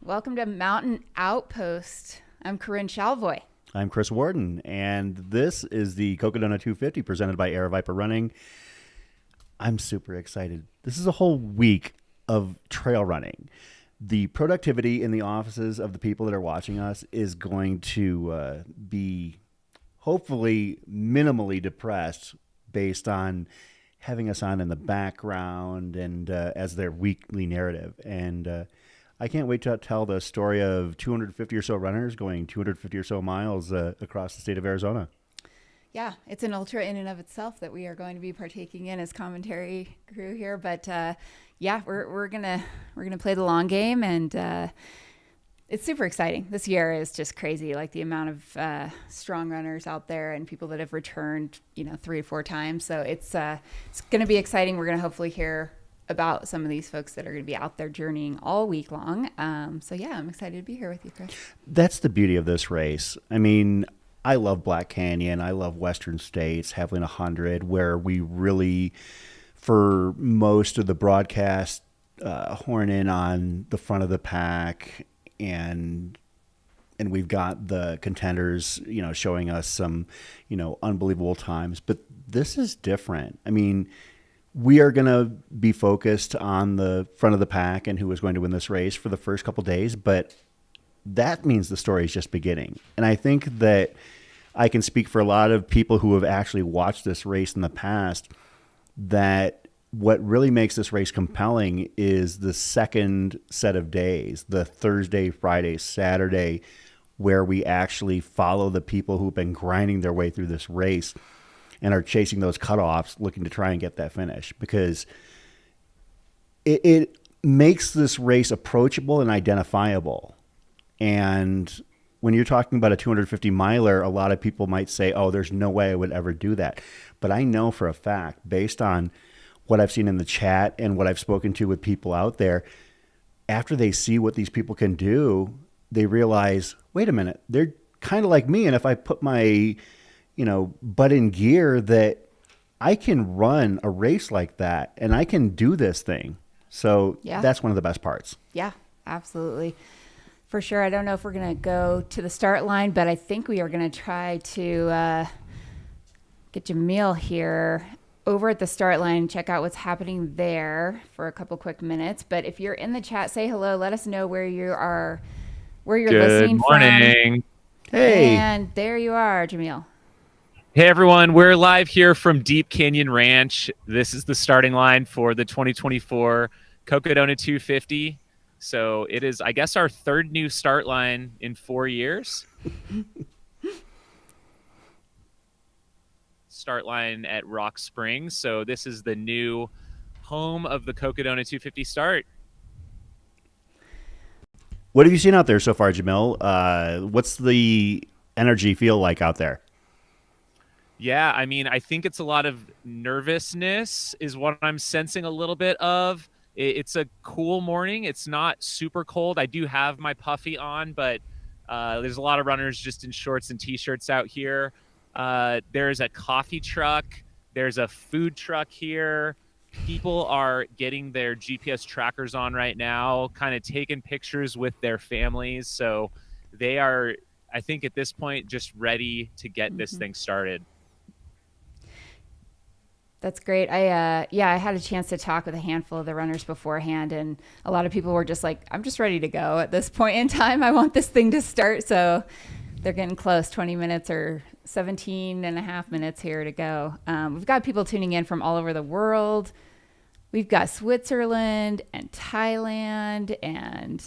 Welcome to Mountain Outpost. I'm Corinne Shalvoy. I'm Chris Warden, and this is the Cocodona 250 presented by Air Viper Running. I'm super excited. This is a whole week of trail running. The productivity in the offices of the people that are watching us is going to be hopefully minimally depressed based on having us on in the background and as their weekly narrative. And I can't wait to tell the story of 250 or so runners going 250 or so miles across the state of Arizona. Yeah, it's an ultra in and of itself that we are going to be partaking in as commentary crew here. But yeah, we're gonna play the long game, and it's super exciting. This year is just crazy, like the amount of strong runners out there and people that have returned, 3 or 4 times. So it's going to be exciting. We're going to hopefully hear about some of these folks that are going to be out there journeying all week long. So yeah, I'm excited to be here with you, Chris. That's the beauty of this race. I mean, I love Black Canyon. I love Western States, Haviland 100, where we really, for most of the broadcast, horn in on the front of the pack, and we've got the Contenders, showing us some, unbelievable times. But this is different. I mean, we are going to be focused on the front of the pack and who is going to win this race for the first couple days, but that means the story is just beginning. And I think that I can speak for a lot of people who have actually watched this race in the past, that what really makes this race compelling is the second set of days, the Thursday, Friday, Saturday, where we actually follow the people who've been grinding their way through this race and are chasing those cutoffs, looking to try and get that finish, because it makes this race approachable and identifiable. And when you're talking about a 250 miler, a lot of people might say, oh, there's no way I would ever do that. But I know for a fact, based on what I've seen in the chat and what I've spoken to with people out there, after they see what these people can do, they realize, wait a minute, they're kind of like me. And if I put my butt in gear, that I can run a race like that and I can do this thing. So yeah, that's one of the best parts. Yeah, absolutely. For sure. I don't know if we're going to go to the start line, but I think we are going to try to get Jamil here over at the start line, check out what's happening there for a couple quick minutes. But if you're in the chat, say hello. Let us know where you are, where you're listening from. Good morning. Hey. And there you are, Jamil. Hey, everyone. We're live here from Deep Canyon Ranch. This is the starting line for the 2024 Cocodona 250. So it is, I guess, our third new start line in 4 years. Start line at Rock Springs. So this is the new home of the Cocodona 250 start. What have you seen out there so far, Jamil? What's the energy feel like out there? Yeah, I mean, I think it's a lot of nervousness is what I'm sensing a little bit of. It's a cool morning. It's not super cold. I do have my puffy on, but there's a lot of runners just in shorts and T-shirts out here. There's a coffee truck. There's a food truck here. People are getting their GPS trackers on right now, kind of taking pictures with their families. So they are, I think at this point, just ready to get this thing started. That's great. I had a chance to talk with a handful of the runners beforehand, and a lot of people were just like, I'm just ready to go at this point in time. I want this thing to start. So they're getting close, 20 minutes or 17 and a half minutes here to go. We've got people tuning in from all over the world. We've got Switzerland and Thailand and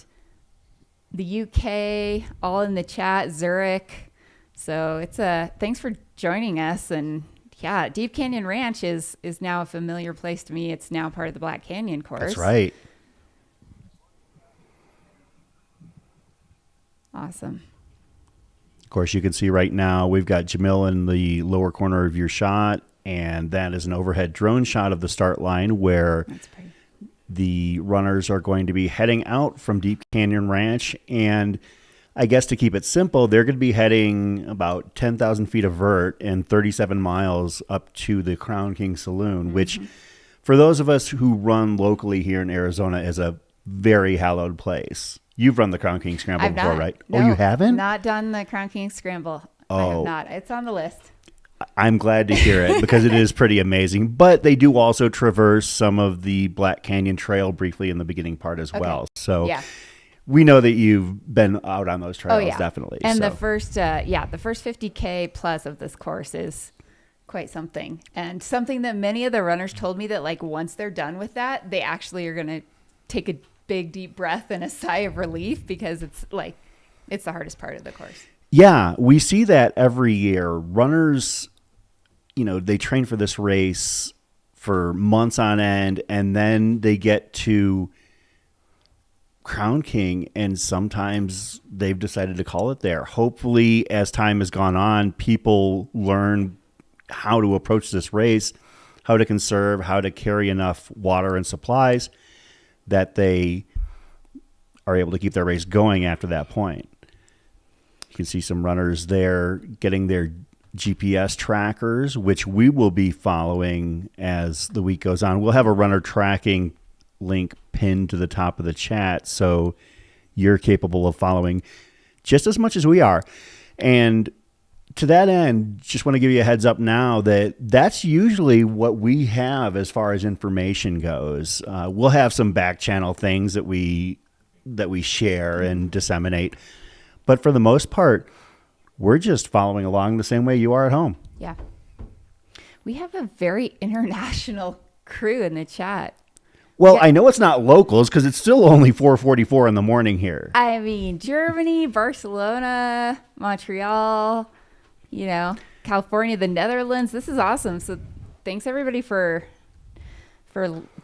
the UK all in the chat, Zurich. So it's thanks for joining us. And yeah, Deep Canyon Ranch is now a familiar place to me. It's now part of the Black Canyon course. That's right. Awesome. Of course, you can see right now we've got Jamil in the lower corner of your shot, and that is an overhead drone shot of the start line where the runners are going to be heading out from Deep Canyon Ranch. And I guess to keep it simple, they're going to be heading about 10,000 feet of vert and 37 miles up to the Crown King Saloon, which for those of us who run locally here in Arizona is a very hallowed place. You've run the Crown King Scramble I've before, not. right? No, Oh, you haven't? Not done the Crown King Scramble. I have not. It's on the list. I'm glad to hear it because it is pretty amazing. But they do also traverse some of the Black Canyon Trail briefly in the beginning part as well. So yeah. we know that you've been out on those trails, definitely. And so. the first 50K plus of this course is quite something. And something that many of the runners told me that like once they're done with that, they actually are going to take a big deep breath and a sigh of relief because it's the hardest part of the course. Yeah, we see that every year. Runners, they train for this race for months on end, and then they get to Crown King, and sometimes they've decided to call it there. Hopefully, as time has gone on, people learn how to approach this race, how to conserve, how to carry enough water and supplies that they are able to keep their race going after that point. You can see some runners there getting their GPS trackers, which we will be following as the week goes on. We'll have a runner tracking link pinned to the top of the chat, so you're capable of following just as much as we are. And to that end, just want to give you a heads up now that that's usually what we have as far as information goes. We'll have some back channel things that we share and disseminate. But for the most part, we're just following along the same way you are at home. Yeah. We have a very international crew in the chat. Well, Yeah. I know it's not locals because it's still only 4:44 in the morning here. I mean, Germany, Barcelona, Montreal, California, the Netherlands. This is awesome. So thanks everybody for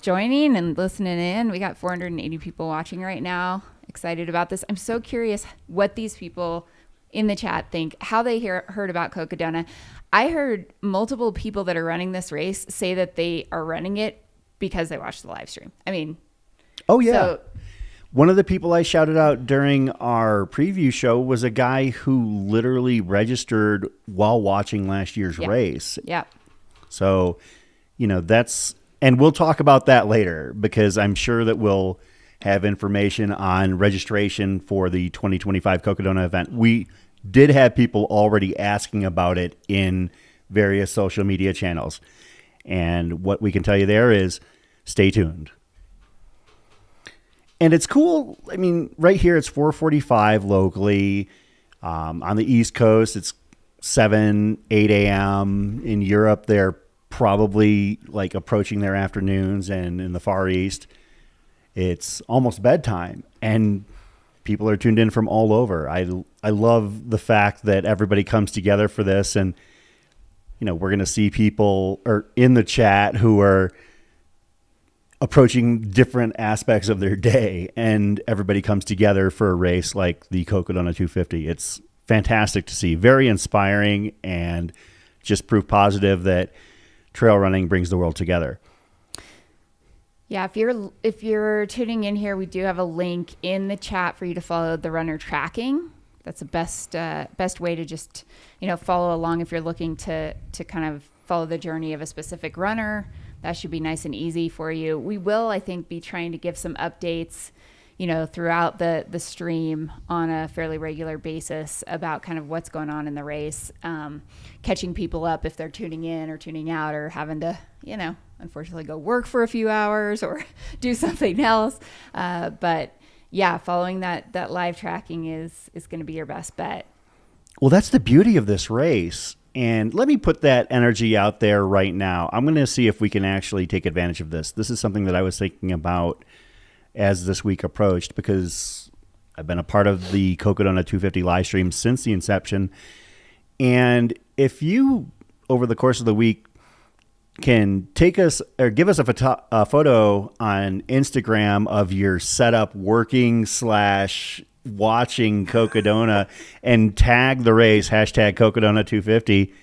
joining and listening in. We got 480 people watching right now. Excited about this. I'm so curious what these people in the chat think, how they heard about Cocodona. I heard multiple people that are running this race say that they are running it because they watched the live stream. I mean, oh yeah. So, one of the people I shouted out during our preview show was a guy who literally registered while watching last year's race. Yeah. So, and we'll talk about that later because I'm sure that we'll have information on registration for the 2025 Cocodona event. We did have people already asking about it in various social media channels. And what we can tell you there is stay tuned. And it's cool. I mean, right here, it's 4:45 locally. On the East Coast, it's 7, 8 a.m. In Europe, they're probably like approaching their afternoons. And in the Far East, it's almost bedtime. And people are tuned in from all over. I love the fact that everybody comes together for this. And, we're going to see people in the chat who are approaching different aspects of their day, and everybody comes together for a race like the Cocodona 250. It's fantastic to see, very inspiring, and just proof positive that trail running brings the world together. Yeah, if you're tuning in here, we do have a link in the chat for you to follow the runner tracking. That's the best way to just follow along if you're looking to kind of follow the journey of a specific runner. That should be nice and easy for you. We will, I think, be trying to give some updates, throughout the stream on a fairly regular basis about kind of what's going on in the race, catching people up if they're tuning in or tuning out or having to, unfortunately go work for a few hours or do something else. But yeah, following that live tracking is going to be your best bet. Well, that's the beauty of this race. And let me put that energy out there right now. I'm going to see if we can actually take advantage of this. This is something that I was thinking about as this week approached because I've been a part of the Cocodona 250 live stream since the inception. And if you, over the course of the week, can take us or give us a photo on Instagram of your setup working / watching Cocodona and tag the race, #Cocodona 250.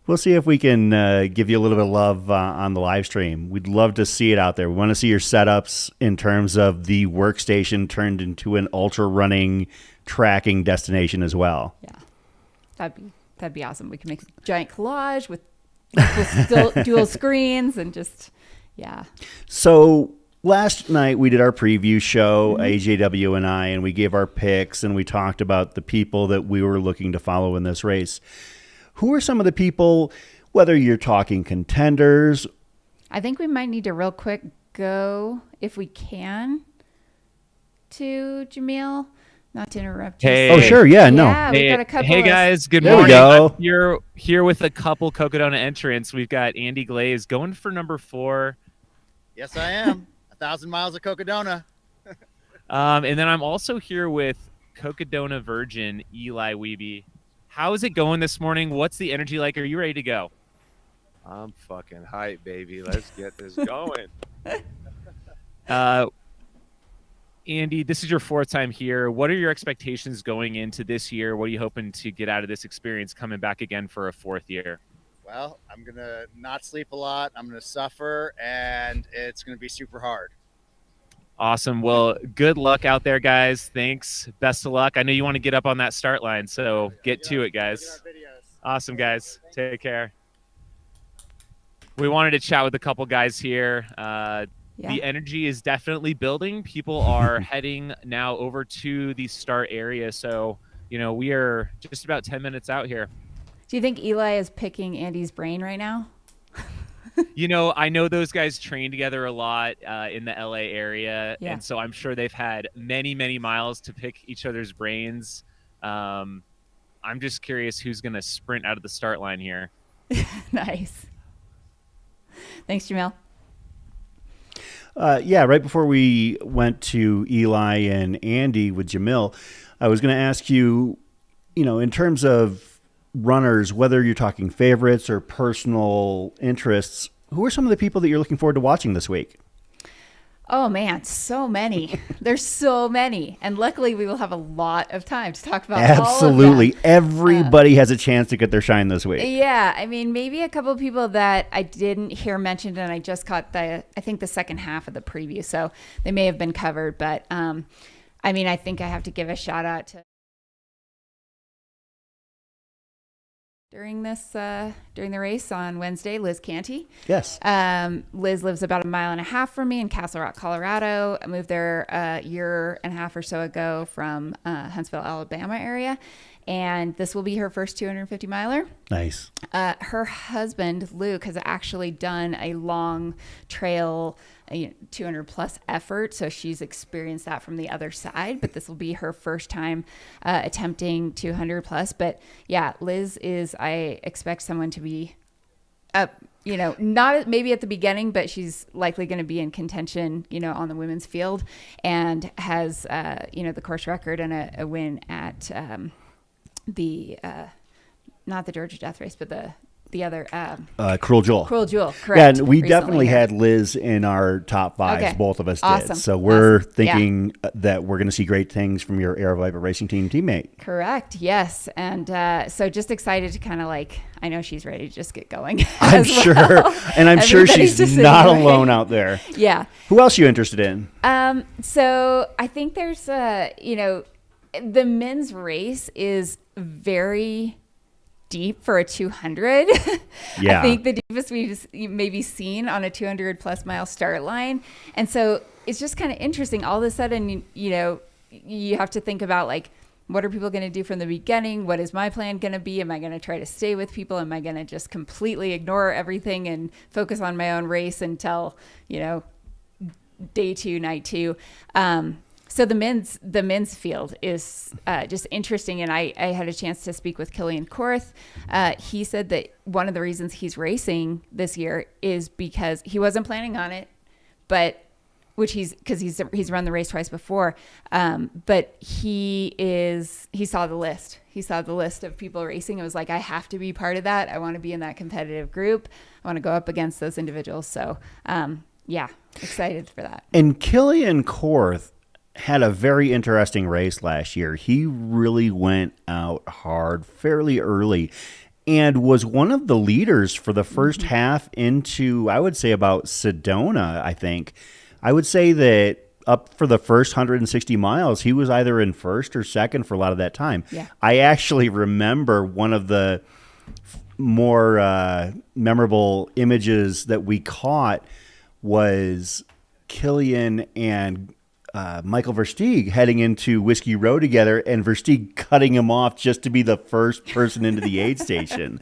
We'll see if we can give you a little bit of love on the live stream. We'd love to see it out there. We want to see your setups in terms of the workstation turned into an ultra running tracking destination as well. Yeah, that'd be awesome. We can make a giant collage with dual screens and just, yeah. So last night we did our preview show, AJW and I, and we gave our picks and we talked about the people that we were looking to follow in this race. Who are some of the people, whether you're talking contenders? I think we might need to real quick go, if we can, to Jamil. Not to interrupt you. Hey. Oh, sure. Yeah, no. Yeah, we've got a couple Hey of- guys, good There we morning. go. I'm here with a couple Cocodona entrants. We've got Andy Glaze going for number 4. Yes, I am. 1,000 miles of Cocodona. And then I'm also here with Cocodona Virgin Eli Wiebe. How is it going this morning? What's the energy like? Are you ready to go? I'm fucking hype, baby. Let's get this going. Andy, this is your 4th time here. What are your expectations going into this year? What are you hoping to get out of this experience coming back again for a 4th year? Well, I'm going to not sleep a lot. I'm going to suffer, and it's going to be super hard. Awesome. Well, good luck out there, guys. Thanks. Best of luck. I know you want to get up on that start line, so get to it, guys. Awesome, guys. Take care. We wanted to chat with a couple guys here. The energy is definitely building. People are heading now over to the start area. So, we are just about 10 minutes out here. Do you think Eli is picking Andy's brain right now? I know those guys train together a lot in the LA area. Yeah. And so I'm sure they've had many, many miles to pick each other's brains. I'm just curious who's going to sprint out of the start line here. Nice. Thanks, Jamil. Right before we went to Eli and Andy with Jamil, I was going to ask you, in terms of runners, whether you're talking favorites or personal interests, who are some of the people that you're looking forward to watching this week? Oh, man, so many. There's so many. And luckily, we will have a lot of time to talk about Absolutely. all of them. Everybody has a chance to get their shine this week. Yeah, I mean, maybe a couple of people that I didn't hear mentioned, and I just caught the second half of the preview, so they may have been covered. But, I think I have to give a shout out to during the race on Wednesday, Liz Canty. Yes. Liz lives about 1.5 miles from me in Castle Rock, Colorado. I moved there a year and a half or so ago from Huntsville, Alabama area. And this will be her first 250 miler. Nice. Her husband, Luke, has actually done a long trail, 200 plus effort. So she's experienced that from the other side, but this will be her first time attempting 200 plus. But yeah, Liz is, I expect someone to be up, not maybe at the beginning, but she's likely going to be in contention, on the women's field, and has, the course record and a win at, not the Georgia Death Race, but the other Cruel Jewel. Cruel Jewel, Yeah, correct. and we recently. definitely had Liz in our top 5. Okay. Both of us Awesome. did. So we're Awesome. thinking that we're going to see great things from your Aeroviper Racing Team teammate. Correct. Yes. And so just excited to kind of I know she's ready to just get going. I'm as sure. well. And I'm sure Everybody's she's just not sitting alone right. out there. Yeah. Who else are you interested in? So I think there's, the men's race is very deep for a 200. Yeah. I think the deepest we've maybe seen on a 200 plus mile start line. And so it's just kind of interesting. All of a sudden, you have to think about what are people going to do from the beginning? What is my plan going to be? Am I going to try to stay with people? Am I going to just completely ignore everything and focus on my own race until, day 2, night 2? So the men's field is just interesting, and I had a chance to speak with Killian Korth. He said that one of the reasons he's racing this year is because he wasn't planning on it, but because he's run the race twice before, but he saw the list. He saw the list of people racing. It was like, I have to be part of that. I want to be in that competitive group. I want to go up against those individuals. So yeah, excited for that. And Killian Korth had a very interesting race last year. He really went out hard fairly early and was one of the leaders for the first half into, I would say, about Sedona, I think. I would say that up for the first 160 miles, he was either in first or second for a lot of that time. Yeah. I actually remember one of the more memorable images that we caught was Killian and Michael Versteeg heading into Whiskey Row together, and Versteeg cutting him off just to be the first person into the aid station.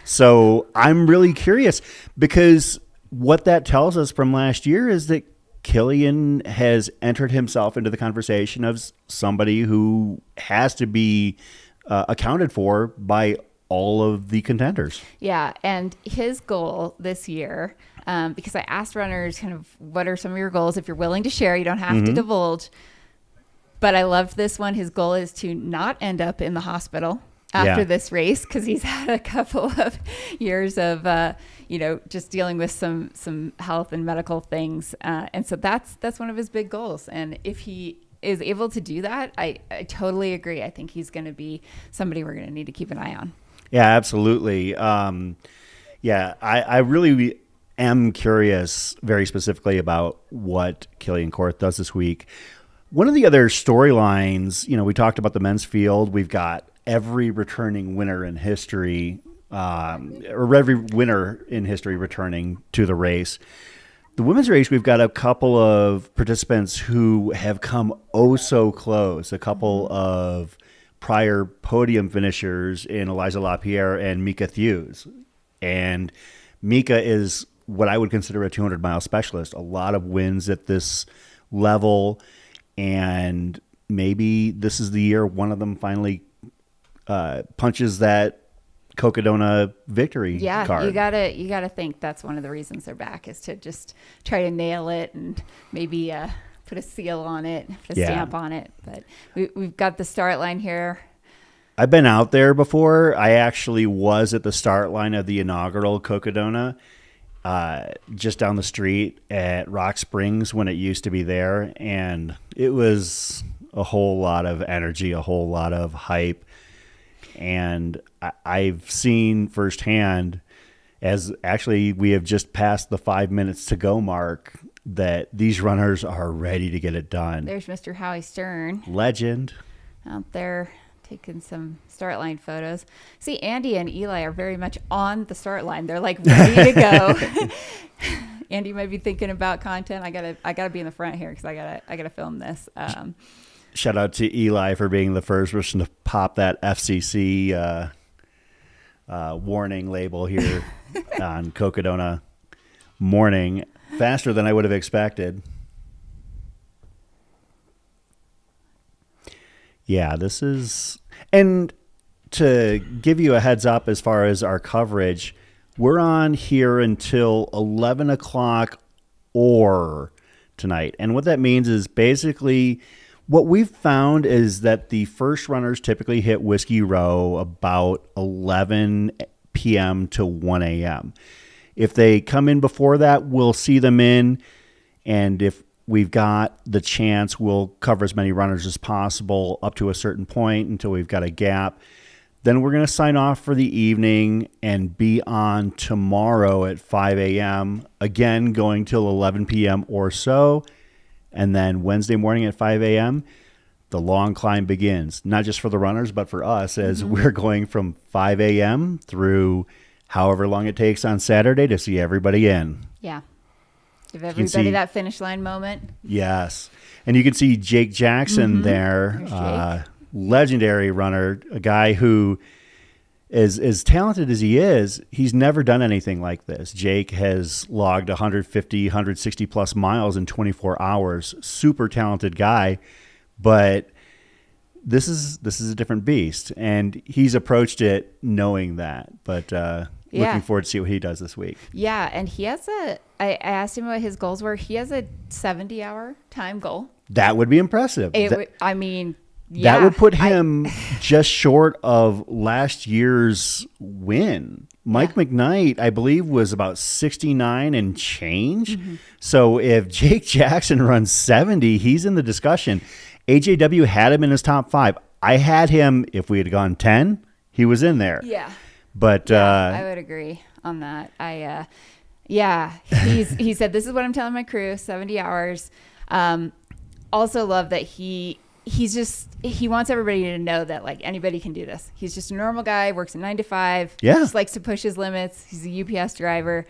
So I'm really curious, because what that tells us from last year is that Killian has entered himself into the conversation of somebody who has to be accounted for by all of the contenders. Yeah, and his goal this year, because I asked runners kind of what are some of your goals. If you're willing to share, you don't have to divulge. But I loved this one. His goal is to not end up in the hospital after this race, because he's had a couple of years of just dealing with some health and medical things, and so that's one of his big goals. And if he is able to do that, I totally agree. I think he's going to be somebody we're going to need to keep an eye on. Yeah, absolutely. I really am curious very specifically about what Killian Korth does this week. One of the other storylines, we talked about the men's field. We've got every returning winner in history, or every winner in history returning to the race. The women's race, we've got a couple of participants who have come oh so close, a couple of prior podium finishers in Eliza LaPierre and Mika Thews. And Mika is what I would consider a 200-mile specialist, a lot of wins at this level, and maybe this is the year one of them finally punches that Cocodona victory card. You gotta think that's one of the reasons they're back, is to just try to nail it and maybe put a seal on it, put a stamp on it. But we've got the start line here. I've been out there before. I actually was at the start line of the inaugural Cocodona, just down the street at Rock Springs when it used to be there, and it was a whole lot of energy, a whole lot of hype. And I've seen firsthand, as actually we have just passed the 5 minutes to go mark, that these runners are ready to get it done. There's Mr. Howie Stern. Legend. Out there taking some start line photos. See, Andy and Eli are very much on the start line. They're like ready to go. Andy might be thinking about content. I gotta be in the front here because I gotta film this. Shout out to Eli for being the first person to pop that FCC warning label here on Cocodona morning, faster than I would have expected. Yeah, this is, and to give you a heads up as far as our coverage, we're on here until 11 o'clock or tonight. And what that means is basically what we've found is that the first runners typically hit Whiskey Row about 11 p.m. to 1 a.m. If they come in before that, we'll see them in. And if we've got the chance, we'll cover as many runners as possible up to a certain point until we've got a gap. Then we're going to sign off for the evening and be on tomorrow at 5 a.m., again going till 11 p.m. or so. And then Wednesday morning at 5 a.m., the long climb begins, not just for the runners, but for us, as we're going from 5 a.m. through however long it takes on Saturday to see everybody in. Yeah. Give everybody that finish line moment. Yes. And you can see Jake Jackson there, Jake. Legendary runner, a guy who is as talented as he is, he's never done anything like this. Jake has logged 150, 160 plus miles in 24 hours. Super talented guy, but this is a different beast, and he's approached it knowing that. But looking forward to see what he does this week. Yeah, and he has I asked him what his goals were. He has a 70-hour time goal. That would be impressive. Yeah, that would put him just short of last year's win. Mike McKnight, I believe, was about 69 and change. So if Jake Jackson runs 70, he's in the discussion. AJW had him in his top 5. I had him, if we had gone 10, he was in there. Yeah. But I would agree on that. He said, this is what I'm telling my crew, 70 hours. Also love that he wants everybody to know that like anybody can do this. He's just a normal guy, works a 9 to 5. Yeah. Just likes to push his limits. He's a UPS driver.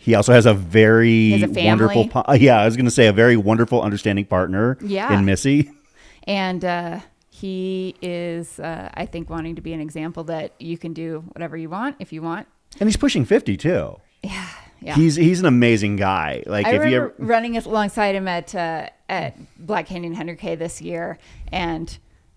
He also has a very He has a family. wonderful, I was going to say a very wonderful, understanding partner in Missy. And he is, I think, wanting to be an example that you can do whatever you want if you want. And he's pushing 50 too. Yeah. He's an amazing guy. Like I if you remember running alongside him at Black Canyon 100K this year, and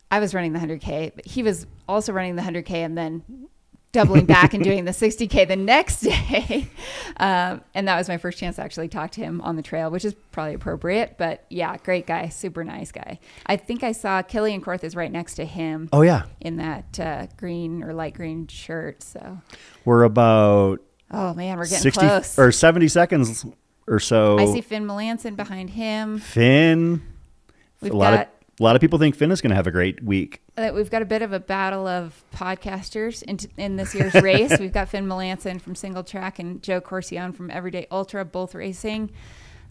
I was running the 100K, but he was also running the 100K and then doubling back and doing the 60K the next day. And that was my first chance to actually talk to him on the trail, which is probably appropriate. But yeah, great guy, super nice guy. I think I saw Killian Korth is right next to him. Oh yeah, in that green or light green shirt. So we're about. Oh man, we're getting 60 close. or 70 seconds or so. I see Finn Melanson behind him. Finn. We've a lot of people think Finn is going to have a great week. We've got a bit of a battle of podcasters in this year's race. We've got Finn Melanson from Single Track and Joe Corcione from Everyday Ultra, both racing.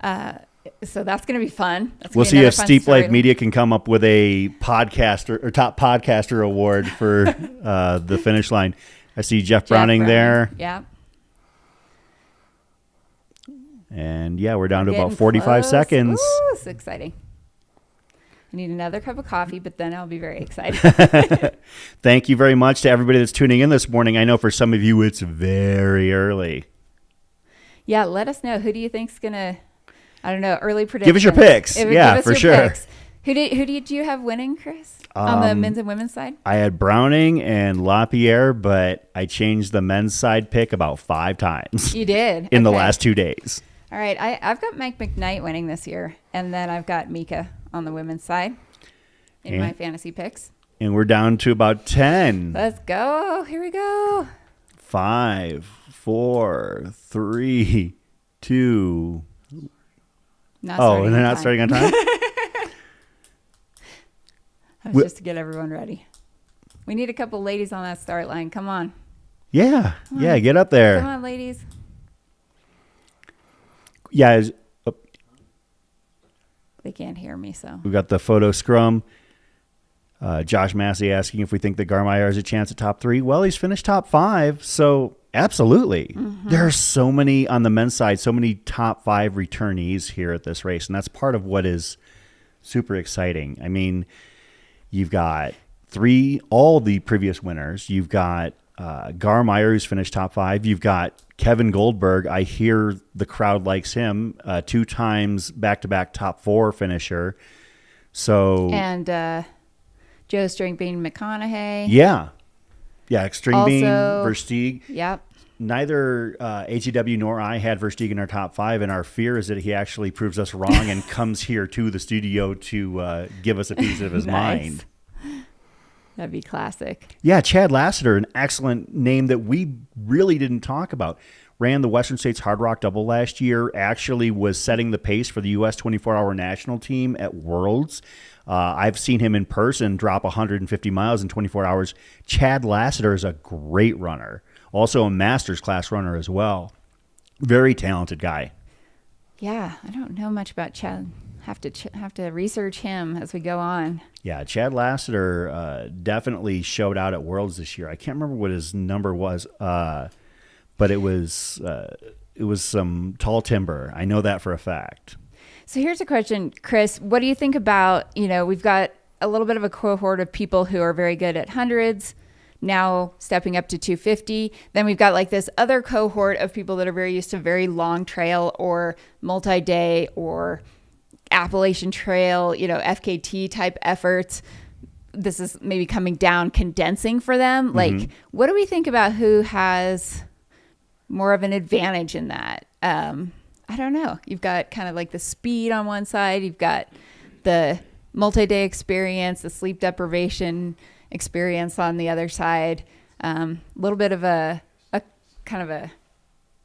So that's going to be fun. We'll see if Steep Life Media can come up with a podcaster or top podcaster award for the finish line. I see Jeff Browning there. Yeah. And yeah, we're down to about 45 seconds. Ooh, it's exciting. I need another cup of coffee, but then I'll be very excited. Thank you very much to everybody that's tuning in this morning. I know for some of you it's very early. Yeah, let us know. Who do you think's going to, I don't know, early predictions. Give us your picks. Yeah, for sure. Picks. Who did you have winning, Chris? On the men's and women's side? I had Browning and LaPierre, but I changed the men's side pick about 5 times. You did? In the last 2 days. All right. I've got Mike McKnight winning this year, and then I've got Mika on the women's side in my fantasy picks. And we're down to about 10. Let's go. Here we go. 5, 4, 3, 2. And they're not starting on time? That was just to get everyone ready. We need a couple ladies on that start line. Come on. Yeah. Yeah, get up there. Come on, ladies. Yeah. They can't hear me, so. We've got the photo scrum. Josh Massey asking if we think that Garmire has a chance at top 3. Well, he's finished top 5, so absolutely. Mm-hmm. There are so many on the men's side, so many top 5 returnees here at this race, and that's part of what is super exciting. I mean, you've got all the previous winners. You've got Garmire, who's finished top 5. You've got Kevin Goldberg. I hear the crowd likes him. 2 times back-to-back top 4 finisher. So and Joe Stringbean McConaughey. Yeah, Stringbean, Versteeg. Yep. Neither HEW nor I had Versteeg in our top 5, and our fear is that he actually proves us wrong and comes here to the studio to give us a piece of his mind. That'd be classic. Yeah, Chad Lassiter, an excellent name that we really didn't talk about. Ran the Western States Hard Rock Double last year, actually was setting the pace for the U.S. 24-hour national team at Worlds. I've seen him in person drop 150 miles in 24 hours. Chad Lassiter is a great runner. Also a Masters class runner as well. Very talented guy. Yeah, I don't know much about Chad. Have to research him as we go on. Yeah, Chad Lassiter definitely showed out at Worlds this year. I can't remember what his number was, but it was some tall timber. I know that for a fact. So here's a question, Chris. What do you think about, we've got a little bit of a cohort of people who are very good at hundreds, now stepping up to 250. Then we've got like this other cohort of people that are very used to very long trail or multi-day or Appalachian Trail, FKT type efforts. This is maybe coming down, condensing for them. Mm-hmm. Like, what do we think about who has more of an advantage in that? I don't know. You've got kind of like the speed on one side. You've got the multi-day experience, the sleep deprivation experience on the other side. A little bit of a kind of a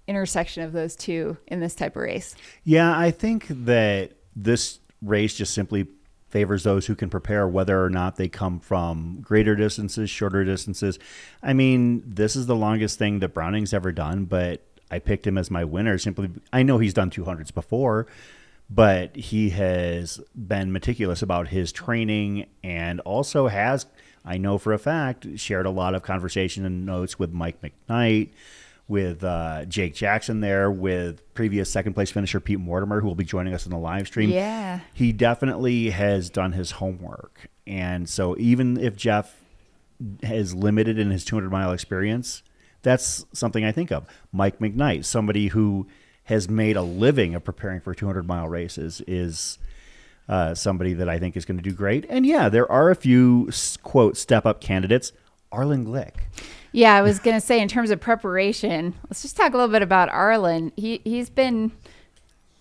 intersection of those two in this type of race. Yeah, I think that this race just simply favors those who can prepare, whether or not they come from greater distances, shorter distances. I mean, this is the longest thing that Browning's ever done, but I picked him as my winner simply. I know he's done 200s before, but he has been meticulous about his training and also has, I know for a fact, shared a lot of conversation and notes with Mike McKnight, with Jake Jackson there, with previous second place finisher Pete Mortimer, who will be joining us in the live stream. Yeah. He definitely has done his homework. And so even if Jeff is limited in his 200-mile experience, that's something I think of. Mike McKnight, somebody who has made a living of preparing for 200-mile races, is somebody that I think is going to do great. And yeah, there are a few, quote, step-up candidates. Arlen Glick. Yeah, I was going to say, in terms of preparation, let's just talk a little bit about Arlen. He's been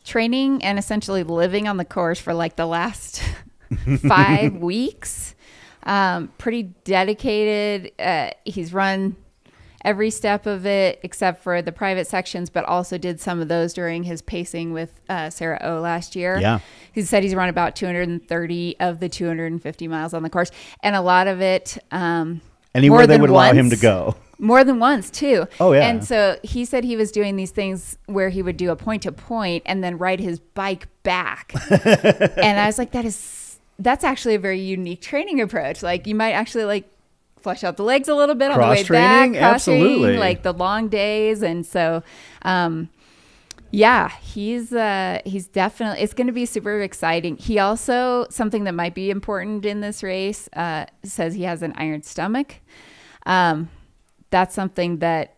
training and essentially living on the course for like the last 5 weeks. Pretty dedicated. He's run every step of it except for the private sections, but also did some of those during his pacing with Sarah O last year. Yeah. He said he's run about 230 of the 250 miles on the course, and a lot of it Anywhere they would allow him to go. More than once, too. Oh, yeah. And so he said he was doing these things where he would do a point-to-point and then ride his bike back. And I was like, that's actually a very unique training approach. Like, you might actually, like, flush out the legs a little bit on the way back. Cross-training? Absolutely. Like, the long days. And so, yeah, he's definitely, it's going to be super exciting. He also, something that might be important in this race, says he has an iron stomach. That's something that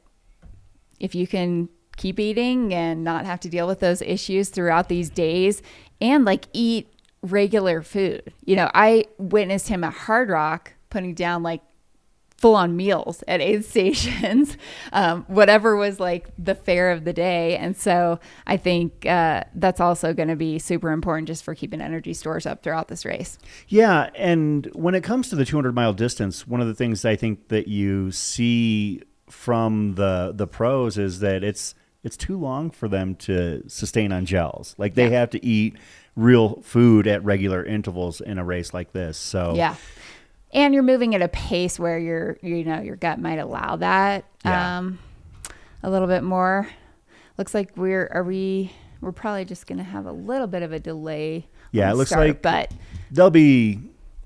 if you can keep eating and not have to deal with those issues throughout these days and like eat regular food. You know, I witnessed him at Hard Rock putting down like full-on meals at aid stations, whatever was like the fare of the day. And so I think that's also going to be super important just for keeping energy stores up throughout this race. Yeah, and when it comes to the 200-mile distance, one of the things I think that you see from the pros is that it's too long for them to sustain on gels. Like they have to eat real food at regular intervals in a race like this. So yeah. And you're moving at a pace where your gut might allow that a little bit more. Looks like we're probably just going to have a little bit of a delay. Yeah, it looks like but they'll be.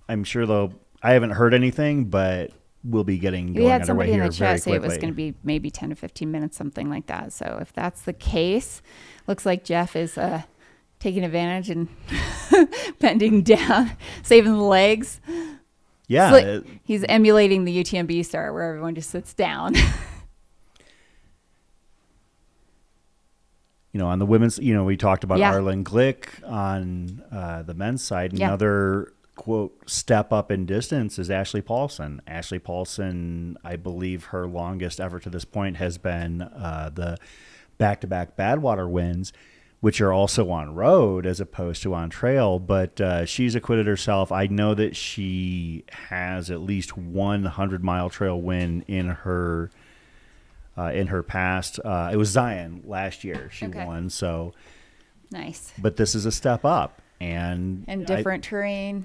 I'm sure I haven't heard anything, but we'll be getting going had underway somebody in here the very chat say quickly. it was going to be maybe 10 to 15 minutes, something like that. So if that's the case, looks like Jeff is taking advantage and bending down, saving the legs. Yeah. Like he's emulating the UTMB start where everyone just sits down. On the women's, we talked about Yeah. Arlen Glick on the men's side. Another, quote, step up in distance is Ashley Paulson. Ashley Paulson, I believe her longest ever to this point has been the back-to-back Badwater wins, which are also on road as opposed to on trail, but she's acquitted herself. I know that she has at least one 100-mile trail win in her past. It was Zion last year she won, so Nice. But this is a step up, and different terrain.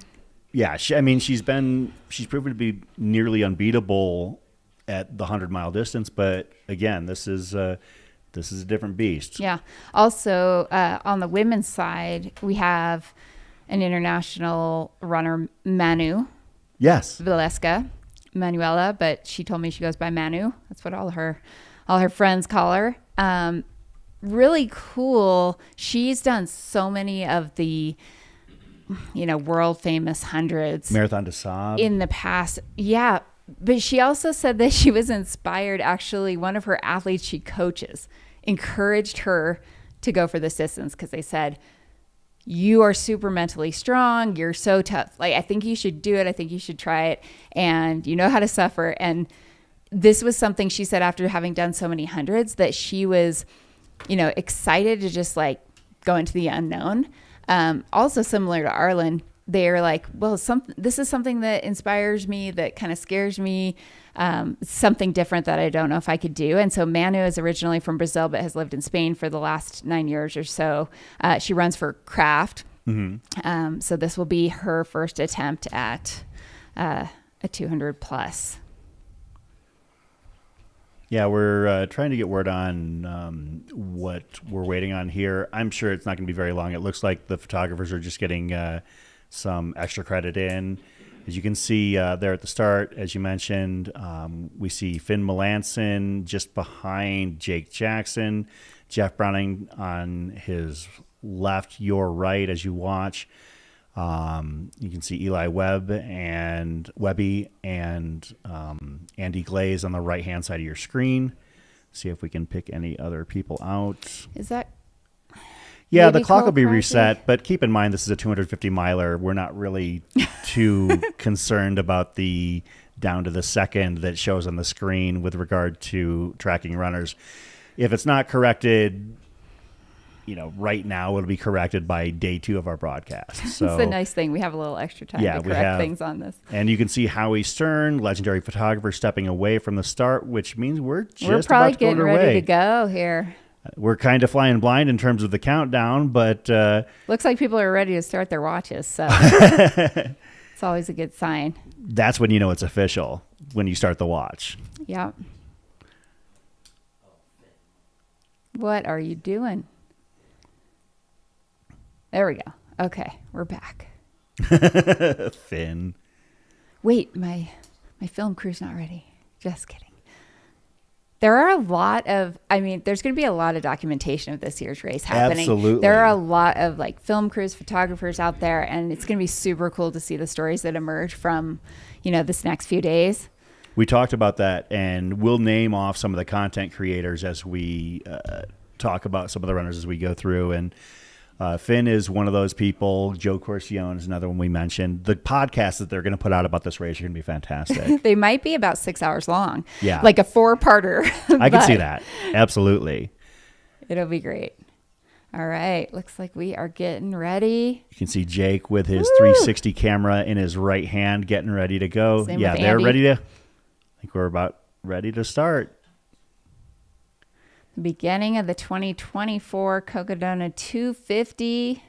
Yeah, she's proven to be nearly unbeatable at the 100-mile distance, but again, this is a different beast. Yeah. Also, on the women's side, we have an international runner, Manu. Yes. Valeska, Manuela, but she told me she goes by Manu. That's what all her friends call her. Really cool. She's done so many of the, world famous hundreds. Marathon des Sables. In the past. Yeah. But she also said that she was inspired. Actually, one of her athletes she coaches encouraged her to go for this distance because they said, you are super mentally strong. You're so tough. Like, I think you should do it. I think you should try it. And you know how to suffer. And this was something she said after having done so many hundreds that she was, excited to just like go into the unknown. Also similar to Arlen, they're like, well, this is something that inspires me, that kind of scares me, something different that I don't know if I could do. And so Manu is originally from Brazil, but has lived in Spain for the last 9 years or so. She runs for Kraft. Mm-hmm. So this will be her first attempt at a 200 plus. Yeah, we're trying to get word on what we're waiting on here. I'm sure it's not going to be very long. It looks like the photographers are just getting some extra credit in. As you can see there at the start, as you mentioned, we see Finn Melanson just behind Jake Jackson, Jeff Browning on his left, your right as you watch. You can see Eli Webby and Andy Glaze on the right-hand side of your screen. See if we can pick any other people out. Is that? Yeah, maybe the clock Cole will be Crosby? reset, but keep in mind this is a 250 miler. We're not really too concerned about the down to the second that shows on the screen with regard to tracking runners. If it's not corrected, right now it'll be corrected by day 2 of our broadcast. So It's a nice thing. We have a little extra time to correct things on this. And you can see Howie Stern, legendary photographer, stepping away from the start, which means we're We're just probably about to go getting underway. ready to go here. We're kind of flying blind in terms of the countdown, but Looks like people are ready to start their watches, so it's always a good sign. that's when you know it's official, when you start the watch. Yep. What are you doing? There we go. Okay, we're back. Finn. Wait, my film crew's not ready. Just kidding. There are a lot of, there's going to be a lot of documentation of this year's race happening. Absolutely. There are a lot of film crews, photographers out there, and it's going to be super cool to see the stories that emerge from, this next few days. We talked about that, and we'll name off some of the content creators as we talk about some of the runners as we go through. And Finn is one of those people. Joe Corcione is another one we mentioned. The podcasts that they're going to put out about this race are going to be fantastic. They might be about 6 hours long. Yeah. Like a 4-parter. I can see that. Absolutely. It'll be great. All right. Looks like we are getting ready. You can see Jake with his 360 camera in his right hand getting ready to go. Same Yeah, with they're Andy. ready to. I think we're about ready to start. The beginning of the 2024 Cocodona 250.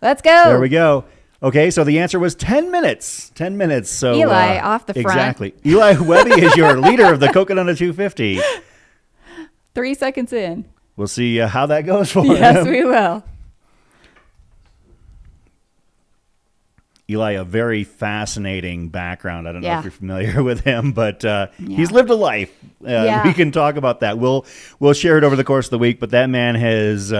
Let's go. There we go. Okay, so the answer was 10 minutes. 10 minutes. So Eli off the front. Exactly. Eli Webby is your leader of the Cocodona 250. 3 seconds in. We'll see how that goes for Yes, him. we will. Eli, a very fascinating background. I don't know Yeah. if you're familiar with him, but he's Yeah. lived a life. Yeah. We can talk about that. We'll share it over the course of the week, but that man has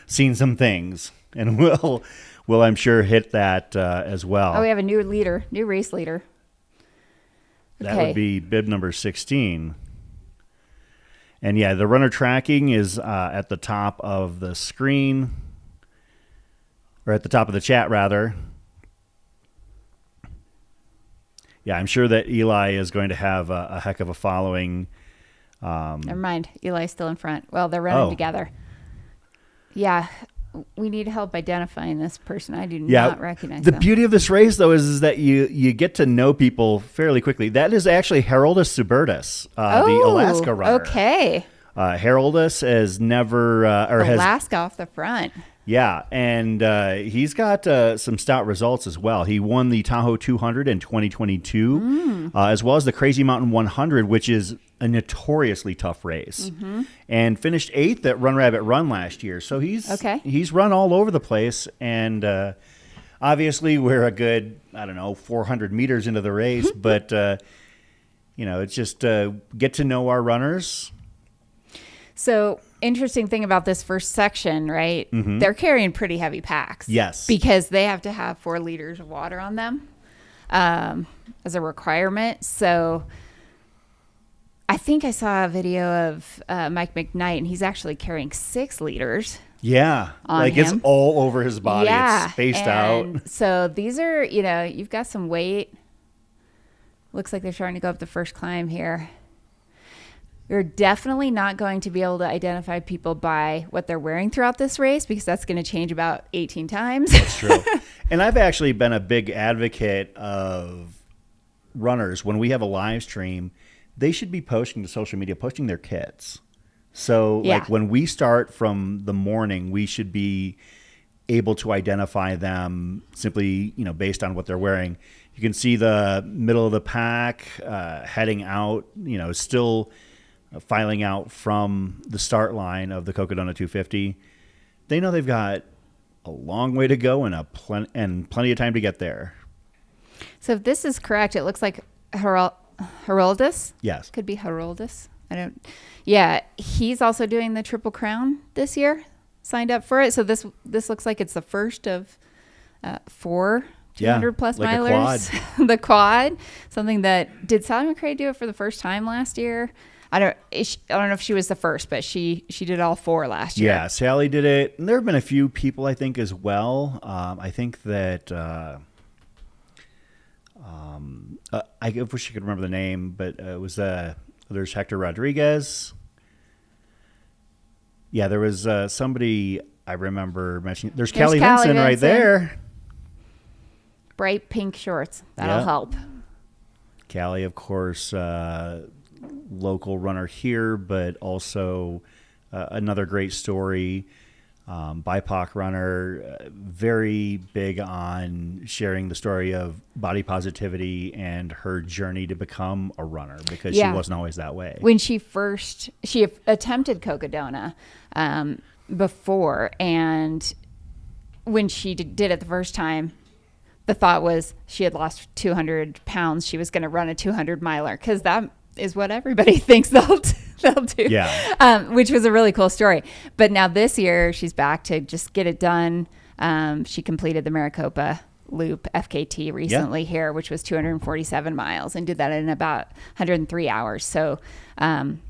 seen some things, and we'll I'm sure hit that as well. Oh, we have a new leader, new race leader. That Okay. would be bib number 16. And yeah, the runner tracking is at the top of the screen, or at the top of the chat, rather. Yeah, I'm sure that Eli is going to have a heck of a following. Never mind. Eli's still in front. Well, they're running Oh. together. Yeah. We need help identifying this person. I do Yeah, not recognize the them. beauty of this race, though, is that you get to know people fairly quickly. That is actually Haroldus Subertus, the Alaska runner. Okay. Haroldus has never Alaska off the front. Yeah, and he's got some stout results as well. He won the Tahoe 200 in 2022, as well as the Crazy Mountain 100, which is a notoriously tough race, and finished 8th at Run Rabbit Run last year. So he's run all over the place, and obviously we're a good, 400 meters into the race, but it's just get to know our runners. So interesting thing about this first section, right? Mm-hmm. They're carrying pretty heavy packs. Yes. Because they have to have 4 liters of water on them as a requirement. So I think I saw a video of Mike McKnight, and he's actually carrying 6 liters. Yeah, On like it's him. all over his body. Yeah. It's spaced and out. So these are, you've got some weight. Looks like they're starting to go up the first climb here. You're definitely not going to be able to identify people by what they're wearing throughout this race, because that's going to change about 18 times. That's true. And I've actually been a big advocate of runners. When we have a live stream, they should be posting to social media, posting their kits. So Yeah. like when we start from the morning, we should be able to identify them simply, based on what they're wearing. You can see the middle of the pack heading out, still filing out from the start line of the Cocodona 250. They know they've got a long way to go and plenty of time to get there. So if this is correct, it looks like Heroldus. Yes. Could be Heroldus. I don't. Yeah, he's also doing the Triple Crown this year. Signed up for it. So this looks like it's the first of 4 200 plus like a milers. The quad. Something that did Sally McRae do it for the first time last year? I don't know if she was the first, but she did all 4 last year. Yeah, Sally did it. And there have been a few people, I think, as well. I think that I wish I could remember the name, but it was there's Hector Rodriguez. Yeah, there was somebody I remember mentioning. There's Callie Vinson right there. Bright pink shorts. That'll help. Callie, of course, local runner here, but also another great story. BIPOC runner, very big on sharing the story of body positivity and her journey to become a runner because she wasn't always that way. When she attempted Cocodona before, and when she did it the first time, the thought was she had lost 200 pounds. She was going to run a 200 miler because that is what everybody thinks they'll do. Yeah. Which was a really cool story. But now this year she's back to just get it done. She completed the Maricopa Loop FKT recently here, which was 247 miles, and did that in about 103 hours. So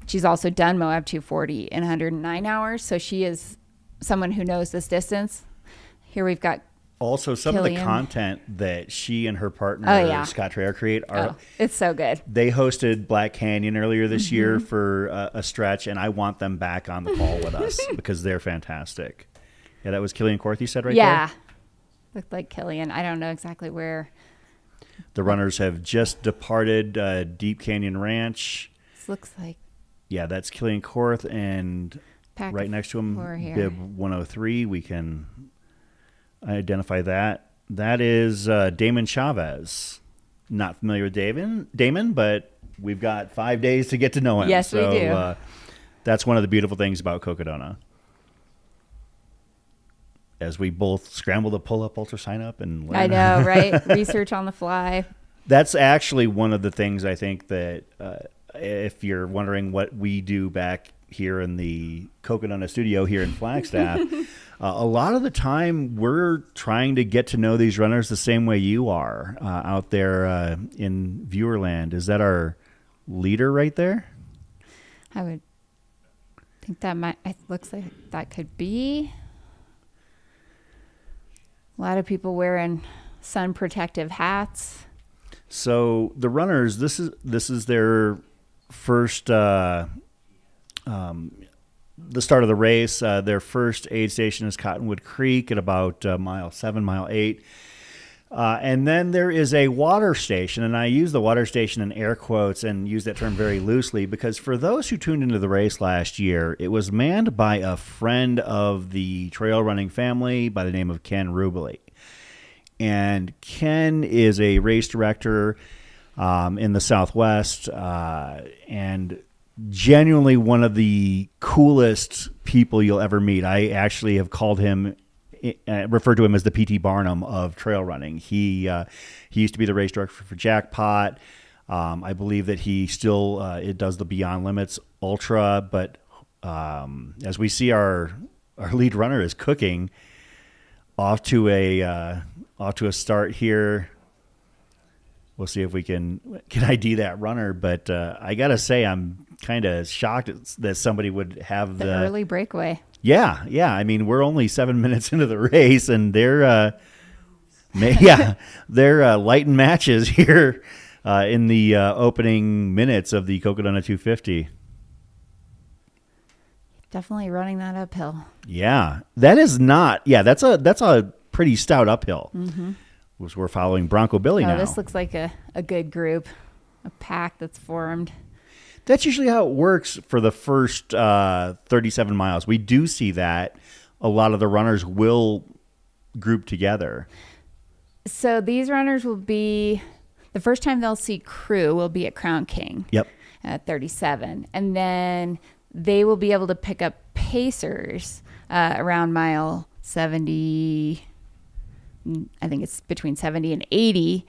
she's also done Moab 240 in 109 hours. So she is someone who knows this distance. Here we've got also some Killian. of the content that she and her partner Scott Traer create are it's so good. They hosted Black Canyon earlier this year for a stretch, and I want them back on the call with us because they're fantastic. Yeah, that was Killian Korth, you said right there? Yeah. Looked like Killian. I don't know exactly where. The runners have just departed Deep Canyon Ranch. This looks like. Yeah, that's Killian Korth, and right next to him, bib 103. We can identify that. That is Damon Chavez. Not familiar with Damon, but we've got 5 days to get to know him. Yes, we do. That's one of the beautiful things about Cocodona. As we both scramble to pull up Ultra Sign Up and learn. I know, right? Research on the fly. That's actually one of the things I think that if you're wondering what we do back here in the Cocodona studio here in Flagstaff, a lot of the time we're trying to get to know these runners the same way you are out there in Viewerland. Is that our leader right there? I would think that it looks like that could be. A lot of people wearing sun protective hats. So the runners, this is their first the start of the race. Their first aid station is Cottonwood Creek at about mile 7, mile 8. And then there is a water station, and I use the water station in air quotes and use that term very loosely because for those who tuned into the race last year, it was manned by a friend of the trail running family by the name of Ken Rubley. And Ken is a race director in the Southwest and genuinely one of the coolest people you'll ever meet. I actually have called him, referred to him as the P.T. Barnum of trail running. He used to be the race director for Jackpot. I believe that he still it does the Beyond Limits Ultra. But as we see, our lead runner is cooking off to a start here. We'll see if we can ID that runner. But I gotta say, I'm kind of shocked that somebody would have the early breakaway. Yeah. I mean, we're only 7 minutes into the race, and they're lighting matches here in the opening minutes of the Cocodona 250. Definitely running that uphill. Yeah, that is not. Yeah, that's a pretty stout uphill. Mm-hmm. We're following Bronco Billy now. This looks like a good group, a pack that's formed. That's usually how it works for the first 37 miles. We do see that a lot of the runners will group together. So these runners will be, the first time they'll see crew will be at Crown King. Yep. At 37. And then they will be able to pick up pacers around mile 70. I think it's between 70 and 80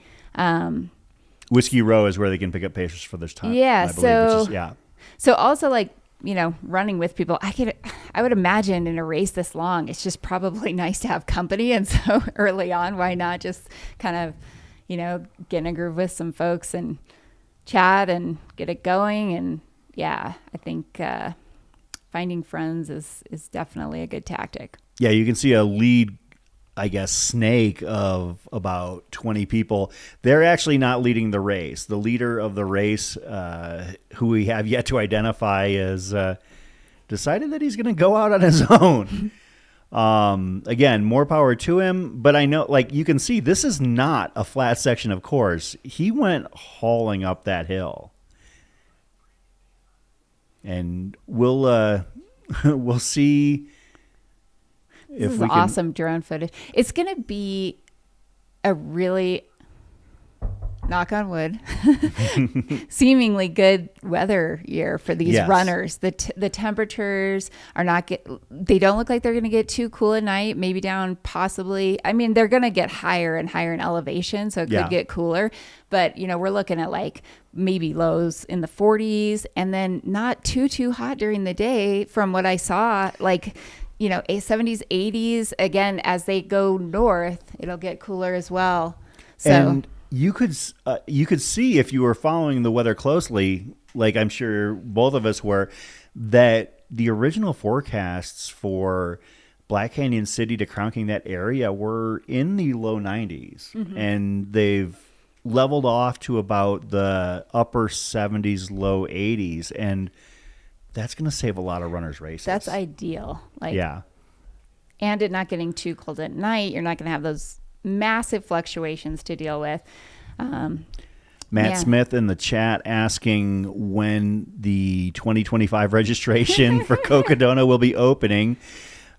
Whiskey Row is where they can pick up patients for this time. Yeah, I believe, which is, so so also like, you know, running with people, I would imagine in a race this long, it's just probably nice to have company. And so early on, why not just kind of, you know, get in a groove with some folks and chat and get it going. And yeah, I think finding friends is definitely a good tactic. Yeah, you can see a lead, I guess, snake of about 20 people. They're actually not leading the race. The leader of the race, who we have yet to identify, is decided that he's going to go out on his own. Again, more power to him. But I know, like, you can see this is not a flat section of course. He went hauling up that hill. And we'll we'll see. This is awesome drone footage. It's going to be a really, knock on wood, seemingly good weather year for these runners. The temperatures are they don't look like they're going to get too cool at night, maybe down possibly. I mean, they're going to get higher and higher in elevation, so it could get cooler. But, you know, we're looking at like maybe lows in the 40s and then not too hot during the day from what I saw. Like, you know, 70s, 80s. Again, as they go north, it'll get cooler as well. So, and you could see, if you were following the weather closely, like I'm sure both of us were, that the original forecasts for Black Canyon City to Crown King, that area, were in the low 90s. Mm-hmm. And they've leveled off to about the upper 70s, low 80s. And that's going to save a lot of runners' races. That's ideal. Like, yeah. And it not getting too cold at night. You're not going to have those massive fluctuations to deal with. Matt Smith in the chat asking when the 2025 registration for Cocodona will be opening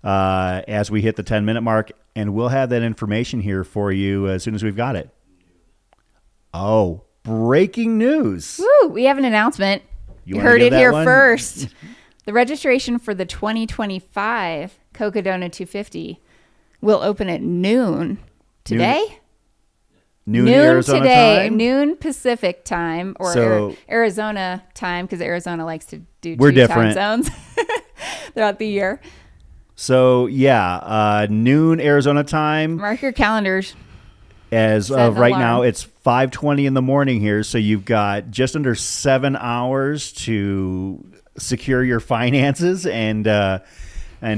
as we hit the 10-minute mark. And we'll have that information here for you as soon as we've got it. Oh, breaking news. Woo, we have an announcement. You heard it here first. The registration for the 2025 Cocodona 250 will open at noon today. Noon Arizona today, time? noon Pacific time, or Arizona time, because Arizona likes to do two time zones throughout the year. So, yeah, noon Arizona time. Mark your calendars. As of right now, it's 5:20 in the morning here, so you've got just under 7 hours to secure your finances and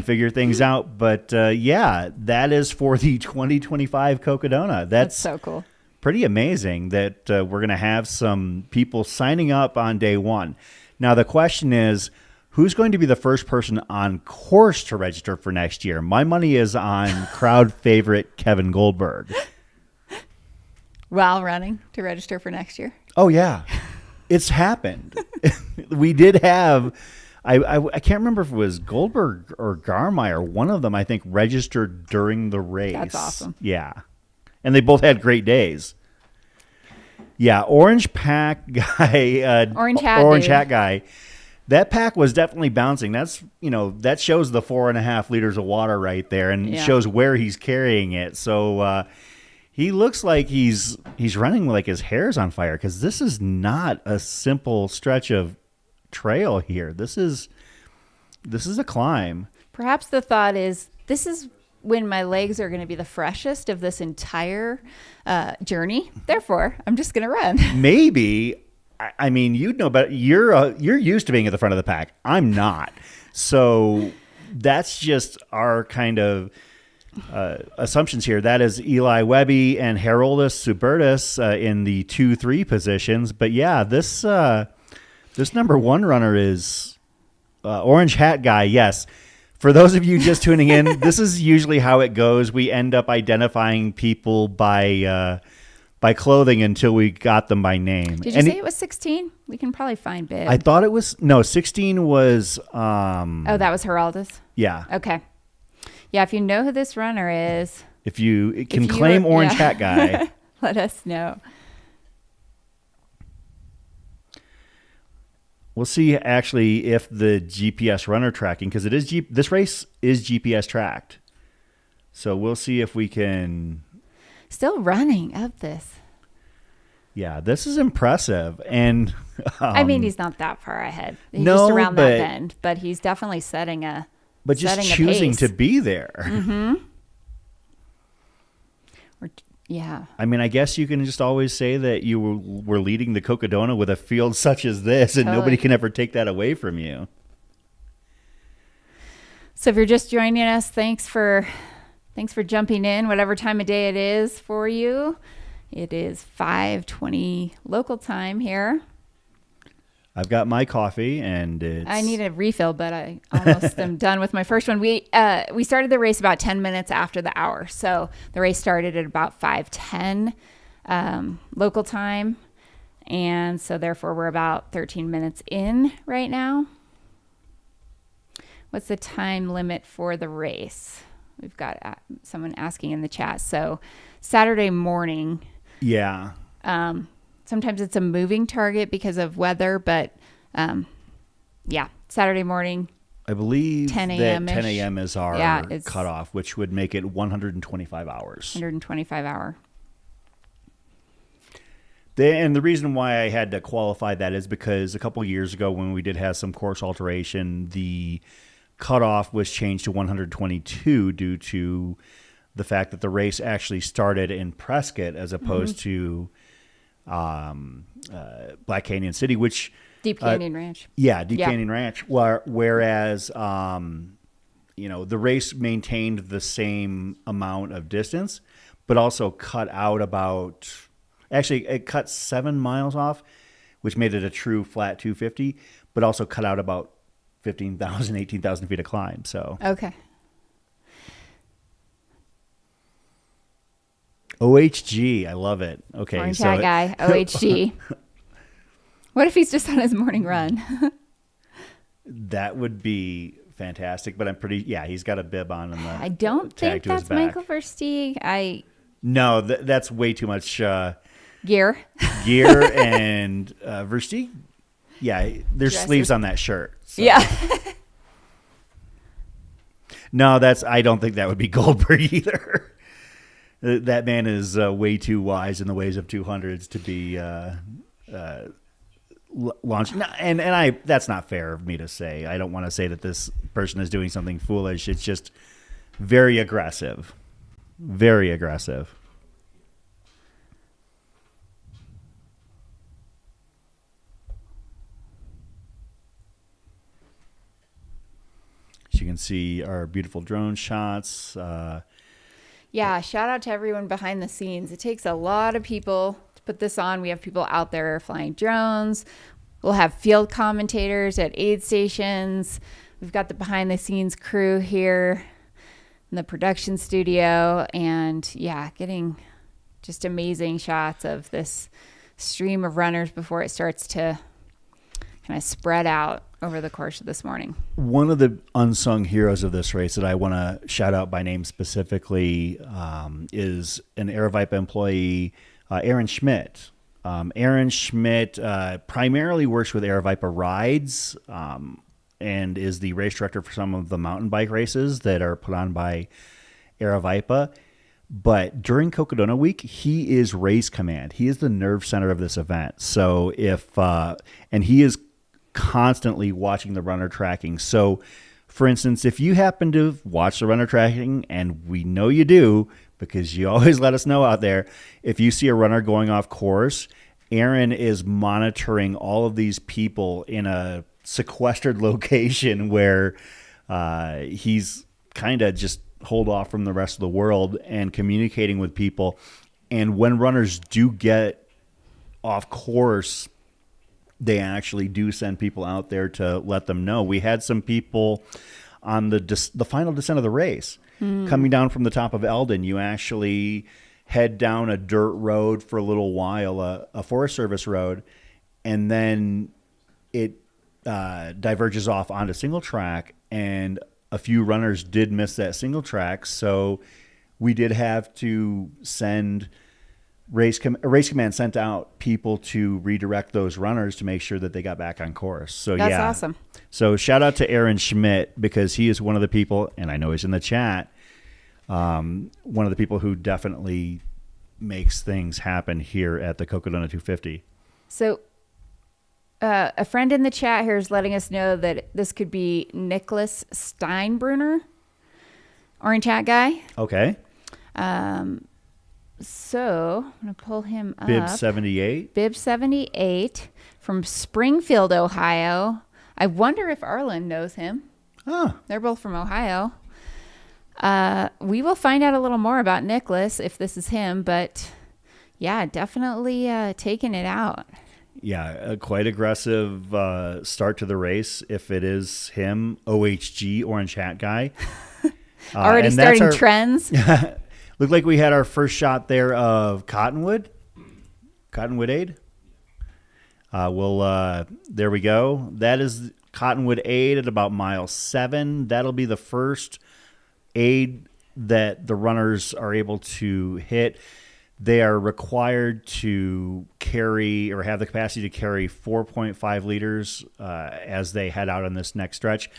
figure things out. But yeah, that is for the 2025 Cocodona. That's so cool. Pretty amazing that we're going to have some people signing up on day one. Now the question is, who's going to be the first person on course to register for next year? My money is on crowd favorite Kevin Goldberg. While running to register for next year? Oh, yeah. It's happened. We did have, I can't remember if it was Goldberg or Garmeyer, one of them, I think, registered during the race. That's awesome. Yeah. And they both had great days. Yeah, Orange Pack guy. Orange Hat guy. That pack was definitely bouncing. That's, you know, that shows the 4.5 liters of water right there and shows where he's carrying it. So, he looks like he's running like his hair's on fire, because this is not a simple stretch of trail here. This is a climb. Perhaps the thought is, this is when my legs are going to be the freshest of this entire journey. Therefore, I'm just going to run. Maybe. I mean, you'd know, but you're used to being at the front of the pack. I'm not. So that's just our kind of assumptions here. That is Eli Webby and Haroldus Subertus in the 2-3 positions. But yeah, this number one runner is Orange Hat guy. Yes. For those of you just tuning in, this is usually how it goes. We end up identifying people by clothing until we got them by name. Did you say it was 16? We can probably find bib. I thought it was 16 was that was Haroldus. Yeah. Okay. Yeah, if you know who this runner is. If you can claim Orange Hat guy. Let us know. We'll see actually if the GPS runner tracking, because this race is GPS tracked. So we'll see if we can. Still running up this. Yeah, this is impressive. And I mean, he's not that far ahead. He's no, just around but- that bend, but he's definitely setting a but just setting a choosing pace. to be there. Yeah. I mean, I guess you can just always say that you were leading the Cocodona with a field such as this, and Totally. nobody can ever take that away from you. So if you're just joining us, thanks for jumping in, whatever time of day it is for you. It is 5:20 local time here. I've got my coffee, and it's... I need a refill, but I almost am done with my first one. We started the race about 10 minutes after the hour. So the race started at about 5:10 local time. And so therefore we're about 13 minutes in right now. What's the time limit for the race? We've got someone asking in the chat. So Saturday morning, Yeah. sometimes it's a moving target because of weather, but yeah, Saturday morning, I believe 10 that a.m. -ish. 10 a.m. is our it's cutoff, which would make it 125 hours. 125 hour. And the reason why I had to qualify that is because a couple years ago when we did have some course alteration, the cutoff was changed to 122 due to the fact that the race actually started in Prescott as opposed to Black Canyon City, which... Deep Canyon Ranch. Yeah, Deep Yeah. Canyon Ranch. Whereas, the race maintained the same amount of distance, but also cut out about... Actually, it cut 7 miles off, which made it a true flat 250, but also cut out about 15,000, 18,000 feet of climb. So Okay. OHG, I love it. Okay, Orange so hat guy, OHG. What if he's just on his morning run? that would be fantastic. But I'm pretty, he's got a bib on and the I don't tag think to his that's back. Michael Versteeg. No, that's way too much Gear. gear and Versteeg. Yeah, there's Dresses. sleeves on that shirt. So. Yeah. No, I don't think that would be Goldberg either. That man is way too wise in the ways of 200s to be launched. No, and that's not fair of me to say. I don't want to say that this person is doing something foolish. It's just very aggressive. Very aggressive. As you can see our beautiful drone shots. Yeah, shout out to everyone behind the scenes. It takes a lot of people to put this on. We have people out there flying drones. We'll have field commentators at aid stations. We've got the behind the scenes crew here in the production studio. And yeah, getting just amazing shots of this stream of runners before it starts to kind of spread out over the course of this morning. One of the unsung heroes of this race that I want to shout out by name specifically is an Aerovipa employee, Aaron Schmidt. Aaron Schmidt primarily works with Aerovipa Rides and is the race director for some of the mountain bike races that are put on by Aerovipa. But during Cocodona week, he is race command. He is the nerve center of this event. So and he is constantly watching the runner tracking. So, for instance, if you happen to watch the runner tracking, and we know you do because you always let us know out there, if you see a runner going off course, Aaron is monitoring all of these people in a sequestered location where he's kind of just hold off from the rest of the world and communicating with people. And when runners do get off course, they actually do send people out there to let them know. We had some people on the final descent of the race coming down from the top of Eldon. You actually head down a dirt road for a little while, a Forest Service road, and then it diverges off onto single track, and a few runners did miss that single track, so we did have to send race command sent out people to redirect those runners to make sure that they got back on course. So That's awesome. So shout out to Aaron Schmidt, because he is one of the people, and I know he's in the chat, one of the people who definitely makes things happen here at the Cocodona 250. So a friend in the chat here is letting us know that this could be Nicholas Steinbrunner, Orange Hat guy. Okay. So I'm going to pull him up. Bib 78. Bib 78 from Springfield, Ohio. I wonder if Arlen knows him. Oh. They're both from Ohio. We will find out a little more about Nicholas if this is him, but yeah, definitely taking it out. Yeah, a quite aggressive start to the race. If it is him, OHG, Orange Hat guy. Already starting trends. Looked like we had our first shot there of Cottonwood Aid. There we go. That is Cottonwood Aid at about mile 7. That'll be the first aid that the runners are able to hit. They are required to carry or have the capacity to carry 4.5 liters as they head out on this next stretch,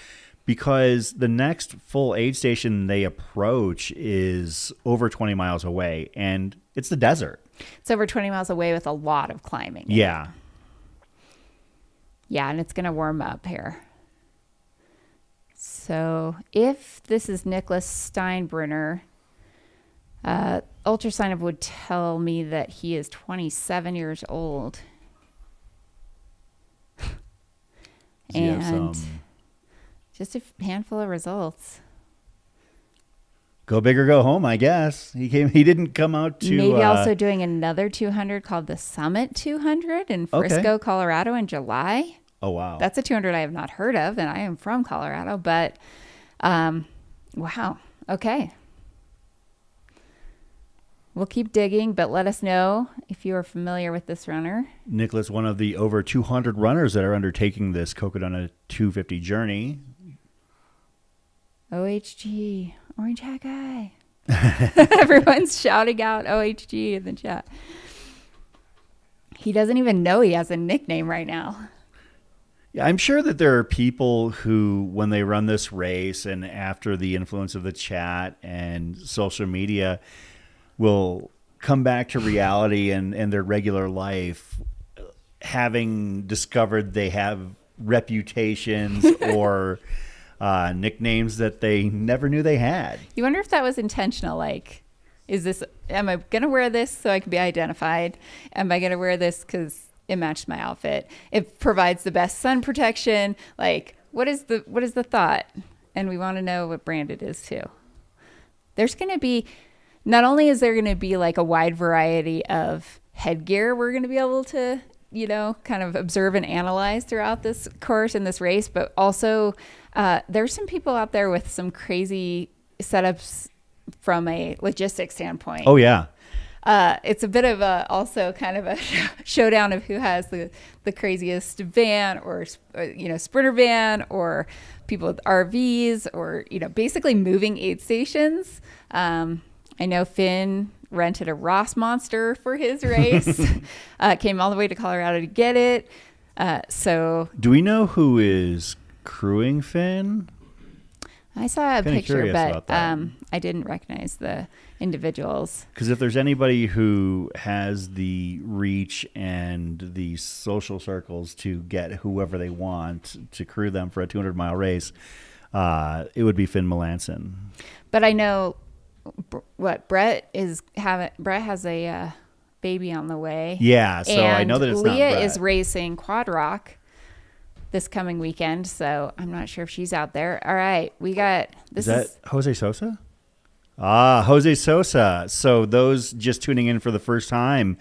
because the next full aid station they approach is over 20 miles away, and it's the desert. It's over 20 miles away with a lot of climbing. Yeah. Yeah, and it's going to warm up here. So if this is Nicholas Steinbrunner, ultrasound would tell me that he is 27 years old. And just a handful of results. Go big or go home, I guess. He didn't come out to maybe also doing another 200 called the Summit 200 in Frisco, okay. Colorado in July. Oh, wow. That's a 200 I have not heard of, and I am from Colorado, but wow. Okay. We'll keep digging, but let us know if you are familiar with this runner. Nicholas, one of the over 200 runners that are undertaking this Cocodona 250 journey. OHG, Orange Hat Guy. Everyone's shouting out OHG in the chat. He doesn't even know he has a nickname right now. Yeah, I'm sure that there are people who, when they run this race and after the influence of the chat and social media, will come back to reality and their regular life, having discovered they have reputations or nicknames that they never knew they had. You wonder if that was intentional. Like, am I going to wear this so I can be identified? Am I going to wear this because it matched my outfit? It provides the best sun protection. Like, what is the thought? And we want to know what brand it is too. There's going to be, not only is there going to be like a wide variety of headgear we're going to be able to, kind of observe and analyze throughout this course and this race, but also there's some people out there with some crazy setups from a logistics standpoint. Oh, yeah. It's a bit of also kind of a showdown of who has the craziest van or sprinter van, or people with RVs, or basically moving aid stations. I know Finn rented a Ross Monster for his race. Came all the way to Colorado to get it. So do we know who is crewing Finn? I saw a picture, but I I didn't recognize the individuals. Because if there's anybody who has the reach and the social circles to get whoever they want to crew them for a 200-mile race, it would be Finn Melanson. But I know Brett has a baby on the way. Yeah, so I know that it's not Leah Brett. is racing Quad Rock this coming weekend, so I'm not sure if she's out there. All right, we got this. Is that Jose Sosa? Jose Sosa. So those just tuning in for the first time,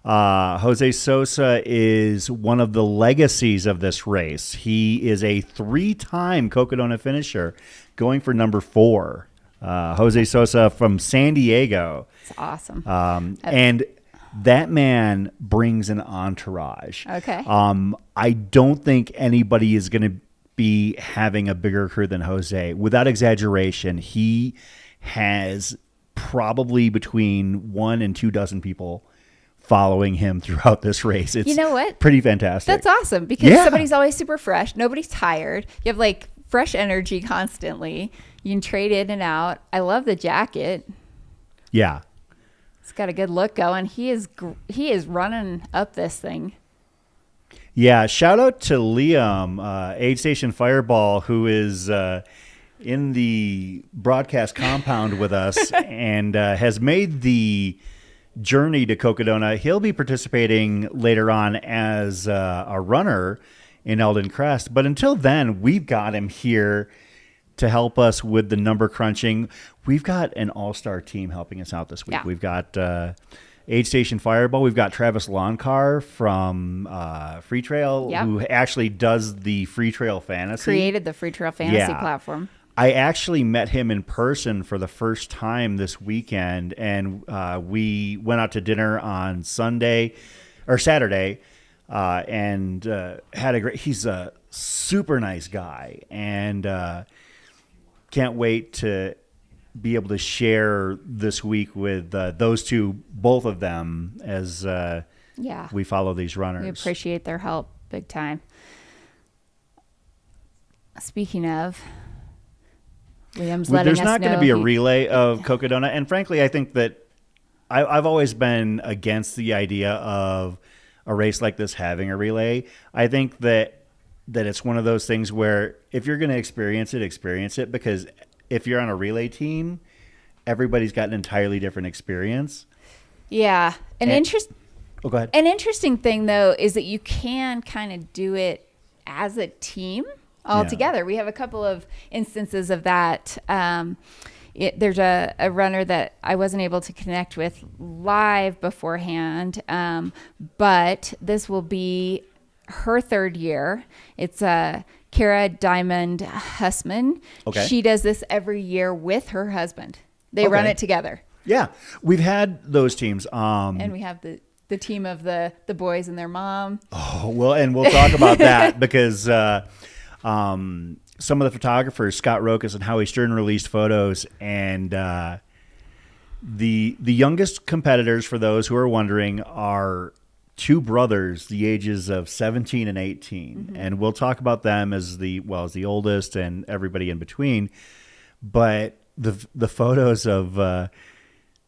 Jose Sosa is one of the legacies of this race. He is a 3-time Cocodona finisher, going for number 4. Jose Sosa from San Diego. It's awesome. And that man brings an entourage. Okay. I don't think anybody is going to be having a bigger crew than Jose. Without exaggeration, he has probably between 1 and 2 dozen people following him throughout this race. It's pretty fantastic. That's awesome, because somebody's always super fresh. Nobody's tired. You have like fresh energy constantly. You can trade in and out. I love the jacket. Yeah. It's got a good look going. He is running up this thing. Yeah, shout out to Liam, Aid Station Fireball, who is in the broadcast compound with us and has made the journey to Cocodona. He'll be participating later on as a runner in Eldon Crest. But until then, we've got him here to help us with the number crunching. We've got an all-star team helping us out this week. Yeah. We've got Aid Station Fireball. We've got Travis Lawncar from Free Trail, Yep. who actually does the Free Trail Fantasy. Created the Free Trail Fantasy Yeah. platform. I actually met him in person for the first time this weekend, and we went out to dinner on Saturday, and had a great. He's a super nice guy, and can't wait to be able to share this week with those two, both of them, as we follow these runners. We appreciate their help big time. Speaking of, Liam's letting There's us not going to know be a relay of Cocodona, and frankly, I think that I've always been against the idea of a race like this having a relay. I think that it's one of those things where if you're going to experience it, because if you're on a relay team, everybody's got an entirely different experience. Yeah. Oh, go ahead. An interesting thing, though, is that you can kind of do it as a team all together. We have a couple of instances of that. There's a runner that I wasn't able to connect with live beforehand, but this will be her third year. It's Kara Diamond Hussman. Okay. She does this every year with her husband. They run it together. Yeah, we've had those teams. And we have the team of the boys and their mom. Oh, well, and we'll talk about that because some of the photographers, Scott Rokas and Howie Stern, released photos, and the youngest competitors, for those who are wondering, are two brothers, the ages of 17 and 18. Mm-hmm. And we'll talk about them as the oldest and everybody in between. But the photos of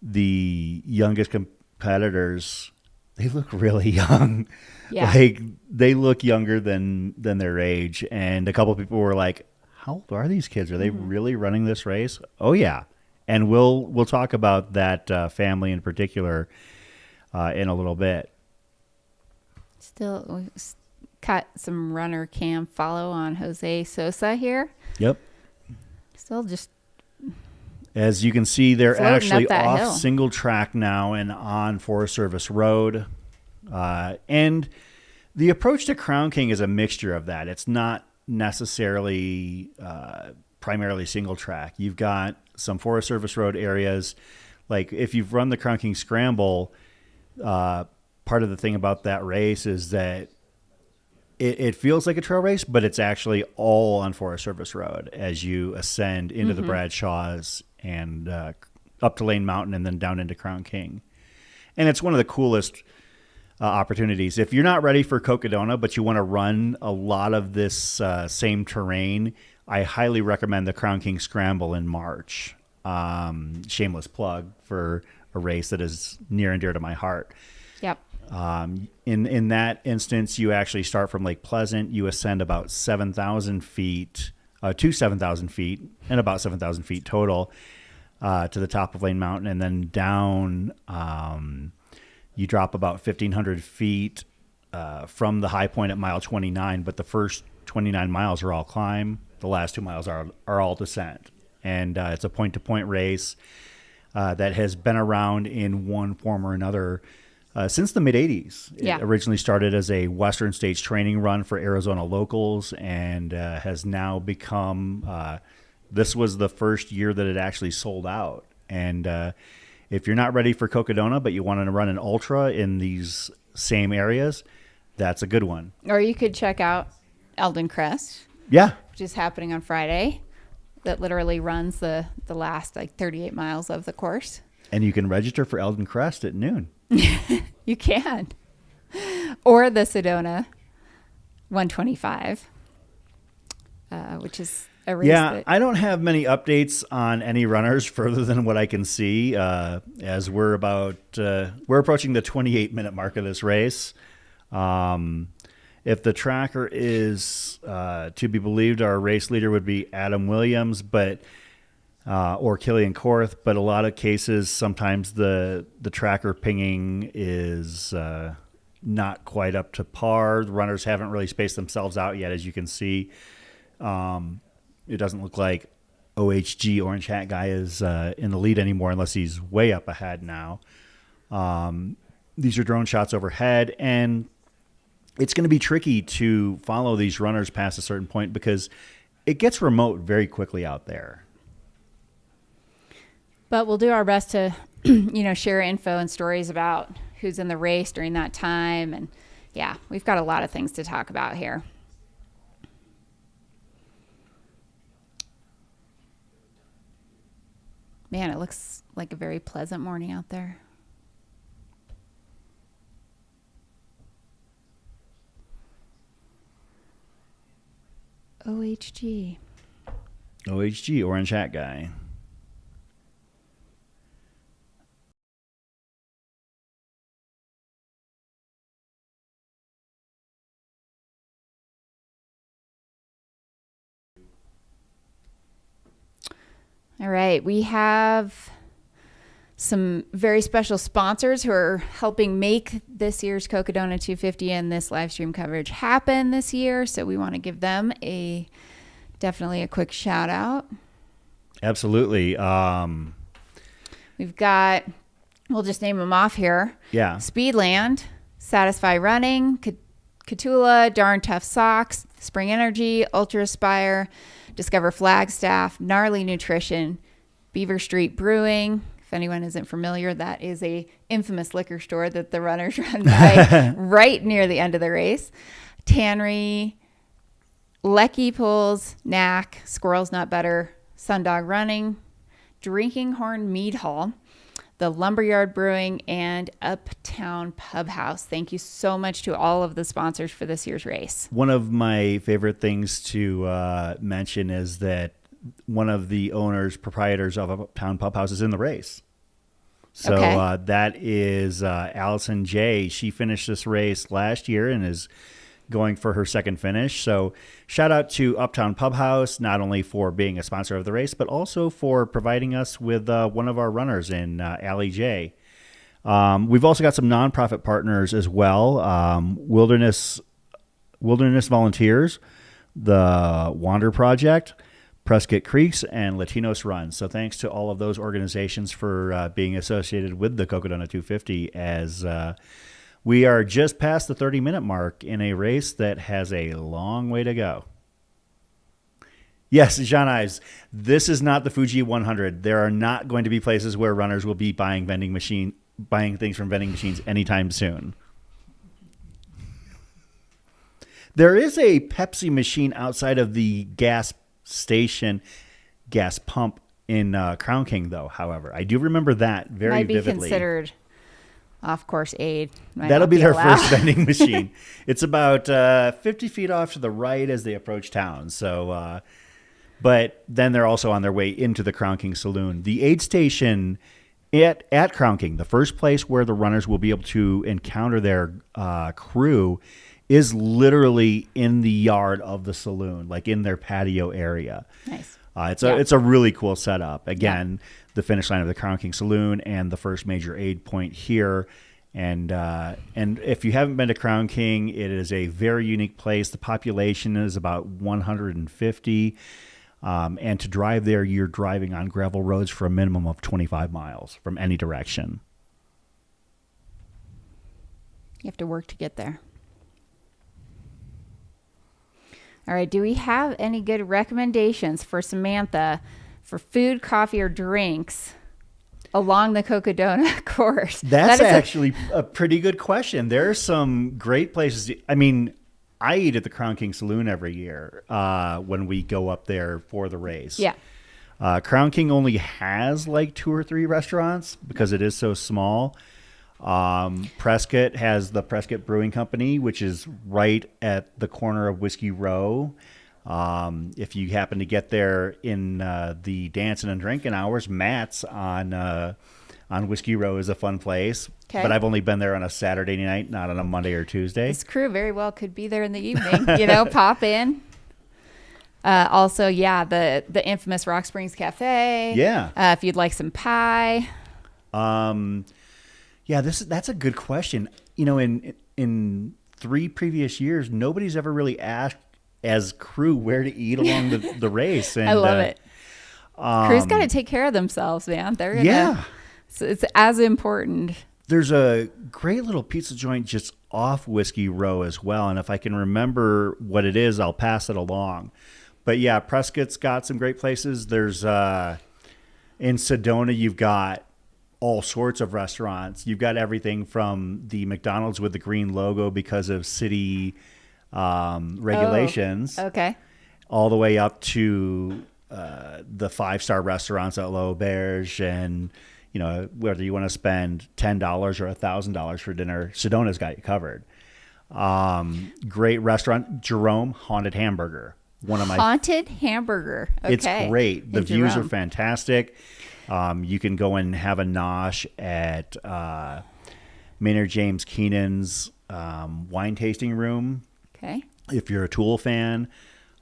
the youngest competitors, they look really young. Yeah. Like they look younger than their age. And a couple of people were like, how old are these kids? Are they really running this race? Oh yeah. And we'll talk about that family in particular in a little bit. Still, we got some runner cam follow on Jose Sosa here. Yep. Still just, as you can see, they're floating actually up that off hill. single track now and on Forest Service Road. And the approach to Crown King is a mixture of that. It's not necessarily primarily single track. You've got some Forest Service Road areas. Like if you've run the Crown King Scramble, part of the thing about that race is that it feels like a trail race, but it's actually all on Forest Service Road as you ascend into the Bradshaws and up to Lane Mountain and then down into Crown King. And it's one of the coolest opportunities. If you're not ready for Cocodona, but you want to run a lot of this same terrain, I highly recommend the Crown King Scramble in March. Shameless plug for a race that is near and dear to my heart. yep. In that instance, you actually start from Lake Pleasant. You ascend about 7,000 feet to 7,000 feet and about 7,000 feet total to the top of Lane Mountain, and then down. You drop about 1,500 feet from the high point at mile 29, but the first 29 miles are all climb. The last 2 miles are all descent, and it's a point-to-point race that has been around in one form or another since the mid-'80s. Yeah. It originally started as a Western States training run for Arizona locals and has now become, this was the first year that it actually sold out. And if you're not ready for Cocodona, but you want to run an ultra in these same areas, that's a good one. Or you could check out Eldon Crest, Yeah. which is happening on Friday. That literally runs the last 38 miles of the course. And you can register for Eldon Crest at noon. You can. Or the Sedona 125, which is a race. Yeah, I don't have many updates on any runners further than what I can see. As we're approaching the 28-minute mark of this race. If the tracker is to be believed, our race leader would be Adam Williams, or Killian Korth. But a lot of cases, sometimes the tracker pinging is not quite up to par. The runners haven't really spaced themselves out yet, as you can see. It doesn't look like OHG Orange Hat Guy is in the lead anymore, unless he's way up ahead now. These are drone shots overhead, and it's going to be tricky to follow these runners past a certain point because it gets remote very quickly out there. But we'll do our best to, share info and stories about who's in the race during that time. And yeah, we've got a lot of things to talk about here. Man, it looks like a very pleasant morning out there. OHG, Orange Hat Guy. All right, we have some very special sponsors who are helping make this year's Cocodona 250 and this live stream coverage happen this year. So we want to give them definitely a quick shout out. Absolutely. We've got, we'll just name them off here. Yeah. Speedland, Satisfy Running, Catula, Darn Tough Socks, Spring Energy, Ultra Aspire, Discover Flagstaff, Gnarly Nutrition, Beaver Street Brewing. If anyone isn't familiar, that is a infamous liquor store that the runners run by right near the end of the race. Tannery, Lecky Pulls, Knack, Squirrel's Not Better, Sundog Running, Drinking Horn Mead Hall, the Lumberyard Brewing, and Uptown Pub House. Thank you so much to all of the sponsors for this year's race. One of my favorite things to mention is that one of the owners, proprietors of Uptown Pub House is in the race. So Okay. That is Allison J. She finished this race last year and is going for her second finish. So shout out to Uptown Pub House, not only for being a sponsor of the race, but also for providing us with one of our runners in Allie J. We've also got some nonprofit partners as well. Wilderness Volunteers, the Wander Project, Prescott Creeks, and Latinos Run. So thanks to all of those organizations for being associated with the Cocodona 250 as we are just past the 30-minute mark in a race that has a long way to go. Yes, Jean Ives, this is not the Fuji 100. There are not going to be places where runners will be buying things from vending machines anytime soon. There is a Pepsi machine outside of the gas pump in Crown King, though, however. I do remember that very Might be vividly. considered off-course aid. Might That'll not be their allowed. first vending machine. It's about 50 feet off to the right as they approach town. So, but then they're also on their way into the Crown King Saloon. The aid station at Crown King, the first place where the runners will be able to encounter their crew, is literally in the yard of the saloon, like in their patio area. Nice. It's a really cool setup. Again, the finish line of the Crown King Saloon and the first major aid point here. And if you haven't been to Crown King, it is a very unique place. The population is about 150. And to drive there, you're driving on gravel roads for a minimum of 25 miles from any direction. You have to work to get there. All right. Do we have any good recommendations for Samantha for food, coffee, or drinks along the Cocodona course? That's actually a pretty good question. There are some great places. I mean, I eat at the Crown King Saloon every year when we go up there for the race. Yeah. Crown King only has like 2 or 3 restaurants because it is so small. Prescott has the Prescott Brewing Company, which is right at the corner of Whiskey Row. If you happen to get there in the dancing and drinking hours, Matt's on Whiskey Row is a fun place. Okay. But I've only been there on a Saturday night, not on a Monday or Tuesday. This crew very well could be there in the evening, pop in. Also, the infamous Rock Springs Cafe. Yeah. If you'd like some pie. That's a good question. In 3 previous years, nobody's ever really asked as crew where to eat along the race. And, I love it. Crew's got to take care of themselves, man. They're gonna, so it's as important. There's a great little pizza joint just off Whiskey Row as well. And if I can remember what it is, I'll pass it along. But yeah, Prescott's got some great places. There's in Sedona, you've got all sorts of restaurants. You've got everything from the McDonald's with the green logo because of city regulations. Oh, okay. All the way up to the 5-star restaurants at L'Auberge, and whether you want to spend $10 or $1,000 for dinner, Sedona's got you covered. Great restaurant, Jerome Haunted Hamburger. Haunted Hamburger. Okay. It's great. The In views Jerome. are fantastic. You can go and have a nosh at Maynard James Keenan's wine tasting room. Okay. If you're a Tool fan.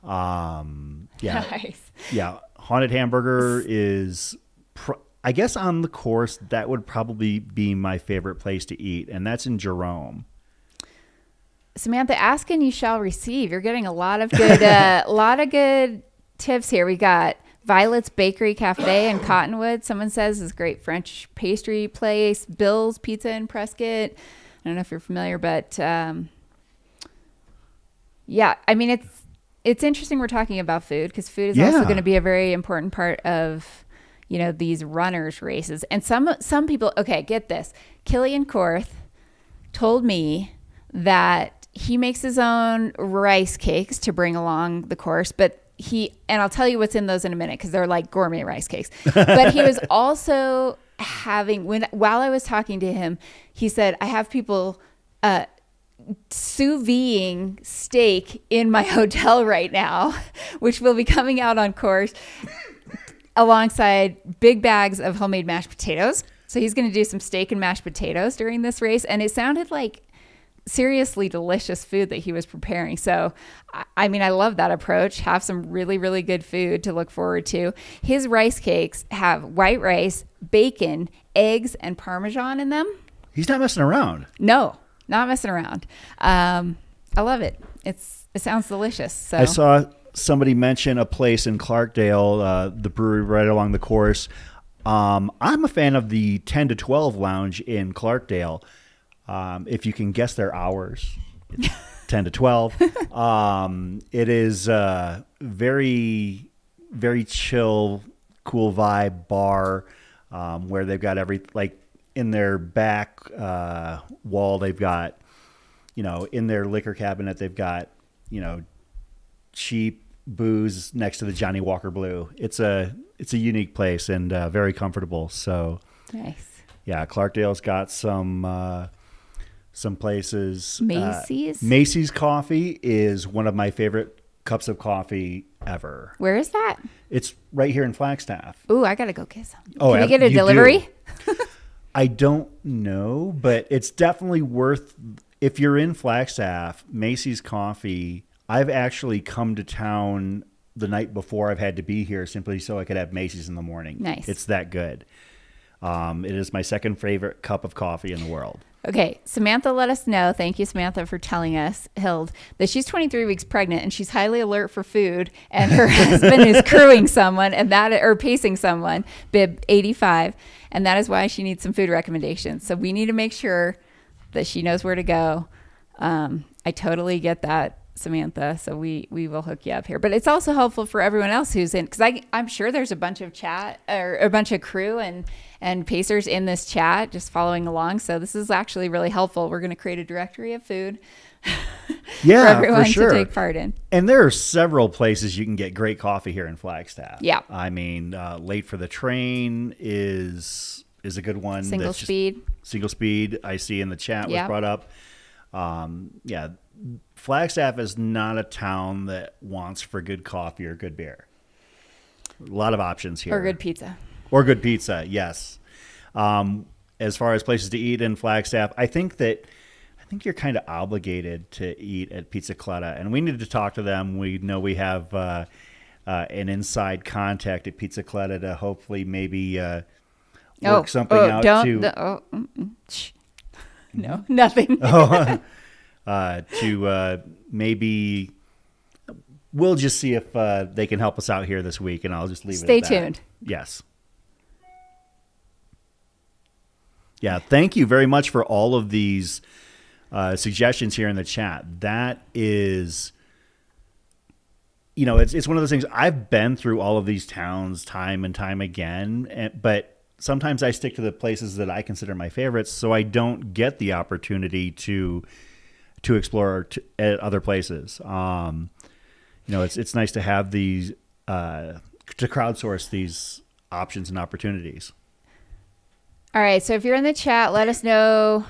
Nice. Yeah. Haunted Hamburger is, I guess on the course, that would probably be my favorite place to eat. And that's in Jerome. Samantha, ask and you shall receive. You're getting a lot of good, good tips here. We got Violet's Bakery Cafe in Cottonwood. Someone says is a great French pastry place. Bill's Pizza in Prescott. I don't know if you're familiar, but it's interesting we're talking about food, because food is also going to be a very important part of these runners races. And some people, okay, get this. Killian Korth told me that he makes his own rice cakes to bring along the course, but and I'll tell you what's in those in a minute, because they're like gourmet rice cakes. But he was also while I was talking to him, he said, I have people sous videing steak in my hotel right now, which will be coming out on course alongside big bags of homemade mashed potatoes. So he's going to do some steak and mashed potatoes during this race. And it sounded like seriously delicious food that he was preparing. So, I love that approach. Have some really, really good food to look forward to. His rice cakes have white rice, bacon, eggs, and Parmesan in them. He's not messing around. No, not messing around. I love it. It sounds delicious. So I saw somebody mention a place in Clarkdale, the brewery right along the course. I'm a fan of the 10 to 12 lounge in Clarkdale. If you can guess their hours, it's 10 to 12. It is very, very chill, cool vibe bar where they've got in their back wall, they've got, in their liquor cabinet, they've got, cheap booze next to the Johnny Walker Blue. It's a unique place and very comfortable. So nice. Yeah, Clarkdale's got some places. Macy's Coffee is one of my favorite cups of coffee ever. Where is that? It's right here in Flagstaff. Ooh, I gotta go get some. Oh, Can we get a delivery? I don't know, but it's definitely worth. If you're in Flagstaff, Macy's Coffee. I've actually come to town the night before I've had to be here simply so I could have Macy's in the morning. Nice. It's that good. It is my second favorite cup of coffee in the world. Okay, Samantha let us know. Thank you, Samantha, for telling us, Hild, that she's 23 weeks pregnant and she's highly alert for food. And her husband is crewing someone or pacing someone, bib 85, and that is why she needs some food recommendations. So we need to make sure that she knows where to go. I totally get that, Samantha. So we will hook you up here. But it's also helpful for everyone else who's in, because I'm sure there's a bunch of chat or a bunch of crew and pacers in this chat just following along. So this is actually really helpful. We're going to create a directory of food for everyone to take part in. And there are several places you can get great coffee here in Flagstaff. Yeah. I mean, Late for the Train is a good one. Single speed. I see in the chat was brought up. Flagstaff is not a town that wants for good coffee or good beer. A lot of options here. Or good pizza. Or good pizza, yes. As far as places to eat in Flagstaff, I think you're kind of obligated to eat at Pizzacletta, and we need to talk to them. We know we have an inside contact at Pizzacletta to hopefully maybe work something out No, nothing. to maybe we'll just see if they can help us out here this week, and I'll just leave it at that. Stay tuned. Yes. Yeah, thank you very much for all of these suggestions here in the chat. That is, it's one of those things. I've been through all of these towns time and time again, but sometimes I stick to the places that I consider my favorites, so I don't get the opportunity to explore at other places. It's nice to have these to crowdsource these options and opportunities. All right, so if you're in the chat, let us know.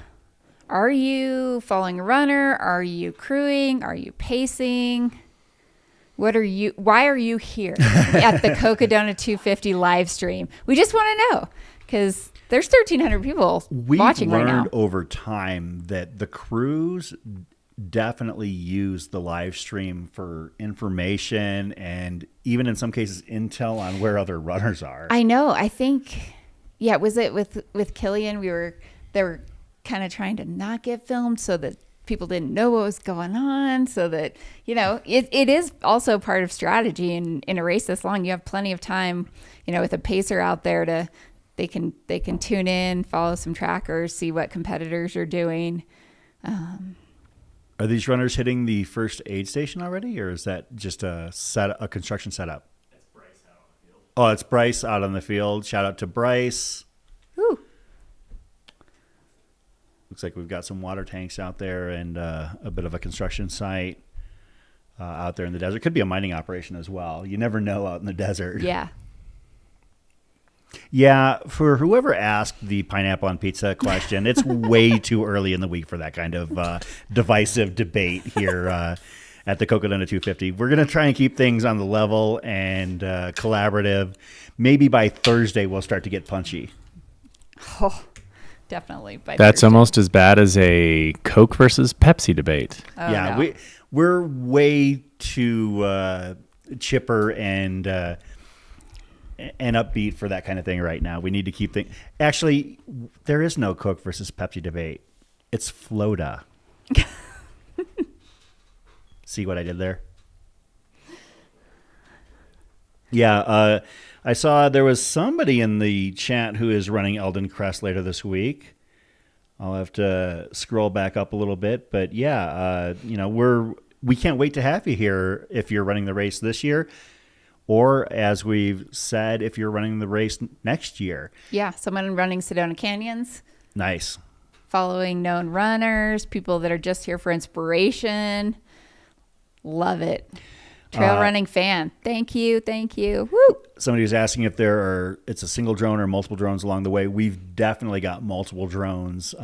Are you following a runner? Are you crewing? Are you pacing? Why are you here at the Cocodona 250 live stream? We just want to know, because there's 1,300 people watching right now. We've learned over time that the crews definitely use the live stream for information and even in some cases intel on where other runners are. I know. I think, was it with Killian? They were kind of trying to not get filmed so that people didn't know what was going on, so that it is also part of strategy. And in a race this long, you have plenty of time, with a pacer out there they can tune in, follow some trackers, see what competitors are doing. Are these runners hitting the first aid station already, or is that just a construction setup? It's Bryce out on the field. Oh, it's Bryce out on the field. Shout out to Bryce. Ooh. Looks like we've got some water tanks out there and a bit of a construction site out there in the desert. Could be a mining operation as well. You never know out in the desert. Yeah. Yeah, for whoever asked the pineapple on pizza question, it's way too early in the week for that kind of divisive debate here at the Cocodona 250. We're going to try and keep things on the level and collaborative. Maybe by Thursday we'll start to get punchy. Oh, definitely. That's almost as bad as a Coke versus Pepsi debate. Oh, yeah, no. we're way too chipper and upbeat for that kind of thing right now. We need to keep things. Actually, there is no Coke versus Pepsi debate. It's Floda. See what I did there? Yeah, I saw there was somebody in the chat who is running Eldon Crest later this week. I'll have to scroll back up a little bit, but yeah, we can't wait to have you here if you're running the race this year. Or, as we've said, if you're running the race next year. Yeah, someone running Sedona Canyons. Nice. Following known runners, people that are just here for inspiration. Love it. Trail running fan. Thank you. Woo! Somebody was asking if it's a single drone or multiple drones along the way. We've definitely got multiple drones.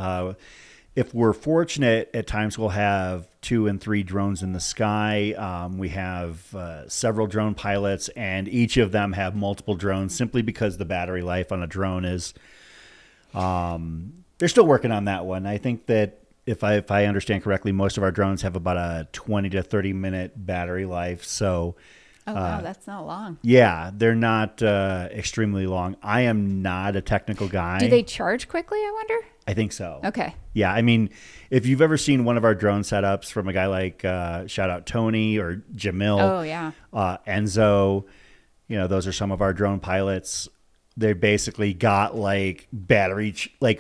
If we're fortunate, at times we'll have 2 and 3 drones in the sky. We have several drone pilots, and each of them have multiple drones simply because the battery life on a drone is they're still working on that one. I think that if I understand correctly, most of our drones have about a 20 to 30 minute battery life. So wow, that's not long. Yeah, they're not extremely long. I am not a technical guy. Do they charge quickly, I wonder? I think so. Okay. Yeah, I mean, if you've ever seen one of our drone setups from a guy like shout out Tony or Jamil, Oh, yeah. Enzo, those are some of our drone pilots. They basically got like battery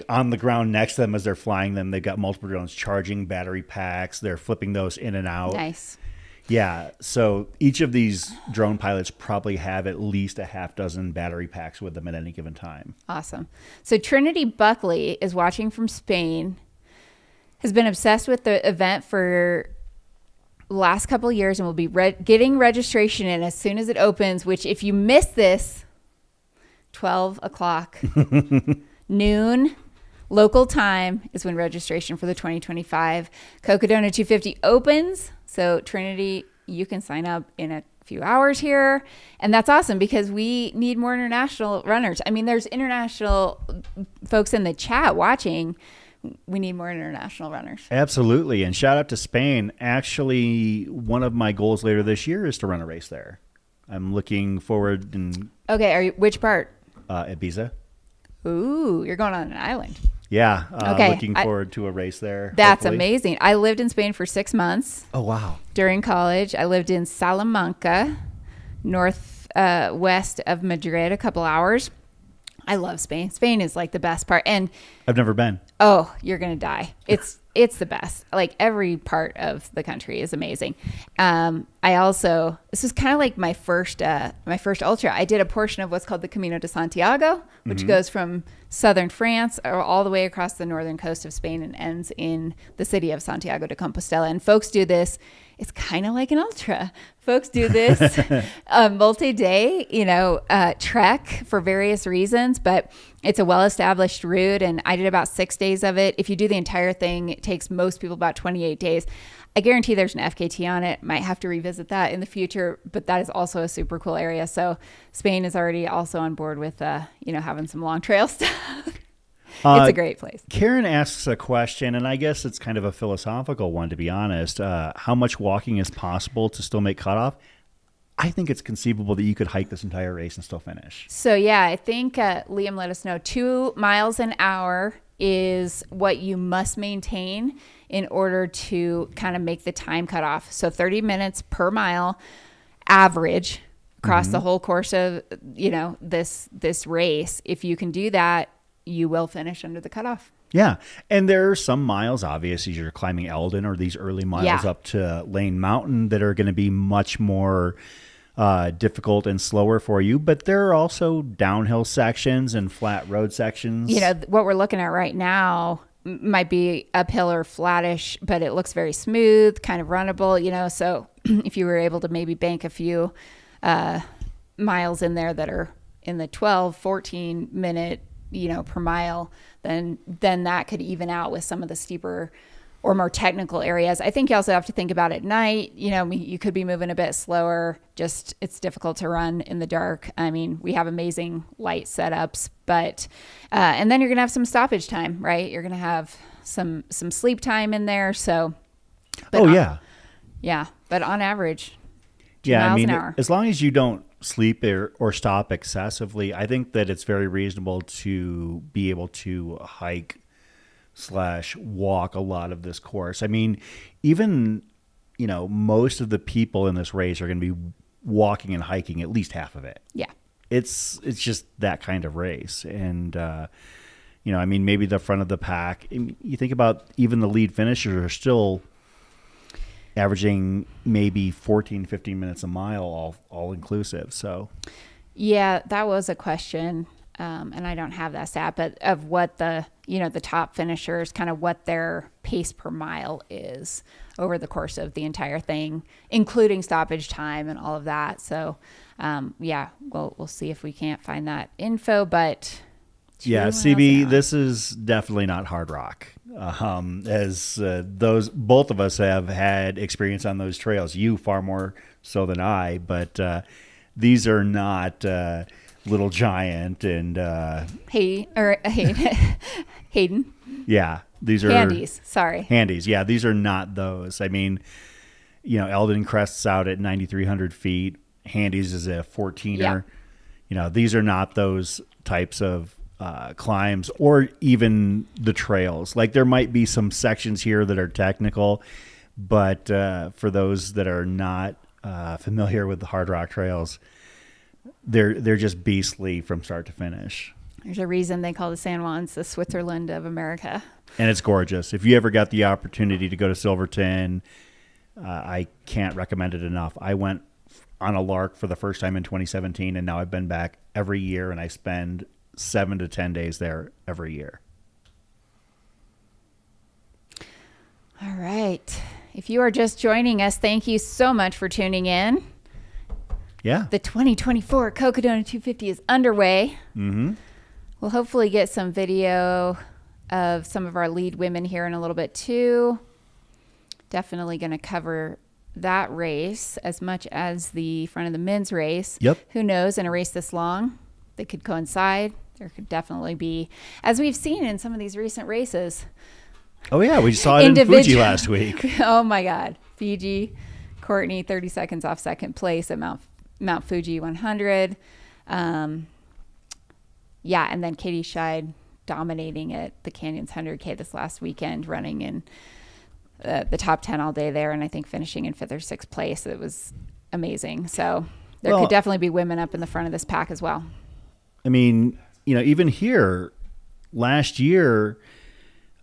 on the ground next to them as they're flying them. They've got multiple drones charging battery packs. They're flipping those in and out. Nice. Yeah, so each of these drone pilots probably have at least a half dozen battery packs with them at any given time. Awesome. So Trinity Buckley is watching from Spain, has been obsessed with the event for the last couple of years, and will be getting registration in as soon as it opens, which if you miss this, 12 o'clock, noon, local time is when registration for the 2025 Cocodona 250 opens. So Trinity, you can sign up in a few hours here, and that's awesome because we need more international runners. I mean, there's international folks in the chat watching. We need more international runners. Absolutely. And shout out to Spain. Actually, one of my goals later this year is to run a race there. I'm looking forward in Okay, which part? Ibiza. Ooh, you're going on an island. Yeah. Okay, Looking forward to a race there. That's hopefully. amazing. I lived in Spain for 6 months. Oh, wow. During college. I lived in Salamanca, north west of Madrid, a couple hours. I love Spain. Spain is like the best part. And I've never been. oh, you're going to die. It's the best. Like every part of the country is amazing. This was kind of like my first ultra. I did a portion of what's called the Camino de Santiago, which goes from southern France all the way across the northern coast of Spain and ends in the city of Santiago de Compostela. And folks do this. It's kind of like an ultra. Folks do this multi-day, trek for various reasons, but it's a well-established route, and I did about 6 days of it. If you do the entire thing, it takes most people about 28 days. I guarantee there's an FKT on it. Might have to revisit that in the future, but that is also a super cool area. So Spain is already also on board with, having some long trail stuff. It's a great place. Karen asks a question, and I guess it's kind of a philosophical one, to be honest. How much walking is possible to still make cutoff? I think it's conceivable that you could hike this entire race and still finish. So, yeah, I think Liam let us know 2 miles an hour is what you must maintain in order to kind of make the time cutoff. So 30 minutes per mile average across the whole course of, this race. If you can do that, you will finish under the cutoff. Yeah. And there are some miles, obviously, you're climbing Eldon or these early miles up to Lane Mountain that are going to be much more difficult and slower for you. But there are also downhill sections and flat road sections. What we're looking at right now might be uphill or flattish, but it looks very smooth, kind of runnable, So if you were able to maybe bank a few miles in there that are in the 12, 14 minute per mile, then that could even out with some of the steeper or more technical areas. I think you also have to think about at night, you could be moving a bit slower. Just, it's difficult to run in the dark. I mean, we have amazing light setups, but, and then you're going to have some stoppage time, right? You're going to have some sleep time in there. So, yeah. But on average, 2 miles an hour. As long as you don't sleep or stop excessively, I think that it's very reasonable to be able to hike / walk a lot of this course. I mean, even, most of the people in this race are going to be walking and hiking at least half of it. Yeah. It's just that kind of race. And, maybe the front of the pack, you think about even the lead finishers are still averaging maybe 14, 15 minutes a mile, all inclusive. So, yeah, that was a question. And I don't have that stat, but of what the top finishers, kind of what their pace per mile is over the course of the entire thing, including stoppage time and all of that. So, we'll see if we can't find that info, but yeah, CB, this is definitely not hard rock. As both of us have had experience on those trails, you far more so than I, but these are not Little Giant and Hayden. Yeah, these are Handies. Sorry, Handies. Yeah, these are not those. I mean, Eldon crests out at 9,300 feet. Handies is a 14er. Yeah. These are not those types of climbs or even the trails. Like there might be some sections here that are technical, but for those that are not familiar with the hard rock trails, they're just beastly from start to finish. There's a reason they call the San Juans the Switzerland of America. And it's gorgeous. If you ever got the opportunity to go to Silverton, I can't recommend it enough. I went on a lark for the first time in 2017, and now I've been back every year, and I spend 7 to 10 days there every year. All right. If you are just joining us, thank you so much for tuning in. Yeah. The 2024 Cocodona 250 is underway. Mm-hmm. We'll hopefully get some video of some of our lead women here in a little bit too. Definitely going to cover that race as much as the front of the men's race. Yep. Who knows, in a race this long, they could coincide. There could definitely be, as we've seen in some of these recent races. Oh, yeah. We saw it in Fuji last week. Oh, my God. Fiji, Courtney, 30 seconds off second place at Mount Fuji 100. And then Katie Scheid dominating at the Canyons 100K this last weekend, running in the top 10 all day there, and I think finishing in 5th or 6th place. It was amazing. So there could definitely be women up in the front of this pack as well. I mean, even here last year,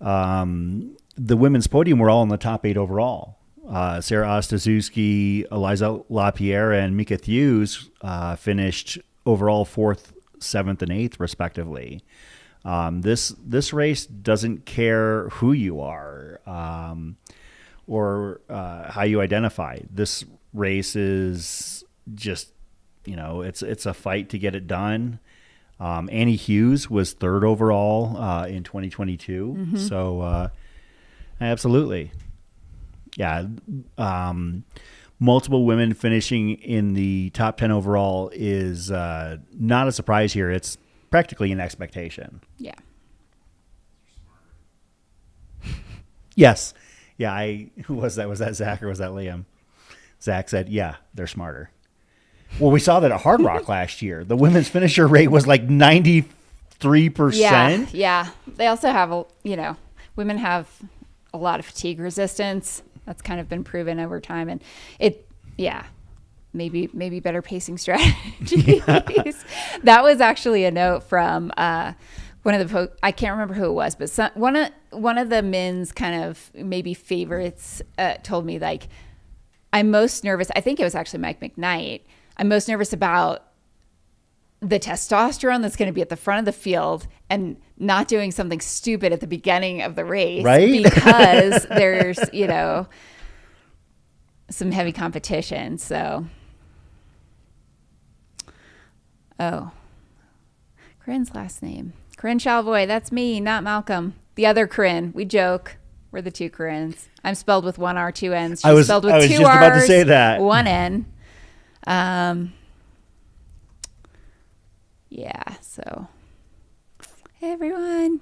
the women's podium were all in the top 8 overall. Sarah Ostaszewski, Eliza LaPierre, and Mika Thews finished overall 4th, 7th, and 8th, respectively. This race doesn't care who you are or how you identify. This race is just, it's a fight to get it done. Annie Hughes was 3rd overall in 2022. Mm-hmm. So absolutely. Yeah. Multiple women finishing in the top 10 overall is not a surprise here. It's practically an expectation. Yeah. Yes. Yeah. Who was that? Was that Zach or was that Liam? Zach said, yeah, they're smarter. Well, we saw that at Hard Rock last year. The women's finisher rate was like 93%. Yeah. They also have, women have a lot of fatigue resistance. That's kind of been proven over time. And maybe better pacing strategies. Yeah. That was actually a note from one of the I can't remember who it was, but one of the men's kind of maybe favorites told me, like, I'm most nervous. I think it was actually Mike McKnight. I'm most nervous about the testosterone that's going to be at the front of the field and not doing something stupid at the beginning of the race, right? Because there's, some heavy competition. So, Corinne's last name. Corinne Chalvoy. That's me, not Malcolm. The other Corinne. We joke. We're the two Corinnes. I'm spelled with 1 R, 2 N's. She's spelled with 2 R's. I was just about to say that. 1 N. Yeah, so. Hey, everyone.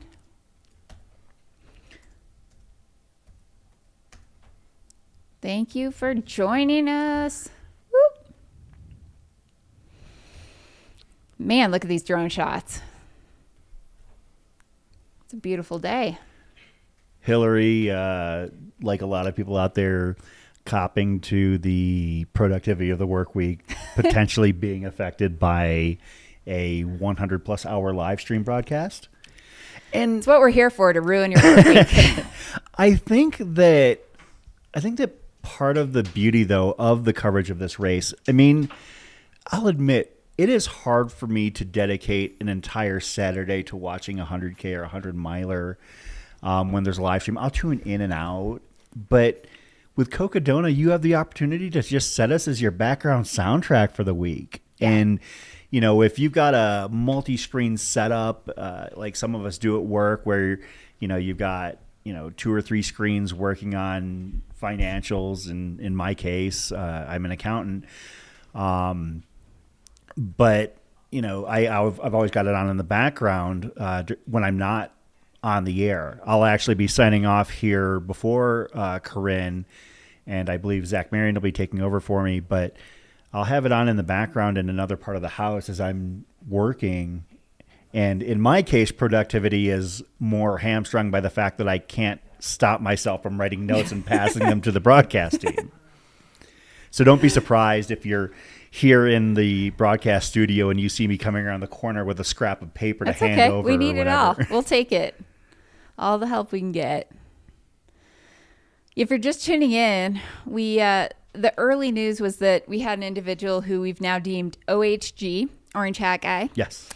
Thank you for joining us. Whoop. Man, look at these drone shots. It's a beautiful day. Hillary, like a lot of people out there, copping to the productivity of the work week, potentially being affected by a 100-plus hour live stream broadcast. And it's what we're here for, to ruin your work week. I think that part of the beauty, though, of the coverage of this race, I mean, I'll admit, it is hard for me to dedicate an entire Saturday to watching a 100K or 100-miler when there's a live stream. I'll tune in and out. But with Cocodona, you have the opportunity to just set us as your background soundtrack for the week. Yeah. And, if you've got a multi-screen setup, like some of us do at work, where, you've got, 2 or 3 screens working on financials. And in my case, I'm an accountant. But, I've always got it on in the background when I'm not on the air. I'll actually be signing off here before Corinne, and I believe Zach Marion will be taking over for me, but I'll have it on in the background in another part of the house as I'm working. And in my case, productivity is more hamstrung by the fact that I can't stop myself from writing notes and passing them to the broadcast team. So don't be surprised if you're here in the broadcast studio and you see me coming around the corner with a scrap of paper to hand over. We need it all. We'll take it. All the help we can get. If you're just tuning in, the early news was that we had an individual who we've now deemed OHG, Orange Hat Guy. Yes.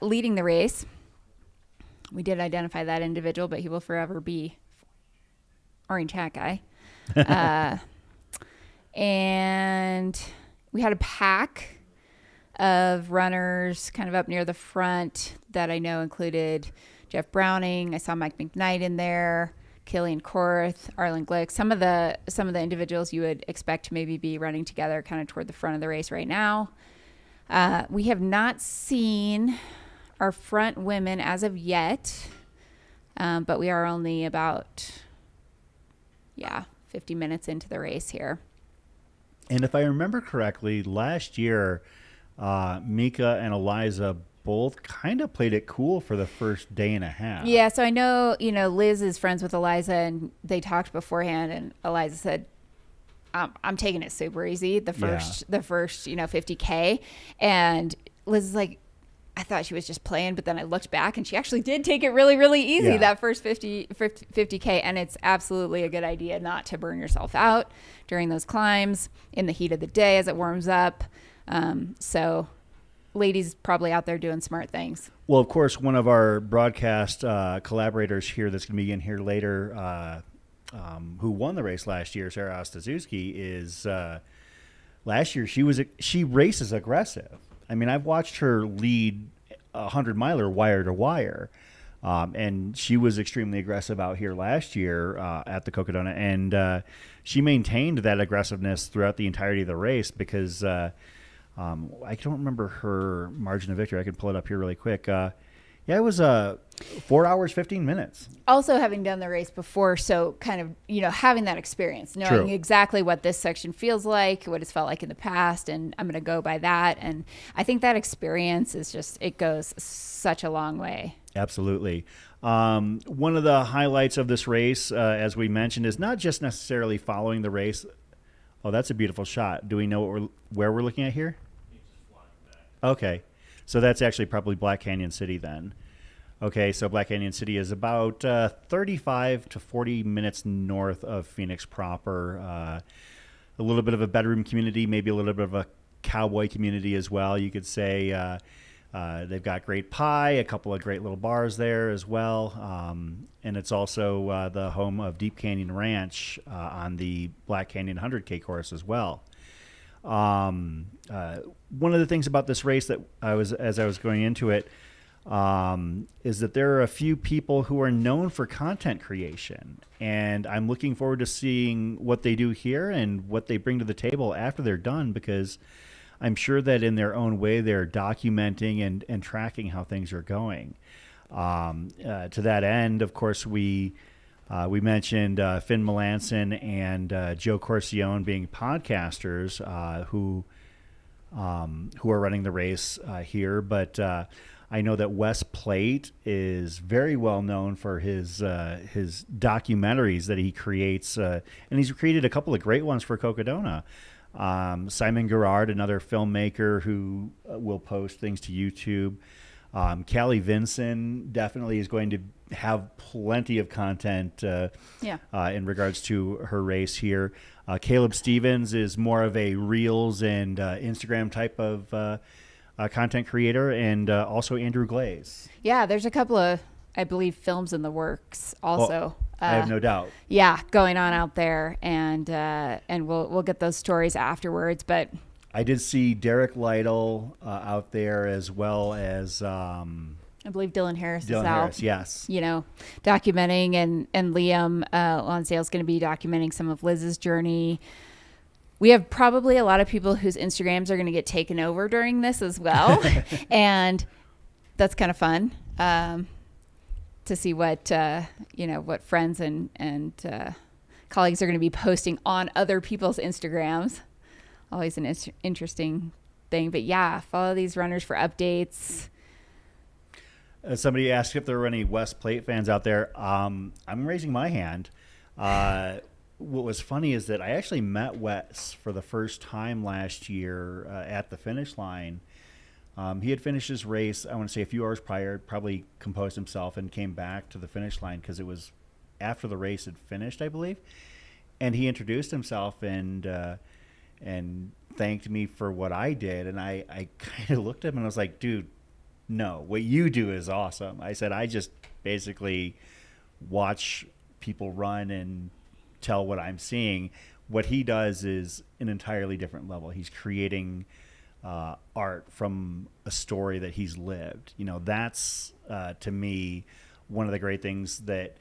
Leading the race. We did identify that individual, but he will forever be Orange Hat Guy. And we had a pack of runners kind of up near the front that I know included Jeff Browning. I saw Mike McKnight in there, Killian Korth, Arlen Glick, some of the individuals you would expect to maybe be running together kind of toward the front of the race right now. We have not seen our front women as of yet, but we are only about 50 minutes into the race here. And if I remember correctly, last year, Mika and Eliza both kind of played it cool for the first day and a half. Yeah, so I know, Liz is friends with Eliza, and they talked beforehand, and Eliza said, I'm taking it super easy the first 50K. And Liz is like, I thought she was just playing, but then I looked back and she actually did take it really, really easy that first 50K. And it's absolutely a good idea not to burn yourself out during those climbs in the heat of the day as it warms up. So ladies probably out there doing smart things. Well, of course, one of our broadcast collaborators here that's going to be in here later, who won the race last year, Sarah Ostaszewski, is last year she races aggressive. I mean, I've watched her lead a 100-miler wire to wire, and she was extremely aggressive out here last year at the Cocodona, and she maintained that aggressiveness throughout the entirety of the race because I don't remember her margin of victory. I can pull it up here really quick. It was 4 hours, 15 minutes. Also having done the race before, so kind of, having that experience, knowing exactly what this section feels like, what it's felt like in the past, and I'm going to go by that. And I think that experience is it goes such a long way. Absolutely. One of the highlights of this race, as we mentioned, is not just necessarily following the race. Oh, that's a beautiful shot. Do we know where we're looking at here? Okay. So that's actually probably Black Canyon City then. Okay, so Black Canyon City is about 35 to 40 minutes north of Phoenix proper. A little bit of a bedroom community, maybe a little bit of a cowboy community as well, you could say. They've got great pie, a couple of great little bars there as well. And it's also the home of Deep Canyon Ranch on the Black Canyon 100K course as well. One of the things about this race that as I was going into it, is that there are a few people who are known for content creation, and I'm looking forward to seeing what they do here and what they bring to the table after they're done, because I'm sure that in their own way they're documenting and tracking how things are going. To that end, of course, we mentioned Finn Melanson and Joe Corcione being podcasters who are running the race here, but I know that Wes Plate is very well known for his documentaries that he creates, and he's created a couple of great ones for Cocodona. Simon Gerard, another filmmaker who will post things to YouTube. Callie Vinson definitely is going to have plenty of content in regards to her race here. Caleb Stevens is more of a Reels and Instagram type of content creator, and also Andrew Glaze. Yeah, there's a couple of, I believe, films in the works also. I have no doubt. Yeah, going on out there, and we'll get those stories afterwards. But I did see Derek Lytle out there, as well as I believe Dylan Harris is out. Harris, yes. Documenting, and Liam Lonsdale is going to be documenting some of Liz's journey. We have probably a lot of people whose Instagrams are going to get taken over during this as well. And that's kind of fun to see what friends and colleagues are going to be posting on other people's Instagrams. Always an interesting thing. But yeah, follow these runners for updates. Somebody asked if there were any West Plate fans out there. I'm raising my hand. What was funny is that I actually met Wes for the first time last year at the finish line. He had finished his race, I want to say a few hours prior, probably composed himself and came back to the finish line because it was after the race had finished, I believe. And he introduced himself and thanked me for what I did. And I kind of looked at him and I was like, dude, no, what you do is awesome. I said, I just basically watch people run and tell what I'm seeing. What he does is an entirely different level. He's creating art from a story that he's lived. That's to me one of the great things that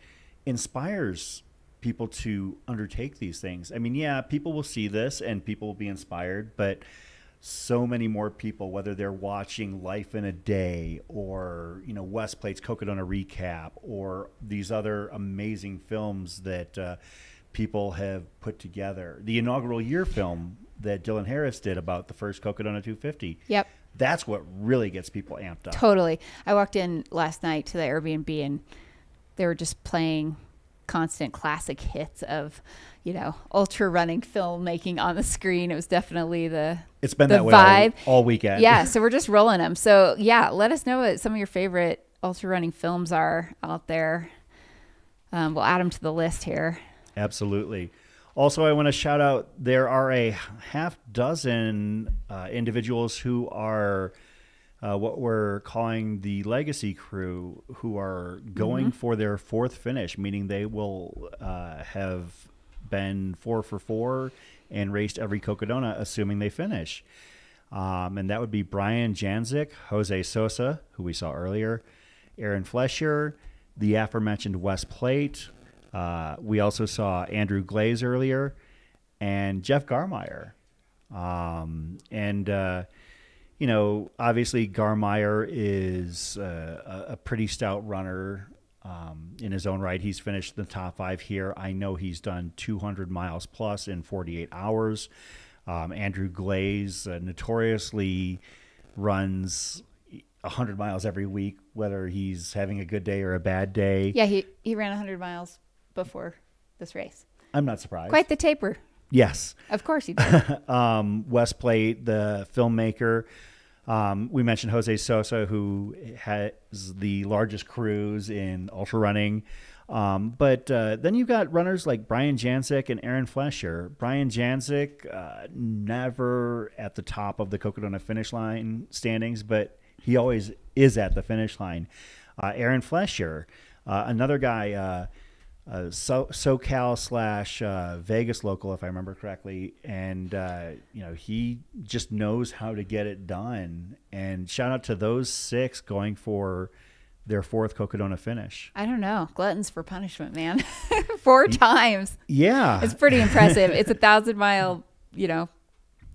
inspires people to undertake these things. I mean, yeah, people will see this and people will be inspired, but so many more people, whether they're watching Life in a Day or, West Plate's Cocodona Recap or these other amazing films that people have put together. The inaugural year film that Dylan Harris did about the first Cocodona 250. Yep. That's what really gets people amped up. Totally. I walked in last night to the Airbnb and they were just playing constant classic hits of, ultra running filmmaking on the screen. It was definitely it's been the that way vibe all weekend. Yeah. So we're just rolling them. So yeah, let us know what some of your favorite ultra running films are out there. We'll add them to the list here. Absolutely. Also, I want to shout out, there are a half dozen individuals who are what we're calling the legacy crew, who are going for their fourth finish, meaning they will have been 4 for 4 and raced every Cocodona, assuming they finish. And that would be Brian Janzik, Jose Sosa, who we saw earlier, Aaron Flesher, the aforementioned West Plate. We also saw Andrew Glaze earlier and Jeff Garmeyer. Obviously Garmeyer is a pretty stout runner in his own right. He's finished the top 5 here. I know he's done 200 miles plus in 48 hours. Andrew Glaze notoriously runs 100 miles every week, whether he's having a good day or a bad day. Yeah, he ran 100 miles before this race. I'm not surprised. Quite the taper. Yes. Of course he did. West Plate, the filmmaker. We mentioned Jose Sosa, who has the largest crews in ultra running. But then you've got runners like Brian Janzik and Aaron Flesher. Brian Janzik, never at the top of the Cocodona finish line standings, but he always is at the finish line. Aaron Flesher, another guy, SoCal / Vegas local, if I remember correctly. And, he just knows how to get it done. And shout out to those 6 going for their 4th Cocodona finish. I don't know. Gluttons for punishment, man. 4 times. Yeah. It's pretty impressive. It's 1,000 mile, I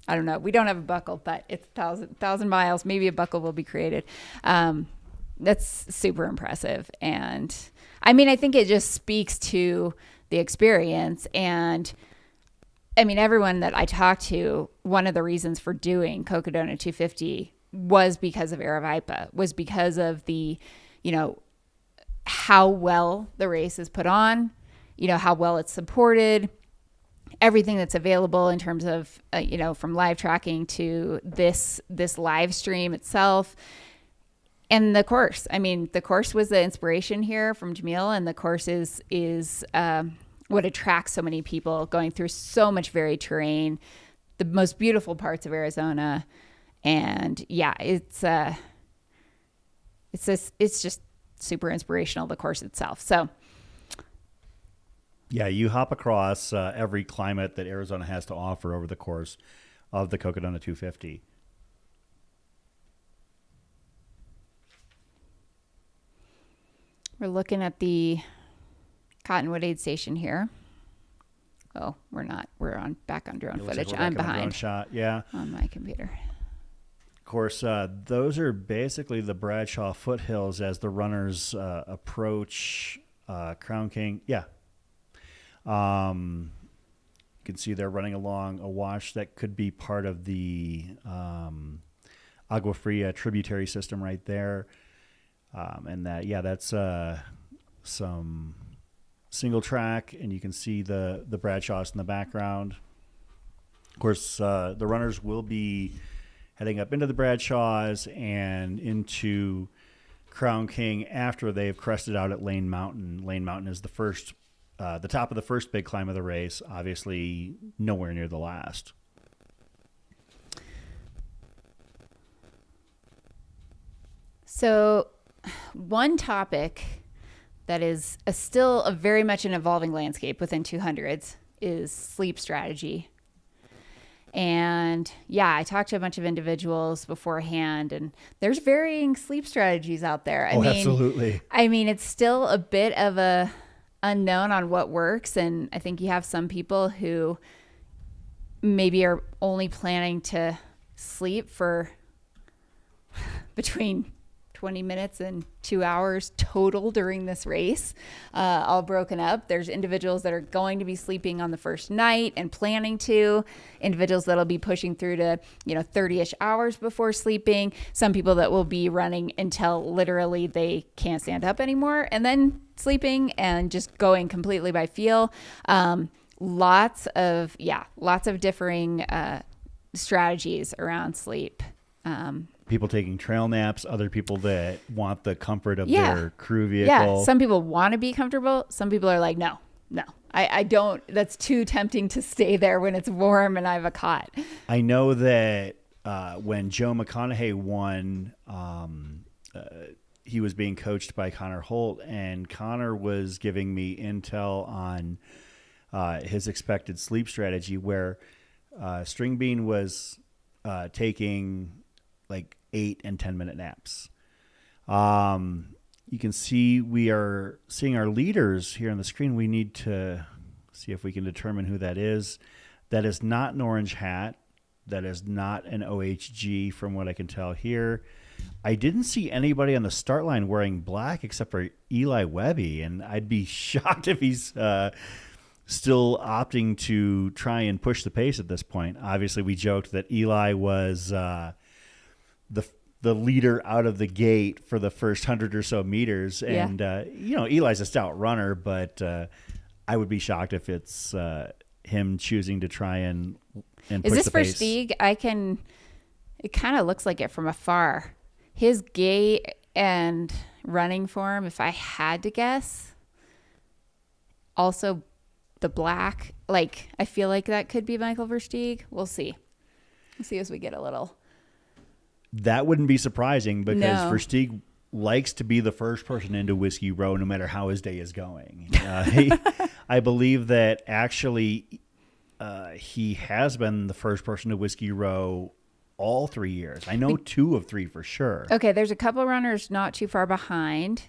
don't know. We don't have a buckle, but it's 1,000 miles. Maybe a buckle will be created. That's super impressive. And I mean, I think it just speaks to the experience. And I mean, everyone that I talked to, one of the reasons for doing Cocodona 250 was because of Aravaipa, was because of the, how well the race is put on, how well it's supported, everything that's available in terms of, from live tracking to this live stream itself. And the course, the course was the inspiration here from Jamil, and the course is what attracts so many people, going through so much varied terrain, the most beautiful parts of Arizona. And yeah, it's just super inspirational, the course itself. So yeah, you hop across every climate that Arizona has to offer over the course of the Cocodona 250. We're looking at the Cottonwood aid station here. Oh, we're not. We're back on drone footage. Like I'm behind. behind. Drone shot, yeah. On my computer. Of course, those are basically the Bradshaw foothills as the runners approach Crown King. Yeah. You can see they're running along a wash that could be part of the Agua Fria tributary system right there. And that's some single track, and you can see the Bradshaws in the background. Of course, the runners will be heading up into the Bradshaws and into Crown King after they've crested out at Lane Mountain. Lane Mountain is the top of the first big climb of the race, obviously nowhere near the last. So one topic that is still very much an evolving landscape within 200s is sleep strategy. And yeah, I talked to a bunch of individuals beforehand, and there's varying sleep strategies out there. Absolutely. I mean, it's still a bit of a unknown on what works. And I think you have some people who maybe are only planning to sleep for between 20 minutes and 2 hours total during this race, all broken up. There's individuals that are going to be sleeping on the first night and planning to, individuals that'll be pushing through to, 30-ish hours before sleeping. Some people that will be running until literally they can't stand up anymore and then sleeping and just going completely by feel. Lots of differing strategies around sleep. People taking trail naps, other people that want the comfort of their crew vehicle. Yeah, some people want to be comfortable. Some people are like, no, I don't. That's too tempting to stay there when it's warm and I have a cot. I know that when Joe McConaughey won, he was being coached by Connor Holt, and Connor was giving me intel on his expected sleep strategy, where String Bean was taking like 8 and 10 minute naps. You can see we are seeing our leaders here on the screen. We need to see if we can determine who that is. That is not an orange hat. That is not an OHG from what I can tell here. I didn't see anybody on the start line wearing black except for Eli Webby, and I'd be shocked if he's still opting to try and push the pace at this point. Obviously, we joked that Eli was the leader out of the gate for the first 100 or so meters. And, Eli's a stout runner, but I would be shocked if it's him choosing to try and push the pace. Is this for Stieg? It kind of looks like it from afar. His gait and running form, if I had to guess, also the black, I feel like that could be Michael Versteeg. We'll see. We'll see as we get a little. That wouldn't be surprising because Versteeg likes to be the first person into Whiskey Row no matter how his day is going. I believe that actually he has been the first person to Whiskey Row all 3 years. I know 2 of 3 for sure. Okay, there's a couple runners not too far behind.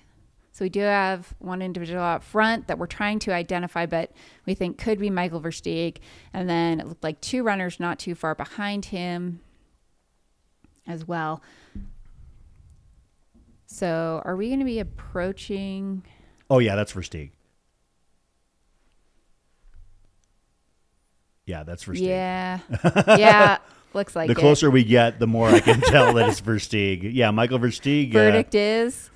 So we do have one individual out front that we're trying to identify, but we think could be Michael Versteeg. And then it looked like 2 runners not too far behind him as well. So are we going to be approaching? Oh, yeah, that's Versteeg. Yeah, that's Versteeg. Yeah. Yeah, looks like the closer we get, the more I can tell that it's Versteeg. Yeah, Michael Versteeg. Verdict is?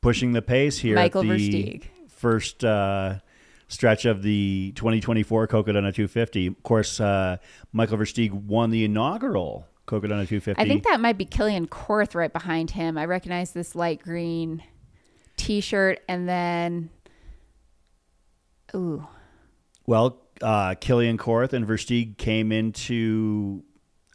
Pushing the pace here Michael at the Versteeg. First stretch of the 2024 Cocodona 250. Of course, Michael Versteeg won the inaugural Cocodona 250. I think that might be Killian Korth right behind him. I recognize this light green T-shirt, and then, ooh. Well, Killian Korth and Versteeg came into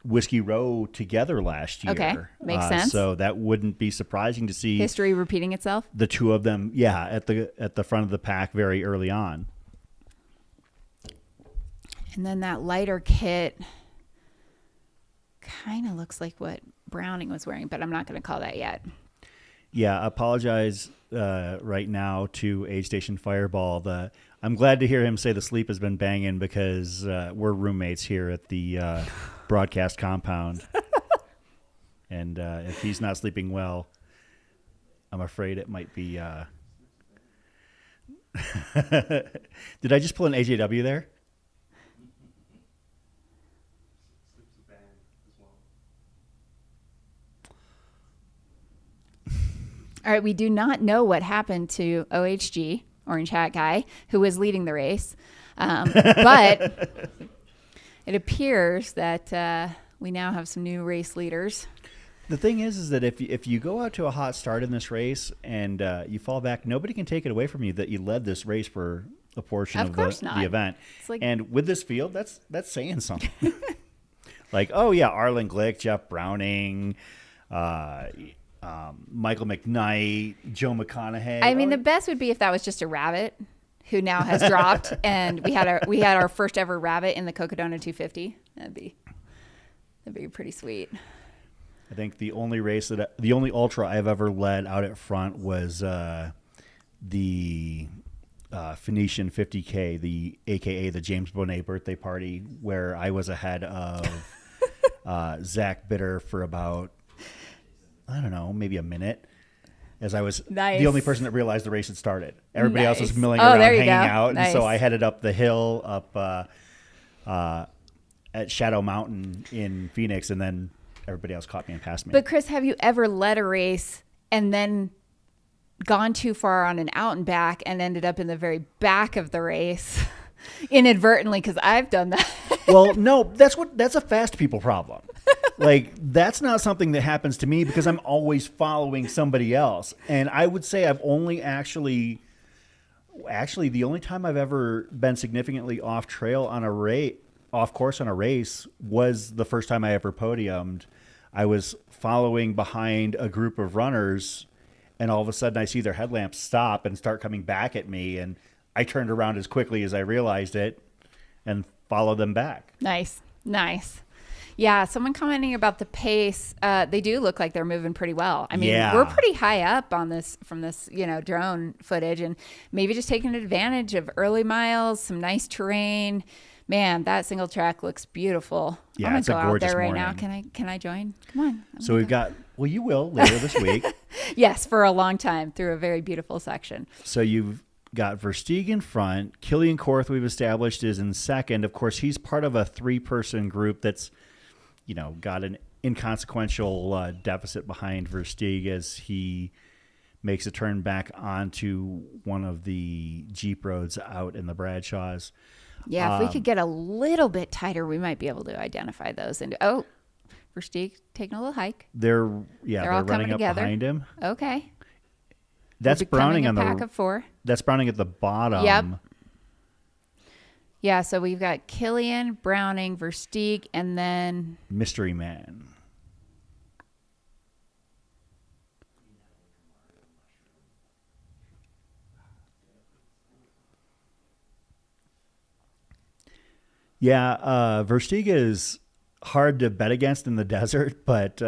Whiskey Row together last year. Okay, makes sense. So that wouldn't be surprising to see history repeating itself. The 2 of them, at the front of the pack very early on. And then that lighter kit kind of looks like what Browning was wearing, but I'm not going to call that yet. Yeah, apologize right now to Aid Station Fireball. I'm glad to hear him say the sleep has been banging because we're roommates here at the broadcast compound. And if he's not sleeping well, I'm afraid it might be... Did I just pull an AJW there? All right, we do not know what happened to OHG, Orange Hat Guy, who was leading the race. But it appears that we now have some new race leaders. The thing is that if you go out to a hot start in this race and you fall back, nobody can take it away from you that you led this race for a portion of the event. And with this field, that's saying something. Arlen Glick, Jeff Browning, Michael McKnight, Joe McConaughey. I mean, the best would be if that was just a rabbit who now has dropped, and we had our first ever rabbit in the Cocodona 250. That'd be That'd be pretty sweet. I think the only ultra I've ever led out at front was the Phoenician 50K, AKA the James Bonet birthday party, where I was ahead of Zach Bitter for about, I don't know, maybe a minute, as I was the only person that realized the race had started. Everybody else was milling around, hanging out, and so I headed up the hill up at Shadow Mountain in Phoenix, and then everybody else caught me and passed me. But Chris, have you ever led a race and then gone too far on an out and back and ended up in the very back of the race inadvertently? Because I've done that. Well, no, that's a fast people problem. Like, that's not something that happens to me because I'm always following somebody else. And I would say I've only actually the only time I've ever been significantly off course on a race was the first time I ever podiumed. I was following behind a group of runners, and all of a sudden I see their headlamps stop and start coming back at me, and I turned around as quickly as I realized it and followed them back. Nice. Yeah, someone commenting about the pace. They do look like they're moving pretty well. I mean, we're pretty high up on this from this, drone footage, and maybe just taking advantage of early miles, some nice terrain. Man, that single track looks beautiful. Yeah, I'm it's gonna a go out gorgeous there right morning. now. Can I join? Come on. So we've got, well, you will later this week. Yes, for a long time through a very beautiful section. So you've got Versteeg in front. Killian Korth, we've established, is in second. Of course, he's part of a 3-person group that's, got an inconsequential deficit behind Versteeg as he makes a turn back onto one of the Jeep roads out in the Bradshaws. Yeah, if we could get a little bit tighter, we might be able to identify those. And Versteeg taking a little hike. They're all running coming up together. behind him. Okay. That's Browning on the pack of 4. That's Browning at the bottom. Yep. Yeah, so we've got Killian, Browning, Versteeg, and then Mystery Man. Yeah, Versteeg is hard to bet against in the desert, but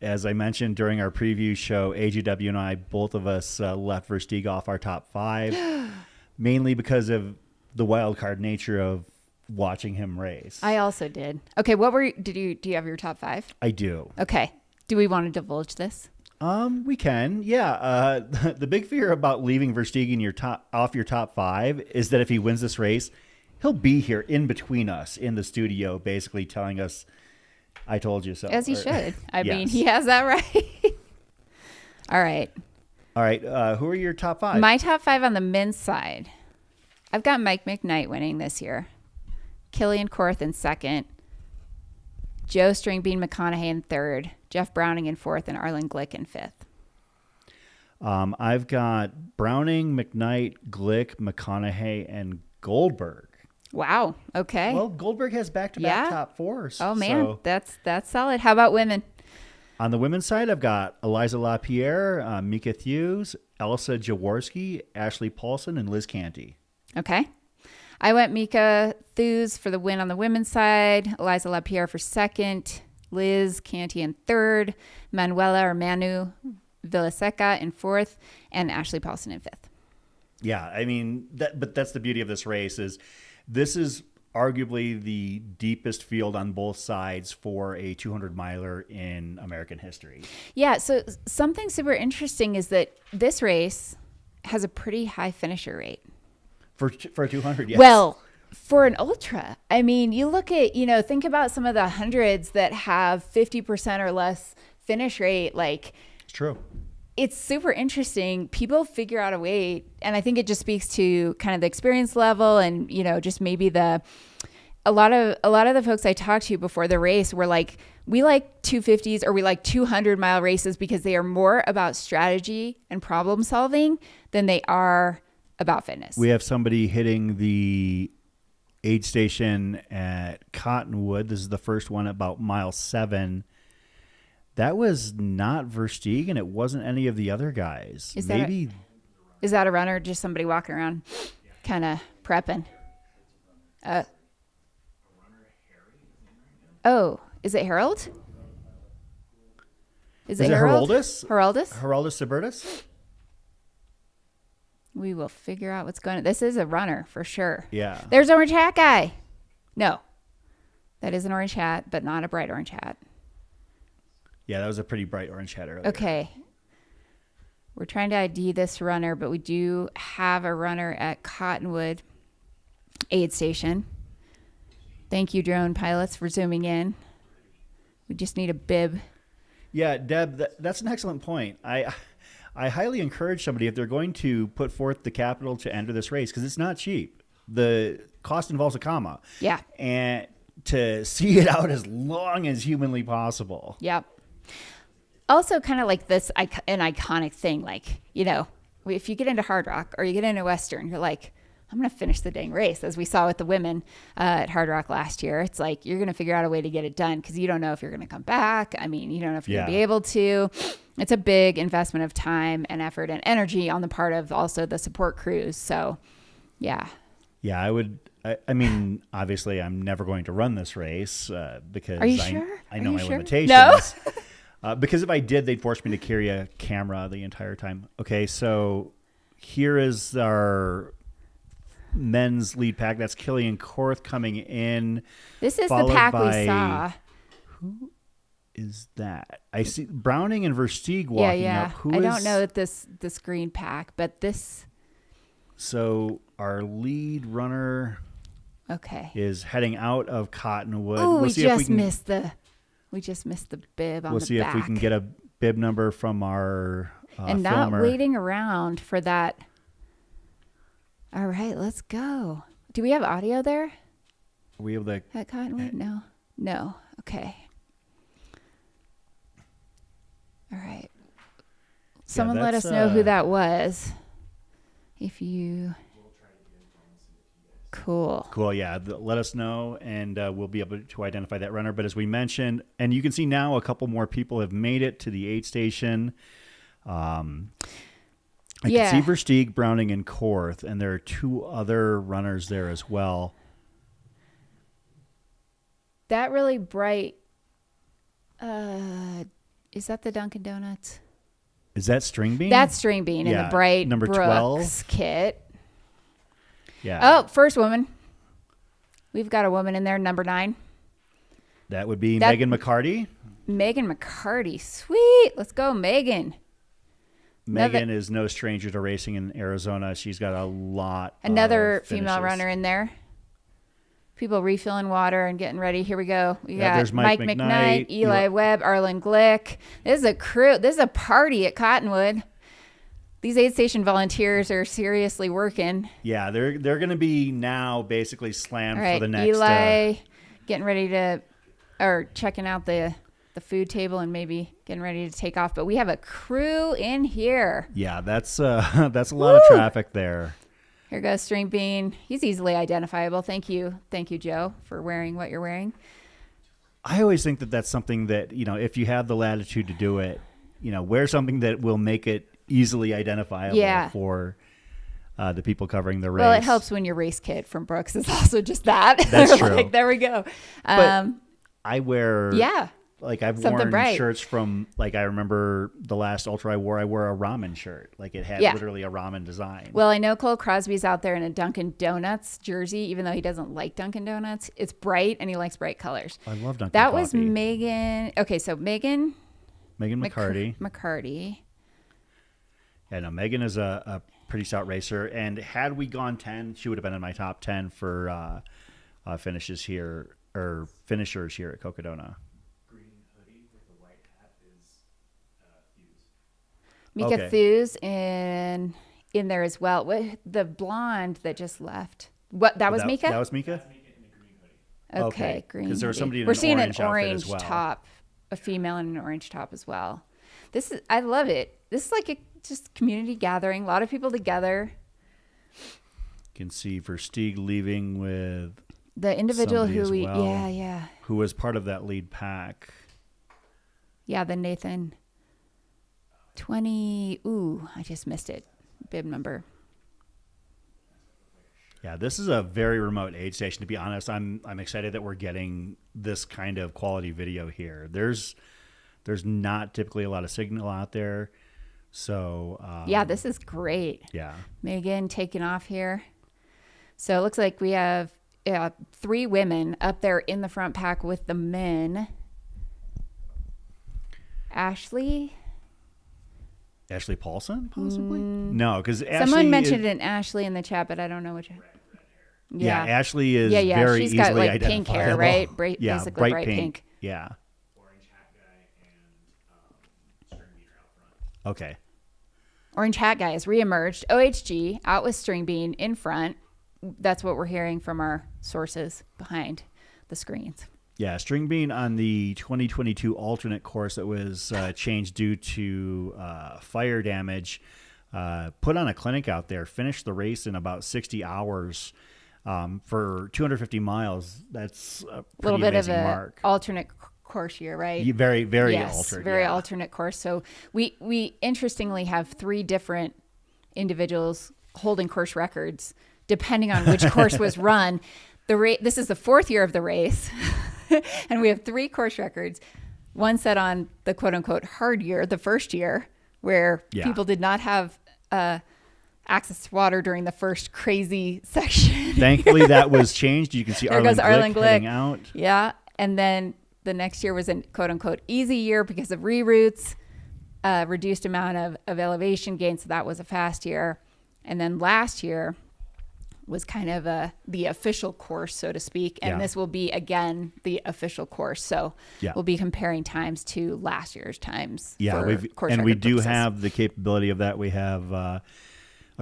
as I mentioned during our preview show, AGW and I, both of us left Versteeg off our top 5, mainly because of the wild card nature of watching him race. I also did. Okay, do you have your top 5? I do. Okay. Do we want to divulge this? We can. Yeah. The big fear about leaving Versteeg off your top 5 is that if he wins this race, he'll be here in between us in the studio, basically telling us, I told you so. As he should. I Yes. mean, he has that right. All right. Who are your top 5? My top 5 on the men's side. I've got Mike McKnight winning this year. Killian Korth in second. Joe Stringbean McConaughey in third. Jeff Browning in fourth, and Arlen Glick in fifth. I've got Browning, McKnight, Glick, McConaughey, and Goldberg. Wow. Okay. Well, Goldberg has back-to-back top 4s. Oh man, so. that's solid. How about women? On the women's side, I've got Eliza LaPierre, Mika Thews, Elsa Jaworski, Ashley Paulson, and Liz Canty. Okay. I went Mika Thews for the win on the women's side, Eliza LaPierre for second, Liz Canty in third, Manu Villaseca in fourth, and Ashley Paulson in fifth. Yeah, I mean, but that's the beauty of this race is this is arguably the deepest field on both sides for a 200-miler in American history. Yeah, so something super interesting is that this race has a pretty high finisher rate. For a 200, yes. Well, for an ultra, I mean, you look at, think about some of the hundreds that have 50% or less finish rate. Like, it's true. It's super interesting. People figure out a way, and I think it just speaks to kind of the experience level and, just maybe a lot of the folks I talked to before the race were like, we like 250s or we like 200-mile races because they are more about strategy and problem solving than they are about fitness. We have somebody hitting the aid station at Cottonwood. This is the first one about mile 7. That was not Versteeg, and it wasn't any of the other guys. Is that a runner? Just somebody walking around, kind of prepping. Oh, is it Harold? Is it Heroldus? Heroldus? Heroldus Suburtus? We will figure out what's going on. This is a runner for sure. Yeah. There's Orange Hat guy. No. That is an orange hat, but not a bright orange hat. Yeah, that was a pretty bright orange hat earlier. Okay. We're trying to ID this runner, but we do have a runner at Cottonwood aid station. Thank you, drone pilots, for zooming in. We just need a bib. Yeah, Deb, that's an excellent point. I highly encourage somebody, if they're going to put forth the capital to enter this race, because it's not cheap. The cost involves a comma. Yeah. And to see it out as long as humanly possible. Yep. Also kind of like this, an iconic thing. Like, you know, if you get into Hard Rock or you get into Western, you're like, I'm going to finish the dang race, as we saw with the women at Hard Rock last year. It's like you're going to figure out a way to get it done because you don't know if you're going to come back. I mean, you don't know if you're going to be able to. It's a big investment of time and effort and energy on the part of also the support crews. So, yeah. Yeah, I would. I mean, obviously, I'm never going to run this race because Are you sure? I know my sure? limitations. No? Because if I did, they'd force me to carry a camera the entire time. Okay, so here is our men's lead pack. That's Killian Korth coming in. This is the pack we saw. Who is that? I see Browning and Versteeg walking up. I don't know this green pack, but this. So our lead runner is heading out of Cottonwood. Oh, we just missed the bib on the back. We'll see if we can get a bib number from our and filmer. Not waiting around for that. All right, let's go. Do we have audio there? Are we able to? At Cottonwood? No. Okay. All right. Someone let us know who that was. If you. Cool. Yeah. Let us know, and we'll be able to identify that runner. But as we mentioned, and you can see now a couple more people have made it to the aid station. I can see Versteeg, Browning, and Korth, and there are two other runners there as well. That really bright. Is that the Dunkin' Donuts? Is that String Bean? That's String Bean in the bright number Brooks 12 kit. Yeah. Oh, first woman. We've got a woman in there, number 9. That would be Megan McCarty. Megan McCarty. Sweet. Let's go, Megan. Megan is no stranger to racing in Arizona. She's got a lot Another of female finishes. runner in there. People refilling water and getting ready. Here we go. We got there's Mike McKnight, Eli Webb, Arlen Glick. This is a crew. This is a party at Cottonwood. These aid station volunteers are seriously working. Yeah, they're going to be now basically slammed for the next. Eli getting ready to, or checking out the food table and maybe getting ready to take off. But we have a crew in here. Yeah, that's a lot of traffic there. Here goes String Bean. He's easily identifiable. Thank you, Joe, for wearing what you're wearing. I always think that that's something that, if you have the latitude to do it, wear something that will make it easily identifiable for the people covering the race. Well, it helps when your race kit from Brooks is also just that. That's true. Like, there we go. But I wear... Yeah. Like I've Something worn bright. shirts from, like I remember the last Ultra I wore a ramen shirt. Like it had literally a ramen design. Well, I know Cole Crosby's out there in a Dunkin' Donuts jersey, even though he doesn't like Dunkin' Donuts. It's bright and he likes bright colors. I love Dunkin' That coffee. was Megan. Okay, so Megan McCarty. McCarty. Yeah, no, Megan is a pretty stout racer. And had we gone 10, she would have been in my top 10 for finishers here at Cocodona. Mika Thews in there as well. The blonde that just left. What that was Mika? That was Mika? Okay, green. Because there was somebody in We're an seeing orange an outfit orange as well. top, a female in an orange top as well. I love it. This is like a just community gathering. A lot of people together. You can see Versteeg leaving with the individual somebody who as well, who was part of that lead pack. Yeah, the Nathan 20. Ooh, I just missed it. Bib number. Yeah, this is a very remote aid station. To be honest, I'm excited that we're getting this kind of quality video here. There's not typically a lot of signal out there, so yeah, this is great. yeah. Megan taking off here. So it looks like we have 3 women up there in the front pack with the men. Ashley Paulson, possibly? No, because Someone mentioned an Ashley in the chat, but I don't know which. Yeah, Ashley is yeah. very She's easily got like pink hair, identifiable. right? Yeah, Basically bright pink. Yeah. Okay. Orange Hat Guy has reemerged. OHG out with String Bean in front. That's what we're hearing from our sources behind the screens. Yeah, String Bean on the 2022 alternate course that was changed due to fire damage, put on a clinic out there, finished the race in about 60 hours for 250 miles. That's a little bit of amazing an mark. Alternate course year, right? Very, very yes, altered. very yeah. alternate course. So we interestingly have 3 different individuals holding course records depending on which course was run. This is the 4th year of the race. And we have 3 course records. One set on the quote unquote hard year, the first year, where people did not have access to water during the first crazy section. Thankfully, that was changed. You can see There goes Arlen Glick heading Glick. out. Yeah. And then the next year was a quote unquote easy year because of reroutes, reduced amount of elevation gain. So that was a fast year. And then last year was kind of the official course, so to speak. And this will be, again, the official course. So we'll be comparing times to last year's times. Yeah, we do have the capability of that. We have a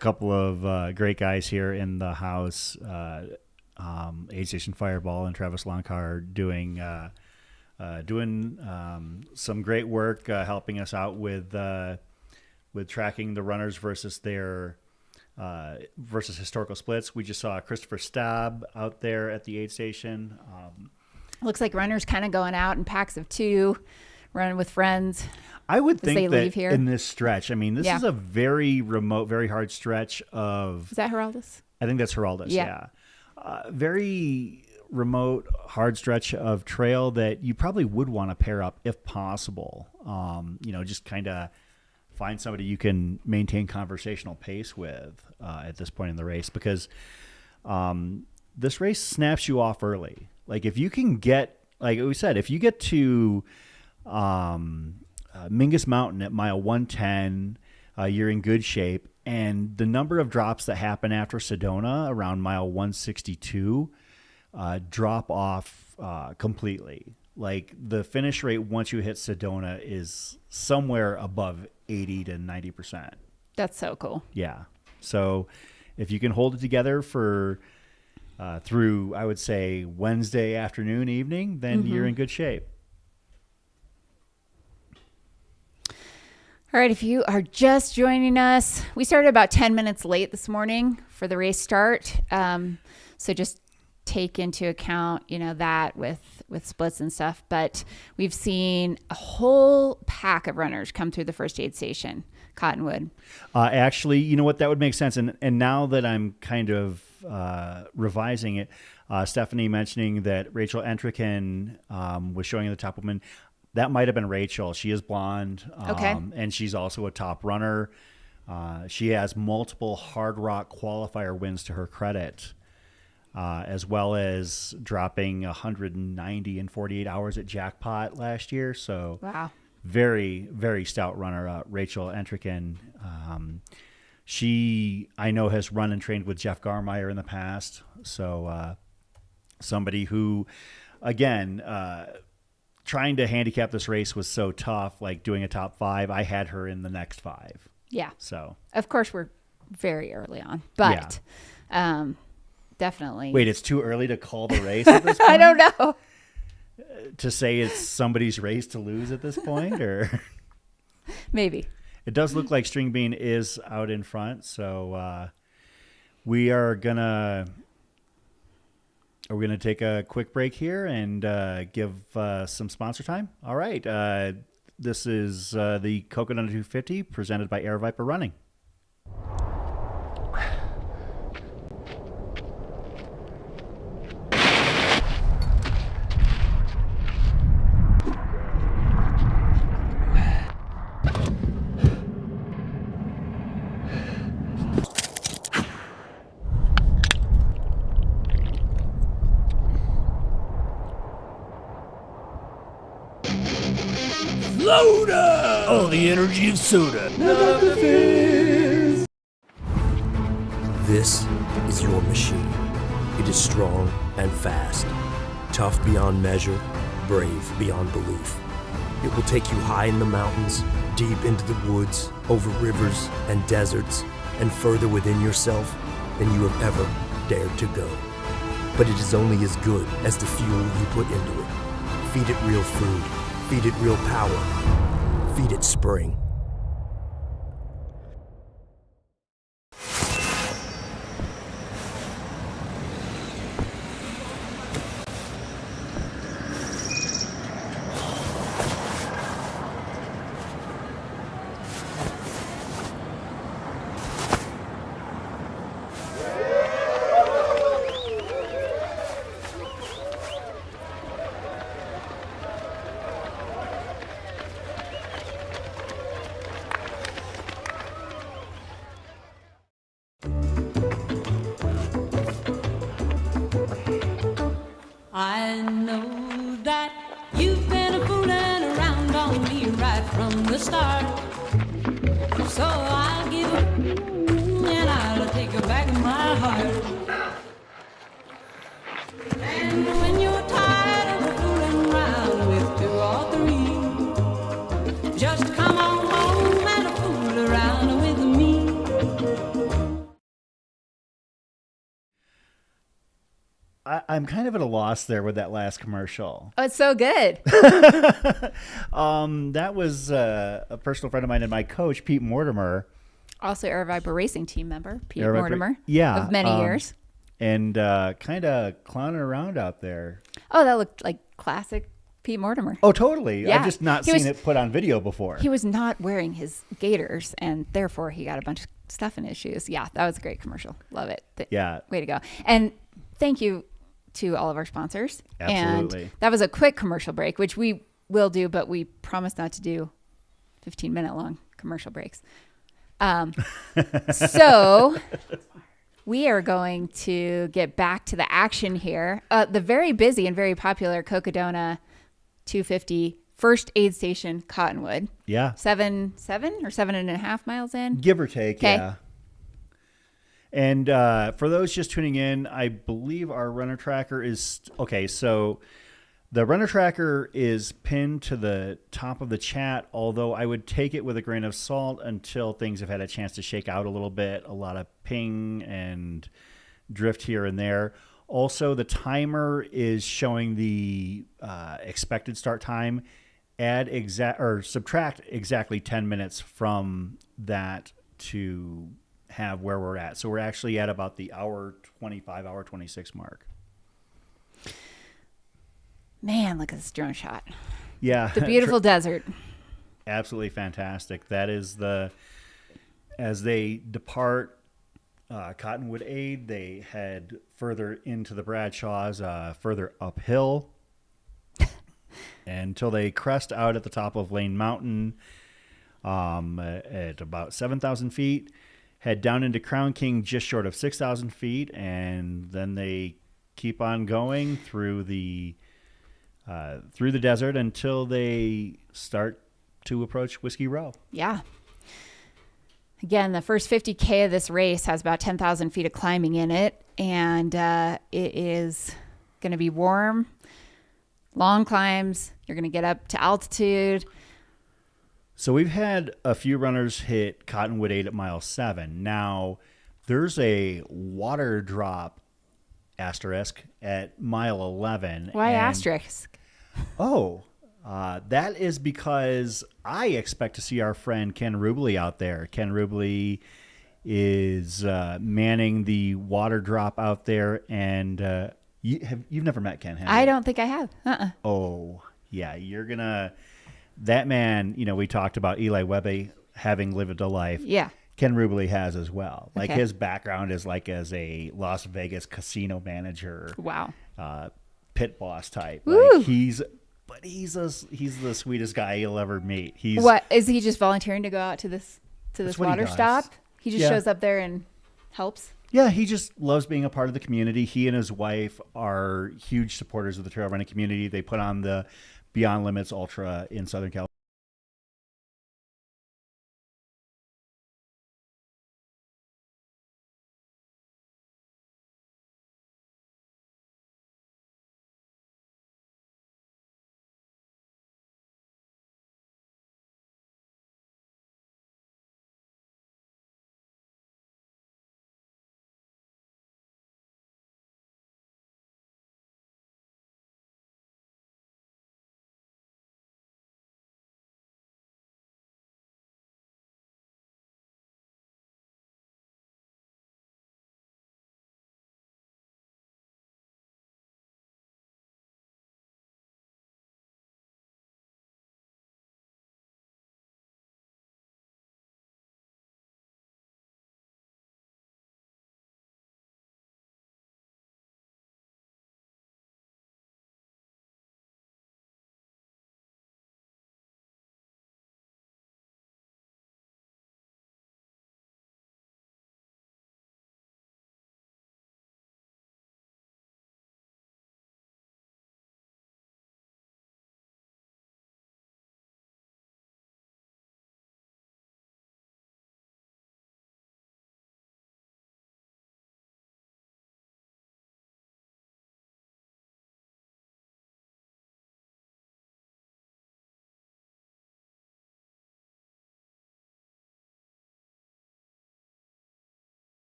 couple of great guys here in the house, Aid Station Fireball and Travis Lonkar doing some great work, helping us out with tracking the runners versus their versus historical splits. We just saw Christopher Staub out there at the aid station. Looks like runners kind of going out in packs of 2, running with friends. I would think that leave here. in this stretch, I mean, this is a very remote, very hard stretch of... Is that Geraldus? I think that's Geraldus, yeah. Very remote, hard stretch of trail that you probably would want to pair up if possible. Just kind of find somebody you can maintain conversational pace with at this point in the race, because this race snaps you off early. Like if you can get, like we said, if you get to Mingus Mountain at mile 110, you're in good shape. And the number of drops that happen after Sedona around mile 162 drop off completely. Like the finish rate once you hit Sedona is somewhere above 80 to 90%. That's so cool. Yeah. So if you can hold it together for through, I would say, Wednesday afternoon, evening, then you're in good shape. All right, if you are just joining us, we started about 10 minutes late this morning for the race start. So just take into account, that with splits and stuff. But we've seen a whole pack of runners come through the first aid station, Cottonwood. Actually, you know what? That would make sense. And now that I'm kind of revising it, Stephanie mentioning that Rachel Entrican was showing in the top woman. That might have been Rachel. She is blonde. Okay. And she's also a top runner. She has multiple Hard Rock qualifier wins to her credit, as well as dropping 190 in 48 hours at Jackpot last year. So wow. Very, very stout runner, Rachel Entrican. She, I know, has run and trained with Jeff Garmeyer in the past. So somebody who, again, trying to handicap this race was so tough, like doing a top 5. I had her in the next 5. Yeah. So, of course, we're very early on, but definitely. Wait, it's too early to call the race at this point? I don't know. To say it's somebody's race to lose at this point, or maybe. It does look like String Bean is out in front, so we are gonna take a quick break here and give some sponsor time. All right, this is the Cocodona 250 presented by Air Viper Running. Load up! Oh, the energy of soda. This is your machine. It is strong and fast, tough beyond measure, brave beyond belief. It will take you high in the mountains, deep into the woods, over rivers and deserts, and further within yourself than you have ever dared to go. But it is only as good as the fuel you put into it. Feed it real food. Feed it real power. Feed it spring. I know that you've been fooling around on me right from the start. So I'll give up and I'll take you back in my heart. And when you're tired of fooling around with 2 or 3, just come on home and fool around with me. I'm kind of at a loss there with that last commercial. Oh, it's so good. That was a personal friend of mine and my coach, Pete Mortimer. Also, Air Viper Racing team member, Pete Air Viper- Mortimer. yeah, Of many years. And kind of clowning around out there. Oh, that looked like classic Pete Mortimer. Oh, totally. Yeah. I've just not He seen was- it put on video before. He was not wearing his gaiters, and therefore he got a bunch of stuff in his shoes. Yeah, that was a great commercial. Love it. Yeah. Way to go. And thank you to all of our sponsors. Absolutely. And that was a quick commercial break, which we will do, but we promise not to do 15-minute long commercial breaks. So we are going to get back to the action here. The very busy and very popular Cocodona 250 First Aid Station, Cottonwood. Yeah. 7 or 7.5 miles in. Give or take, 'Kay. yeah. And for those just tuning in, I believe our runner tracker is okay. So the runner tracker is pinned to the top of the chat, although I would take it with a grain of salt until things have had a chance to shake out a little bit. A lot of ping and drift here and there. Also, the timer is showing the expected start time. Subtract exactly 10 minutes from that to have where we're at. So we're actually at about the hour 25, hour 26 mark. Man, look at this drone shot. Yeah. The beautiful desert. Absolutely fantastic. That is as they depart Cottonwood Aid, they head further into the Bradshaws, further uphill until they crest out at the top of Lane Mountain at about 7,000 feet. Head down into Crown King just short of 6,000 feet, and then they keep on going through the desert until they start to approach Whiskey Row. Yeah. Again, the first 50K of this race has about 10,000 feet of climbing in it, and it is going to be warm, long climbs. You're going to get up to altitude. So we've had a few runners hit Cottonwood 8 at mile 7. Now, there's a water drop asterisk at mile 11. Why asterisk? Oh, that is because I expect to see our friend Ken Rubley out there. Ken Rubley is manning the water drop out there, and you've never met Ken, have you? I don't think I have. Oh, yeah, you're gonna. That man, we talked about Eli Webbe having lived a life. Yeah. Ken Rubley has as well. Like Okay. his background is like as a Las Vegas casino manager. Wow. Pit boss type. Woo. Like he's the sweetest guy you'll ever meet. He's What is he just volunteering to go out to this what he water does. stop? He just Yeah. shows up there and helps. Yeah, he just loves being a part of the community. He and his wife are huge supporters of the trail running community. They put on the Beyond Limits Ultra in Southern California.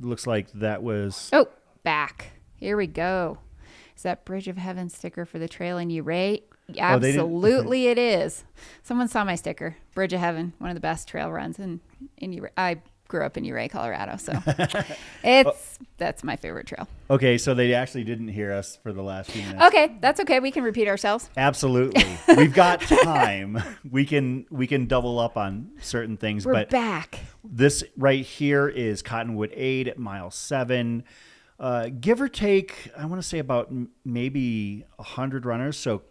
looks like that was Oh, back. Here we go. Is that Bridge of Heaven sticker for the trail in Ouray? Oh, they didn't- Absolutely, it is. Someone saw my sticker. Bridge of Heaven, one of the best trail runs in Ouray. I grew up in Ouray, Colorado, so that's my favorite trail. okay. So they actually didn't hear us for the last few minutes. Okay, that's okay. We can repeat ourselves. Absolutely, we've got time. We can double up on certain things, We're but back. this right here is Cottonwood 8 at mile 7. Give or take, I want to say about maybe 100 runners. So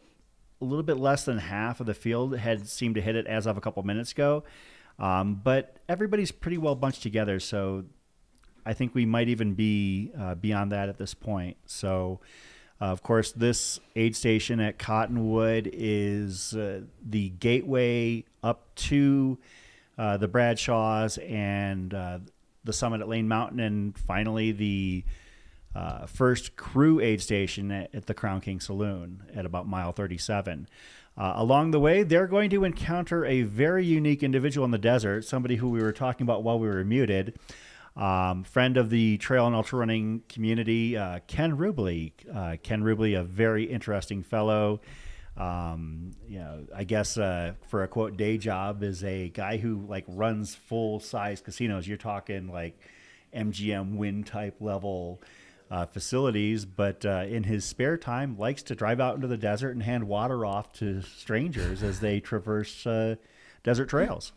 a little bit less than half of the field had seemed to hit it as of a couple minutes ago. But everybody's pretty well bunched together. So I think we might even be beyond that at this point. So, of course, this aid station at Cottonwood is the gateway up to the Bradshaws and the summit at Lane Mountain, and finally the first crew aid station at the Crown King Saloon at about mile 37. Along the way, they're going to encounter a very unique individual in the desert, somebody who we were talking about while we were muted, friend of the trail and ultra running community, Ken Rubley. Ken Rubley, a very interesting fellow. I guess for a quote day job is a guy who like runs full size casinos. You're talking like MGM Wynn type level facilities, but in his spare time likes to drive out into the desert and hand water off to strangers as they traverse desert trails.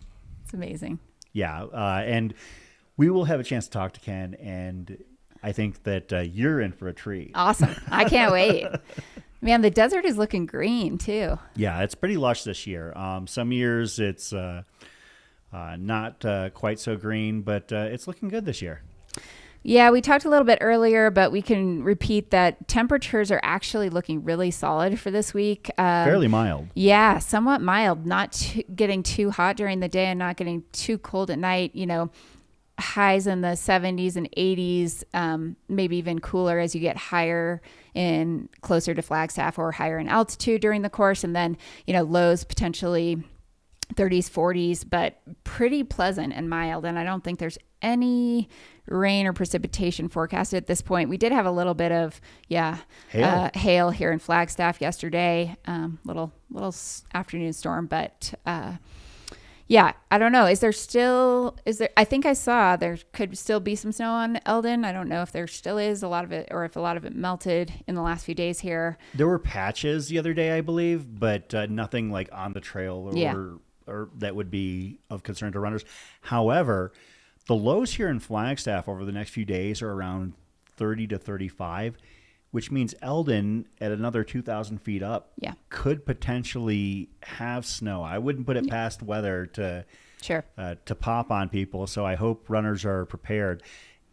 It's amazing. Yeah, and we will have a chance to talk to Ken, and I think that you're in for a treat. Awesome. I can't wait. Man, the desert is looking green too. Yeah, it's pretty lush this year. Some years it's not quite so green, but it's looking good this year. Yeah, we talked a little bit earlier, but we can repeat that temperatures are actually looking really solid for this week. Fairly mild. Yeah, somewhat mild, not getting too hot during the day and not getting too cold at night. You know, highs in the 70s and 80s, maybe even cooler as you get higher in closer to Flagstaff or higher in altitude during the course. And then, you know, lows potentially 30s, 40s, but pretty pleasant and mild. And I don't think there's any rain or precipitation forecasted at this point. We did have a little bit of, hail here in Flagstaff yesterday, little afternoon storm, but, I don't know. I think I saw there could still be some snow on Eldon. I don't know if there still is a lot of it or if a lot of it melted in the last few days here. There were patches the other day, I believe, but nothing like on the trail or that would be of concern to runners. However, the lows here in Flagstaff over the next few days are around 30 to 35, which means Eldon at another 2,000 feet up could potentially have snow. I wouldn't put it past weather to pop on people, so I hope runners are prepared.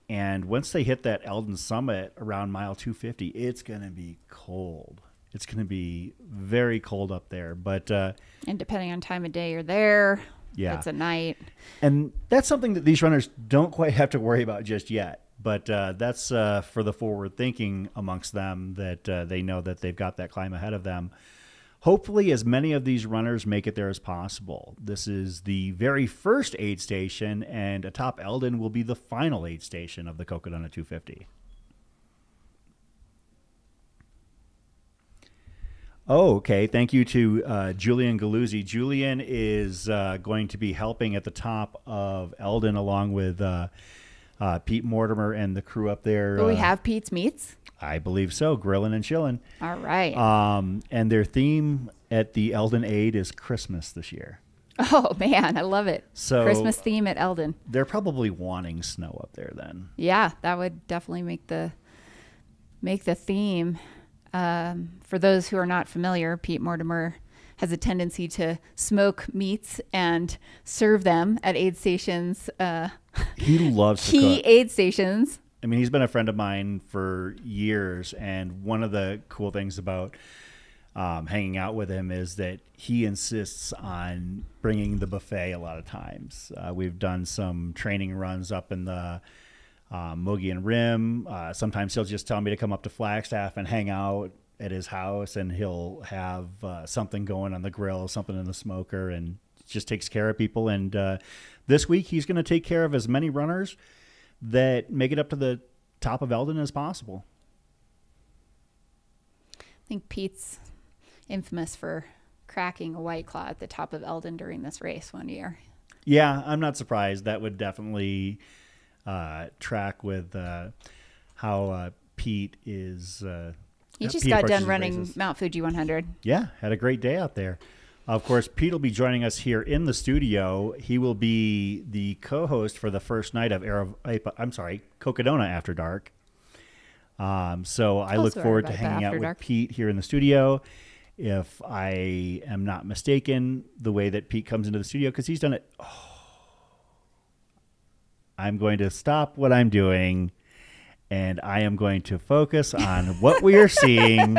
And once they hit that Eldon summit around mile 250, it's going to be cold. It's going to be very cold up there. But and depending on time of day you're there, it's at night. And that's something that these runners don't quite have to worry about just yet. But that's for the forward thinking amongst them that they know that they've got that climb ahead of them. Hopefully, as many of these runners make it there as possible. This is the very first aid station, and atop Eldon will be the final aid station of the Cocodona 250. Oh, okay. Thank you to Julian Galuzzi. Julian is going to be helping at the top of Eldon along with Pete Mortimer and the crew up there. Will we have Pete's Meats? I believe so. Grilling and chilling. All right. And their theme at the Eldon Aid is Christmas this year. Oh, man. I love it. So Christmas theme at Eldon. They're probably wanting snow up there then. Yeah, that would definitely make the theme. For those who are not familiar, Pete Mortimer has a tendency to smoke meats and serve them at aid stations. He loves key aid stations. I mean, he's been a friend of mine for years, and one of the cool things about hanging out with him is that he insists on bringing the buffet a lot of times. We've done some training runs up in the Mogian Rim. Sometimes he'll just tell me to come up to Flagstaff and hang out at his house, and he'll have something going on the grill, something in the smoker, and just takes care of people. And this week he's going to take care of as many runners that make it up to the top of Eldon as possible. I think Pete's infamous for cracking a White Claw at the top of Eldon during this race one year. Yeah, I'm not surprised. That would definitely track with how Pete is. He just Pete got approaches done running races. Mount Fuji 100. Yeah, had a great day out there. Of course, Pete will be joining us here in the studio. He will be the co-host for the first night of Cocodona After Dark. So I look Also forward to Aravaipa hanging out After with Dark. Pete here in the studio. If I am not mistaken, the way that Pete comes into the studio, because he's done it. I'm going to stop what I'm doing, and I am going to focus on what we are seeing.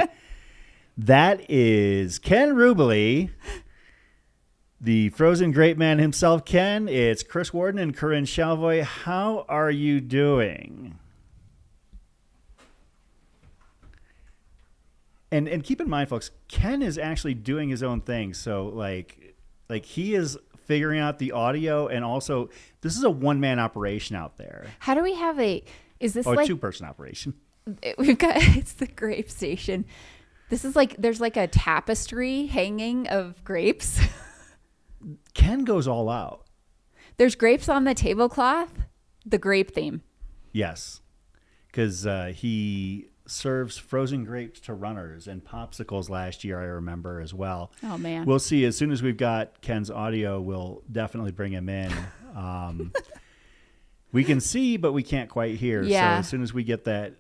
That is Ken Rubley, the frozen grape man himself. Ken, it's Chris Warden and Corinne Chalvoy. How are you doing? And keep in mind, folks, Ken is actually doing his own thing. So like he is figuring out the audio, and also this is a one-man operation out there. How do we have is this A like, two-person operation. we've got, it's the grape station. This is like, there's like a tapestry hanging of grapes. Ken goes all out. There's grapes on the tablecloth, the grape theme. Yes, because he serves frozen grapes to runners and popsicles last year, I remember as well. Oh, man. We'll see. As soon as we've got Ken's audio, we'll definitely bring him in. We can see, but we can't quite hear. Yeah. So as soon as we get that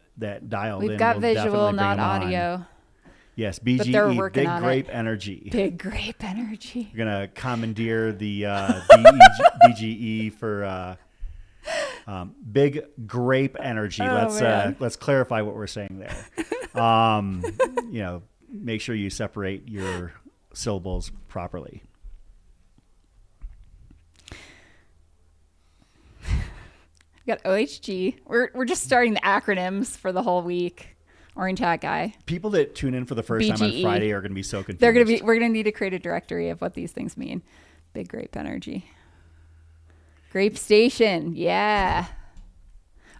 dialed in, We've got we'll visual, definitely bring not him on. audio. Yes, But they're BGE, working Big on Grape it. Energy. Big grape energy. We're going to commandeer the BGE for Big Grape Energy. Oh, man. Let's clarify what we're saying there. Make sure you separate your syllables properly. We got OHG. We're just starting the acronyms for the whole week. Orange hat guy. People that tune in for the first time on BGE. Friday are going to be so confused. We're gonna need to create a directory of what these things mean. Big grape energy. Grape station. Yeah.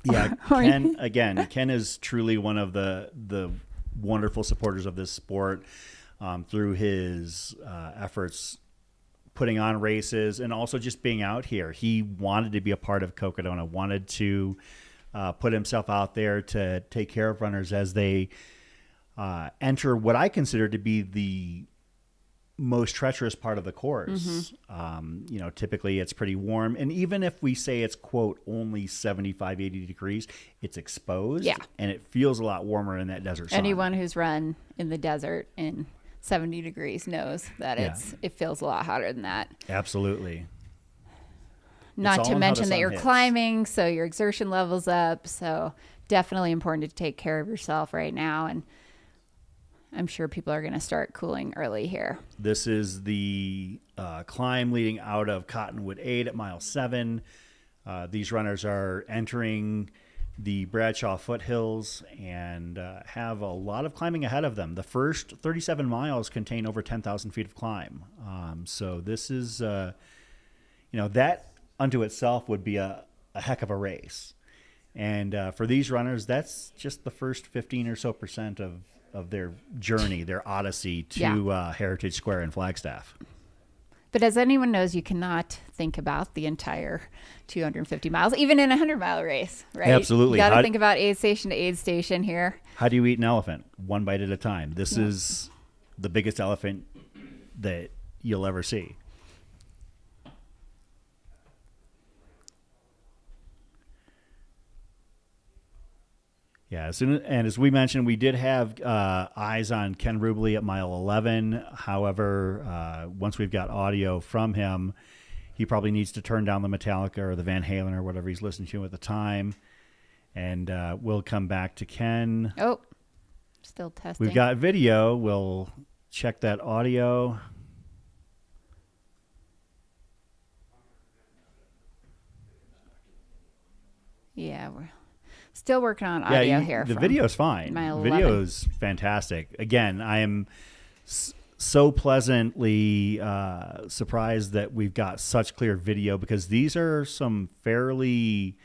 Yeah, Ken is truly one of the wonderful supporters of this sport through his efforts putting on races and also just being out here. He wanted to be a part of Cocodona, wanted to put himself out there to take care of runners as they enter what I consider to be the most treacherous part of the course. Mm-hmm. Typically it's pretty warm. And even if we say it's, quote, only 75, 80 degrees, it's exposed. Yeah. And it feels a lot warmer in that desert sun. Anyone who's run in the desert in 70 degrees knows that it feels a lot hotter than that. Absolutely. Not all to in how the mention that sun you're hits. climbing, so your exertion level's up. So definitely important to take care of yourself right now. And I'm sure people are going to start cooling early here. This is the climb leading out of Cottonwood 8 at mile 7. These runners are entering the Bradshaw foothills and have a lot of climbing ahead of them. The first 37 miles contain over 10,000 feet of climb. So this is, that unto itself would be a heck of a race. And for these runners, that's just the first 15 or so % of their journey, their odyssey to Heritage Square in Flagstaff. But as anyone knows, you cannot think about the entire 250 miles, even in a 100-mile race, right? Absolutely. You got to think about aid station to aid station here. How do you eat an elephant? One bite at a time. This is the biggest elephant that you'll ever see. Yeah, as we mentioned, we did have eyes on Ken Rubley at mile 11. However, once we've got audio from him, he probably needs to turn down the Metallica or the Van Halen or whatever he's listening to at the time. And we'll come back to Ken. Oh, still testing. We've got video. We'll check that audio. Yeah, we're still working on audio here. The from video's fine. mile Video's fantastic. Again, I am so pleasantly surprised that we've got such clear video because these are some fairly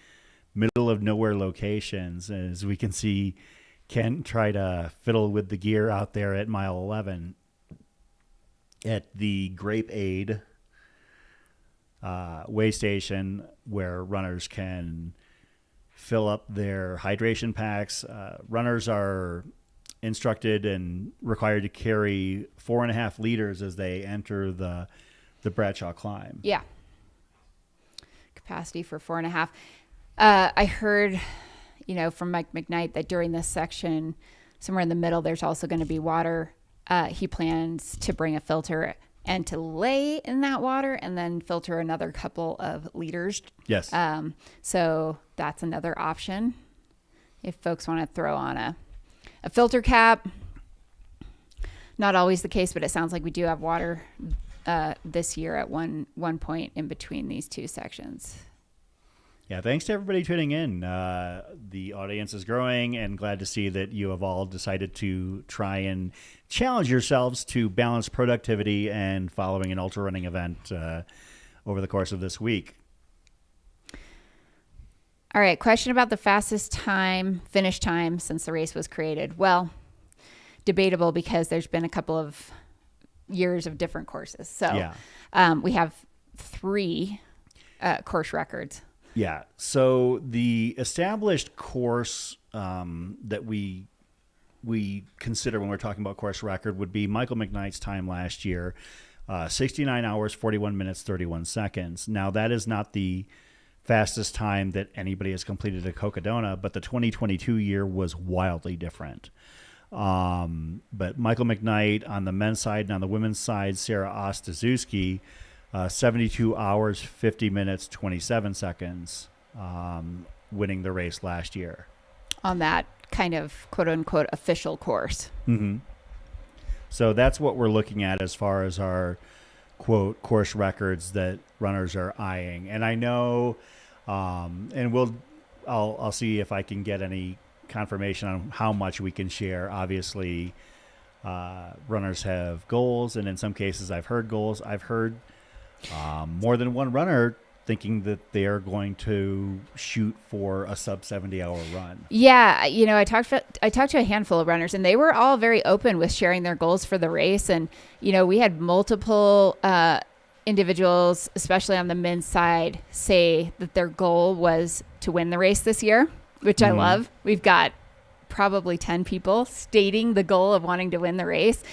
middle of nowhere locations, as we can see Kent try to fiddle with the gear out there at mile 11 at the Grape Aid way station, where runners can fill up their hydration packs. Runners are instructed and required to carry 4.5 liters as they enter the Bradshaw climb. Yeah. Capacity for 4.5. I heard, from Mike McKnight that during this section, somewhere in the middle, there's also going to be water. He plans to bring a filter and to lay in that water and then filter another couple of liters. Yes. So that's another option if folks want to throw on a filter cap. Not always the case, but it sounds like we do have water this year at one point in between these two sections. Yeah, thanks to everybody tuning in. The audience is growing, and glad to see that you have all decided to try and challenge yourselves to balance productivity and following an ultra running event over the course of this week. All right, question about the fastest finish time since the race was created. Well, debatable because there's been a couple of years of different courses. So we have 3 course records. Yeah. So the established course that we consider when we're talking about course record would be Michael McKnight's time last year, 69 hours, 41 minutes, 31 seconds. Now, that is not the fastest time that anybody has completed at Cocodona, but the 2022 year was wildly different. But Michael McKnight on the men's side, and on the women's side, Sarah Ostaszewski, 72 hours, 50 minutes, 27 seconds, winning the race last year. On that kind of quote-unquote official course. Mm-hmm. So that's what we're looking at as far as our, quote, course records that runners are eyeing. And I know, and I'll see if I can get any confirmation on how much we can share. Obviously, runners have goals, and in some cases I've heard goals. I've heard more than one runner thinking that they are going to shoot for a sub 70-hour run. Yeah, I talked to a handful of runners, and they were all very open with sharing their goals for the race. And we had multiple individuals, especially on the men's side, say that their goal was to win the race this year, which I love. We've got probably 10 people stating the goal of wanting to win the race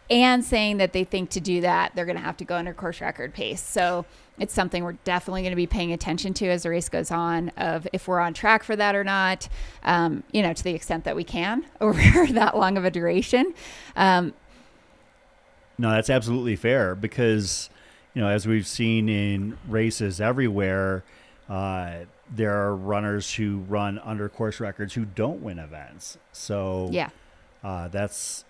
and saying that they think to do that, they're going to have to go under course record pace. So it's something we're definitely going to be paying attention to as the race goes on, of if we're on track for that or not, to the extent that we can over that long of a duration. No, that's absolutely fair because, as we've seen in races everywhere, there are runners who run under course records who don't win events. So that's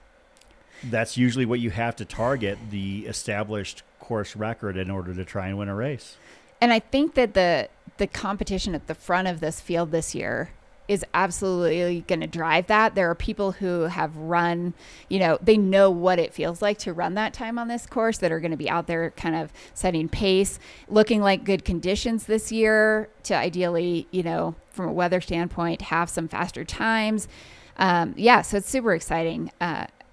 usually what you have to target, the established course record, in order to try and win a race. And I think that the competition at the front of this field this year is absolutely going to drive that. There are people who have run, they know what it feels like to run that time on this course, that are going to be out there kind of setting pace, looking like good conditions this year to ideally, from a weather standpoint, have some faster times. So it's super exciting.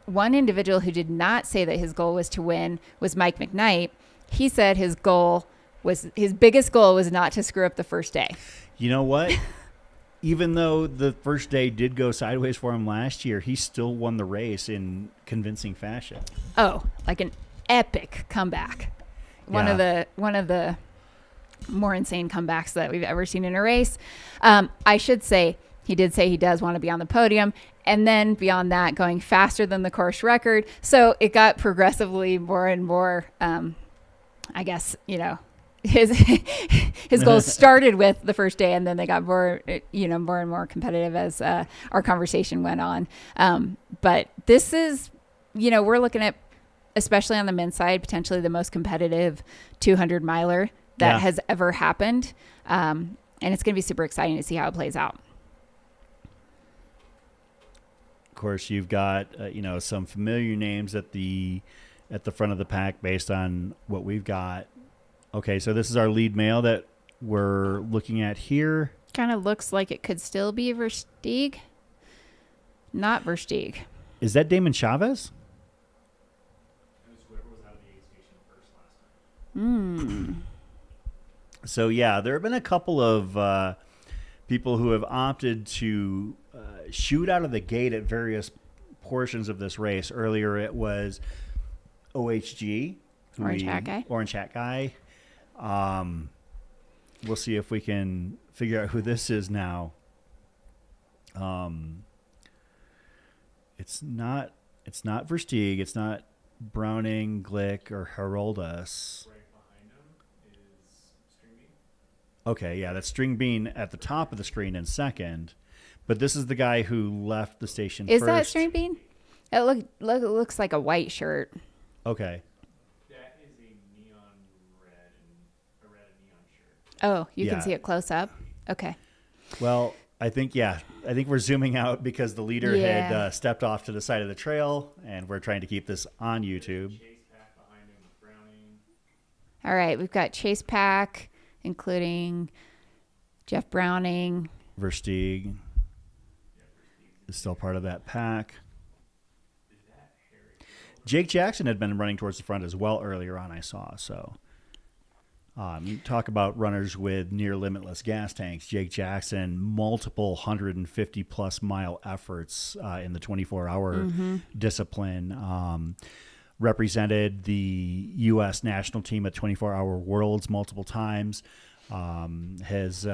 One individual who did not say that his goal was to win was Mike McKnight. He said his biggest goal was not to screw up the first day. You know what? Even though the first day did go sideways for him last year, he still won the race in convincing fashion. Oh, like an epic comeback. One of the more insane comebacks that we've ever seen in a race. I should say, he did say he does want to be on the podium. And then beyond that, going faster than the course record. So it got progressively more and more, his goals started with the first day, and then they got more and more competitive as our conversation went on. But this is, we're looking at, especially on the men's side, potentially the most competitive 200 miler that has ever happened. And it's going to be super exciting to see how it plays out. Of course, you've got some familiar names at the front of the pack based on what we've got. Okay, so this is our lead male that we're looking at here. Kind of looks like it could still be Versteeg. Not Versteeg. Is that Damon Chavez? So, yeah, there have been a couple of people who have opted to shoot out of the gate at various portions of this race. Earlier it was OHG. Orange Hat Guy. We'll see if we can figure out who this is now. It's not Versteeg. It's not Browning, Glick, or Heroldus. Right behind him is String Bean. Okay, yeah, that's String Bean at the top of the screen in second. But this is the guy who left the station first. Is that String Bean? It looks like a white shirt. Okay. That is a neon red and a red and neon shirt. Oh, you can see it close up? Okay. Well, I think we're zooming out because the leader had stepped off to the side of the trail, and we're trying to keep this on YouTube. All right, we've got Chase Pack, including Jeff Browning. Versteeg is still part of that pack. Jake Jackson had been running towards the front as well earlier on, I saw. So you talk about runners with near limitless gas tanks. Jake Jackson, multiple 150-plus mile efforts in the 24-hour discipline. Represented the U.S. national team at 24-hour Worlds multiple times. Has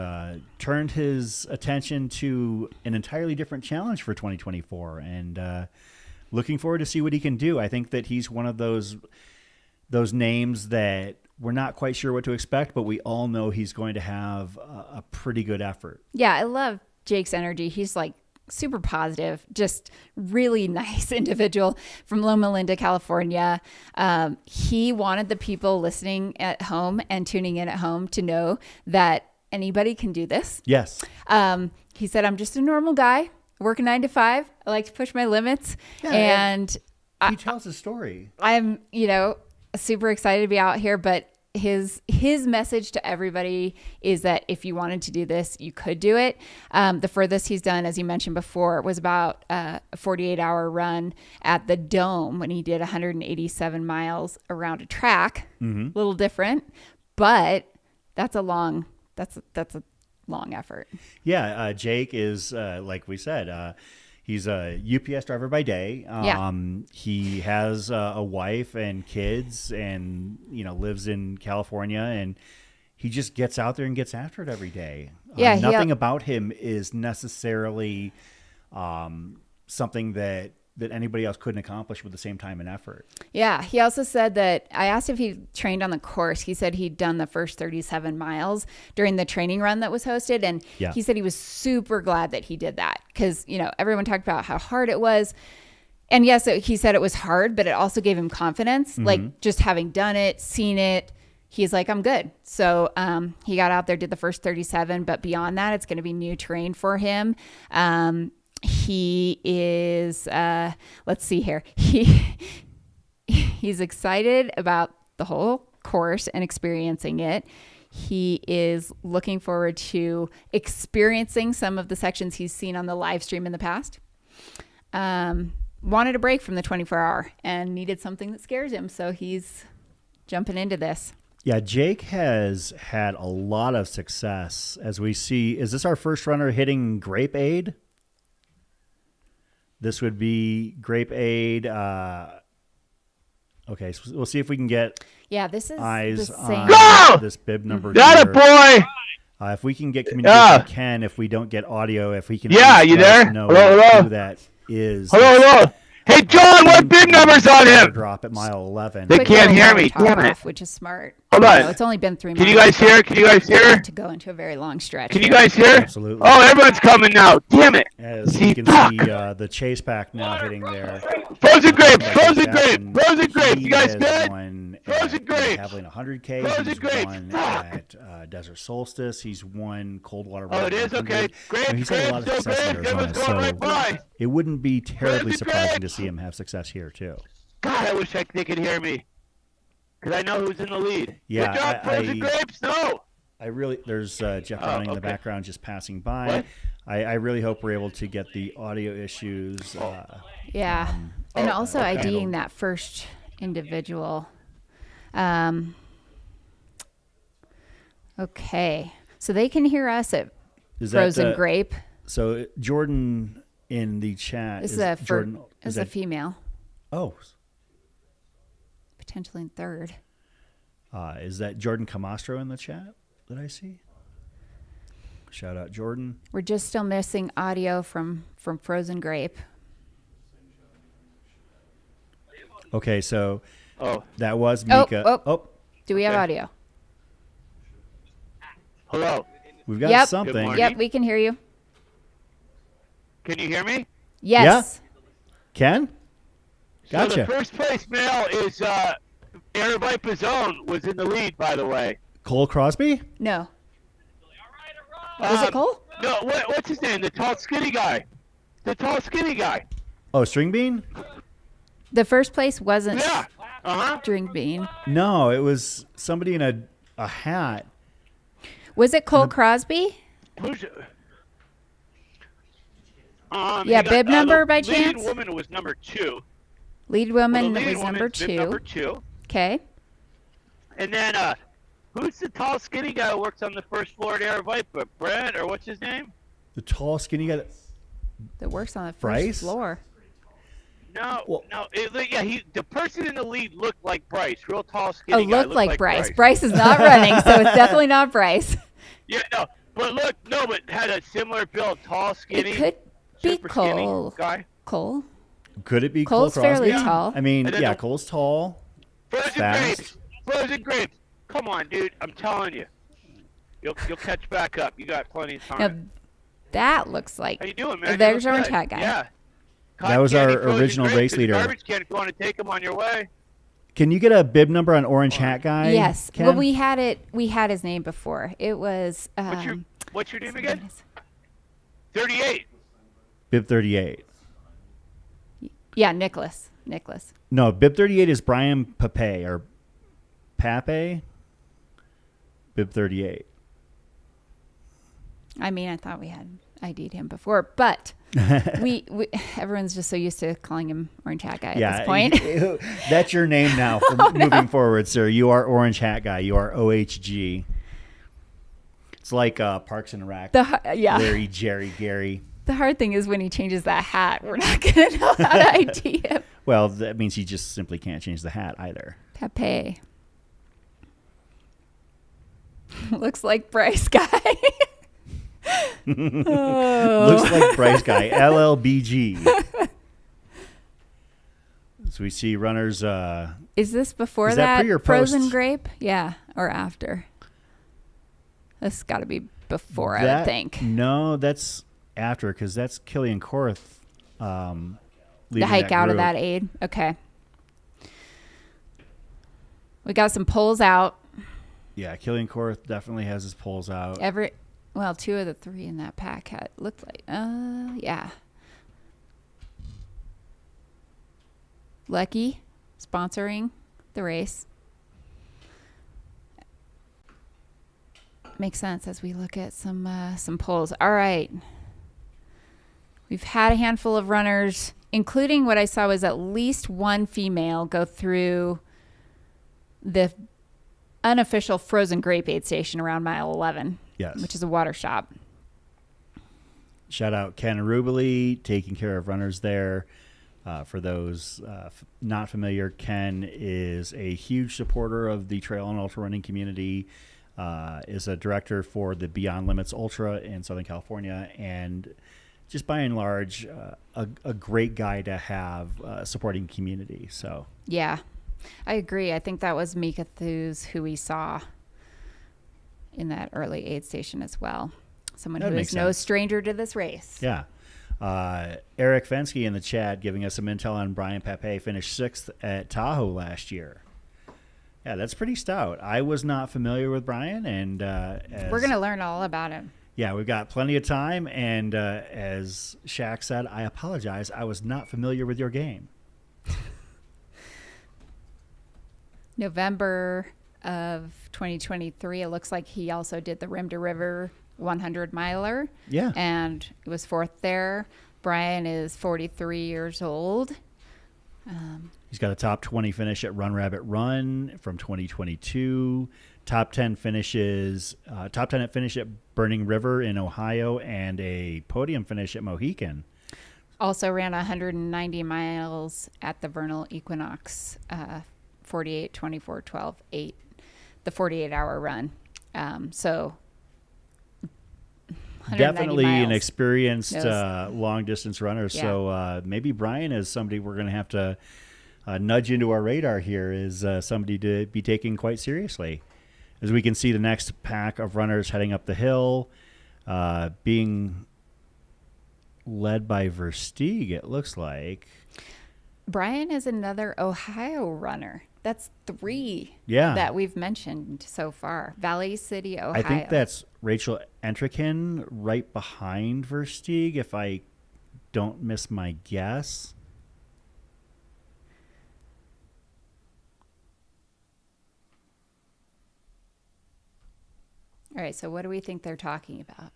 turned his attention to an entirely different challenge for 2024, and looking forward to see what he can do. I think that he's one of those names that we're not quite sure what to expect, but we all know he's going to have a pretty good effort. Yeah, I love Jake's energy. He's like super positive, just really nice individual from Loma Linda, California. He wanted the people listening at home and tuning in at home to know that anybody can do this. Yes. He said, I'm just a normal guy, work 9 to 5. I like to push my limits. Yeah, and he tells his story. I'm, super excited to be out here, but his message to everybody is that if you wanted to do this, you could do it. The furthest he's done, as you mentioned before, was about a 48-hour run at the Dome when he did 187 miles around a track. A little different, but that's a long effort. Yeah, Jake is like we said. He's a UPS driver by day. He has a wife and kids, and lives in California, and he just gets out there and gets after it every day. Nothing about him is necessarily something that anybody else couldn't accomplish with the same time and effort. Yeah. He also said that I asked if he trained on the course. He said he'd done the first 37 miles during the training run that was hosted. And he said he was super glad that he did that because, everyone talked about how hard it was. And yes, he said it was hard, but it also gave him confidence, like just having done it, seen it. He's like, I'm good. So he got out there, did the first 37, but beyond that, it's going to be new terrain for him. He is, let's see here. He's excited about the whole course and experiencing it. He is looking forward to experiencing some of the sections he's seen on the live stream in the past. Wanted a break from the 24-hour and needed something that scares him. So he's jumping into this. Yeah, Jake has had a lot of success as we see. Is this our first runner hitting Grape Aid? This would be Grape Aid. Okay, so we'll see if we can get this is eyes the same. on this bib number Got here. it, boy! If we can get communication, we can. If we don't get audio, if we can. Yeah, you there? Hello. Who that is? Hello. Hey, John, what big number's on him? Drop at mile 11. They can't hear me. Top Damn it. off, which is smart. Hold on. It's only been 3 miles. Can you guys hear? To go into a very long stretch. Can you guys hear? Absolutely. Oh, everyone's coming now. Damn it. As you can see, the chase pack now hitting there. Frozen grape. You guys good? Frozen grapes. Having 100K. Frozen He's grapes. won at Desert Solstice. He's won Coldwater. Oh, it is? Okay. Great. He's had a lot of success in Arizona, so it wouldn't be terribly surprising to see him have success here, too. God, I wish they could hear me. Because I know who's in the lead. Yeah, Good job, Frozen Grapes. No. there's Jeff Browning in the background just passing by. What? I really hope we're able to get the audio issues. Yeah. And also okay. IDing that first individual. Okay. So they can hear us at Is Frozen that, Grape. So Jordan in the chat This is Jordan. is a female. Oh, Potentially in third. is that Jordan Camastro in the chat that I see? Shout out Jordan. We're just still missing audio from Frozen Grape. Okay, so Oh, that was Mika. Oh. Do we have Okay. audio? hello. We've got Yep. Good something. morning. Yep, we can hear you. Can you hear me? Yes. Ken? So Gotcha. the first place male is Air Viper's own was in the lead, by the way. Cole Crosby? No. Was it Cole? No, what's his name? The tall, skinny guy. The tall, skinny guy. Oh, String Bean? The first place wasn't Yeah. Drink Bean. No, it was somebody in a hat. Was it Cole Crosby? Who's? Yeah, hang on, bib number the by lead chance? woman was number 2. Lead Well, woman the lead was number woman's been number 2. 2. Okay. And then who's the tall, skinny guy who works on the first floor at Air Viper? Brad, or what's his name? The tall, skinny guy. That works on the first Bryce? floor. No, Well- no. The person in the lead looked like Bryce, real tall, Oh, skinny guy. looked like Bryce. Bryce is not running, so it's definitely not Bryce. Yeah, no, but had a similar build, tall, skinny. It could be super skinny Cole. guy. Cole. Could it be Cole's Cole Crosby? fairly tall. I mean, And then yeah, the- Cole's tall. Frozen Fast. grapes. Frozen grapes. Come on, dude. I'm telling you. You'll catch back up. You got plenty of time. Now, that looks like How you doing, man? there's You our look good. tag guy. Yeah. That was our Cotton candy, original frozen race grapes, leader. Garbage can if you want to take them on your way. Can you get a bib number on Orange Hat Guy? Yes. Ken? Well, we had it. We had his name before. It was. What's your name again? 38. Bib 38. Yeah, Nicholas. Nicholas. No, bib 38 is Brian Pape or Pape. Bib 38. I mean, I thought we had ID'd him before, but we everyone's just so used to calling him Orange Hat Guy at this point. That's your name now from moving forward, sir. You are Orange Hat Guy. You are OHG. It's like Parks and Rec. Yeah. Larry, Jerry, Gary. The hard thing is when he changes that hat, we're not going to know how to ID him. Well, that means he just simply can't change the hat either. Pepe. Looks like Bryce Guy. Looks like Bryce Guy. LLBG. So we see runners. Is this before Is that pre or Frozen post? Grape? Yeah, or after? This has got to be before, I would think. No, that's after because that's Killian Korth. The hike out of that aid. Okay. We got some poles out. Yeah, Killian Korth definitely has his poles out. Well, 2 of the 3 in that pack had looked like. Yeah. Lucky sponsoring the race. Makes sense as we look at some polls. All right. We've had a handful of runners, including what I saw was at least one female go through the unofficial Frozen Grape aid station around mile 11. Yes. Which is a water shop. Shout out Ken Rubely, taking care of runners there. For those not familiar, Ken is a huge supporter of the trail and ultra running community, is a director for the Beyond Limits Ultra in Southern California, and just by and large, a great guy to have supporting community. So Yeah, I agree. I think that was Mika Thews who we saw in that early aid station as well. Someone That who makes is no sense. stranger to this race. yeah. Eric Fensky in the chat giving us some intel on Brian Pape, finished 6th at Tahoe last year. Yeah, that's pretty stout. I was not familiar with Brian, and We're going to learn all about him. Yeah, we've got plenty of time, and as Shaq said, I apologize. I was not familiar with your game. November of 2023. It looks like he also did the Rim to River 100 miler. Yeah. And it was 4th there. Brian is 43 years old. He's got a top 20 finish at Run Rabbit Run from 2022. Top 10 finishes, top 10 finish at Burning River in Ohio, and a podium finish at Mohican. Also ran 190 miles at the Vernal Equinox, 48, 24, 12, 8, the 48-hour run. So Definitely miles. an experienced long-distance runner. Yeah. So maybe Brian is somebody we're going to have to nudge into our radar here, is somebody to be taken quite seriously. As we can see the next pack of runners heading up the hill, being led by Versteeg, it looks like. Brian is another Ohio runner. That's 3 Yeah. that we've mentioned so far. Valley City, Ohio. I think that's Rachel Entrekin right behind Versteeg, if I don't miss my guess. All right, so what do we think they're talking about?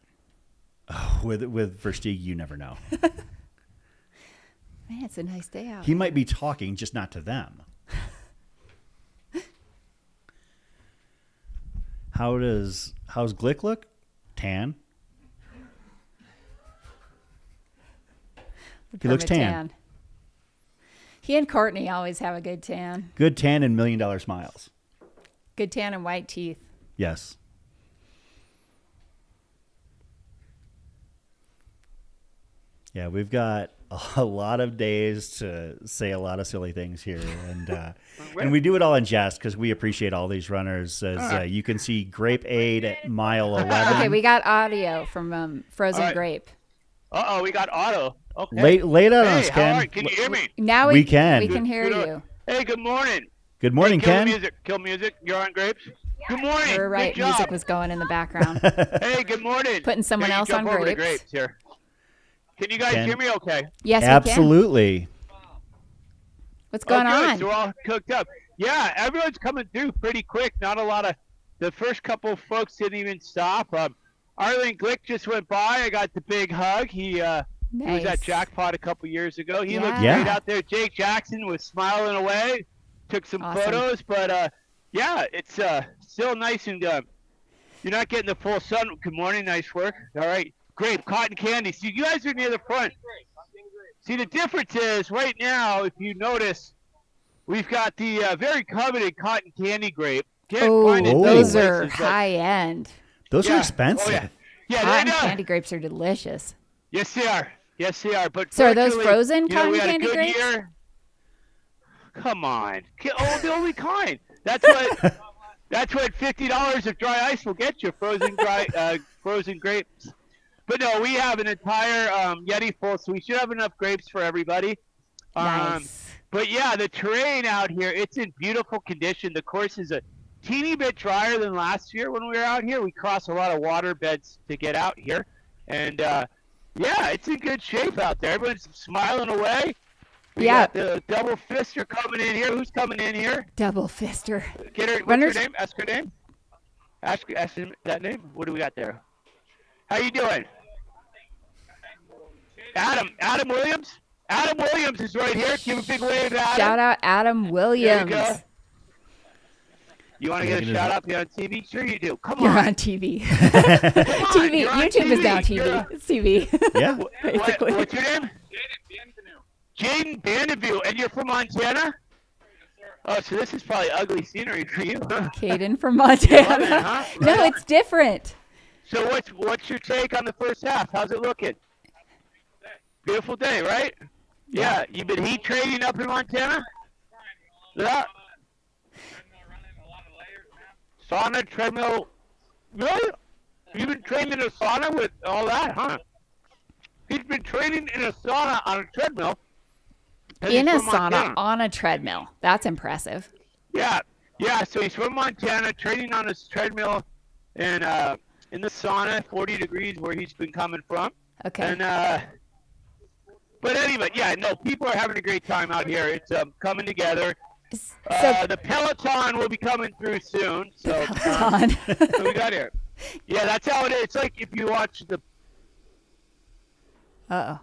With Versteeg, you never know. Man, it's a nice day out. He might be talking, just not to them. How's Glick look? Tan. He looks tan. He and Courtney always have a good tan. Good tan and $1 million smiles. Good tan and white teeth. Yes. Yeah, we've got a lot of days to say a lot of silly things here, and we do it all in jest because we appreciate all these runners. As you can see, Grape Aid at mile 11. Okay, we got audio from Frozen right. Grape. We got auto. Okay. Lay it out on us, Hey, Ken. how are, can you hear me? Now We can. We can hear you. Hey, good morning. Good morning, hey, kill Ken. Music. Kill music. You're on grapes. Good morning. You're right. Good job. Music was going in the background. Hey, good morning. Putting someone Here, you else jump on over to grapes. here. Can you guys Ken. hear me okay? Yes, we can. Absolutely. What's going good. on? So we're all cooked up. Yeah, everyone's coming through pretty quick. Not a lot of the first couple of folks didn't even stop. Arlen Glick just went by. I got the big hug. He was at Jackpot a couple years ago. He looked Yeah. great out there. Jake Jackson was smiling away. Took some Awesome. photos, but yeah, it's still nice and you're not getting the full sun. Good morning, nice work. All right, grape, cotton candy. See, you guys are near the front. See, the difference is right now, if you notice, we've got the very coveted cotton candy grape. Can't find it many those are places, but- high end. Those are Yeah. expensive. Oh, yeah. Yeah, Cotton they are. candy grapes are delicious. Yes, they are. Yes, they are. But So are those fortunately, frozen you know, we cotton had a candy good grapes? year. Come on. Oh, the only kind. That's what. That's what $50 of dry ice will get you. Frozen grapes. But no, we have an entire Yeti full, so we should have enough grapes for everybody. Nice. But yeah, the terrain out here, it's in beautiful condition. The course is a teeny bit drier than last year when we were out here. We crossed a lot of water beds to get out here. And yeah, it's in good shape out there. Everyone's smiling away. We Yeah. got the double fister coming in here. Who's coming in here? Double fister. Get her. What's Runners- her name? Ask her name. Ask him that name. What do we got there? How you doing? Adam Williams. Adam Williams is right here. Give a big wave to Adam. Shout out Adam There Williams. you go. You want to get a Making it shout up. out? Be on TV? Sure you do. Come You're on. on TV. Come on, TV. you're on YouTube is now TV. TV. It's TV. Yeah. Basically. What's your name? Jaden Vanderview. And you're from Montana? Oh, so this is probably ugly scenery for you, huh? Caden from Montana. huh? No, it's different. So what's your take on the first half? How's it looking? Beautiful day, right? Yeah. You've been heat training up in Montana? Yeah. Sauna, treadmill. Really? You've been training in a sauna with all that, huh? He's been training in a sauna on a treadmill. and In a he's from sauna Montana. on a treadmill. That's impressive. Yeah, yeah. So he's from Montana, training on his treadmill, and in the sauna, 40 degrees where he's been coming from. Okay. And but anyway, yeah, no, people are having a great time out here. It's coming together. The Peloton will be coming through soon. So Peloton. what we got here? Yeah, that's how it is. It's like if you watch the. Uh-oh.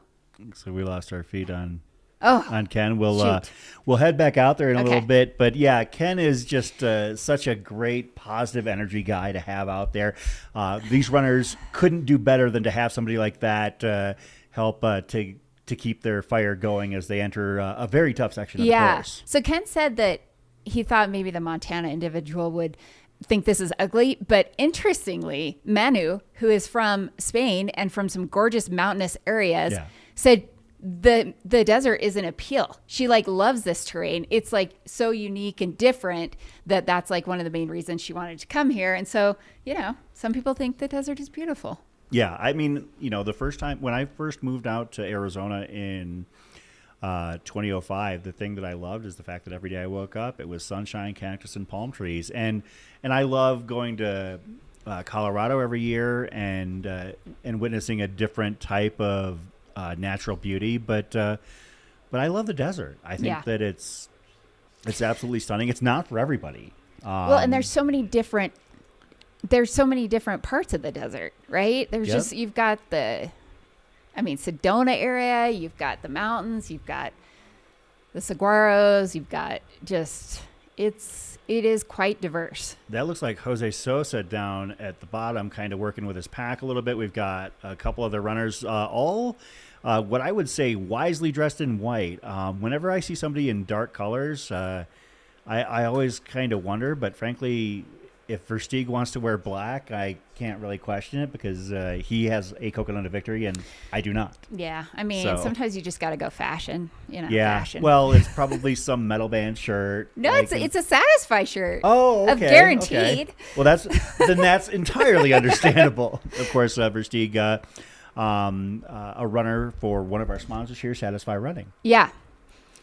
So we lost our feed on Ken. Shoot. We'll head back out there in a Okay. little bit. But yeah, Ken is just such a great positive energy guy to have out there. These runners couldn't do better than to have somebody like that help to keep their fire going as they enter a very tough section of the course. So Ken said that he thought maybe the Montana individual would think this is ugly, but interestingly, Manu, who is from Spain and from some gorgeous mountainous areas, said the desert is an appeal. She like loves this terrain. It's like so unique and different that's like one of the main reasons she wanted to come here. And so, some people think the desert is beautiful. Yeah, I mean, the first time when I first moved out to Arizona in 2005, the thing that I loved is the fact that every day I woke up, it was sunshine, cactus, and palm trees. And I love going to Colorado every year and witnessing a different type of natural beauty. But I love the desert. I think that it's absolutely stunning. It's not for everybody. Well, and there's so many different parts of the desert, right? There's you've got Sedona area, you've got the mountains, you've got the saguaros, you've got it is quite diverse. That looks like Jose Sosa down at the bottom, kind of working with his pack a little bit. We've got a couple other runners, all what I would say wisely dressed in white. Whenever I see somebody in dark colors, I always kind of wonder, but frankly, if Versteeg wants to wear black, I can't really question it because he has a Cocodona victory and I do not. Yeah, I mean, sometimes you just got to go fashion, fashion. Well, it's probably some metal band shirt. No, it's a Satisfy shirt. Oh, okay. Of guaranteed. Okay. Well, that's entirely understandable. Of course, Versteeg, a runner for one of our sponsors here, Satisfy Running. Yeah.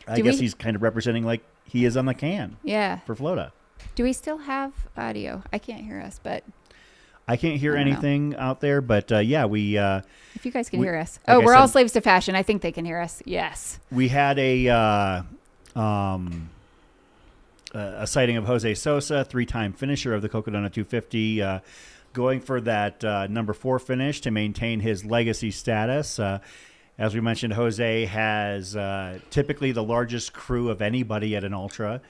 I guess he's kind of representing like he is on the can. Yeah. For Flota. Do we still have audio? I can't hear us, but I can't hear anything out there. But we. If you guys can hear us, we're all slaves to fashion. I think they can hear us. Yes. We had a sighting of Jose Sosa, 3-time finisher of the Cocodona 250, going for that number 4 finish to maintain his legacy status. As we mentioned, Jose has typically the largest crew of anybody at an ultra.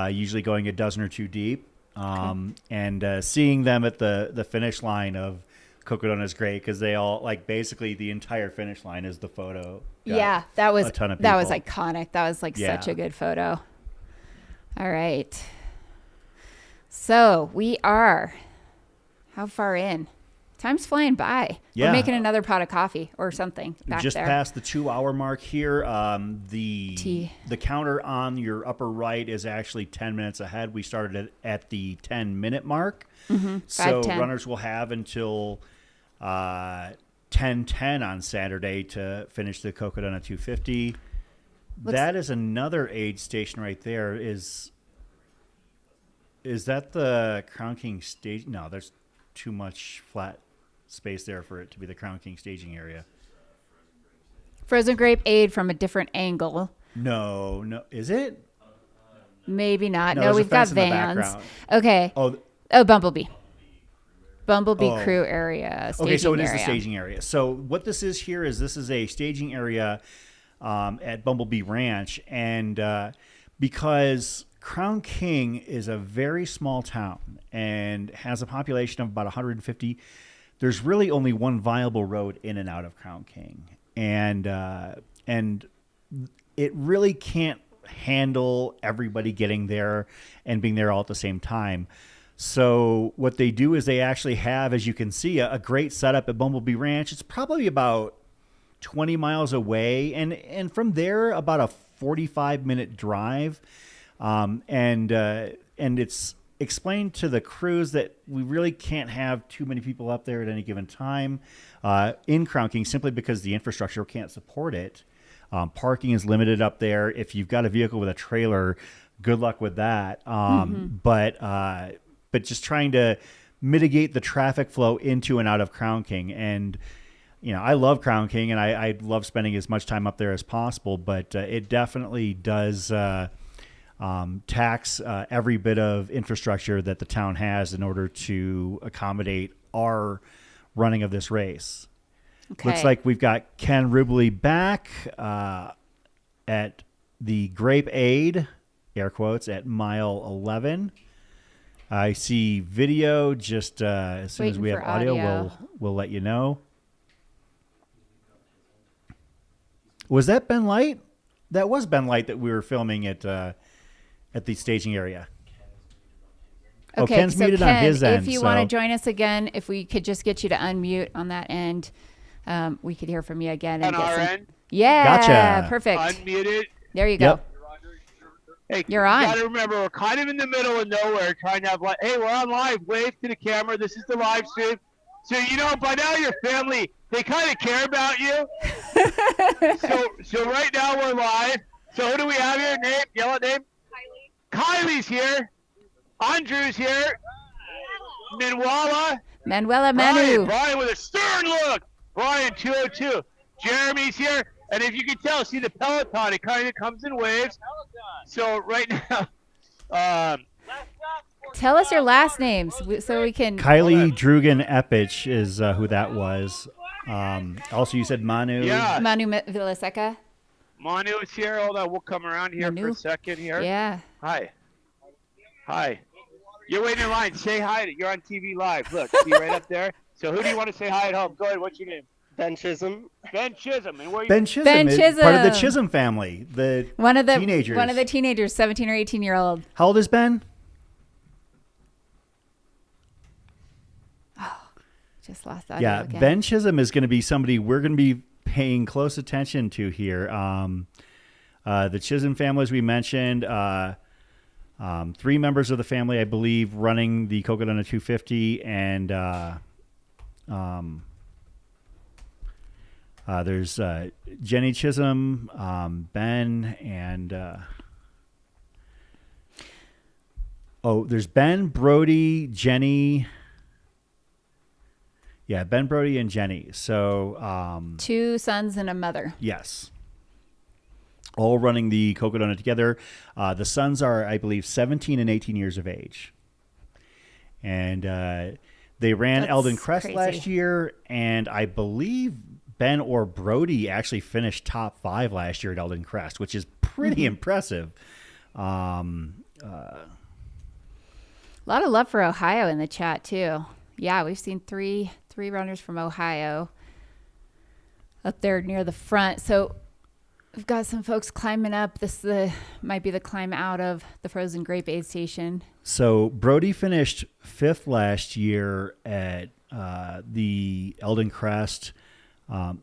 Usually going a dozen or two deep. And seeing them at the finish line of Cocodona is great because they all, like, basically the entire finish line is the photo. Yeah, that was a ton of that was people. iconic. That was such a good photo. All right. So we are how far in? Time's flying by. Yeah. We're making another pot of coffee or something back Just there. past the 2-hour mark here. The Tea. the counter on your upper right is actually 10 minutes ahead. We started at the 10-minute mark. Mm-hmm. So 5:10. runners will have until 10:10 on Saturday to finish the Cocodona 250. That is another aid station right there. Is that the Crown King stage? No, there's too much flat space there for it to be the Crown King staging area. Frozen grape aid from a different angle. No, is it? Maybe not. No, No, there's a we've got fence in the vans. background. Okay. Oh, Bumblebee crew area. Staging okay, so it is area. the staging area. So what this is here is this is a staging area at Bumblebee Ranch, and because Crown King is a very small town and has a population of about 150. There's really only one viable road in and out of Crown King, and it really can't handle everybody getting there and being there all at the same time. So what they do is they actually have, as you can see, a great setup at Bumblebee Ranch. It's probably about 20 miles away, and from there about a 45-minute drive. And it's explained to the crews that we really can't have too many people up there at any given time in Crown King simply because the infrastructure can't support it. Parking is limited up there. If you've got a vehicle with a trailer, good luck with that. But just trying to mitigate the traffic flow into and out of Crown King. And, I love Crown King and I love spending as much time up there as possible, but it definitely does tax every bit of infrastructure that the town has in order to accommodate our running of this race. Okay. Looks like we've got Ken Ribley back at the Grape Aid, air quotes, at mile 11. I see video. Just as soon as Waiting we have for audio, we'll let you know. Was that Ben Light? That was Ben Light that we were filming at the staging area. Okay, Ken's so muted Ken, on his end. if you want to join us again, if we could just get you to unmute on that end, we could hear from you again. On our end? Yeah, Gotcha. perfect. Unmuted. There you go. Yep. Hey, You're on. You got to remember, we're kind of in the middle of nowhere trying to have like, hey, we're on live. Wave to the camera. This is the live stream. So, by now your family, they kind of care about you. so right now we're live. So who do we have here? Name? Yell at name. Kylie's here. Andrew's here. Manuela Manu. Brian with a stern look. Brian 202. Jeremy's here. And if you can tell, see the peloton, it kind of comes in waves. So right now, Tell us your last names so we can. Kylie Drugan Epich is who that was. Also, you said Manu. Yeah. Manu Villaseca. Manu is here. Hold on, we'll come around here for a second here. Yeah. Hi. You're waiting in line. Say hi. You're on TV live. Look, see right up there. So who do you want to say hi at home? Go ahead. What's your name? Ben Chisholm. Ben Chisholm. And where you? Ben Chisholm. Ben is Chisholm. part of the Chisholm family. One of the teenagers. 17 or 18-year-old. How old is Ben? Just lost that. Yeah, again. Ben Chisholm is going to be somebody we're going to be paying close attention to here. The Chisholm family, as we mentioned, 3 members of the family, I believe, running the Cocodona 250, and there's Jenny Chisholm, Ben, and there's Ben, Brody, Jenny. Yeah, Ben, Brody, and Jenny. So 2 sons and a mother. Yes. All running the Cocodona together. The sons are, I believe, 17 and 18 years of age. And they ran That's Eldon Crest crazy. last year, and I believe Ben or Brody actually finished top 5 last year at Eldon Crest, which is pretty impressive. A lot of love for Ohio in the chat too. Yeah, we've seen three runners from Ohio up there near the front. So we've got some folks climbing up. This might be the climb out of the frozen grape aid station. So Brody finished 5th last year at the Eldon Crest.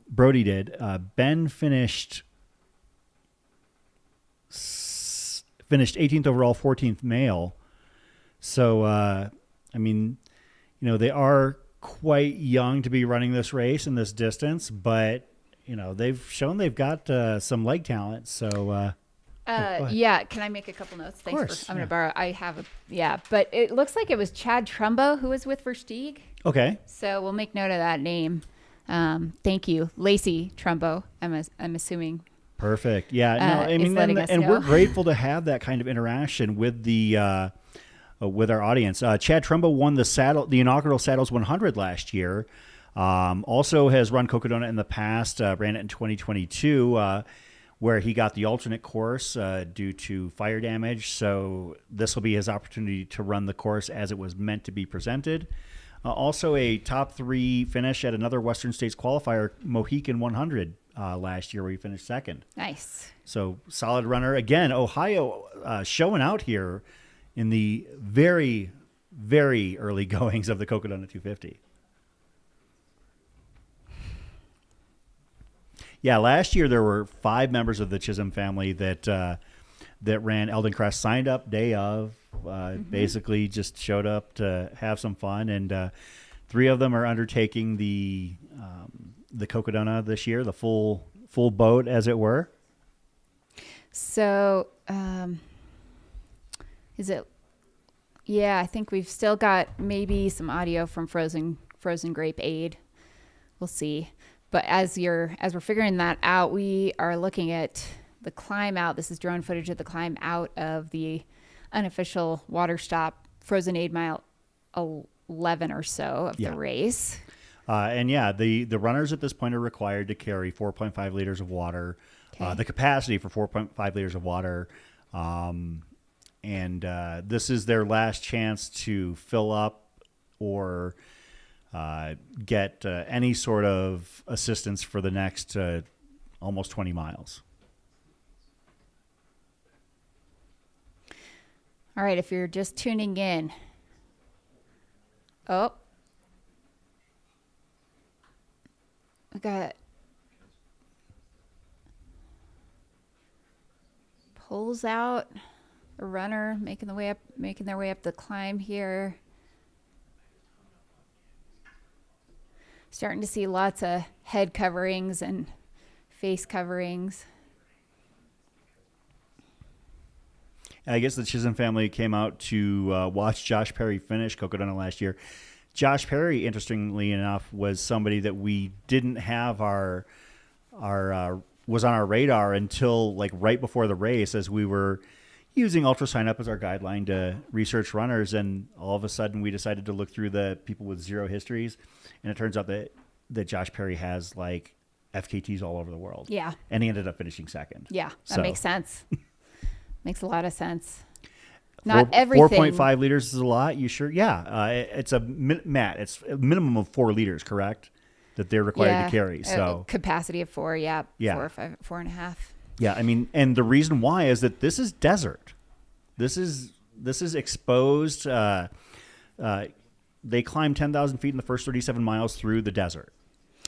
Brody did. Ben finished 18th overall, 14th male. So, I mean, they are quite young to be running this race in this distance, but, they've shown they've got some leg talent. So, yeah. Can I make a couple notes? Thanks. course, I'm going to borrow. I have but it looks like it was Chad Trumbo who was with Versteeg. okay. So we'll make note of that name. Thank you. Lacey Trumbo, I'm assuming. Perfect. Yeah. No, I mean, and we're grateful to have that kind of interaction with the, with our audience. Chad Trumbo won the inaugural Saddles 100 last year. Also has run Cocodona in the past, ran it in 2022, where he got the alternate course due to fire damage. So this will be his opportunity to run the course as it was meant to be presented. Also a top 3 finish at another Western States qualifier, Mohican 100 last year, where he finished 2nd. Nice. So solid runner. Again, Ohio showing out here in the very, very early goings of the Cocodona 250. Yeah, last year there were 5 members of the Chisholm family that ran Eldon Crest, signed up day of, basically just showed up to have some fun, and 3 of them are undertaking the Cocodona this year, the full boat, as it were. So, is it? Yeah, I think we've still got maybe some audio from Frozen Grape Aid. We'll see. But as we're figuring that out, we are looking at the climb out. This is drone footage of the climb out of the unofficial water stop, Frozen Aid Mile 11 or so of the race. And the runners at this point are required to carry 4.5 liters of water, the capacity for 4.5 liters of water. And this is their last chance to fill up or get any sort of assistance for the next almost 20 miles. All right, if you're just tuning in. Oh. We got pulls out, a runner making their way up the climb here. Starting to see lots of head coverings and face coverings. I guess the Chisholm family came out to watch Josh Perry finish Cocodona last year. Josh Perry, interestingly enough, was somebody that we didn't have was on our radar until like right before the race, as we were using Ultra Sign Up as our guideline to research runners, and all of a sudden we decided to look through the people with zero histories, and it turns out that Josh Perry has like FKTs all over the world. Yeah. And he ended up finishing second. Yeah, that makes sense. Makes a lot of sense. Not everything. 4.5 liters is a lot. You sure? Yeah. It's Matt, it's a minimum of 4 liters, correct? That they're required to carry. So capacity of 4, yeah. 4 or 5, 4.5. Yeah. I mean, and the reason why is that this is desert. This is exposed. They climbed 10,000 feet in the first 37 miles through the desert.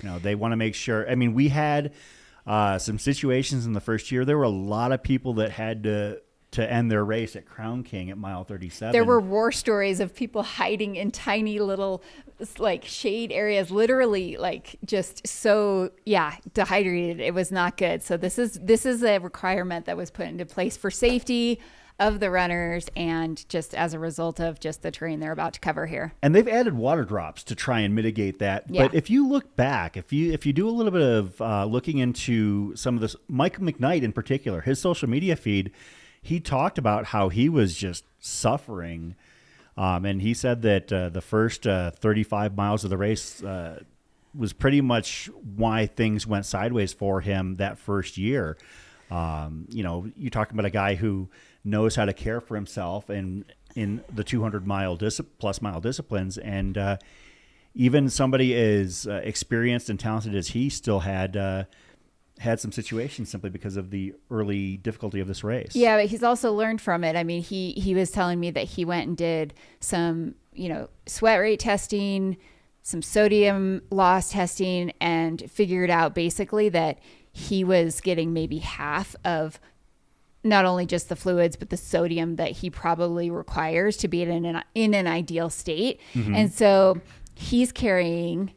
You know, they want to make sure. I mean, we had some situations in the first year. There were a lot of people that had to end their race at Crown King at mile 37. There were war stories of people hiding in tiny little like shade areas, literally like just so dehydrated. It was not good. So this is a requirement that was put into place for safety of the runners and just as a result of just the terrain they're about to cover here. And they've added water drops to try and mitigate that. Yeah. But if you look back, if you do a little bit of looking into some of this, Mike McKnight in particular, his social media feed, he talked about how he was just suffering. And he said that the first 35 miles of the race was pretty much why things went sideways for him that first year. You know, you're talking about a guy who knows how to care for himself and in the 200 plus mile disciplines. And even somebody as experienced and talented as he still had some situations simply because of the early difficulty of this race. Yeah, but he's also learned from it. I mean, he was telling me that he went and did some, sweat rate testing, some sodium loss testing, and figured out basically that he was getting maybe half of not only just the fluids, but the sodium that he probably requires to be in an ideal state. Mm-hmm. And so he's carrying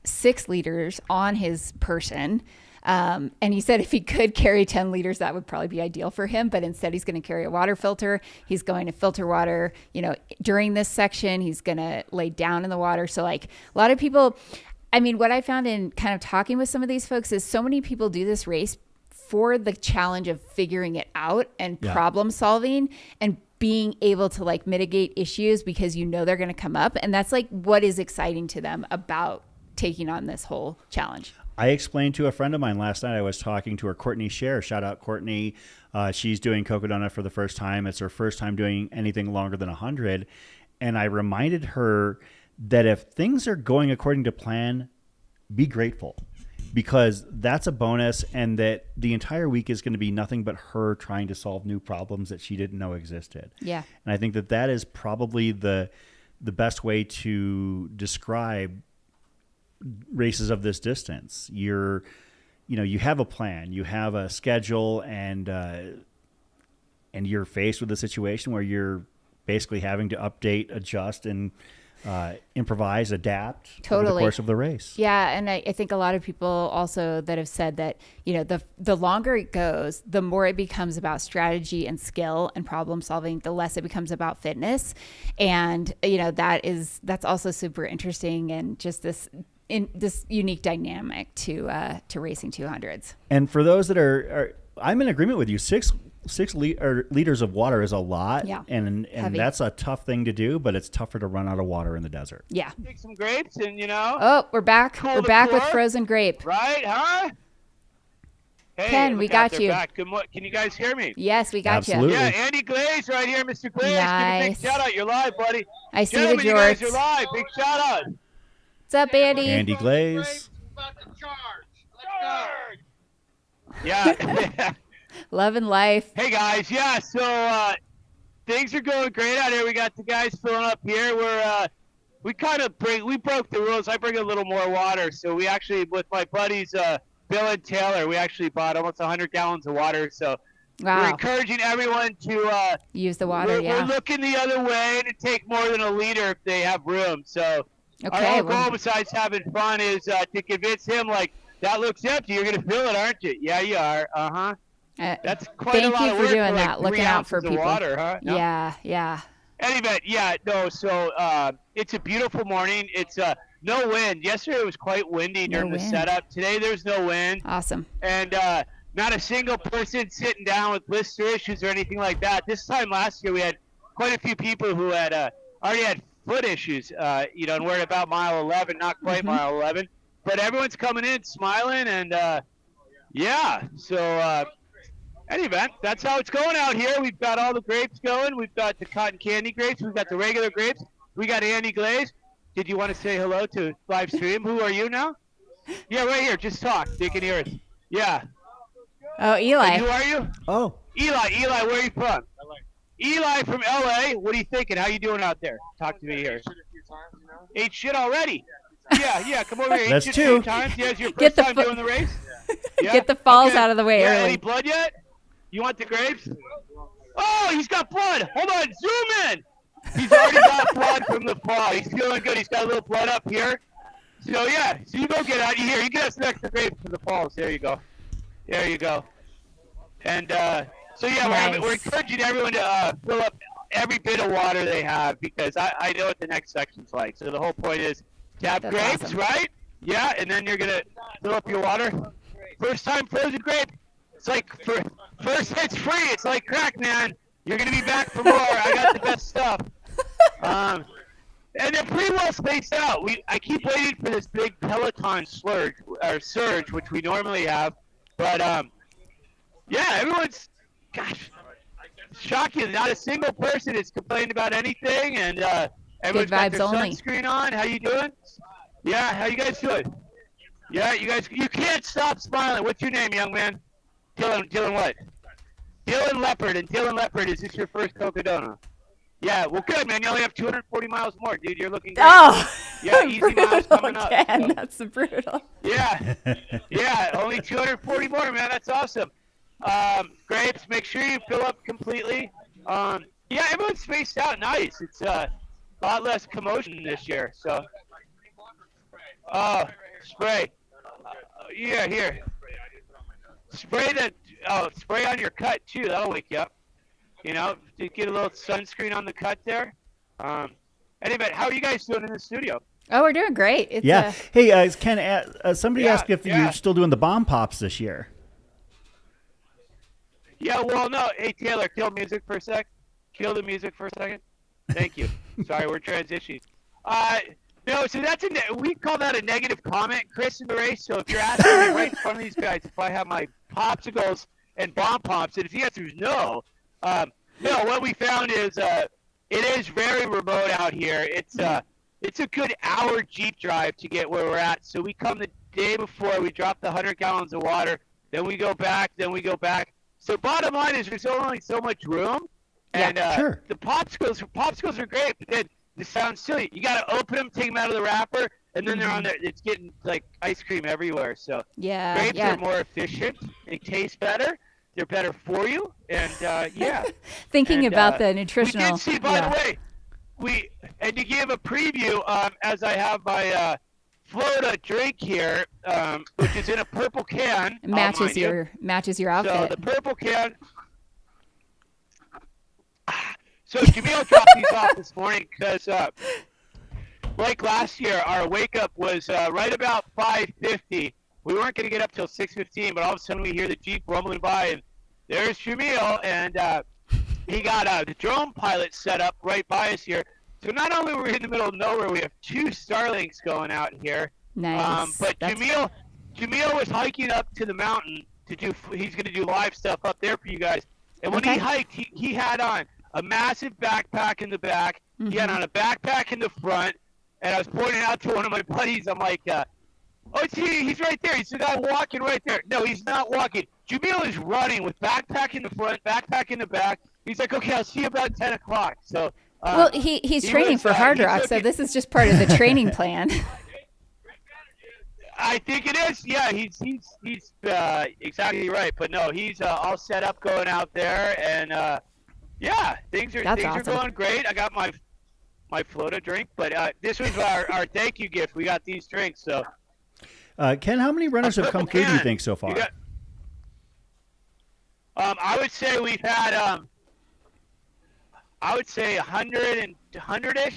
6 liters on his person. And he said if he could carry 10 liters, that would probably be ideal for him. But instead, he's going to carry a water filter. He's going to filter water, during this section. He's going to lay down in the water. So like a lot of people, I mean, what I found in kind of talking with some of these folks is so many people do this race for the challenge of figuring it out and problem solving and being able to like mitigate issues because they're going to come up. And that's like what is exciting to them about taking on this whole challenge. I explained to a friend of mine last night, I was talking to her, Courtney Scher. Shout out Courtney. She's doing Cocodona for the first time. It's her first time doing anything longer than 100. And I reminded her that if things are going according to plan, be grateful, because that's a bonus, and that the entire week is going to be nothing but her trying to solve new problems that she didn't know existed. Yeah. And I think that is probably the best way to describe races of this distance. You have a plan, you have a schedule, and you're faced with a situation where you're basically having to update, adjust, and improvise, adapt over the course of the race. Yeah, and I think a lot of people also that have said that the longer it goes, the more it becomes about strategy and skill and problem solving, the less it becomes about fitness. And that's also super interesting, and just this unique dynamic to racing 200s. And for those that are I'm in agreement with you. Six liters of water is a lot. Yeah. And Heavy. that's a tough thing to do, but it's tougher to run out of water in the desert. Yeah. Take some grapes and, Oh, we're back. Cool We're the back with core. frozen grape. Right, huh? Hey, Ken, look we out got there you. back. Can you guys hear me? Yes, we got Absolutely. you. Yeah, Andy Glaze right here, Mr. Glaze. Nice. Give a big shout out. You're live, buddy. I see Gentlemen, the you guys are jorts. live. Big shout out. What's up, Andy? Andy Glaze. Yeah. Loving life. Hey guys, yeah. So things are going great out here. We got the guys filling up here. We broke the rules. I bring a little more water. So we actually, with my buddies Bill and Taylor, we actually bought almost 100 gallons of water. So we're Wow. encouraging everyone to Use the water, we're looking the other way to take more than a liter if they have room. So our Okay. whole well, goal, besides having fun, is to convince him, like, that looks empty. You're gonna fill it, aren't you? Yeah, you are. That's quite a thank lot you of for work doing for, like, that. 3 Looking out for ounces of people. water, huh? No? Yeah. Anyway, yeah, no. So it's a beautiful morning. It's no wind. Yesterday it was quite windy during the wind. setup. Today there's no wind, Awesome. and not a single person sitting down with blister issues or anything like that. This time last year we had quite a few people who had already had foot issues, and we're at about mile 11, not quite mile 11. But everyone's coming in smiling, and yeah. So anyway, that's how it's going out here. We've got all the grapes going. We've got the cotton candy grapes. We've got the regular grapes. We got Andy Glaze. Did you want to say hello to live stream? Who are you now? Yeah, right here. Just talk. They can hear us. Yeah. Oh, Eli. And who are you? Oh, Eli, where are you from? Eli from LA. What are you thinking? How you doing out there? Talk to me here. Ate shit already. Yeah, come over here. Ate That's shit 2 two. times. Yeah, it's your Get first the time fo- doing the race? Yeah? Get the falls Okay. out of the way Yeah, early. any blood yet? You want the grapes? Oh, he's got blood. Hold on, zoom in. He's already got blood from the fall. He's feeling good. He's got a little blood up here. So yeah, so you go get out of here. You get us some extra grapes for the falls. There you go. And so yeah, Nice. we're encouraging everyone to fill up every bit of water they have, because I know what the next section's like. So the whole point is to have That's grapes, awesome. right? Yeah, and then you're gonna fill up your water. First time frozen grape. It's like first it's free. It's like crack, man. You're gonna be back for more. I got the best stuff. And they're pretty well spaced out. I keep waiting for this big Peloton surge, which we normally have. But yeah, everyone's, gosh, shocking. Not a single person is complaining about anything, and everyone's got their vibes only. sunscreen on. How you doing? Yeah, how you guys doing? Yeah, you can't stop smiling. What's your name, young man? Dylan what? Dylan Leopard, and Dylan Leopard, is this your first Cocodona? Yeah, well, good, man. You only have 240 miles more, dude. You're looking great. Oh, Yeah, easy miles brutal coming up, again. so. That's brutal. Yeah, only 240 more, man. That's awesome. Grapes, make sure you fill up completely. Yeah, everyone's spaced out nice. It's a lot less commotion this year. So, spray. Yeah, here. Spray on your cut too. That'll wake you up. To get a little sunscreen on the cut there. Anyway, how are you guys doing in the studio? Oh, we're doing great. It's yeah. Hey, Ken, somebody Yeah, asked if yeah. you're still doing the bomb pops this year. Yeah, well, no. Hey, Taylor, kill music for a sec. Kill the music for a second. Thank you. Sorry, we're transitioning. No, so we call that a negative comment, Chris, in the race. So if you're asking me right in front of these guys if I have my popsicles and bomb pops, and if the answer is no, what we found is it is very remote out here. It's a good hour Jeep drive to get where we're at. So we come the day before, we drop the 100 gallons of water, then we go back. So bottom line is there's only so much room, and sure. the popsicles are great, but then this sounds silly. You got to open them, take them out of the wrapper, and then they're on there. It's getting like ice cream everywhere. So grapes are more efficient. They taste better. They're better for you, and yeah. Thinking And, about the nutritional. We did see, by the way, and to give a preview, as I have my Florida drink here, which is in a purple can. matches your outfit. So the purple can. So Jamil dropped these off this morning because, like last year, our wake up was right about 5:50. We weren't going to get up till 6:15, but all of a sudden we hear the Jeep rumbling by, and there's Jamil, and he got the drone pilot set up right by us here. So not only were we in the middle of nowhere, we have 2 Starlinks going out here. Nice. But Jamil was hiking up to the mountain to do. He's going to do live stuff up there for you guys. And when he hiked, he had on a massive backpack in the back. He had on a backpack in the front. And I was pointing out to one of my buddies, I'm like, oh, it's he's right there. He's the guy walking right there. No, he's not walking. Jamil is running with backpack in the front, backpack in the back. He's like, okay, I'll see you about 10 o'clock. So. Well, he's training for Hard Rock, so this is just part of the training plan. I think it is. Yeah, he's exactly right. But no, he's all set up going out there, and yeah, things are going great. I got my Flota drink, but this was our thank you gift. We got these drinks. So, Ken, how many runners have come through? Do you think so far? I would say we've had I would say 100-ish.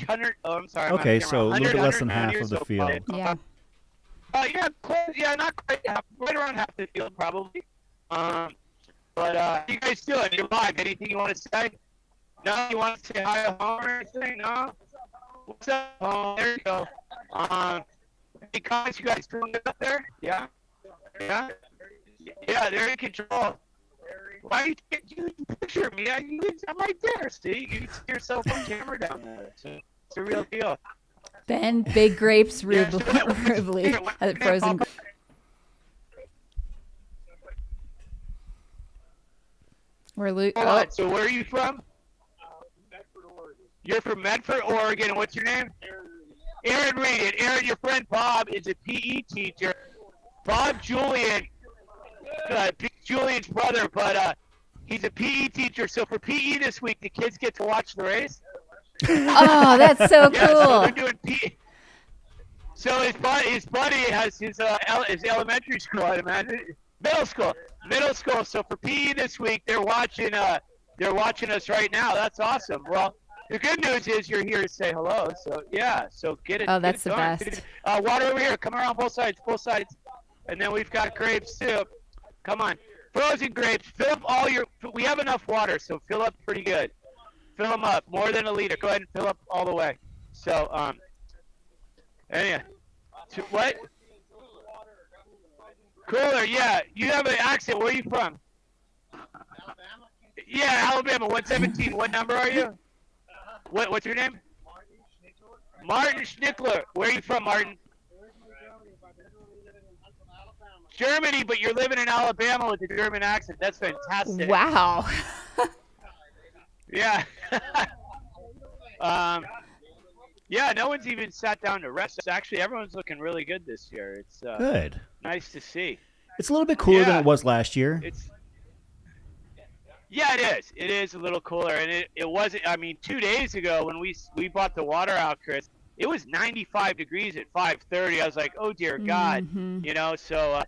100. Oh, I'm sorry. Okay, so a little bit less than half of the field. Yeah. Yeah, close. Yeah, not quite half. Right around half the field, probably. But how you guys doing? You're live. Anything you want to say? No, you want to say hi to home or anything? No. What's up, home? There you go. Any comments you guys doing up there? Yeah. Yeah. Yeah, they're in control. Why can't you picture me? I'm right there. See, you see yourself on camera down there. It's a real deal. Ben, Big Grapes, Rubley, frozen. So where are you from? Medford, Oregon. You're from Medford, Oregon. What's your name? Aaron Reed. And Aaron, your friend Bob is a PE teacher. Bob Julian. Julian's brother, but he's a PE teacher. So for PE this week, the kids get to watch the race. Oh, that's so cool. So they're doing PE. So his buddy has his elementary school, I imagine, middle school. So for PE this week, they're watching us right now. That's awesome. Well, the good news is you're here to say hello. So yeah, so get it. Oh, that's the best. Water over here. Come around both sides. And then we've got grapes too. Come on. Frozen grapes. Fill up we have enough water, so fill up pretty good. Fill them up. More than a liter. Go ahead and fill up all the way. So, anyway. What? Cooler, yeah. You have an accent. Where are you from? Alabama. Yeah, Alabama. 117. What number are you? What's your name? Martin Schnickler. Where are you from, Martin? Germany, but you're living in Alabama with a German accent. That's fantastic. Wow. Yeah. Yeah, no one's even sat down to rest. Actually, everyone's looking really good this year. It's good. Nice to see. It's a little bit cooler than it was last year. Yeah, it is. It is a little cooler, and it wasn't. I mean, 2 days ago when we bought the water out, Chris, it was 95 degrees at 5:30. I was like, oh dear God, you know. So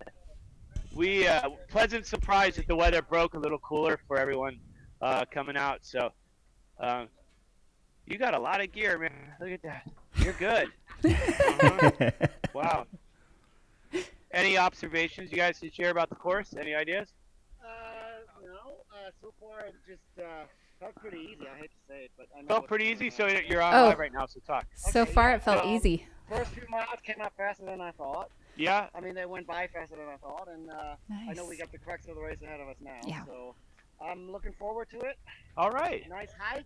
we pleasant surprise that the weather broke a little cooler for everyone coming out. So you got a lot of gear, man. Look at that. You're good. Wow. Any observations you guys can share about the course? Any ideas? No. So far, it just felt pretty easy. I hate to say it, but I know felt pretty easy. So you're on live right now. So talk. So far, it felt easy. First few miles came out faster than I thought. Yeah. I mean, they went by faster than I thought, and Nice. I know we got the crux of the race ahead of us now. Yeah. So I'm looking forward to it. All right. Nice hike.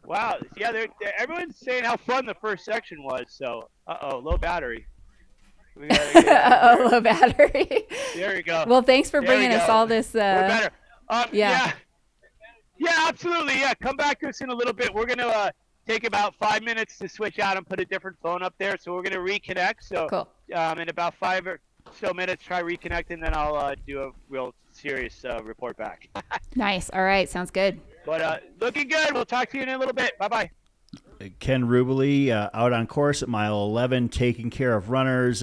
Wow. Yeah, everyone's saying how fun the first section was. So, low battery. We gotta get low battery. There we go. Well, thanks for bringing us all this. We're better. Yeah, absolutely. Yeah, come back to us in a little bit. We're gonna take about 5 minutes to switch out and put a different phone up there. So we're gonna reconnect. So cool. In about 5 or so minutes, try reconnecting, and then I'll do a real serious report back. Nice. All right. Sounds good. But looking good. We'll talk to you in a little bit. Bye-bye. Ken Rubley out on course at mile 11, taking care of runners,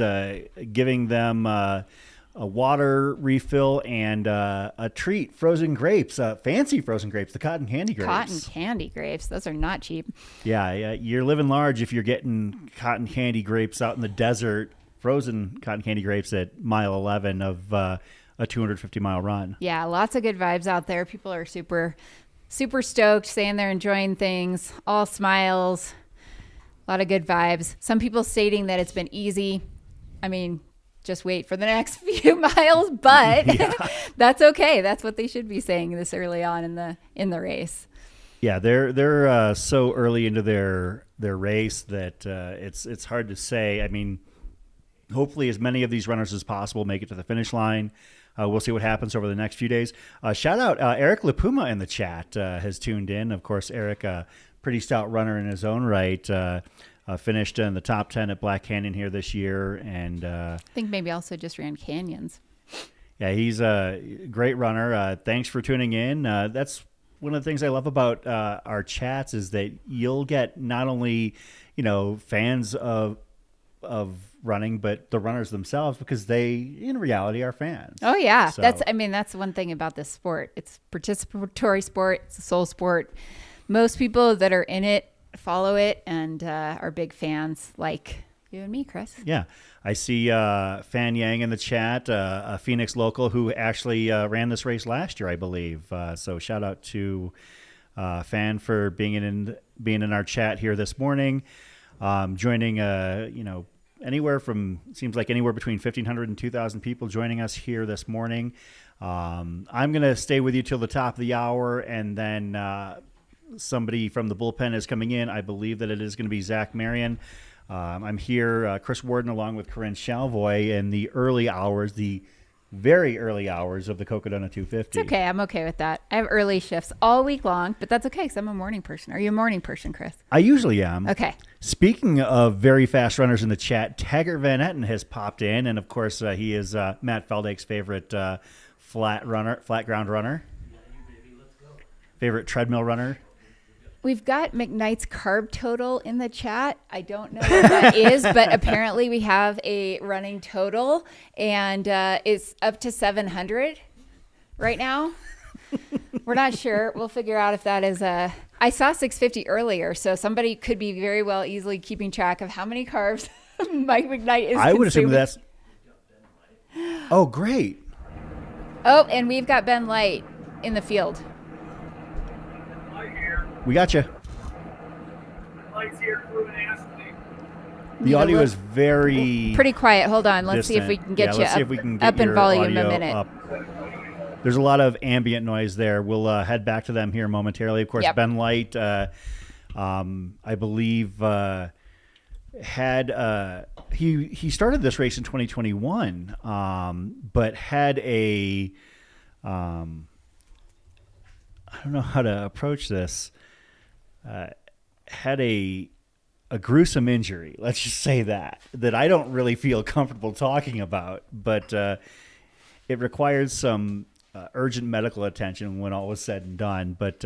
giving them a water refill and a treat, frozen grapes, fancy frozen grapes, the cotton candy grapes. Cotton candy grapes. Those are not cheap. Yeah, you're living large if you're getting cotton candy grapes out in the desert frozen cotton candy grapes at mile 11 of a 250-mile run. Yeah, lots of good vibes out there. People are super stoked, saying they're enjoying things, all smiles, a lot of good vibes. Some people stating that it's been easy. I mean, just wait for the next few miles, but that's okay. That's what they should be saying this early on in the race. Yeah, they're so early into their race that it's hard to say. I mean, hopefully as many of these runners as possible make it to the finish line. We'll see what happens over the next few days. Shout out Eric LaPuma in the chat has tuned in. Of course, Eric, pretty stout runner in his own right, finished in the top 10 at Black Canyon here this year. And I think maybe also just ran canyons. Yeah, he's a great runner. Thanks for tuning in. That's one of the things I love about our chats is that you'll get not only, fans of running, but the runners themselves, because they, in reality, are fans. Oh yeah, So- that's one thing about this sport. It's a participatory sport. It's a soul sport. Most people that are in it follow it and are big fans, like you and me, Chris. Yeah, I see Fan Yang in the chat, a Phoenix local who actually ran this race last year, I believe. So shout out to Fan for being in our chat here this morning, joining anywhere between 1,500 and 2,000 people joining us here this morning. I'm going to stay with you till the top of the hour, and then somebody from the bullpen is coming in. I believe that it is going to be Zach Marion. I'm here, Chris Warden, along with Corinne Chalvoy, in the very early hours of the Cocodona 250. It's okay. I'm okay with that. I have early shifts all week long, but that's okay because I'm a morning person. Are you a morning person, Chris? I usually am. Okay. Speaking of very fast runners in the chat, Taggart Van Etten has popped in, and of course he is Matt Feldake's favorite flat ground runner. Favorite treadmill runner. We've got McKnight's carb total in the chat. I don't know what that is, but apparently we have a running total, and it's up to 700 right now. We're not sure. We'll figure out if that is a... I saw 650 earlier, so somebody could be very well easily keeping track of how many carbs Mike McKnight is I would assume consuming. that's... Oh, great. Oh, and we've got Ben Light in the field. We got you. Lights here, crew and ask me. The audio is very pretty quiet. Hold on. Let's see if we distant. can get let's see you if we can up get in your volume a audio minute. up. There's a lot of ambient noise there. We'll head back to them here momentarily. Of course, Yep. Ben Light, I believe, had he started this race in 2021, but had a I don't know how to approach this. Had a gruesome injury. Let's just say that I don't really feel comfortable talking about, but it required some urgent medical attention when all was said and done. But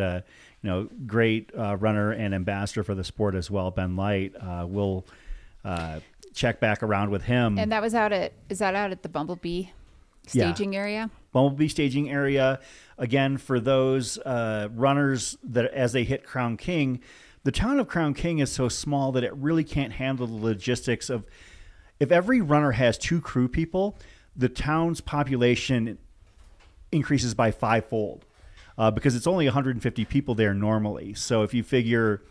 great runner and ambassador for the sport as well, Ben Light. We'll check back around with him. And that was is that out at the Bumblebee staging area? Bumblebee staging area. Again, for those runners that as they hit Crown King, the town of Crown King is so small that it really can't handle the logistics of, if every runner has 2 crew people, the town's population increases by 5-fold because it's only 150 people there normally. So if you figure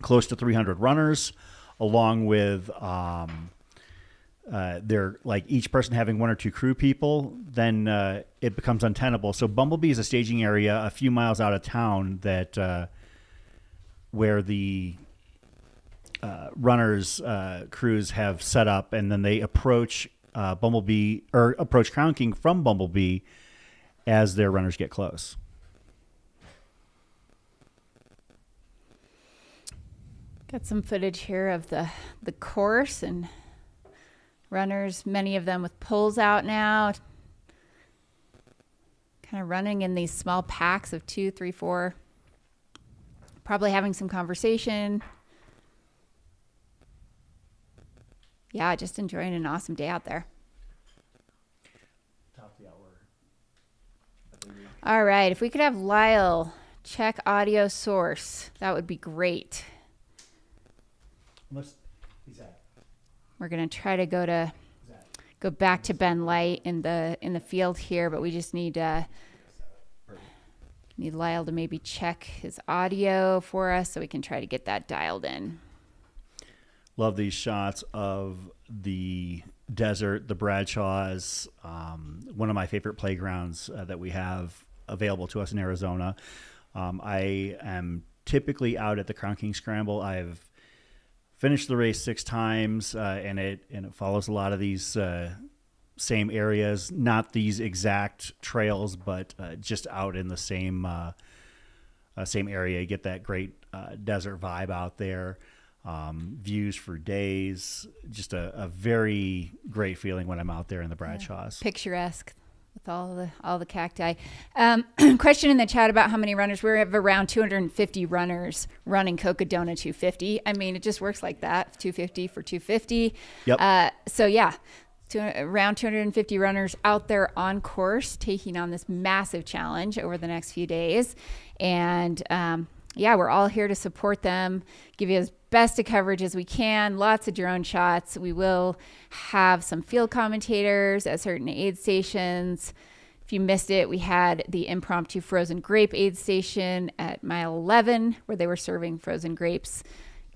close to 300 runners, along with they're like each person having 1 or 2 crew people, then it becomes untenable. So Bumblebee is a staging area a few miles out of town that where the runners crews have set up, and then they approach Bumblebee or approach Crown King from Bumblebee as their runners get close. Got some footage here of the course and runners, many of them with poles out now, kind of running in these small packs of 2, 3, 4, probably having some conversation. Yeah, just enjoying an awesome day out there. Top of the hour. All right, if we could have Lyle check audio source, that would be great. Unless he's at. We're going to try to go to go back to Ben Light in the field here, but we just need Lyle to maybe check his audio for us so we can try to get that dialed in. Love these shots of the desert, the Bradshaws, one of my favorite playgrounds that we have available to us in Arizona. I am typically out at the Crown King Scramble. I've finished the race 6 times, and it follows a lot of these same areas, not these exact trails, but just out in the same area. You get that great desert vibe out there. Views for days, just a very great feeling when I'm out there in the Bradshaws. Picturesque with all the cacti. Question in the chat about how many runners. We have around 250 runners running Cocodona 250. I mean, it just works like that. 250 for 250. Yep. So yeah, around 250 runners out there on course, taking on this massive challenge over the next few days. And yeah, we're all here to support them, give you as best of coverage as we can, lots of drone shots. We will have some field commentators at certain aid stations. If you missed it, we had the impromptu frozen grape aid station at mile 11 where they were serving frozen grapes,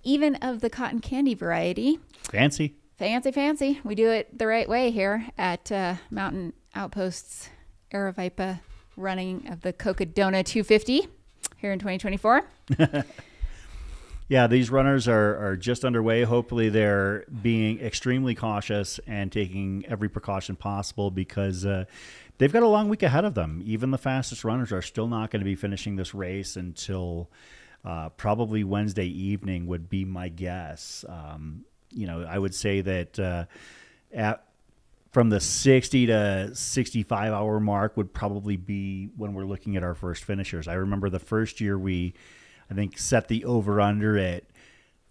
even of the cotton candy variety. Fancy. Fancy. We do it the right way here at Mountain Outposts Aravaipa running of the Cocodona 250 here in 2024. Yeah, these runners are just underway. Hopefully they're being extremely cautious and taking every precaution possible because they've got a long week ahead of them. Even the fastest runners are still not going to be finishing this race until probably Wednesday evening would be my guess. I would say that from the 60 to 65 hour mark would probably be when we're looking at our first finishers. I remember the first year I think set the over-under at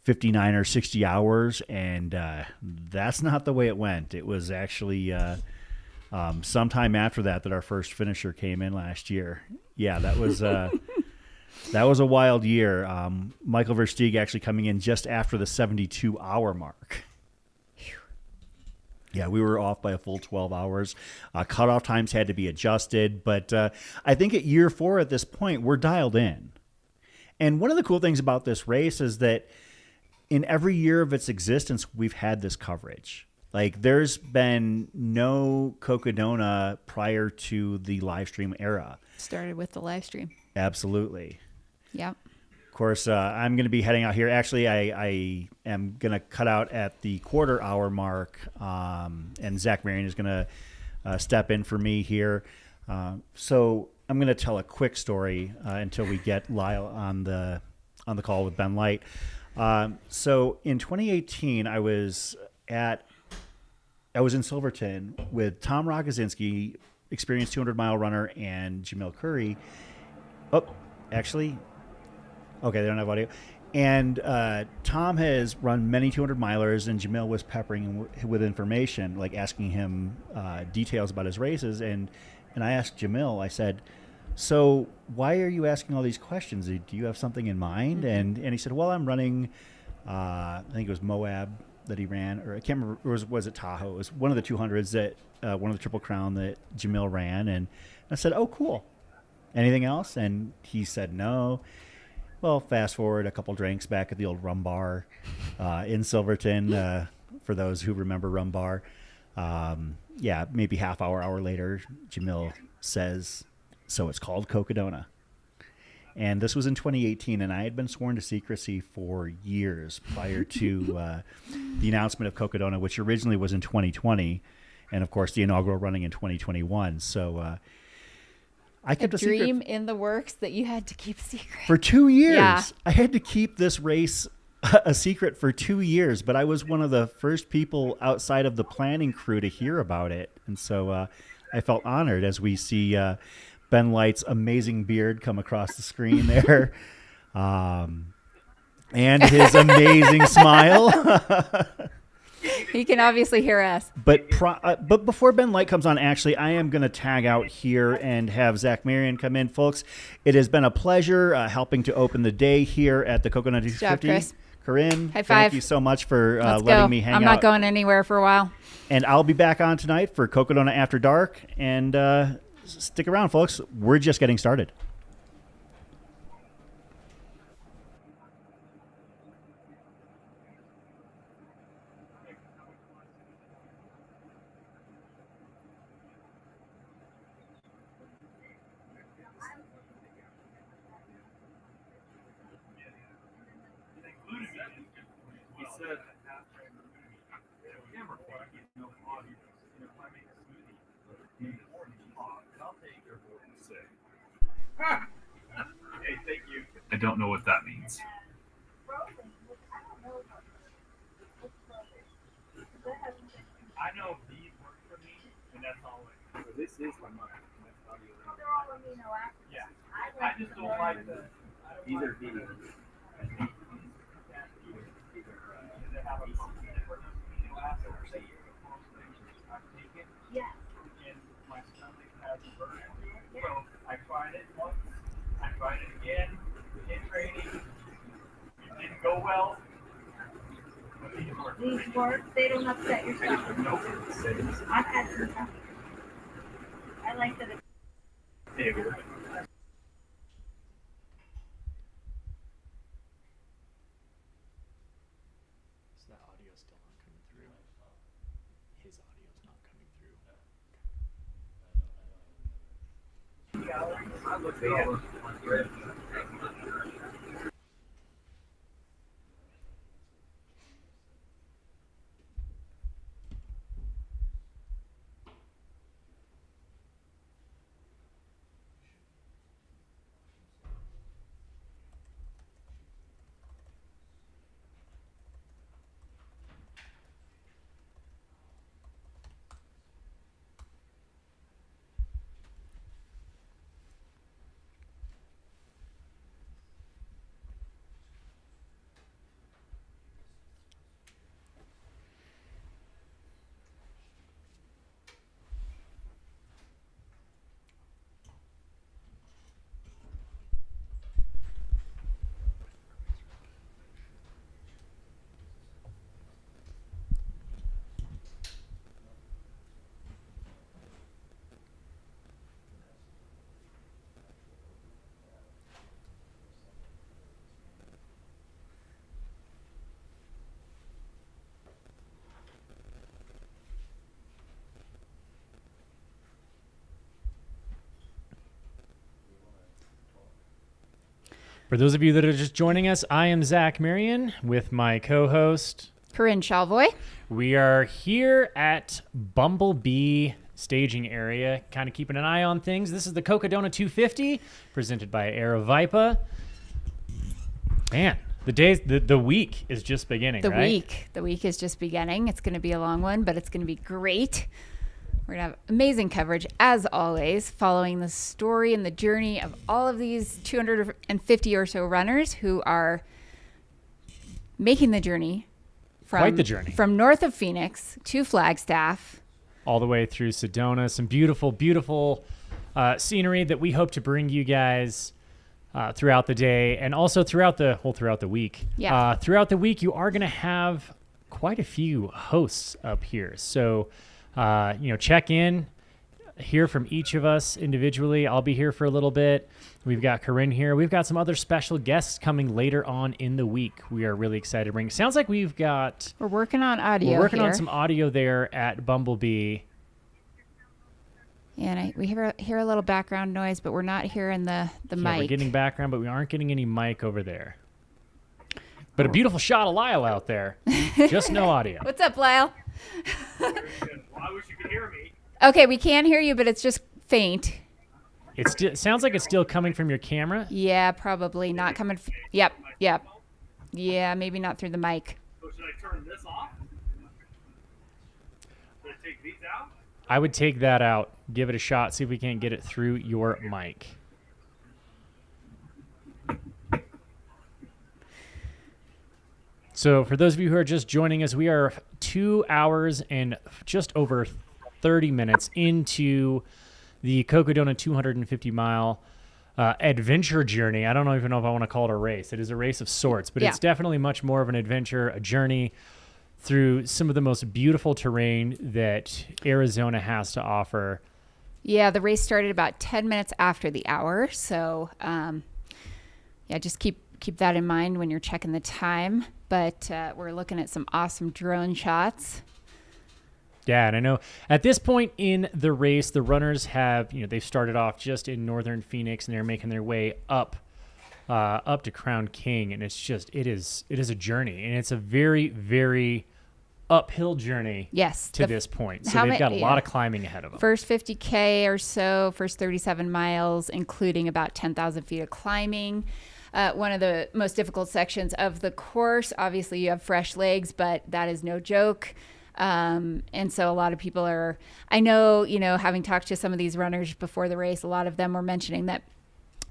59 or 60 hours, and that's not the way it went. It was actually sometime after that our first finisher came in last year. Yeah, that was that was a wild year. Michael Versteeg actually coming in just after the 72-hour mark. Yeah, we were off by a full 12 hours. Cutoff times had to be adjusted, but I think at year 4 at this point, we're dialed in. And one of the cool things about this race is that in every year of its existence, we've had this coverage. Like, there's been no Cocodona prior to the live stream era. Started with the live stream. Absolutely. Yep. Of course, I'm going to be heading out here. Actually, I am going to cut out at the quarter hour mark, and Zach Marion is going to step in for me here. So I'm going to tell a quick story until we get Lyle on the call with Ben Light. So in 2018, I was in Silverton with Tom Rogozinski, experienced 200-mile runner, and Jamil Curry. Oh, actually, okay, they don't have audio. And Tom has run many 200-milers, and Jamil was peppering him with information, like asking him details about his races. And I asked Jamil, I said, so why are you asking all these questions? Do you have something in mind? And he said, well, I'm running, I think it was Moab that he ran, or I can't remember, or was it Tahoe? It was one of the 200s that, one of the Triple Crown that Jamil ran. And I said, oh, cool. Anything else? And he said, no. Well, fast forward a couple drinks back at the old Rum Bar in Silverton, for those who remember Rum Bar. Yeah, maybe hour later, Jamil says, so it's called Cocodona. And this was in 2018, and I had been sworn to secrecy for years prior to the announcement of Cocodona, which originally was in 2020, and, of course, the inaugural running in 2021. So I kept a dream secret in the works that you had to keep secret. for 2 years. Yeah. I had to keep this race a secret for 2 years, but I was one of the first people outside of the planning crew to hear about it. And so I felt honored as we see Ben Light's amazing beard come across the screen there, and his amazing smile. He can obviously hear us. But before Ben Light comes on, actually, I am going to tag out here and have Zach Marion come in. Folks, it has been a pleasure helping to open the day here at the Cocodona 250. Good job, Chris. Corinne, High five. thank you so much for Let's letting go. me hang out. I'm not going anywhere for a while. And I'll be back on tonight for Cocodona After Dark. And stick around, folks. We're just getting started. I don't know what that means. I know these work for me, and that's all. This is my mother. Yeah. I just don't like the. These are videos. I tried it once. I tried it again in training. It didn't go well. These work. They don't upset your stomach. I've had some stuff. I like that. There you go. So that audio's still not coming through. His audio's not coming through. For those of you that are just joining us, I am Zach Marion with my co-host Corinne Chalvoy. We are here at Bumblebee staging area, kind of keeping an eye on things. This is the Cocodona 250, presented by Aerovipa. Man, the week is just beginning, right? The week is just beginning. It's going to be a long one, but it's going to be great. We're going to have amazing coverage, as always, following the story and the journey of all of these 250 or so runners who are making the journey Quite the journey. From north of Phoenix to Flagstaff. All the way through Sedona. Some beautiful, beautiful scenery that we hope to bring you guys throughout the day and also throughout the week. Yeah. Throughout the week, you are going to have quite a few hosts up here. So, check in, hear from each of us individually. I'll be here for a little bit. We've got Corinne here. We've got some other special guests coming later on in the week. We are really excited to bring. Sounds like we're working on audio. We're working here. on some audio there at Bumblebee. And we hear a little background noise, but we're not hearing the mic. We're getting background, but we aren't getting any mic over there. But a beautiful shot of Lyle out there. Just no audio. What's up, Lyle? Well, I wish you could hear me. Okay, we can hear you, but it's just faint. It sounds like it's still coming from your camera. Yeah, probably not coming. Yep. Yeah, maybe not through the mic. So should I turn this off? Should I take these out? I would take that out. Give it a shot. See if we can't get it through your mic. So for those of you who are just joining us, we are 2 hours and just over 30 minutes into the Cocodona 250 mile adventure journey. I don't even know if I want to call it a race. It is a race of sorts, but it's definitely much more of an adventure, a journey through some of the most beautiful terrain that Arizona has to offer. Yeah, the race started about 10 minutes after the hour. So, just keep that in mind when you're checking the time. But we're looking at some awesome drone shots. Yeah, and I know at this point in the race, the runners have, they've started off just in northern Phoenix, and they're making their way up to Crown King, and it is a journey, and it's a very, very uphill journey. Yes, to this point. So they've got a lot of climbing ahead of them. First 50K or so, first 37 miles, including about 10,000 feet of climbing. One of the most difficult sections of the course. Obviously, you have fresh legs, but that is no joke. And so a lot of people I know, having talked to some of these runners before the race, a lot of them were mentioning that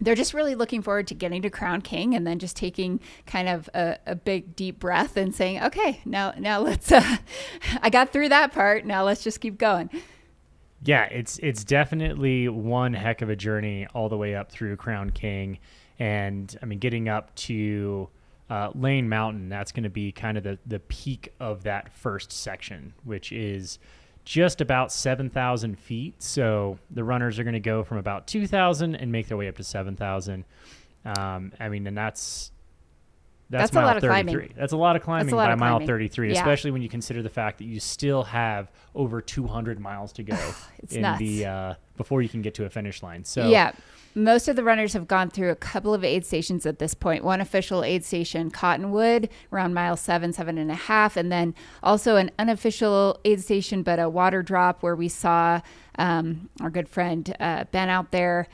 they're just really looking forward to getting to Crown King and then just taking kind of a big deep breath and saying, okay, now let's, I got through that part. Now let's just keep going. Yeah, it's definitely one heck of a journey all the way up through Crown King. And I mean, getting up to Lane Mountain, that's going to be kind of the peak of that first section, which is just about 7,000 feet. So the runners are going to go from about 2,000 and make their way up to 7,000. I mean, and that's a mile lot of 33. climbing. That's a lot of climbing by mile 33, yeah. Especially when you consider the fact that you still have over 200 miles to go it's nuts. Before you can get to a finish line. So yeah. Most of the runners have gone through a couple of aid stations at this point. One official aid station, Cottonwood, around mile 7.5, and then also an unofficial aid station, but a water drop where we saw our good friend Ken out there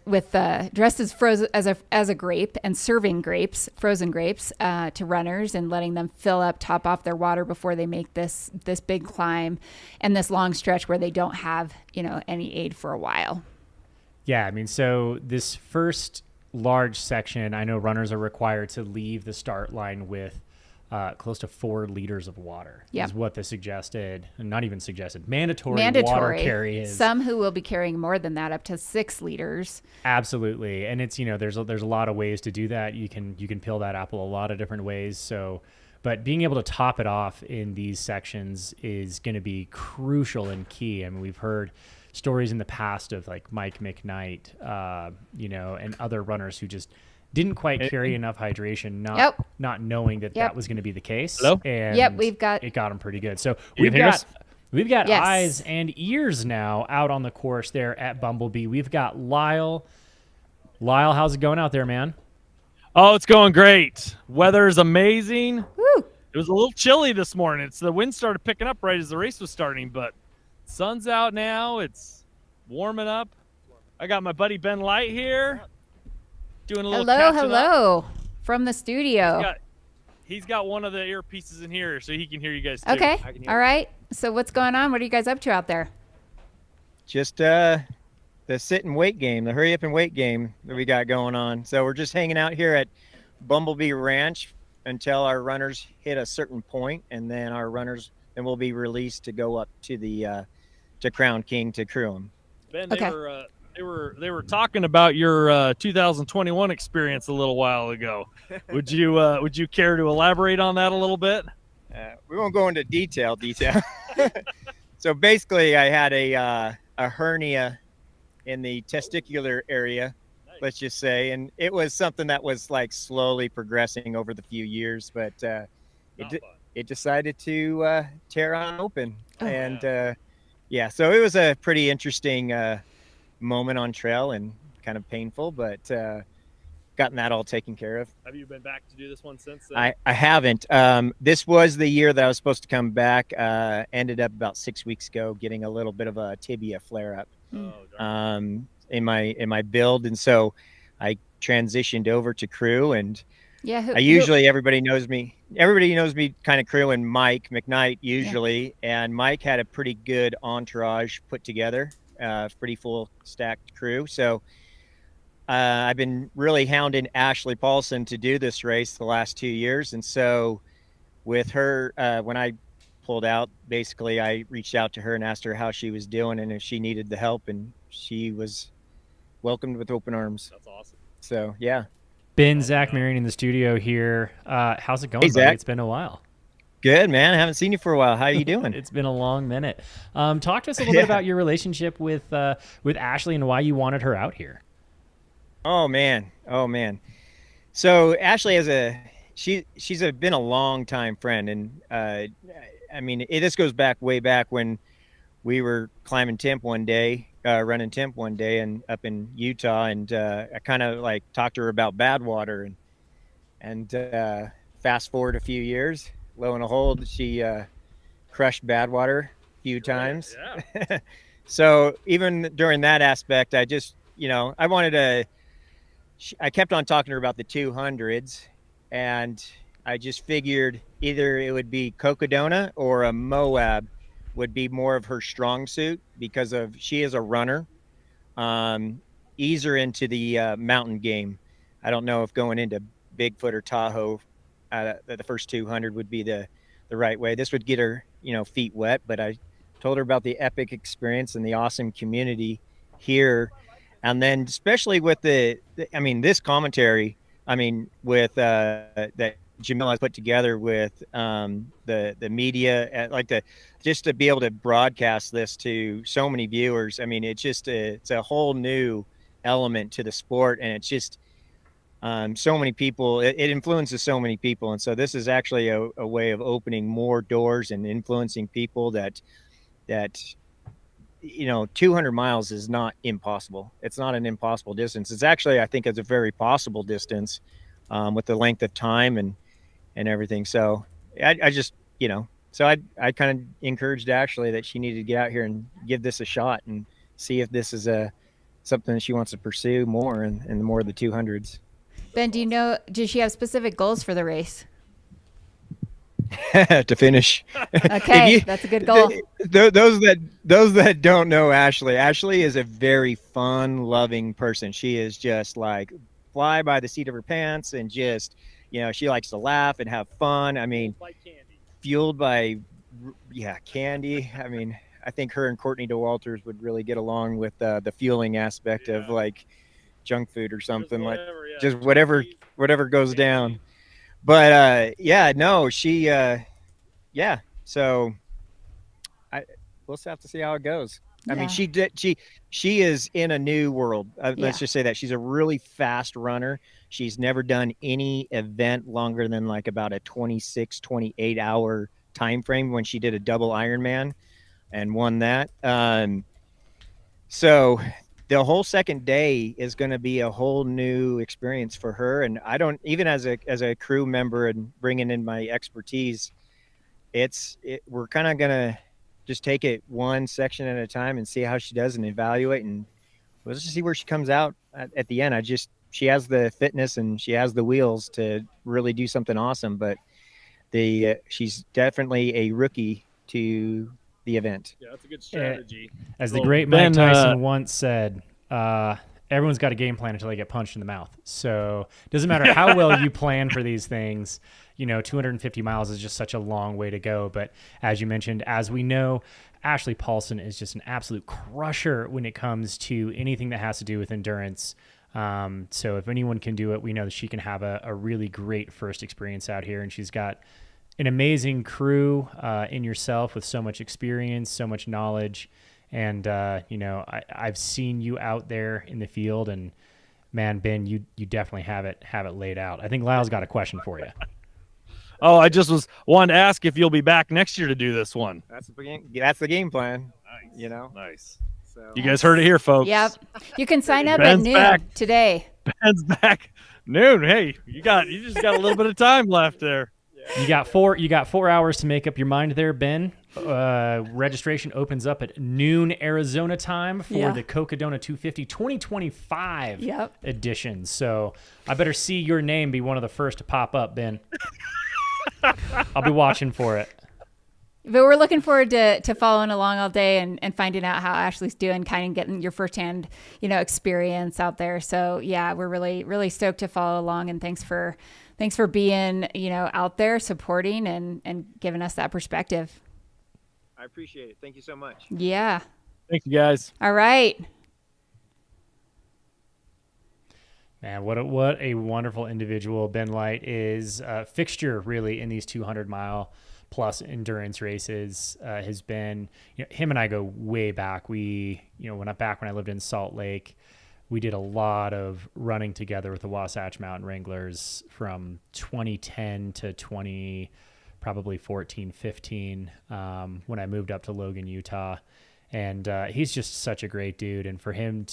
with dressed as frozen as a grape and serving frozen grapes to runners and letting them top off their water before they make this big climb and this long stretch where they don't have any aid for a while. Yeah, I mean, so this first large section, I know runners are required to leave the start line with close to 4 liters of water. Yep. Is what not even suggested, mandatory water carry is. Some who will be carrying more than that, up to 6 liters. Absolutely, and it's there's a lot of ways to do that. You can peel that apple a lot of different ways. So, but being able to top it off in these sections is going to be crucial and key. I mean, we've heard stories in the past of like Mike McKnight, and other runners who just didn't quite carry enough hydration, not knowing that was going to be the case. Hello? And it got them pretty good. So we've got yes. eyes and ears now out on the course there at Bumblebee. We've got Lyle. Lyle, how's it going out there, man? Oh, it's going great. Weather's amazing. Woo. It was a little chilly this morning. The wind started picking up right as the race was starting, but sun's out now. It's warming up. I got my buddy Ben Light here doing a little hello from the studio. He's got one of the earpieces in here so he can hear you guys too. Okay. All right. So what's going on? What are you guys up to out there? Just the sit and wait game, the hurry up and wait game that we got going on. So we're just hanging out here at Bumblebee Ranch until our runners hit a certain point, and then we'll be released to go up to the to Crown King to crew them. Ben, they were talking about your 2021 experience a little while ago. Would you care to elaborate on that a little bit? We won't go into detail. So basically, I had a hernia in the testicular area, let's just say, and it was something that was like slowly progressing over the few years, but it decided to tear on open. So it was a pretty interesting moment on trail and kind of painful, but gotten that all taken care of. Have you been back to do this one since then? I haven't. This was the year that I was supposed to come back. Ended up about 6 weeks ago getting a little bit of a tibia flare up in my build, and so I transitioned over to crew, and everybody knows me kind of crew, and Mike McKnight usually, and Mike had a pretty good entourage put together, pretty full stacked crew. So I've been really hounding Ashley Paulson to do this race the last 2 years. And so with her, when I pulled out, basically I reached out to her and asked her how she was doing and if she needed the help. And she was welcomed with open arms. That's awesome. So yeah. Ben, Zach Marion in the studio here. How's it going, Hey, buddy? Zach. It's been a while. Good, man. I haven't seen you for a while. How are you doing? It's been a long minute. Talk to us a little bit about your relationship with Ashley and why you wanted her out here. Oh man. So Ashley she's been a long time friend, and I mean this goes way back when we were climbing temp one day, running temp one day, and up in Utah, and I kind of like talked to her about Badwater, and fast forward a few years, lo and behold, she crushed Badwater a few times. Yeah. So even during that aspect, I just I kept on talking to her about the 200s, and I just figured either it would be Cocodona or a Moab would be more of her strong suit, because she is a runner. Ease her into the mountain game. I don't know if going into Bigfoot or Tahoe the first 200 would be the right way. This would get her feet wet, but I told her about the epic experience and the awesome community here. And then especially with this commentary, with that Jamil has put together with the media, just to be able to broadcast this to so many viewers. I mean, it's a whole new element to the sport, and it's just so many people. It influences so many people, and so this is actually a way of opening more doors and influencing people that 200 miles is not impossible. It's not an impossible distance. It's actually, I think, it's a very possible distance with the length of time and everything. So I just, so I kind of encouraged Ashley that she needed to get out here and give this a shot and see if this is something that she wants to pursue more and more of the 200s. Ben, does she have specific goals for the race? To finish. Okay, that's a good goal. Those that don't know Ashley is a very fun loving person. She is just like fly by the seat of her pants, and just she likes to laugh and have fun. I mean, fueled by candy. I mean, I think her and Courtney DeWalters would really get along with the fueling aspect of like junk food or something, just whatever goes down. But she so we'll just have to see how it goes. I mean, she is in a new world. Let's just say that she's a really fast runner. She's never done any event longer than like about a 28 hour time frame when she did a double Ironman and won that. So the whole second day is going to be a whole new experience for her. And I don't, even as a crew member and bringing in my expertise, we're kind of going to just take it one section at a time and see how she does and evaluate. And we'll just see where she comes out at the end. She has the fitness and she has the wheels to really do something awesome, but she's definitely a rookie to the event. Yeah, that's a good strategy. As the great Mike Tyson once said, everyone's got a game plan until they get punched in the mouth. So it doesn't matter how well you plan for these things. 250 miles is just such a long way to go. But as you mentioned, as we know, Ashley Paulson is just an absolute crusher when it comes to anything that has to do with endurance. So if anyone can do it, we know that she can have a really great first experience out here. And she's got an amazing crew in yourself with so much experience, so much knowledge. And, I've seen you out there in the field, and man, Ben, you definitely have it laid out. I think Lyle's got a question for you. Oh, I just wanted to ask if you'll be back next year to do this one. That's the game plan. Nice. Nice. So you guys heard it here, folks. Yep. You can sign up at noon today. Ben's back noon. Hey, you just got a little bit of time left there. You got 4 hours to make up your mind there, Ben. Registration opens up at noon Arizona time for the Cocodona 250 2025 edition. So I better see your name be one of the first to pop up, Ben. I'll be watching for it. But we're looking forward to following along all day and finding out how Ashley's doing, kind of getting your firsthand, experience out there. So yeah, we're really, really stoked to follow along, and thanks for being, out there supporting and giving us that perspective. I appreciate it. Thank you so much. Yeah. Thank you, guys. All right. Man, what a wonderful individual Ben Light is. Fixture really in these 200-mile plus endurance races has been. Him and I go way back. We, when I lived in Salt Lake, we did a lot of running together with the Wasatch Mountain Wranglers from 2010 to probably 14, 15, when I moved up to Logan, Utah. And he's just such a great dude. And for him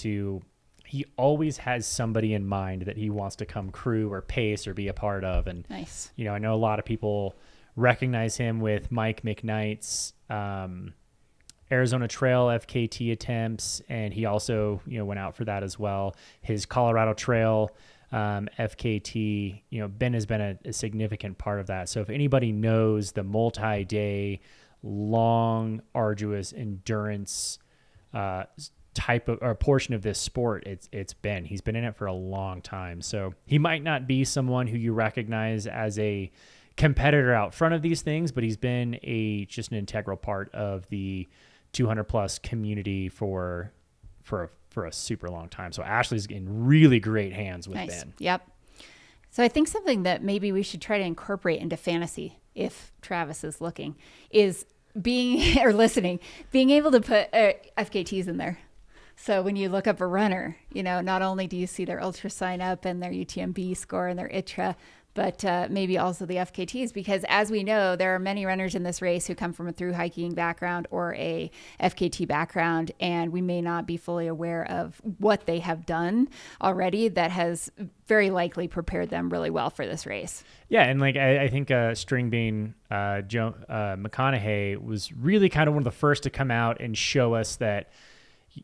he always has somebody in mind that he wants to come crew or pace or be a part of. And, nice. I know a lot of people recognize him with Mike McKnight's Arizona Trail FKT attempts. And he also, went out for that as well. His Colorado Trail FKT, Ben has been a significant part of that. So if anybody knows the multi-day, long, arduous endurance type of or portion of this sport, it's Ben. He's been in it for a long time. So he might not be someone who you recognize as a competitor out front of these things, but he's been just an integral part of the 200 plus community for a super long time. So Ashley's in really great hands with nice. Ben. Yep. So I think something that maybe we should try to incorporate into fantasy, if Travis is looking, is being able to put FKTs in there. So when you look up a runner, not only do you see their ultra sign up and their UTMB score and their ITRA, but maybe also the FKTs, because as we know, there are many runners in this race who come from a through hiking background or a FKT background, and we may not be fully aware of what they have done already that has very likely prepared them really well for this race. Yeah, and I think String Bean Joe McConaughey was really kind of one of the first to come out and show us that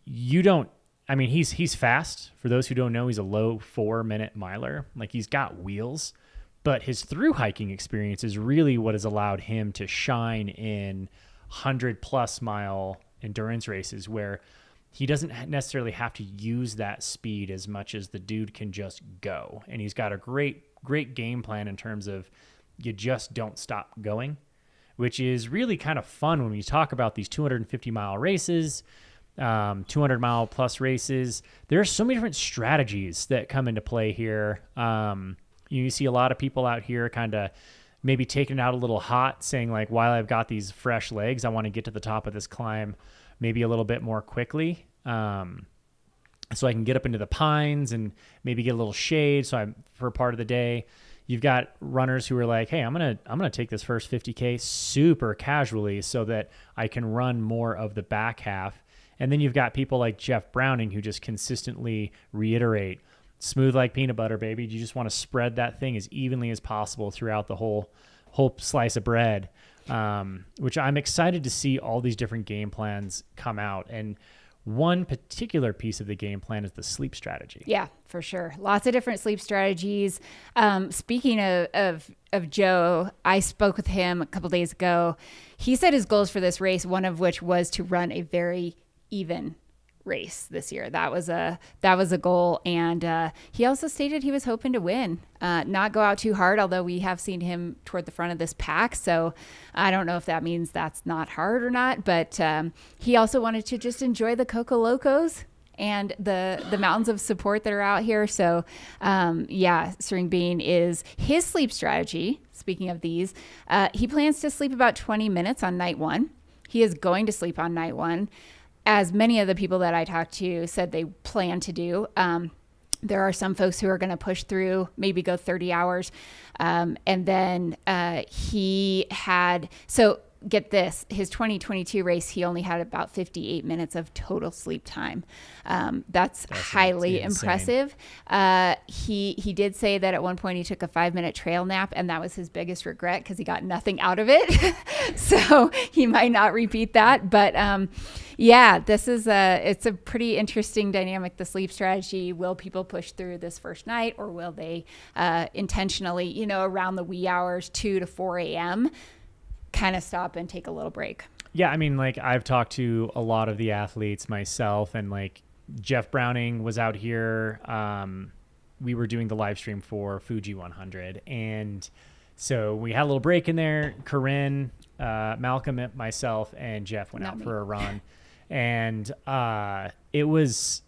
he's fast. For those who don't know, he's a low 4-minute miler. He's got wheels. But his through hiking experience is really what has allowed him to shine in 100+ mile endurance races where he doesn't necessarily have to use that speed as much as the dude can just go. And he's got a great game plan in terms of you just don't stop going, which is really kind of fun when we talk about these 250 mile races, 200 mile plus races. There are so many different strategies that come into play here. You see a lot of people out here kind of maybe taking it out a little hot, saying while I've got these fresh legs, I want to get to the top of this climb maybe a little bit more quickly. So I can get up into the pines and maybe get a little shade. So for part of the day, you've got runners who are like, hey, I'm going to take this first 50K super casually so that I can run more of the back half. And then you've got people like Jeff Browning who just consistently reiterate, smooth like peanut butter, baby. You just want to spread that thing as evenly as possible throughout the whole slice of bread, which I'm excited to see all these different game plans come out. And one particular piece of the game plan is the sleep strategy. Yeah, for sure. Lots of different sleep strategies. Speaking of Joe, I spoke with him a couple days ago. He said his goals for this race, one of which was to run a very even race this year. That was a goal. And he also stated he was hoping to win, not go out too hard, although we have seen him toward the front of this pack. So I don't know if that means that's not hard or not, but he also wanted to just enjoy the Coco Locos and the mountains of support that are out here. So String Bean is his sleep strategy. Speaking of these, he plans to sleep about 20 minutes on night one. He is going to sleep on night one, as many of the people that I talked to said they plan to do. There are some folks who are going to push through, maybe go 30 hours. And then get this, his 2022 race, he only had about 58 minutes of total sleep time. That's highly impressive. He did say that at one point he took a 5-minute trail nap, and that was his biggest regret because he got nothing out of it. So he might not repeat that. But it's a pretty interesting dynamic, the sleep strategy. Will people push through this first night, or will they intentionally, around the wee hours, 2 to 4 a.m., kind of stop and take a little break? Yeah, I've talked to a lot of the athletes myself, and Jeff Browning was out here. We were doing the live stream for Fuji 100, and so we had a little break in there. Corinne, Malcolm, myself, and Jeff went out for a run, and it was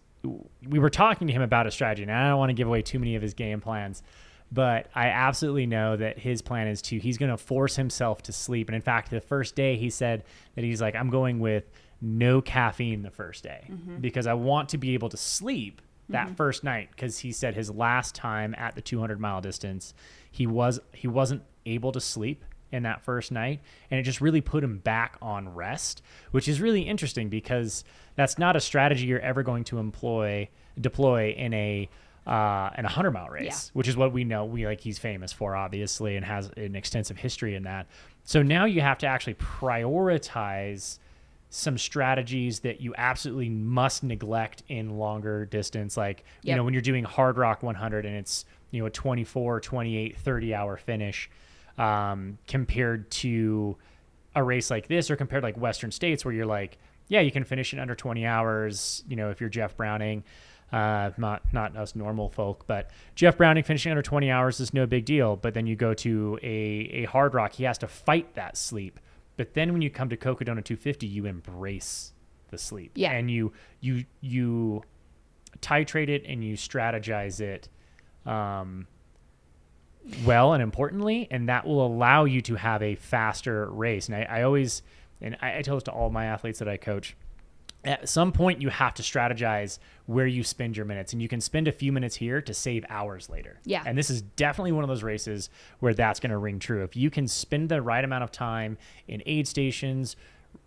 we were talking to him about a strategy, and I don't want to give away too many of his game plans, but I absolutely know that his plan is he's going to force himself to sleep. And in fact, the first day he said that he's like, I'm going with no caffeine the first day because I want to be able to sleep that first night. Because he said his last time at the 200-mile distance, he wasn't able to sleep in that first night, and it just really put him back on rest, which is really interesting because that's not a strategy you're ever going to deploy in a 100-mile race, which is what we know. He's famous for, obviously, and has an extensive history in that. So now you have to actually prioritize some strategies that you absolutely must neglect in longer distance. Like, you know, when you're doing Hard Rock 100 and it's, you know, a 24, 28, 30-hour finish, compared to a race like this, or compared to like Western States where you're like, yeah, you can finish in under 20 hours, you know, if you're Jeff Browning, not us normal folk, but Jeff Browning finishing under 20 hours is no big deal. But then you go to a Hard Rock, he has to fight that sleep. But then when you come to Cocodona 250, you embrace the sleep. Yeah. And you titrate it and you strategize it, well and importantly, and that will allow you to have a faster race. And I tell this to all my athletes that I coach, at some point you have to strategize where you spend your minutes, and you can spend a few minutes here to save hours later. Yeah. And this is definitely one of those races where that's going to ring true. If you can spend the right amount of time in aid stations,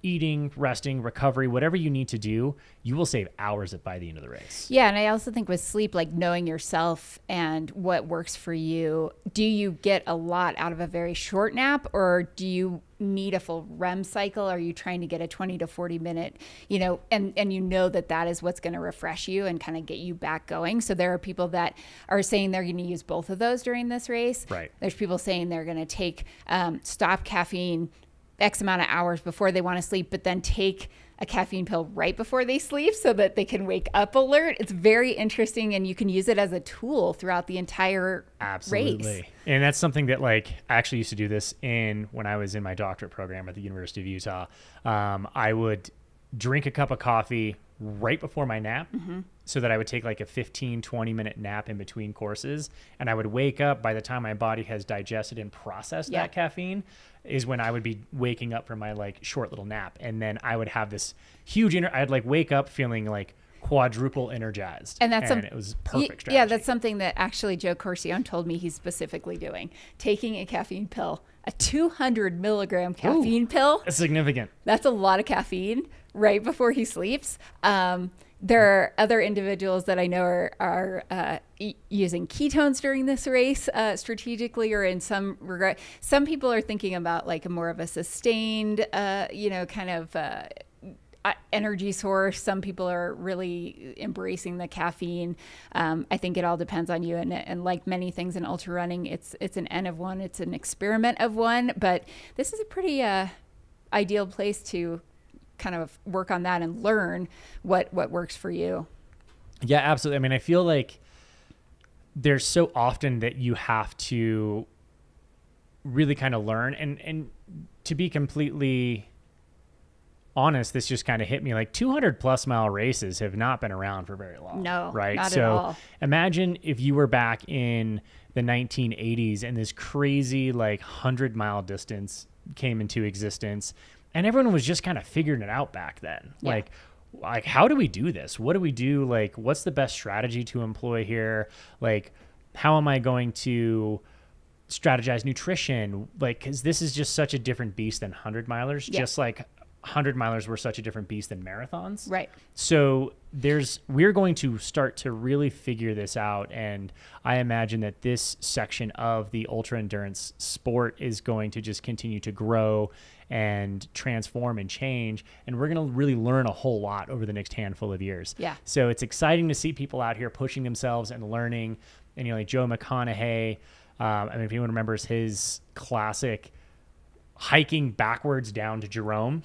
eating, resting, recovery, whatever you need to do, you will save hours by the end of the race. Yeah, and I also think with sleep, like knowing yourself and what works for you, do you get a lot out of a very short nap, or do you need a full REM cycle? Are you trying to get a 20 to 40 minute, you know, and you know that is what's going to refresh you and kind of get you back going. So there are people that are saying they're going to use both of those during this race. Right. There's people saying they're going to take, stop caffeine X amount of hours before they want to sleep, but then take a caffeine pill right before they sleep so that they can wake up alert. It's very interesting, and you can use it as a tool throughout the entire race. And that's something that, like, I actually used to do this when I was in my doctorate program at the University of Utah. I would drink a cup of coffee right before my nap so that I would take like a 15, 20-minute nap in between courses. And I would wake up by the time my body has digested and processed that caffeine is when I would be waking up from my like short little nap. And then I would have this huge, I'd like wake up feeling like quadruple energized. And it was perfect strategy. Yeah, that's something that actually Joe Corcione told me he's specifically doing. Taking a caffeine pill, a 200 milligram caffeine pill. That's significant. That's a lot of caffeine right before he sleeps. There are other individuals that I know are using ketones during this race strategically, or in some regard. Some people are thinking about like a more of a sustained, kind of energy source. Some people are really embracing the caffeine. I think it all depends on you. And like many things in ultra running, it's an N of one. It's an experiment of one. But this is a pretty ideal place to kind of work on that and learn what works for you. Yeah, absolutely. I mean, I feel like there's so often that you have to really kind of learn, and to be completely honest, this just kind of hit me like 200 plus mile races have not been around for very long. No, right? Not so at all. Imagine if you were back in the 1980s and this crazy like 100-mile distance came into existence, and everyone was just kind of figuring it out back then. Yeah. Like, how do we do this? What do we do? Like, what's the best strategy to employ here? Like, how am I going to strategize nutrition? Like, because this is just such a different beast than 100-milers, just like 100-milers were such a different beast than marathons. Right. So we're going to start to really figure this out. And I imagine that this section of the ultra endurance sport is going to just continue to grow and transform and change. And we're going to really learn a whole lot over the next handful of years. Yeah. So it's exciting to see people out here pushing themselves and learning. And, like Joe McConaughey, I mean, if anyone remembers his classic hiking backwards down to Jerome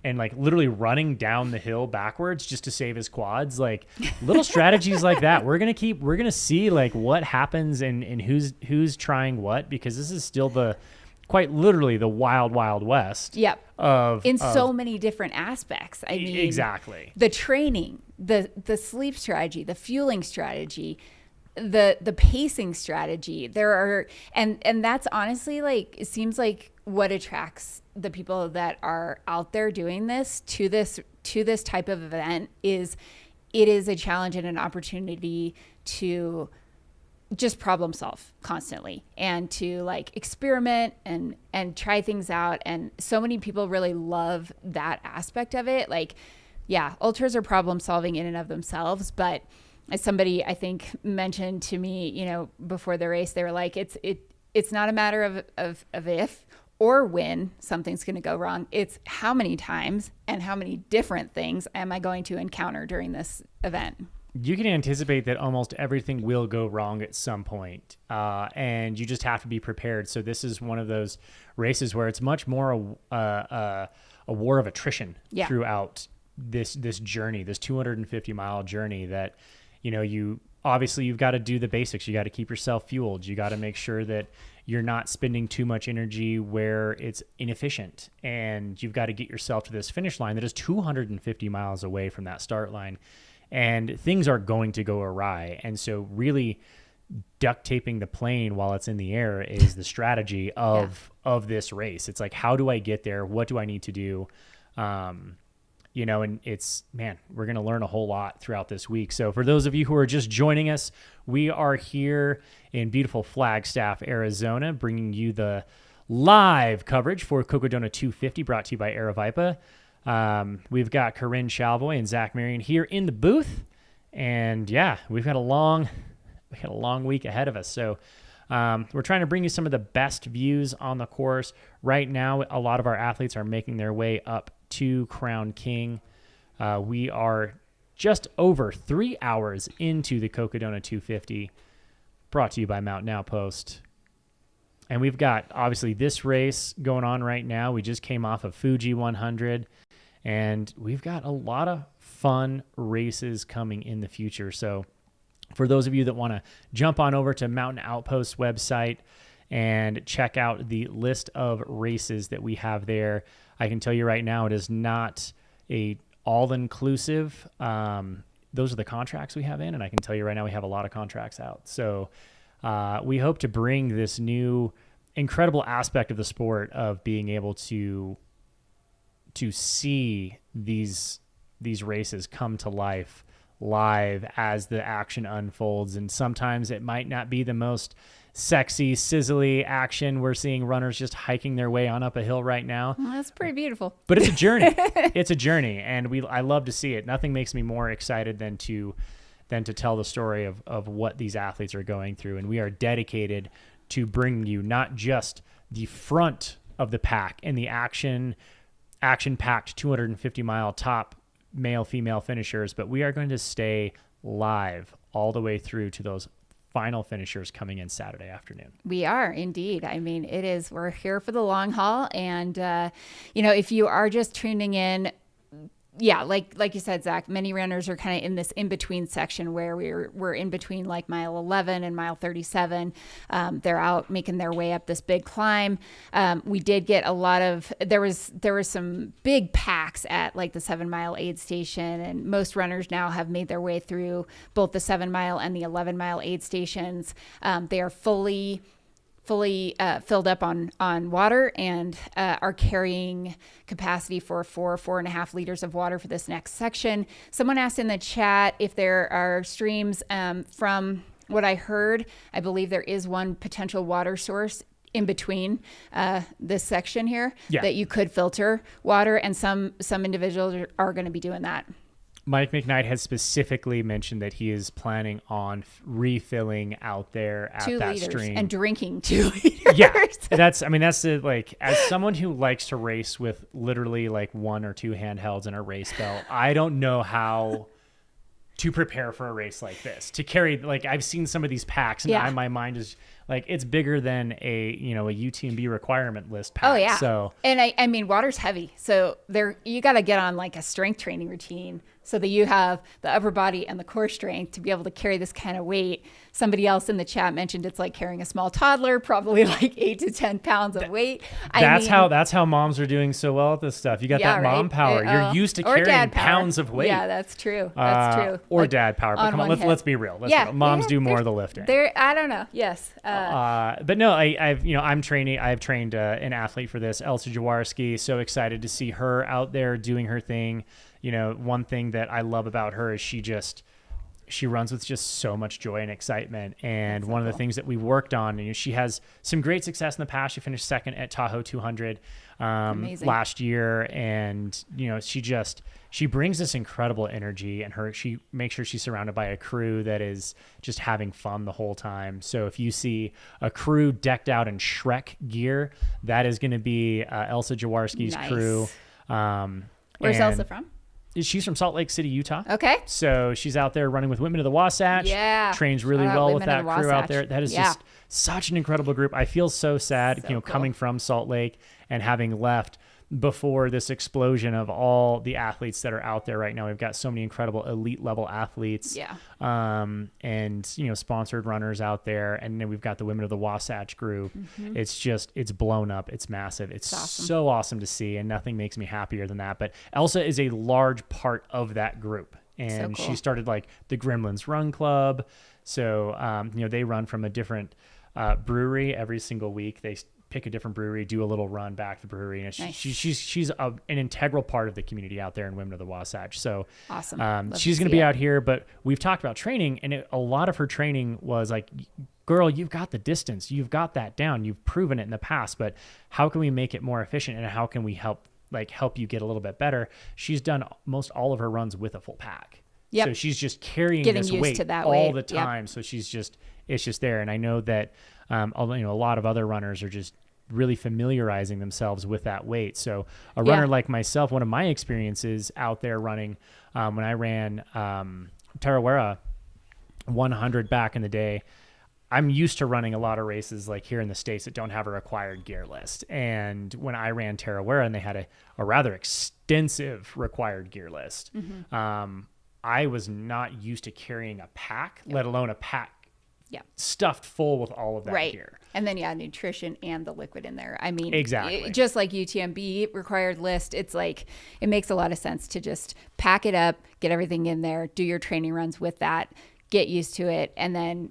and like literally running down the hill backwards just to save his quads, like little strategies like that. We're going to see like what happens and who's trying what, because this is still the quite literally the wild, wild west. Yep. Of so many different aspects. I mean, exactly. The training, the sleep strategy, the fueling strategy, the pacing strategy. There are, and that's honestly, like, it seems like what attracts the people that are out there doing this to this type of event is it is a challenge and an opportunity to just problem solve constantly and to like experiment and try things out. And so many people really love that aspect of it. Like, yeah, ultras are problem solving in and of themselves, but as somebody I think mentioned to me, you know, before the race, they were like, it's not a matter of if or when something's going to go wrong. It's how many times and how many different things am I going to encounter during this event? You can anticipate that almost everything will go wrong at some point, and you just have to be prepared. So this is one of those races where it's much more a war of attrition throughout this journey, this 250-mile journey that, you know, you've got to do the basics. You got to keep yourself fueled. You got to make sure that you're not spending too much energy where it's inefficient, and you've got to get yourself to this finish line that is 250 miles away from that start line. And things are going to go awry. And so really duct taping the plane while it's in the air is the strategy of this race. It's like, how do I get there? What do I need to do? You know, and we're going to learn a whole lot throughout this week. So for those of you who are just joining us, we are here in beautiful Flagstaff, Arizona, bringing you the live coverage for Cocodona 250, brought to you by Aravaipa. We've got Corinne Chalvoy and Zach Marion here in the booth, and we've got a long week ahead of us. So, we're trying to bring you some of the best views on the course right now. A lot of our athletes are making their way up to Crown King. We are just over 3 hours into the Cocodona 250, brought to you by Mountain Outpost. And we've got obviously this race going on right now. We just came off of Fuji 100. And we've got a lot of fun races coming in the future. So for those of you that want to jump on over to Mountain Outpost website and check out the list of races that we have there, I can tell you right now, it is not a all-inclusive. Those are the contracts we have in, and I can tell you right now we have a lot of contracts out. So we hope to bring this new incredible aspect of the sport of being able to see these races come to life live as the action unfolds. And sometimes it might not be the most sexy, sizzly action. We're seeing runners just hiking their way on up a hill right now. Well, that's pretty beautiful. But it's a journey. It's a journey, and I love to see it. Nothing makes me more excited than to tell the story of what these athletes are going through. And we are dedicated to bringing you not just the front of the pack and the action-packed 250-mile top male-female finishers, but we are going to stay live all the way through to those final finishers coming in Saturday afternoon. We are indeed. I mean, we're here for the long haul. And, if you are just tuning in, like you said, Zach, many runners are kind of in this in-between section where we're in between like mile 11 and mile 37. They're out making their way up this big climb. We did get there was some big packs at like the 7-mile aid station, and most runners now have made their way through both the 7-mile and the 11-mile aid stations. They are fully filled up on water and are carrying capacity for 4.5 liters of water for this next section. Someone asked in the chat if there are streams. From what I heard, I believe there is one potential water source in between this section here that you could filter water, and some individuals are going to be doing that. Mike McKnight has specifically mentioned that he is planning on refilling out there at 2 that liters stream and drinking 2 liters. Yeah, that's as someone who likes to race with literally like 1 or 2 handhelds and a race belt, I don't know how to prepare for a race like this. To carry, like, I've seen some of these packs, and my mind is like it's bigger than a UTMB requirement list pack. Oh yeah. So and I mean water's heavy, so you got to get on like a strength training routine so that you have the upper body and the core strength to be able to carry this kind of weight. Somebody else in the chat mentioned it's like carrying a small toddler, probably like 8 to 10 pounds of weight. That's how moms are doing so well at this stuff. You got that mom power. You're used to carrying pounds of weight. Yeah, that's true. That's true. Or like, dad power. But come on, let's be real. Moms do more of the lifting. I don't know. Yes. But no, I've trained an athlete for this, Elsa Jaworski. So excited to see her out there doing her thing. One thing that I love about her is she runs with just so much joy and excitement. And one of the things that we worked on, she has some great success in the past. She finished second at Tahoe 200 last year. And, she brings this incredible energy, and she makes sure she's surrounded by a crew that is just having fun the whole time. So if you see a crew decked out in Shrek gear, that is going to be Elsa Jaworski's crew. Where's Elsa from? She's from Salt Lake City, Utah. Okay. So she's out there running with Women of the Wasatch. Yeah. Trains really well with that crew out there. That is just such an incredible group. I feel so sad, coming from Salt Lake and having left before this explosion of all the athletes that are out there right now. We've got so many incredible elite level athletes. Yeah. And sponsored runners out there. And then we've got the Women of the Wasatch group. Mm-hmm. It's blown up. It's massive. It's awesome. So awesome to see, and nothing makes me happier than that. But Elsa is a large part of that group. And she started like the Gremlins Run Club. So, they run from a different brewery every single week. They pick a different brewery, do a little run back to the brewery. And she's an integral part of the community out there in Women of the Wasatch. So awesome. She's going to be out here, but we've talked about training, and a lot of her training was like, girl, you've got the distance, you've got that down, you've proven it in the past, but how can we make it more efficient, and how can we help you get a little bit better? She's done most all of her runs with a full pack. Yep. So she's just carrying this weight all all the time. Yep. So it's just there. And I know that, a lot of other runners are just really familiarizing themselves with that weight. So a runner like myself, one of my experiences out there running, when I ran Tarawera 100 back in the day, I'm used to running a lot of races like here in the States that don't have a required gear list. And when I ran Tarawera, and they had a rather extensive required gear list, I was not used to carrying a pack, let alone a pack stuffed full with all of that gear. And then nutrition and the liquid in there. I mean, exactly. Just like UTMB required list, it's like it makes a lot of sense to just pack it up, get everything in there, do your training runs with that, get used to it. And then,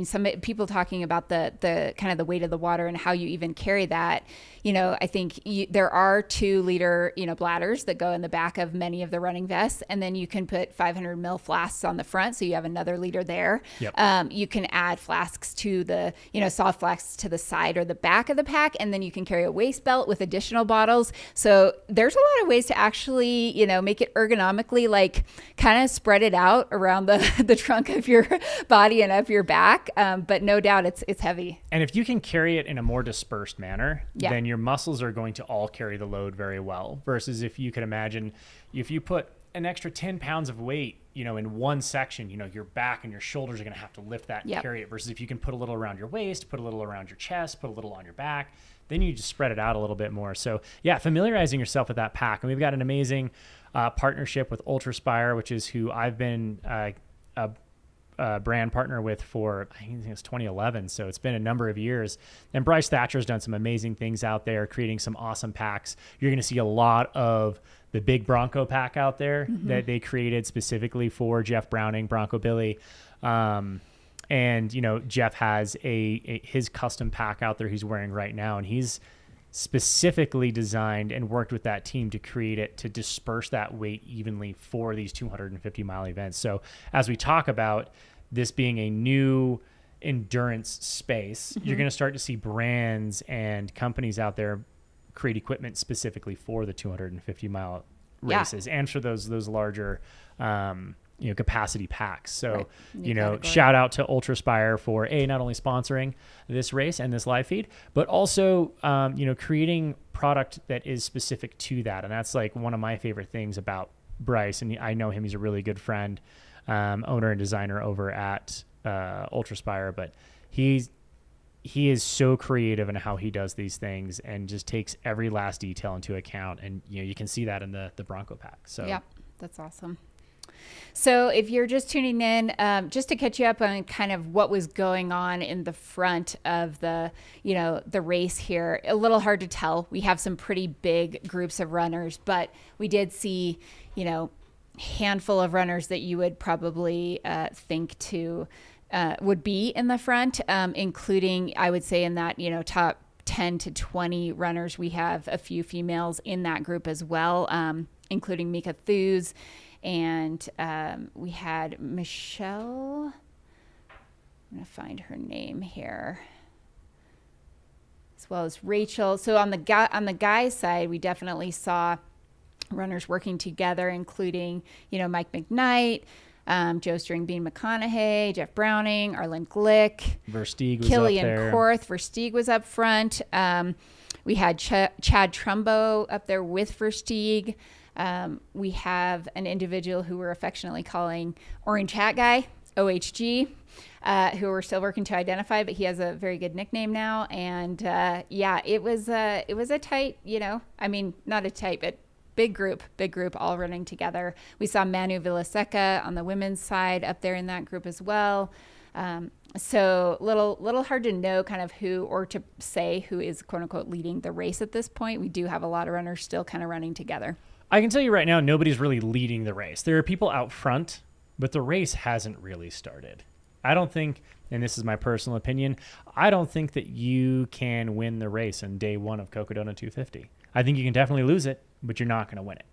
some people talking about the kind of the weight of the water and how you even carry that. I think there are 2-liter, bladders that go in the back of many of the running vests. And then you can put 500 ml flasks on the front. So you have another liter there. Yep. You can add flasks to the, soft flasks to the side or the back of the pack. And then you can carry a waist belt with additional bottles. So there's a lot of ways to actually, make it ergonomically, kind of spread it out around the trunk of your body and up your back. But no doubt it's heavy. And if you can carry it in a more dispersed manner, then your muscles are going to all carry the load very well, versus if you could imagine if you put an extra 10 pounds of weight, in one section, your back and your shoulders are going to have to lift that and carry it, versus if you can put a little around your waist, put a little around your chest, put a little on your back, then you just spread it out a little bit more. So familiarizing yourself with that pack. And we've got an amazing partnership with Ultraspire, which is who I've been a brand partner with for, I think it's 2011. So it's been a number of years. And Bryce Thatcher's done some amazing things out there, creating some awesome packs. You're going to see a lot of the big Bronco pack out there that they created specifically for Jeff Browning, Bronco Billy. And, Jeff has his custom pack out there he's wearing right now. And he's specifically designed and worked with that team to create it to disperse that weight evenly for these 250-mile events. So as we talk about this being a new endurance space, you're going to start to see brands and companies out there create equipment specifically for the 250-mile races and for those larger capacity packs. So, shout out to Ultraspire for not only sponsoring this race and this live feed, but also, creating product that is specific to that. And that's like one of my favorite things about Bryce. And I know him, he's a really good friend, owner and designer over at Ultraspire, but he's he is so creative in how he does these things and just takes every last detail into account. And, you can see that in the Bronco pack. So yeah, that's awesome. So if you're just tuning in, just to catch you up on kind of what was going on in the front of the race here, a little hard to tell. We have some pretty big groups of runners, but we did see, handful of runners that you would probably think to would be in the front, including, I would say, in that, top 10 to 20 runners. We have a few females in that group as well, including Mika Thews. And we had Michelle. I'm going to find her name here. As well as Rachel. So on the guys' side, we definitely saw runners working together, including, Mike McKnight, Joe Stringbean McConaughey, Jeff Browning, Arlen Glick, Versteeg was Killian up there. Korth. Versteeg was up front. We had Chad Trumbo up there with Versteeg. We have an individual who we're affectionately calling Orange Hat Guy, OHG, who we're still working to identify, but he has a very good nickname now. And it was a tight, not a tight, but big group, all running together. We saw Manu Villaseca on the women's side up there in that group as well. So little hard to know kind of who, or to say who is quote unquote leading the race at this point. We do have a lot of runners still kind of running together. I can tell you right now, nobody's really leading the race. There are people out front, but the race hasn't really started. I don't think, and this is my personal opinion, I don't think that you can win the race in day one of Cocodona 250. I think you can definitely lose it, but you're not going to win it.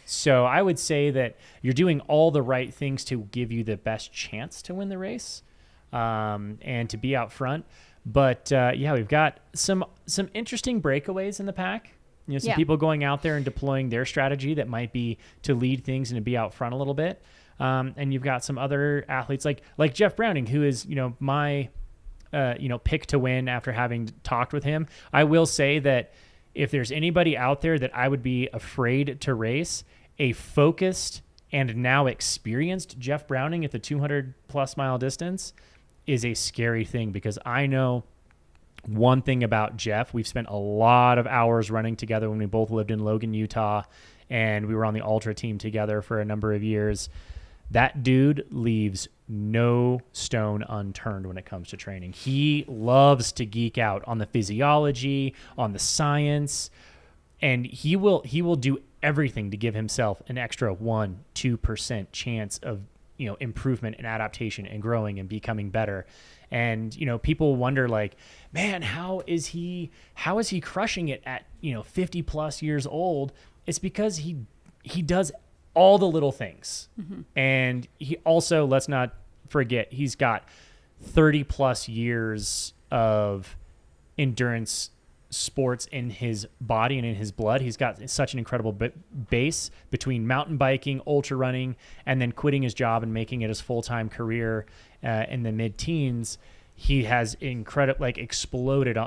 So I would say that you're doing all the right things to give you the best chance to win the race, and to be out front. But we've got some interesting breakaways in the pack. Some people going out there and deploying their strategy that might be to lead things and to be out front a little bit. And you've got some other athletes like Jeff Browning, who is, my, pick to win after having talked with him. I will say that if there's anybody out there that I would be afraid to race, a focused and now experienced Jeff Browning at the 200+ mile distance is a scary thing, because I know one thing about Jeff. We've spent a lot of hours running together when we both lived in Logan, Utah, and we were on the ultra team together for a number of years. That dude leaves no stone unturned when it comes to training. He loves to geek out on the physiology, on the science, and he will do everything to give himself an extra 1-2% chance of improvement and adaptation and growing and becoming better. And, people wonder, like, man, how is he crushing it at, 50 plus years old? It's because he does all the little things. Mm-hmm. And he also, let's not forget, he's got 30 plus years of endurance sports in his body and in his blood. He's got such an incredible base between mountain biking, ultra running, and then quitting his job and making it his full-time career in the mid-teens. He has exploded,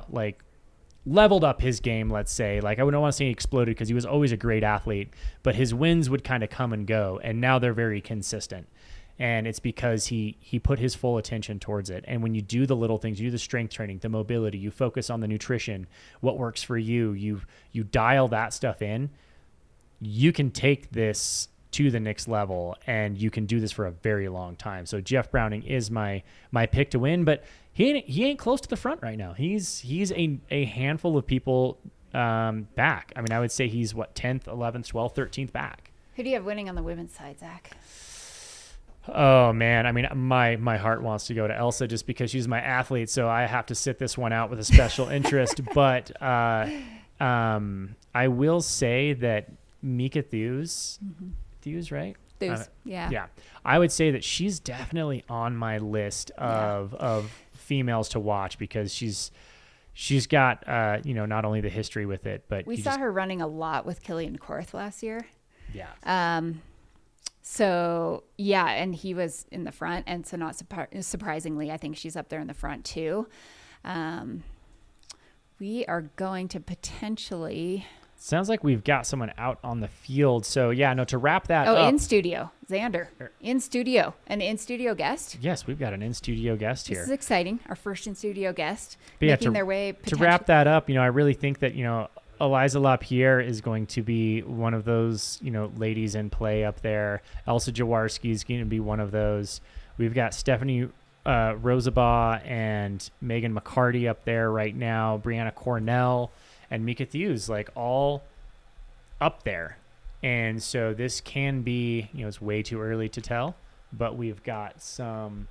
leveled up his game, let's say. I wouldn't want to say exploded, because he was always a great athlete, but his wins would kind of come and go, and now they're very consistent. And it's because he put his full attention towards it. And when you do the little things, you do the strength training, the mobility, you focus on the nutrition, what works for you, you dial that stuff in, you can take this to the next level, and you can do this for a very long time. So Jeff Browning is my pick to win, but he ain't close to the front right now. He's a handful of people back. I mean, I would say he's 10th, 11th, 12th, 13th back. Who do you have winning on the women's side, Zach? Oh man, I mean, my heart wants to go to Elsa just because she's my athlete, so I have to sit this one out with a special interest. But I will say that Mika Thews, Thews, right? Thews, yeah. Yeah, I would say that she's definitely on my list of females to watch, because she's got not only the history with it, but we saw her running a lot with Killian Korth last year. Yeah. So yeah, and he was in the front, and so not surprisingly, I think she's up there in the front too. We are going to potentially, let's Sounds like we've got someone out on the field. So, yeah, no, to wrap that up. Oh, in studio. Xander. In studio. An in-studio guest. Yes, we've got an in-studio guest here. This is exciting. Our first in-studio guest. But making their way. To wrap that up, I really think that, Eliza LaPierre is going to be one of those, ladies in play up there. Elsa Jaworski is going to be one of those. We've got Stephanie Rosabaugh and Megan McCarty up there right now. Brianna Cornell and Mika Thews, all up there. And so this can be, it's way too early to tell, but we've got some,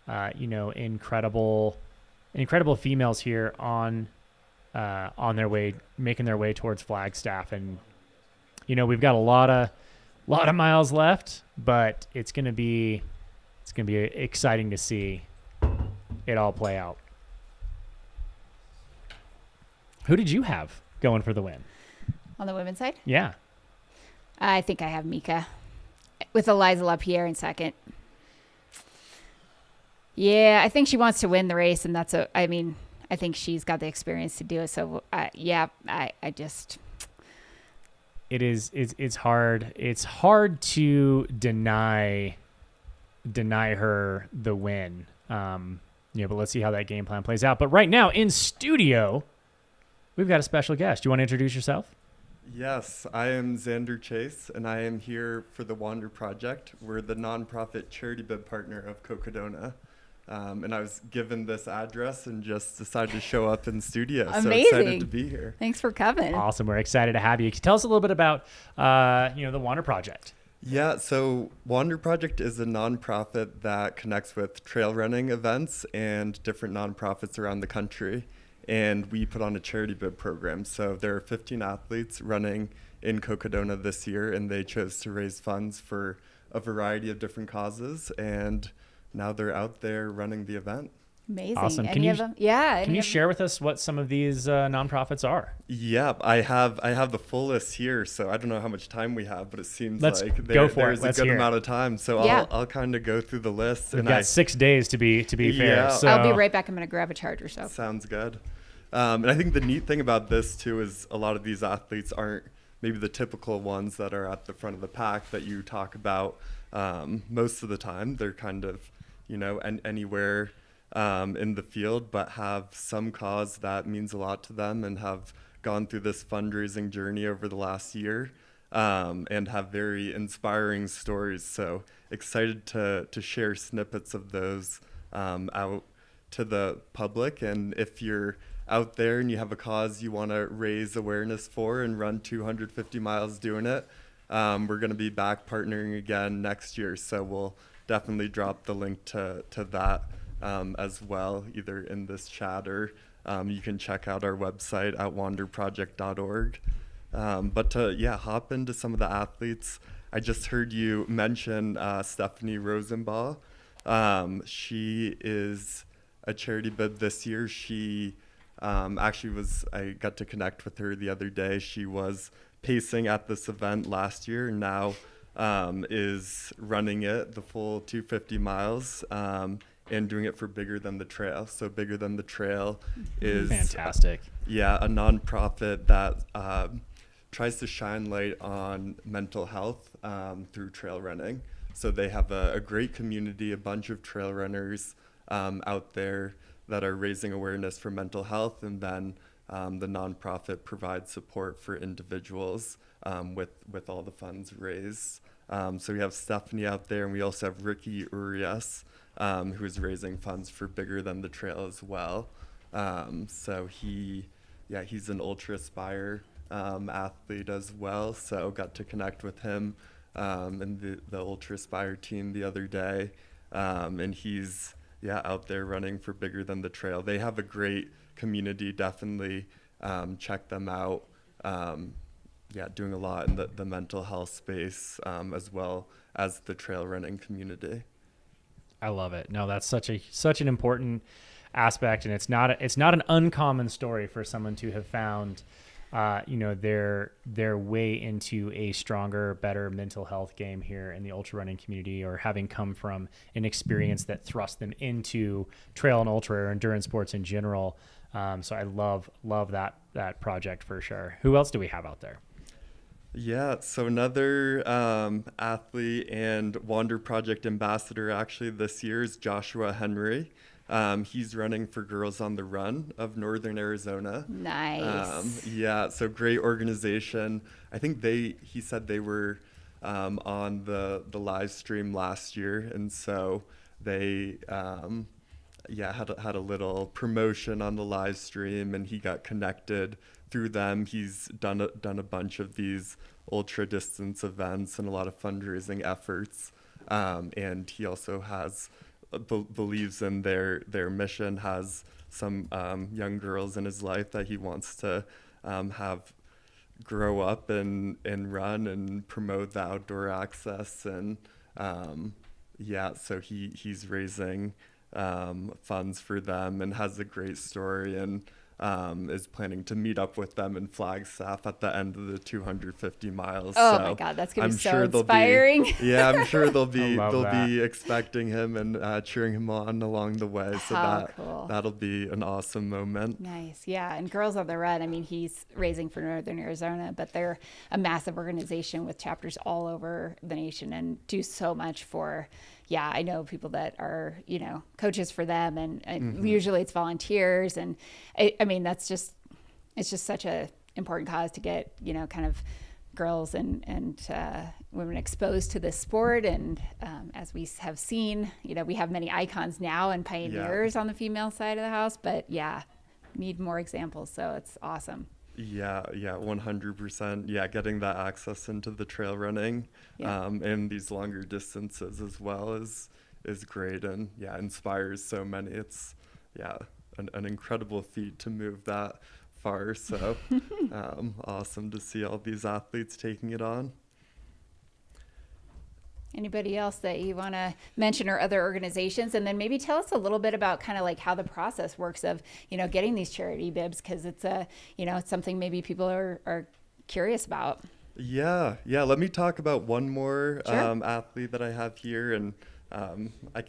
incredible females here on their way, making their way towards Flagstaff. And, we've got a lot of miles left, but it's going to be exciting to see it all play out. Who did you have going for the win? On the women's side? Yeah. I think I have Mika with Eliza LaPierre in second. Yeah, I think she wants to win the race, and I think she's got the experience to do it. So, it's hard. It's hard to deny her the win. But let's see how that game plan plays out. But right now in studio, we've got a special guest. Do you want to introduce yourself? Yes, I am Xander Chase, and I am here for the Wander Project. We're the nonprofit charity bid partner of Cocodona. And I was given this address and just decided to show up in studio. Amazing. So excited to be here. Thanks for coming. Awesome. We're excited to have you. Tell us a little bit about, the Wander Project. Yeah, so Wander Project is a nonprofit that connects with trail running events and different nonprofits around the country. And we put on a charity bid program. So there are 15 athletes running in Cocodona this year, and they chose to raise funds for a variety of different causes. And now they're out there running the event. Amazing. Awesome. Can you share with us what some of these nonprofits are? Yeah, I have the full list here, so I don't know how much time we have, but it seems there's a good amount of time. So I'll kind of go through the list. We've got 6 days to be fair. So I'll be right back. I'm going to grab a charger. So sounds good. And I think the neat thing about this too is a lot of these athletes aren't maybe the typical ones that are at the front of the pack that you talk about most of the time. They're kind of anywhere in the field, but have some cause that means a lot to them and have gone through this fundraising journey over the last year and have very inspiring stories. So excited to share snippets of those out to the public. And if you're out there and you have a cause you want to raise awareness for and run 250 miles doing it, we're going to be back partnering again next year. So we'll definitely drop the link to that as well, either in this chat or you can check out our website at wanderproject.org. But to hop into some of the athletes, I just heard you mention Stephanie Rosenbaugh. She is a charity bid this year. She I got to connect with her the other day. She was pacing at this event last year and now is running it the full 250 miles and doing it for Bigger Than the Trail. So Bigger Than the Trail is fantastic. A nonprofit that tries to shine light on mental health through trail running. So they have a great community, a bunch of trail runners out there that are raising awareness for mental health, and then the nonprofit provides support for individuals with all the funds raised. So we have Stephanie out there, and we also have Ricky Urias, who is raising funds for Bigger Than the Trail as well. So he's an Ultra Aspire athlete as well. So got to connect with him and the Ultra Aspire team the other day, and he's out there running for Bigger Than the Trail. They have a great community. Definitely check them out. Doing a lot in the mental health space as well as the trail running community. I love it. No, that's such an important aspect, and it's not an uncommon story for someone to have found their way into a stronger, better mental health game here in the ultra running community, or having come from an experience that thrust them into trail and ultra or endurance sports in general. So I love that project for sure. Who else do we have out there? Yeah, so another athlete and Wander Project ambassador actually this year is Joshua Henry. He's running for Girls on the Run of Northern Arizona. Nice. Yeah, so great organization. I think he said they were on the live stream last year, and so they had a little promotion on the live stream, and he got connected through them. He's done a bunch of these ultra distance events and a lot of fundraising efforts, and he also believes in their mission, has some young girls in his life that he wants to have grow up and run and promote the outdoor access. And so he's raising funds for them and has a great story, and is planning to meet up with them in Flagstaff at the end of the 250 miles. Oh so my God, that's gonna be I'm so sure inspiring. I'm sure they'll be that. be expecting him and cheering him on along the way. So How cool. that'll be an awesome moment. Nice. Yeah. And Girls on the Run, I mean, he's raising for Northern Arizona, but they're a massive organization with chapters all over the nation and do so much for, I know people that are, coaches for them, and usually it's volunteers. And I mean, it's just such a important cause to get, kind of girls and women exposed to this sport. And as we have seen, we have many icons now and pioneers on the female side of the house, but need more examples. So it's awesome. Yeah, 100%. Yeah, getting that access into the trail running and these longer distances as well is great, and inspires so many. It's an incredible feat to move that far. So awesome to see all these athletes taking it on. Anybody else that you want to mention, or other organizations? And then maybe tell us a little bit about kind of like how the process works of, getting these charity bibs, because it's it's something maybe people are curious about. Yeah. Let me talk about one more Sure. athlete that I have here, and I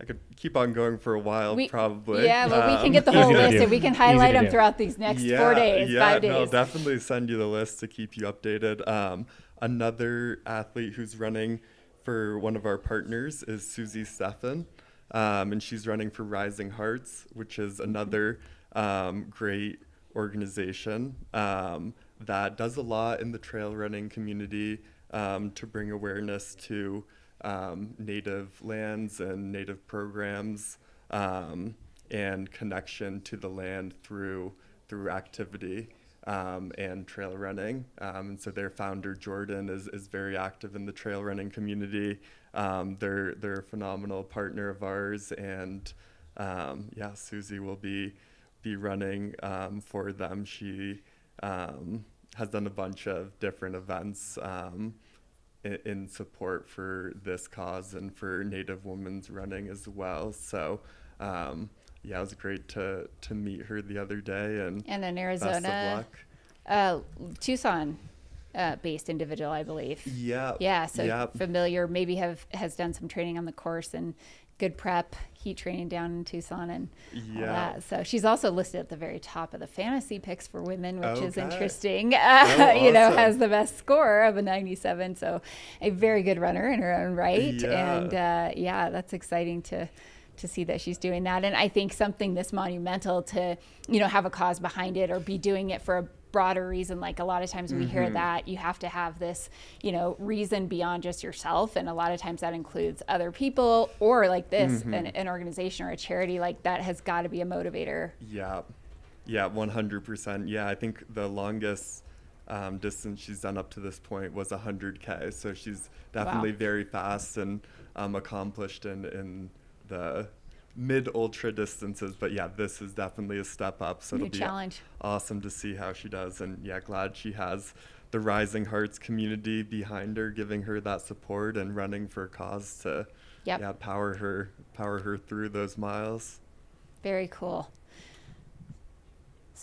could keep on going for a while, probably. Yeah, well, we can get the whole list, and we can highlight them throughout these next 4 days, 5 days. Yeah, I'll definitely send you the list to keep you updated. Another athlete who's running for one of our partners is Susie Steffen, and she's running for Rising Hearts, which is another great organization that does a lot in the trail running community to bring awareness to native lands and native programs, and connection to the land through activity. And trail running. And so their founder, Jordan, is very active in the trail running community. They're a phenomenal partner of ours, and Susie will be running for them. She has done a bunch of different events in support for this cause and for Native women's running as well. So it was great to meet her the other day, and an Arizona, Tucson based individual, I believe. So familiar, maybe has done some training on the course and good prep, heat training down in Tucson and all that. So she's also listed at the very top of the fantasy picks for women, which is interesting. Awesome. Has the best score of a 97. So a very good runner in her own right. And that's exciting to see that she's doing that. And I think something this monumental to, have a cause behind it or be doing it for a broader reason. Like a lot of times we hear that you have to have this, reason beyond just yourself. And a lot of times that includes other people, or like this, an organization or a charity, like that has got to be a motivator. Yeah, 100%. Yeah, I think the longest distance she's done up to this point was 100K. So she's definitely very fast and accomplished in the mid ultra distances, but this is definitely a step up, so it'll be awesome to see how she does. And glad she has the Rising Hearts community behind her, giving her that support and running for a cause to power her through those miles. Very cool.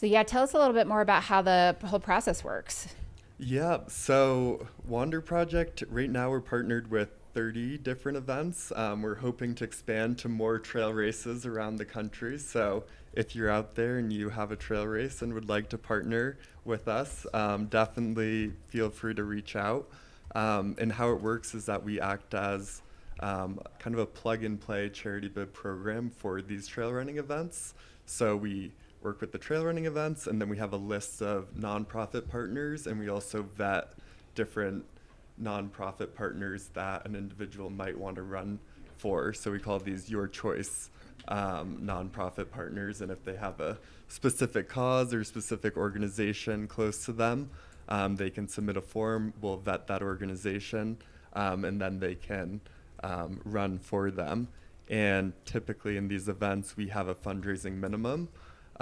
So yeah, tell us a little bit more about how the whole process works. Yeah, so Wander Project, right now we're partnered with 30 different events. We're hoping to expand to more trail races around the country. So if you're out there and you have a trail race and would like to partner with us, definitely feel free to reach out. And how it works is that we act as kind of a plug-and-play charity bib program for these trail running events. So we work with the trail running events, and then we have a list of nonprofit partners, and we also vet different nonprofit partners that an individual might want to run for. So we call these your choice nonprofit partners, and if they have a specific cause or specific organization close to them, they can submit a form. We'll vet that organization, and then they can run for them. And typically in these events, we have a fundraising minimum.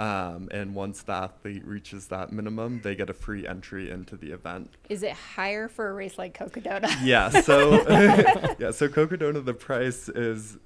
And once the athlete reaches that minimum, they get a free entry into the event. Is it higher for a race like Cocodona? Yeah, so so Cocodona, the price is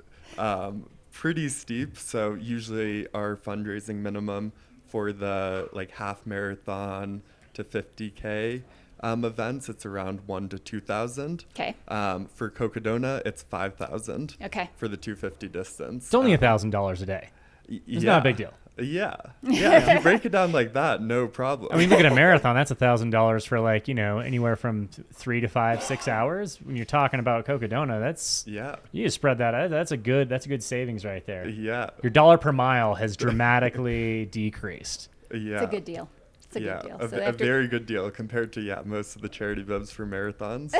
pretty steep. So usually our fundraising minimum for the like half marathon to 50K events, it's around 1,000 to 2,000. Okay. For Cocodona, it's 5,000. Okay. For the 250 distance. It's only $1,000 a day. It's not a big deal. Yeah. If you break it down like that, no problem. I mean, look at a marathon. That's $1,000 for like, anywhere from 3 to 5, 6 hours. When you're talking about Cocodona, that's you just spread that out. That's a good savings right there. Yeah. Your dollar per mile has dramatically decreased. Yeah. It's a good deal. It's a good deal. So a very good deal compared to most of the charity bibs for marathons.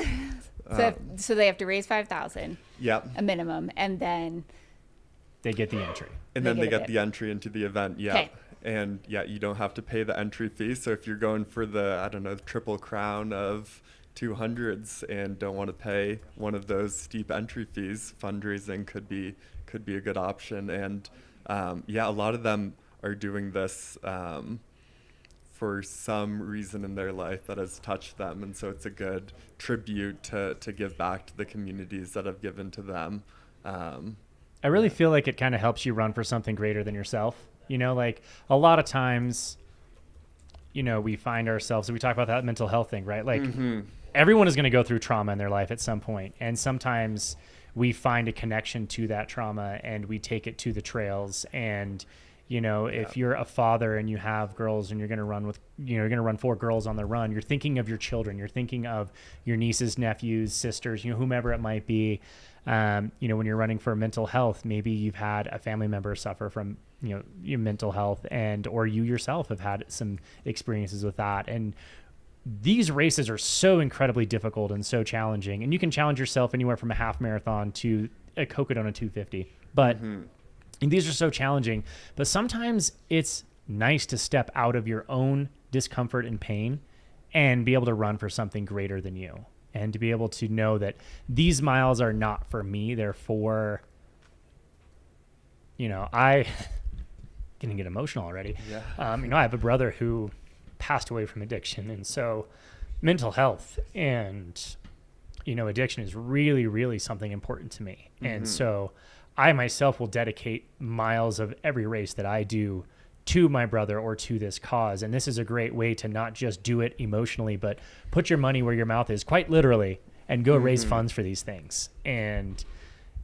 So they have to raise 5,000. Yeah. A minimum, and then they get the entry. And then they get the entry into the event. Yeah. Okay. And you don't have to pay the entry fee. So if you're going for the, triple crown of 200s and don't want to pay one of those steep entry fees, fundraising could be a good option. And a lot of them are doing this for some reason in their life that has touched them. And so it's a good tribute to give back to the communities that have given to them. I really feel like it kind of helps you run for something greater than yourself. Like a lot of times, we find ourselves, we talk about that mental health thing, right? Like everyone is going to go through trauma in their life at some point. And sometimes we find a connection to that trauma and we take it to the trails. And, if you're a father and you have girls and you're going to run with, you're going to run 4 girls on the run, you're thinking of your children, you're thinking of your nieces, nephews, sisters, whomever it might be. When you're running for mental health, maybe you've had a family member suffer from, your mental health or you yourself have had some experiences with that. And these races are so incredibly difficult and so challenging. And you can challenge yourself anywhere from a half marathon to a Cocodona 250. But these are so challenging. But sometimes it's nice to step out of your own discomfort and pain and be able to run for something greater than you. And to be able to know that these miles are not for me, they're for, I can get emotional already. Yeah. I have a brother who passed away from addiction. And so mental health and, addiction is really, really something important to me. And so I myself will dedicate miles of every race that I do to my brother or to this cause. And this is a great way to not just do it emotionally, but put your money where your mouth is, quite literally, and go raise funds for these things. And,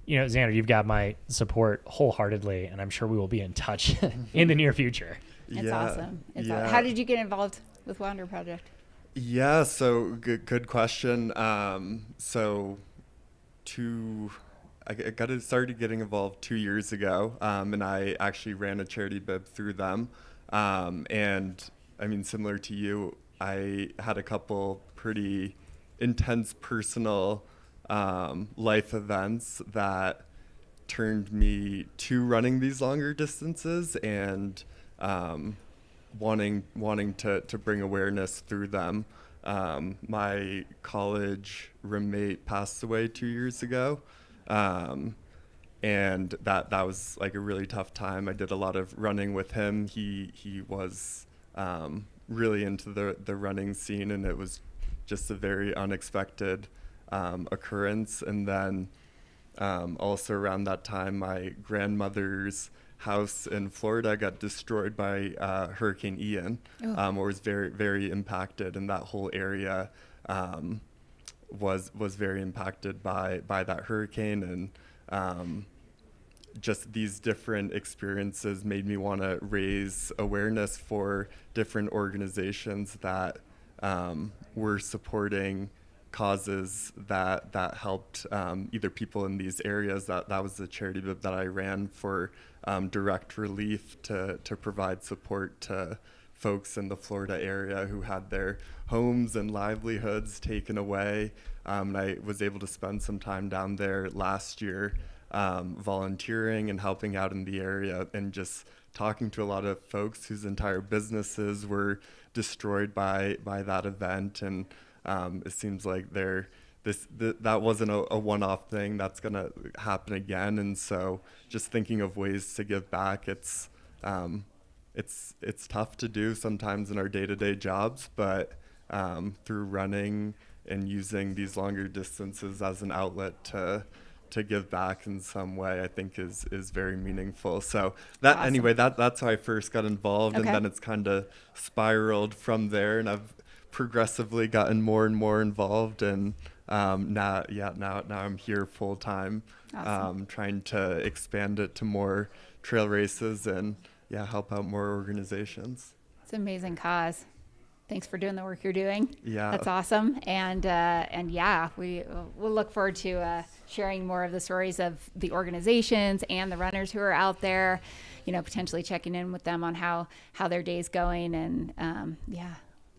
Xander, you've got my support wholeheartedly, and I'm sure we will be in touch in the near future. It's awesome. How did you get involved with Wander Project? Yeah, so good question. I started getting involved 2 years ago, and I actually ran a charity bib through them. And I mean, similar to you, I had a couple pretty intense personal life events that turned me to running these longer distances and wanting to bring awareness through them. My college roommate passed away 2 years ago. And that was like a really tough time. I did a lot of running with him. He was really into the running scene, and it was just a very unexpected occurrence. And then also around that time, my grandmother's house in Florida got destroyed by Hurricane Ian, or was very, very impacted, and that whole area was very impacted by that hurricane. And just these different experiences made me want to raise awareness for different organizations that were supporting causes that helped either people in these areas. That was the charity bib that I ran for direct relief to provide support to folks in the Florida area who had their homes and livelihoods taken away. And I was able to spend some time down there last year volunteering and helping out in the area, and just talking to a lot of folks whose entire businesses were destroyed by that event. And it seems like that wasn't a one-off thing. That's going to happen again. And so just thinking of ways to give back, it's tough to do sometimes in our day-to-day jobs, but through running and using these longer distances as an outlet to give back in some way, I think is very meaningful. So that Awesome. Anyway, that's how I first got involved, Okay. and then it's kind of spiraled from there, and I've progressively gotten more and more involved, and now I'm here full time, Awesome. trying to expand it to more trail races and help out more organizations. It's an amazing cause. Thanks for doing the work you're doing. Yeah. That's awesome. And yeah, we'll look forward to sharing more of the stories of the organizations and the runners who are out there, potentially checking in with them on how their day's going. And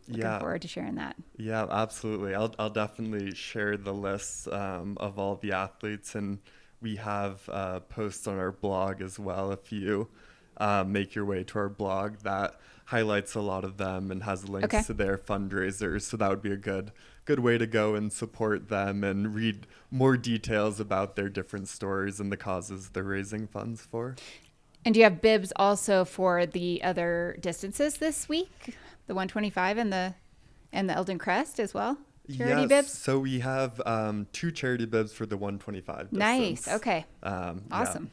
looking forward to sharing that. Yeah, absolutely. I'll definitely share the lists of all the athletes, and we have posts on our blog as well. If you make your way to our blog, that highlights a lot of them and has links to their fundraisers. So that would be a good way to go and support them and read more details about their different stories and the causes they're raising funds for. And do you have bibs also for the other distances this week? The 125 and the Eldon Crest as well? Charity bibs? So we have 2 charity bibs for the 125 distance. Nice. Okay. Yeah. Awesome.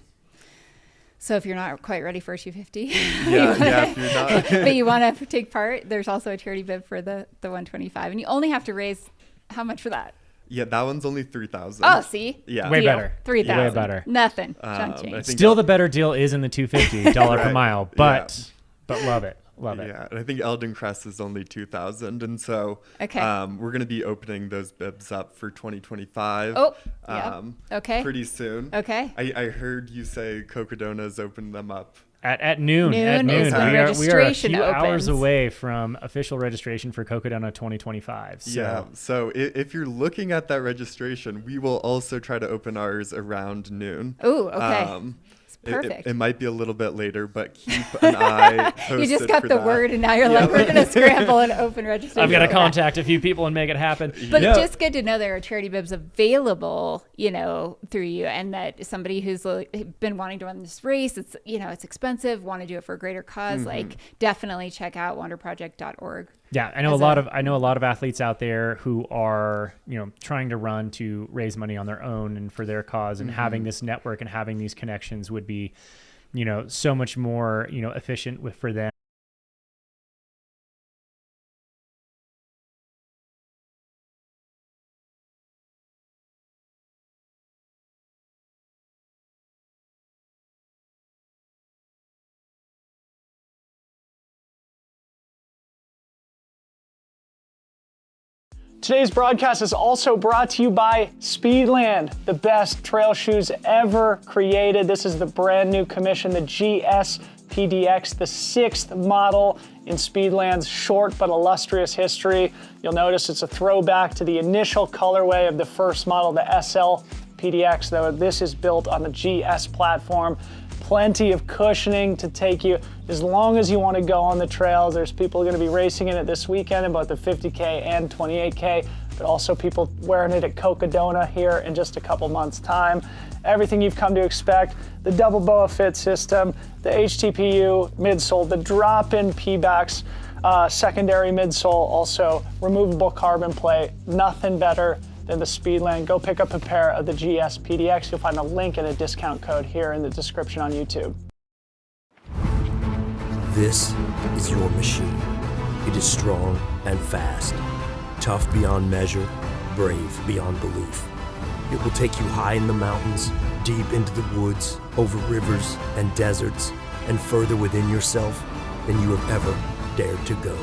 So if you're not quite ready for a 250, if you're not, but you want to take part, there's also a charity bib for the 125, and you only have to raise how much for that? Yeah, that one's only 3,000. Oh, see, yeah, way better, 3,000, way better, nothing. Chunk change. Still, the better deal is in the $250 per mile, but love it. Yeah, and I think Eldon Crest is only 2,000, and so we're going to be opening those bibs up for 2025. Oh, yeah. Okay. Pretty soon. Okay. I heard you say Cocodona's opened them up at noon. At noon, is when registration we are a few hours opens. away from official registration for Cocodona 2025. So. Yeah. So if you're looking at that registration, we will also try to open ours around noon. Oh, okay. Perfect. It might be a little bit later, but keep an eye posted. You just got for the that. word, and now you're like, we're going to scramble and open registration. I've got to contact a few people and make it happen. But just good to know there are charity bibs available, through you, and that somebody who's been wanting to run this race, it's expensive, want to do it for a greater cause, definitely check out wanderproject.org. Yeah, I know a lot of athletes out there who are, trying to run to raise money on their own and for their cause, and having this network and having these connections would be, so much more, efficient for them. Today's broadcast is also brought to you by Speedland, the best trail shoes ever created. This is the brand new commission, the GS PDX, the 6th model in Speedland's short but illustrious history. You'll notice it's a throwback to the initial colorway of the first model, the SL PDX, though this is built on the GS platform. Plenty of cushioning to take you as long as you want to go on the trails. There's people going to be racing in it this weekend in both the 50K and 28K, but also people wearing it at Cocodona here in just a couple months' time. Everything you've come to expect, the double BOA fit system, the HTPU midsole, the drop-in P-backs, secondary midsole, also removable carbon plate, nothing better than the Speedland. Go pick up a pair of the GS PDX. You'll find a link and a discount code here in the description on YouTube. This is your machine. It is strong and fast, tough beyond measure, brave beyond belief. It will take you high in the mountains, deep into the woods, over rivers and deserts, and further within yourself than you have ever dared to go.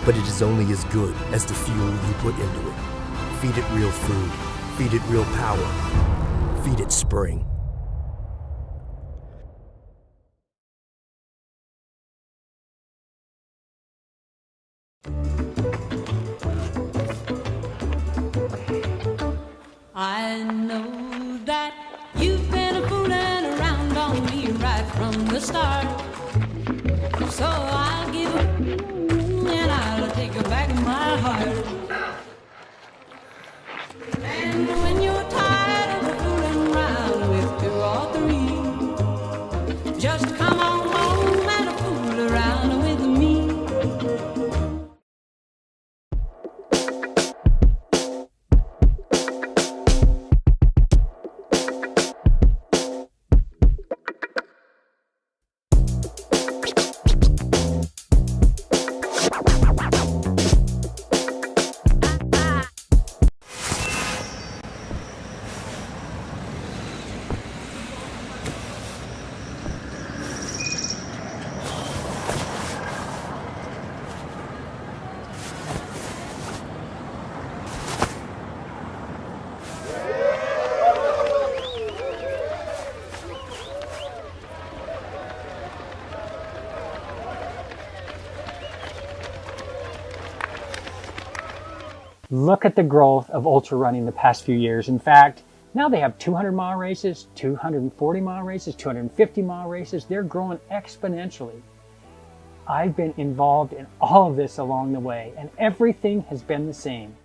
But it is only as good as the fuel you put into it. Feed it real food. Feed it real power. Feed it spring. I know that you've been fooling around on me right from the start. So I'll give up and I'll take back my heart. And when you're tired of fooling around with 2 or 3, just come on home and fool around with me. Look at the growth of ultra running the past few years. In fact, now they have 200-mile races, 240-mile races, 250-mile races. They're growing exponentially. I've been involved in all of this along the way, and everything has been the same.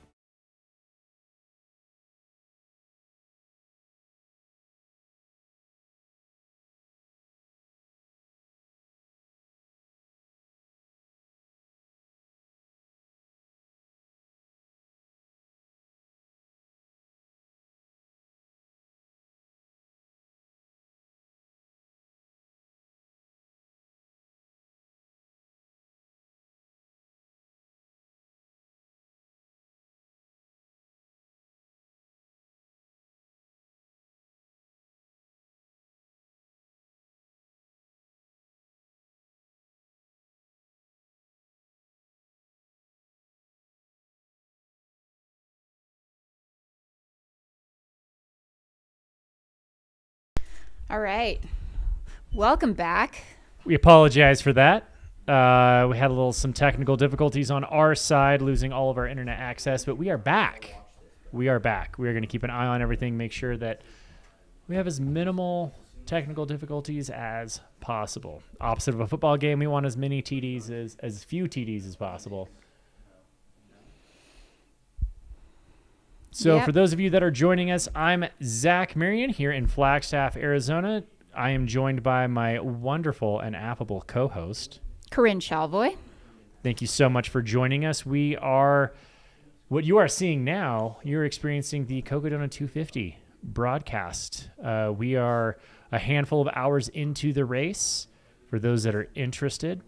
All right. Welcome back. We apologize for that. We had some technical difficulties on our side, losing all of our internet access, but we are back. We are back. We are going to keep an eye on everything, make sure that we have as minimal technical difficulties as possible. Opposite of a football game, we want as many TDs as few TDs as possible. So for those of you that are joining us, I'm Zach Marion here in Flagstaff, Arizona. I am joined by my wonderful and affable co-host, Corinne Chalvoy. Thank you so much for joining us. We are, what you are seeing now, you're experiencing the Cocodona 250 broadcast. We are a handful of hours into the race for those that are interested.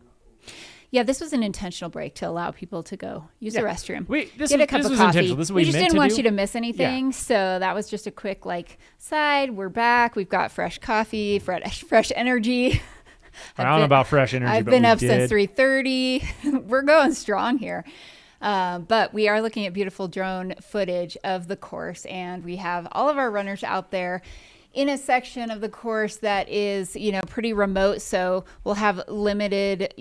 Yeah, this was an intentional break to allow people to go use the restroom. Get a cup of coffee. We just didn't want you to miss anything, Yeah. so that was just a quick side. We're back. We've got fresh coffee, fresh energy. I don't know about fresh energy. I've but been we up did. since 3:30. We're going strong here. But we are looking at beautiful drone footage of the course, and we have all of our runners out there in a section of the course that is, pretty remote. So we'll have limited,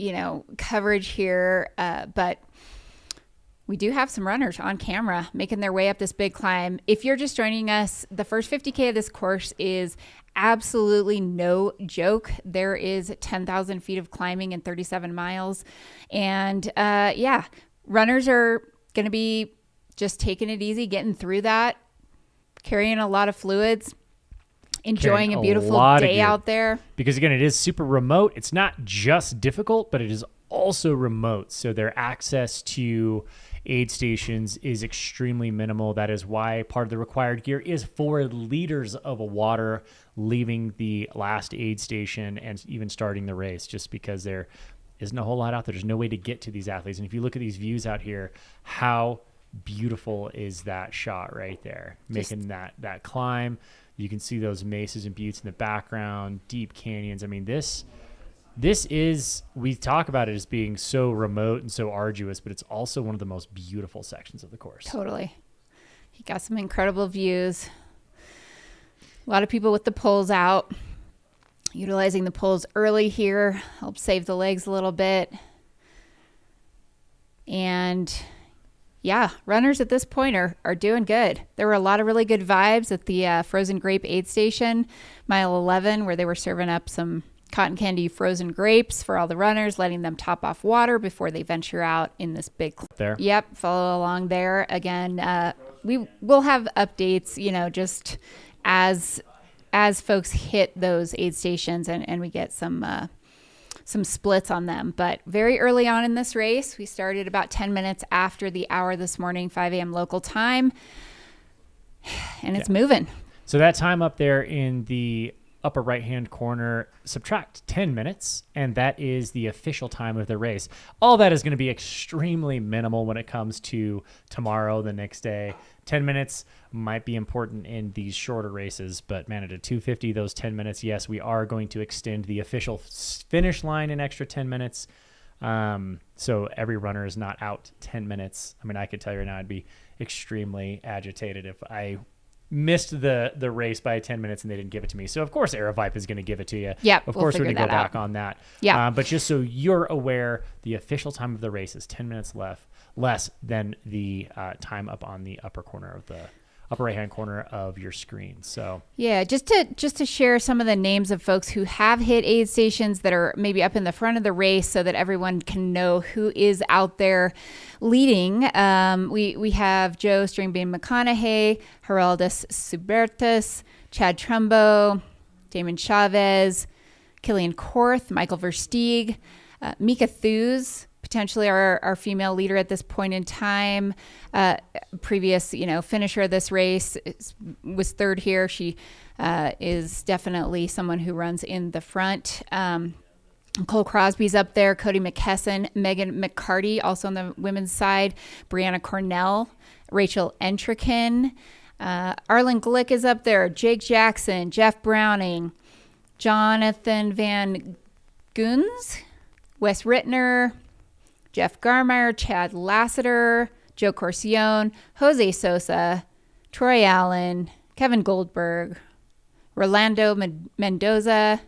coverage here. But we do have some runners on camera making their way up this big climb. If you're just joining us, the first 50K of this course is absolutely no joke. There is 10,000 feet of climbing and 37 miles. And runners are going to be just taking it easy, getting through that, carrying a lot of fluids, enjoying a beautiful day out there. Because again, it is super remote. It's not just difficult, but it is also remote. So their access to aid stations is extremely minimal. That is why part of the required gear is 4 liters of water leaving the last aid station and even starting the race, just because isn't a whole lot out there. There's no way to get to these athletes. And if you look at these views out here, how beautiful is that shot right there? Making that climb. You can see those mesas and buttes in the background, deep canyons. I mean, this is, we talk about it as being so remote and so arduous, but it's also one of the most beautiful sections of the course. Totally. You got some incredible views. A lot of people with the poles out, utilizing the poles early here, help save the legs a little bit. And yeah, runners at this point are doing good. There were a lot of really good vibes at the frozen grape aid station, mile 11, where they were serving up some cotton candy frozen grapes for all the runners, letting them top off water before they venture out in this big there. Yep, follow along there. Again, we will have updates, just as folks hit those aid stations and we get some splits on them. But very early on in this race, we started about 10 minutes after the hour this morning, 5 a.m. local time, and it's moving. So that time up there in the upper right-hand corner, subtract 10 minutes, and that is the official time of the race. All that is going to be extremely minimal when it comes to tomorrow, the next day. 10 minutes might be important in these shorter races, but man, at a 250, those 10 minutes, yes, we are going to extend the official finish line an extra 10 minutes. So every runner is not out 10 minutes. I mean, I could tell you right now, I'd be extremely agitated if I missed the race by 10 minutes and they didn't give it to me. So of course Aerovipe is going to give it to you. Yeah, of course we're going to go back on that. Yeah. But just so you're aware, the official time of the race is 10 minutes less than the time up on the upper right hand corner of your screen. So yeah, just to share some of the names of folks who have hit aid stations that are maybe up in the front of the race, so that everyone can know who is out there leading. We have Joe Stringbean McConaughey, Geraldus Subertus, Chad Trumbo, Damon Chavez, Killian Korth, Michael Versteeg, Mika Thews, potentially our female leader at this point in time. Previous, finisher of this race was third here. She is definitely someone who runs in the front. Cole Crosby's up there, Cody McKesson, Megan McCarty, also on the women's side, Brianna Cornell, Rachel Entrikin, Arlen Glick is up there, Jake Jackson, Jeff Browning, Jonathan Van Guns, Wes Rittner, Jeff Garmeyer, Chad Lassiter, Joe Corcione, Jose Sosa, Troy Allen, Kevin Goldberg, Rolando Mendoza,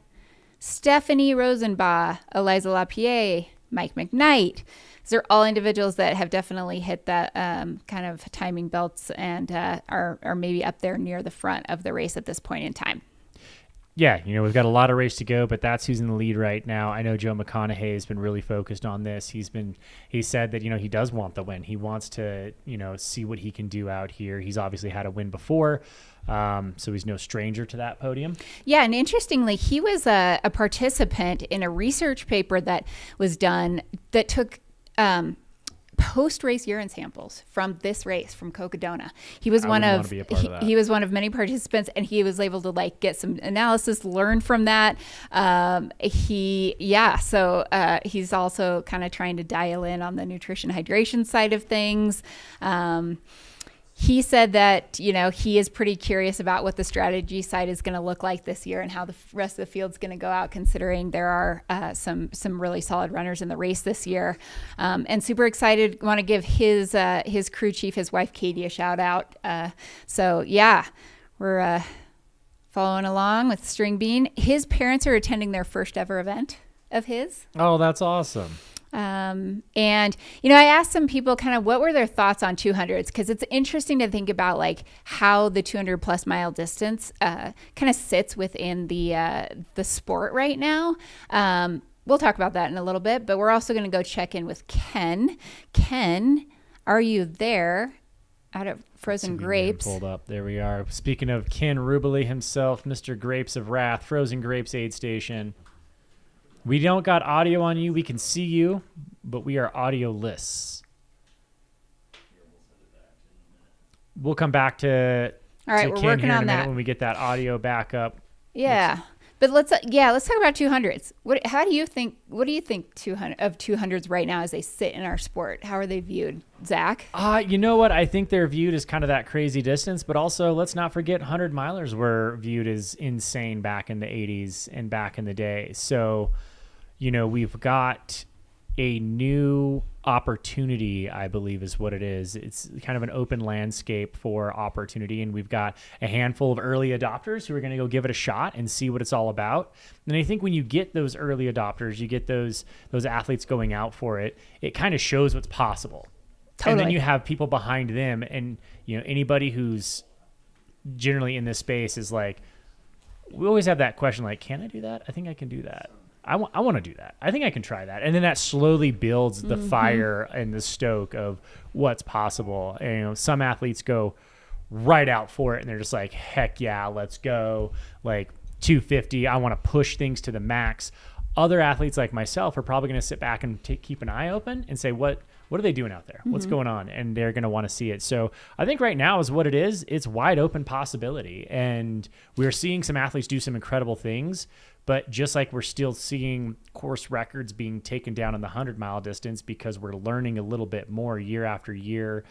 Stephanie Rosenbaugh, Eliza Lapierre, Mike McKnight. These are all individuals that have definitely hit that kind of timing belts and are maybe up there near the front of the race at this point in time. Yeah, we've got a lot of race to go, but that's who's in the lead right now. I know Joe McConaughey has been really focused on this. He said that, he does want the win. He wants to, see what he can do out here. He's obviously had a win before, so he's no stranger to that podium. Yeah, and interestingly, he was a participant in a research paper that was done that took post-race urine samples from this race from Cocodona. He was one of many participants, and he was able to get some analysis, learn from that. He's also kind of trying to dial in on the nutrition hydration side of things. He said that, he is pretty curious about what the strategy side is going to look like this year and how the rest of the field's going to go out, considering there are some really solid runners in the race this year. And super excited. Want to give his crew chief, his wife, Katie, a shout out. We're following along with String Bean. His parents are attending their first ever event of his. Oh, that's awesome. And I asked some people kind of what were their thoughts on 200s, because it's interesting to think about how the 200 plus mile distance kind of sits within the sport right now. We'll talk about that in a little bit, but we're also going to go check in with Ken. Ken, are you there? Out of Frozen Grapes. Pulled up. There we are. Speaking of Ken Rubley himself, Mr. Grapes of Wrath, Frozen Grapes aid station. We don't got audio on you. We can see you, but we are audio-less. We'll come back to all right, we're Ken working here in on a minute that when we get that audio back up. Yeah. But let's talk about 200s. What do you think 200s right now as they sit in our sport? How are they viewed, Zach? You know what? I think they're viewed as kind of that crazy distance, but also let's not forget 100 milers were viewed as insane back in the 80s and back in the day. So, we've got a new opportunity, I believe is what it is. It's kind of an open landscape for opportunity, and we've got a handful of early adopters who are going to go give it a shot and see what it's all about. And I think when you get those early adopters, you get those athletes going out for it, it kind of shows what's possible. Totally. And then you have people behind them, and anybody who's generally in this space is like, we always have that question like, can I do that? I think I can do that. I want to do that. I think I can try that. And then that slowly builds the fire and the stoke of what's possible. And, some athletes go right out for it and they're just like, heck yeah, let's go. Like 250, I want to push things to the max. Other athletes like myself are probably going to sit back and keep an eye open and say, what are they doing out there? What's going on? And they're going to want to see it. So I think right now is what it is. It's wide open possibility. And we're seeing some athletes do some incredible things. But just like we're still seeing course records being taken down in the 100-mile distance because we're learning a little bit more year after year,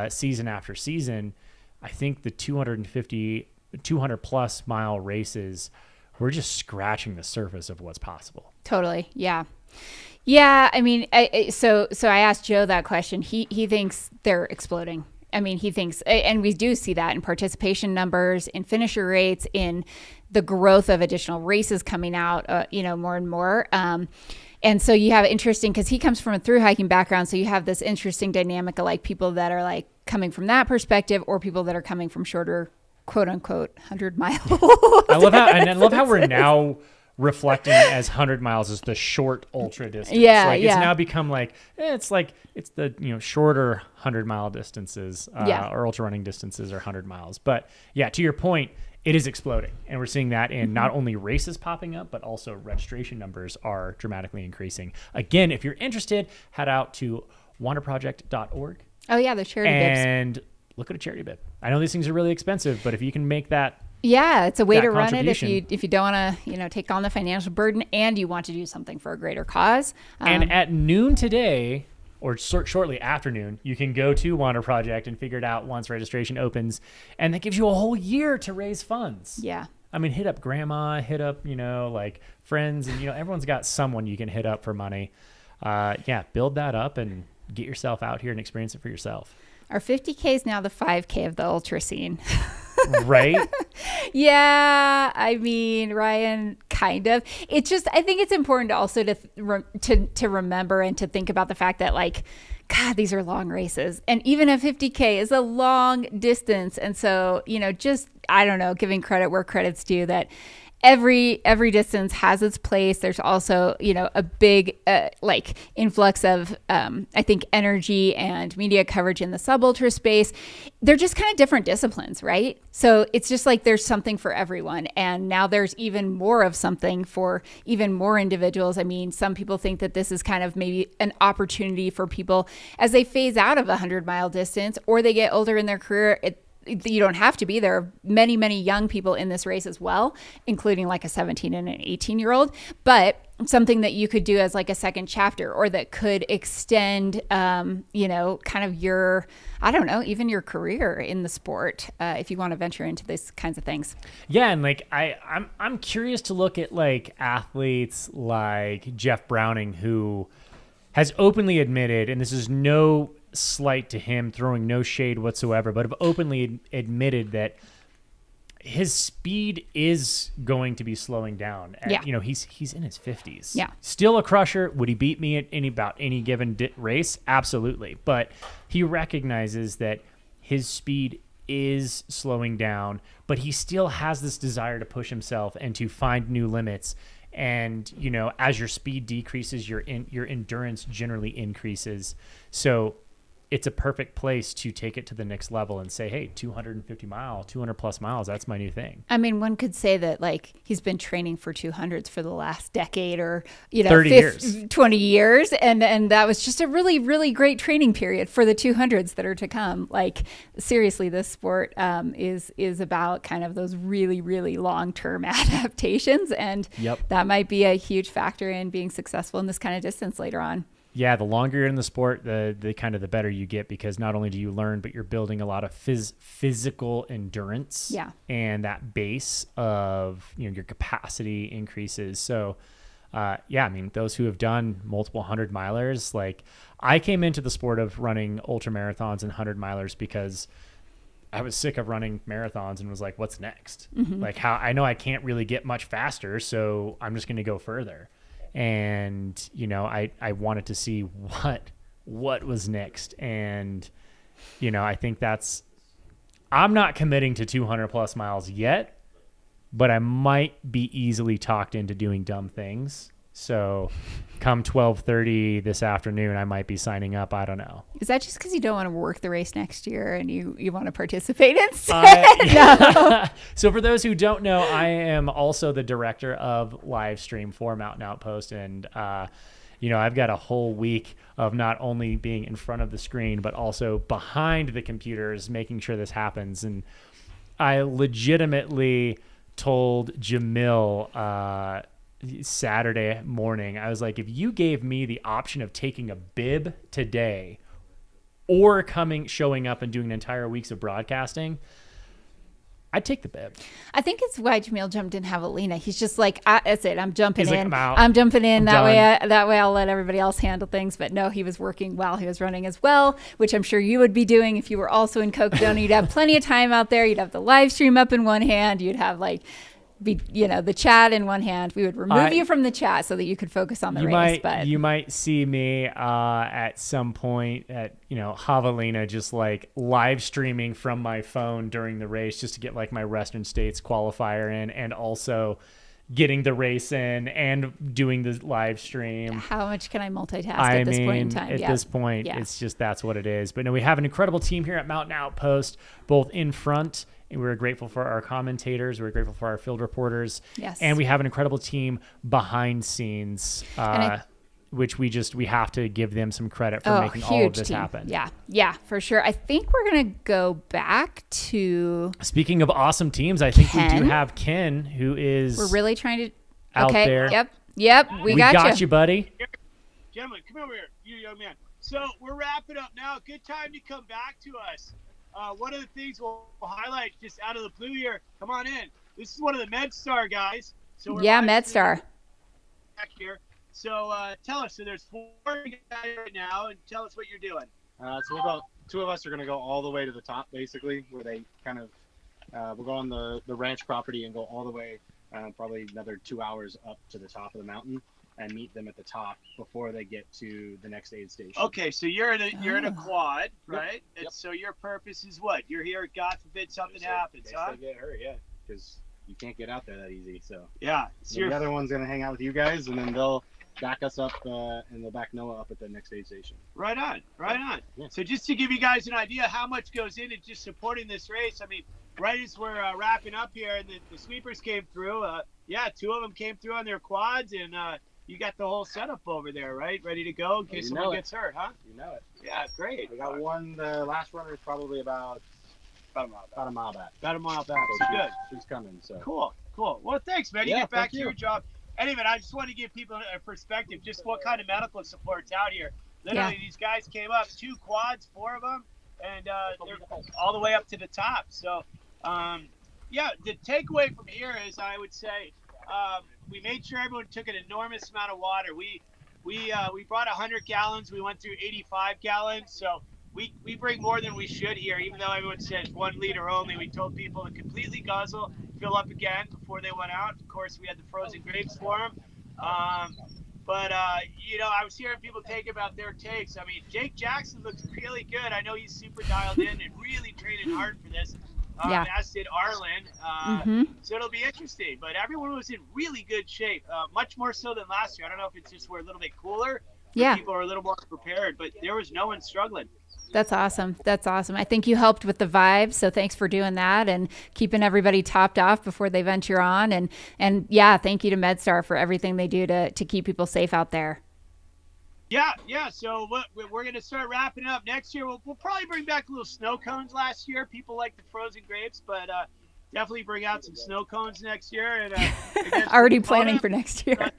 season after season, I think the 200-plus mile races, we're just scratching the surface of what's possible. Totally. Yeah. Yeah. I mean, so I asked Joe that question. He thinks they're exploding. I mean, he thinks, and we do see that in participation numbers, in finisher rates, in the growth of additional races coming out, more and more. And so you have interesting, because he comes from a thru hiking background. So you have this interesting dynamic of like people that are like coming from that perspective, or people that are coming from shorter, quote unquote, 100 mile. I love how we're now reflecting as 100 miles as the short ultra distance. It's now become like it's the shorter 100-mile distances or ultra running distances are 100 miles. But yeah, to your point, it is exploding, and we're seeing that in not only races popping up, but also registration numbers are dramatically increasing. Again, if you're interested, head out to wanderproject.org. Oh yeah, the charity bibs. And look at a charity bib. I know these things are really expensive, but if you can make that. Yeah, it's a way to run it if you don't want to, take on the financial burden and you want to do something for a greater cause. And at noon today, or shortly after noon, you can go to Wander Project and figure it out once registration opens, and that gives you a whole year to raise funds. Yeah. I mean, hit up grandma, hit up, like friends, and everyone's got someone you can hit up for money. Build that up and get yourself out here and experience it for yourself. Our 50K is now the 5K of the ultra scene. Right? Yeah, I mean, Ryan, kind of. It's just, I think it's important to also to remember and to think about the fact that, like, God, these are long races, and even a 50K is a long distance. And so, just, I don't know, giving credit where credit's due, that every distance has its place. There's also, a big influx of, I think, energy and media coverage in the sub-ultra space. They're just kind of different disciplines, right? So it's just like there's something for everyone. And now there's even more of something for even more individuals. I mean, some people think that this is kind of maybe an opportunity for people as they phase out of the 100-mile distance or they get older in their career. You don't have to be. There are many, many young people in this race as well, including like a 17 and an 18-year-old, but something that you could do as like a second chapter, or that could extend, kind of your, I don't know, even your career in the sport, if you want to venture into these kinds of things. Yeah. And like, I'm curious to look at like athletes like Jeff Browning, who has openly admitted, and this is no slight to him, throwing no shade whatsoever, but have openly admitted that his speed is going to be slowing down. He's in his 50s. Yeah. Still a crusher. Would he beat me at any given race? Absolutely. But he recognizes that his speed is slowing down, but he still has this desire to push himself and to find new limits. And, as your speed decreases, your endurance generally increases. So it's a perfect place to take it to the next level and say, hey, 250 mile, 200 plus miles, that's my new thing. I mean, one could say that like he's been training for 200s for the last decade or, 30 years. 20 years. And that was just a really, really great training period for the 200s that are to come. Like seriously, this sport is about kind of those really, really long-term adaptations. And that might be a huge factor in being successful in this kind of distance later on. Yeah, the longer you're in the sport, the kind of the better you get, because not only do you learn, but you're building a lot of physical endurance. Yeah. And that base of your capacity increases. So, I mean, those who have done multiple 100-milers, like I came into the sport of running ultra marathons and 100-milers because I was sick of running marathons and was like, what's next? Mm-hmm. Like how I know I can't really get much faster, so I'm just going to go further. And, I wanted to see what was next. And, I think I'm not committing to 200 plus miles yet, but I might be easily talked into doing dumb things. So come 12:30 this afternoon, I might be signing up. I don't know. Is that just because you don't want to work the race next year and you want to participate instead? No. So for those who don't know, I am also the director of live stream for Mountain Outpost. And, I've got a whole week of not only being in front of the screen, but also behind the computers, making sure this happens. And I legitimately told Jamil, Saturday morning, I was like, if you gave me the option of taking a bib today or showing up and doing an entire weeks of broadcasting, I'd take the bib. I think it's why Jamil jumped in javelina. He's just like, that's it. I'm jumping in. Like, I'm jumping in. I'm That way I'll let everybody else handle things. But no, he was working while he was running as well, which I'm sure you would be doing if you were also in Cocodona. You'd have plenty of time out there. You'd have the live stream up in one hand. You'd have the chat in one hand. We would remove you from the chat so that you could focus on the race. But you might see me at some point at javelina, just like live streaming from my phone during the race, just to get like my Western States qualifier in, and also getting the race in and doing the live stream. How much can I multitask at this point in time? At this point, it's just that's what it is. But no, we have an incredible team here at Mountain Outpost, both in front. We're grateful for our commentators. We're grateful for our field reporters. Yes. And we have an incredible team behind scenes, which we have to give them some credit for making all of this happen. Yeah, for sure. I think we're going to go back to... Speaking of awesome teams, I think Ken? we do have Ken, who is... We're really trying to... out there. Yep, we got you, buddy. Gentlemen, come over here, you young man. So we're wrapping up now. Good time to come back to us. One of the things we'll highlight just out of the blue here. Come on in. This is one of the MedStar guys. So MedStar. Back here. So tell us. So there's 4 guys right now, and tell us what you're doing. So about 2 of us are going to go all the way to the top, basically, where they kind of we'll go on the ranch property and go all the way, probably another 2 hours up to the top of the mountain, and meet them at the top before they get to the next aid station. Okay, so you're in a quad, right? Yep. And so your purpose is what? You're here, God forbid something happens, huh? They get hurt, yeah, because you can't get out there that easy. So yeah, so the other one's gonna hang out with you guys, and then they'll back us up, and they'll back Noah up at the next aid station. Right on. Yeah. So just to give you guys an idea how much goes into just supporting this race, I mean, right as we're wrapping up here, and the sweepers came through. 2 of them came through on their quads, and you got the whole setup over there, right? Ready to go in case someone gets hurt, huh? You know it. Yeah, great. We got one. The last runner is probably about a mile back. About a mile back. So Good. She's coming. So Cool. Well, thanks, man. You Yeah, get back thank to you. your job. Anyway, I just want to give people a perspective, just what kind of medical support's out here. Literally, these guys came up, 2 quads, 4 of them, and they're all the way up to the top. So, the takeaway from here is, I would say, we made sure everyone took an enormous amount of water. We brought 100 gallons. We went through 85 gallons. So we bring more than we should here, even though everyone says 1 liter only. We told people to completely guzzle, fill up again before they went out. Of course, we had the frozen grapes for them. But I was hearing people take about their takes. I mean, Jake Jackson looks really good. I know he's super dialed in and really training hard for this. As did Arlen. So it'll be interesting. But everyone was in really good shape, much more so than last year. I don't know if it's just we're a little bit cooler. Yeah. People are a little more prepared, but there was no one struggling. That's awesome. That's awesome. I think you helped with the vibe, so thanks for doing that and keeping everybody topped off before they venture on. And yeah, thank you to MedStar for everything they do to keep people safe out there. Yeah. So we're going to start wrapping up next year. We'll probably bring back a little snow cones last year. People like the frozen grapes, but definitely bring out some snow cones next year. And already planning for next year.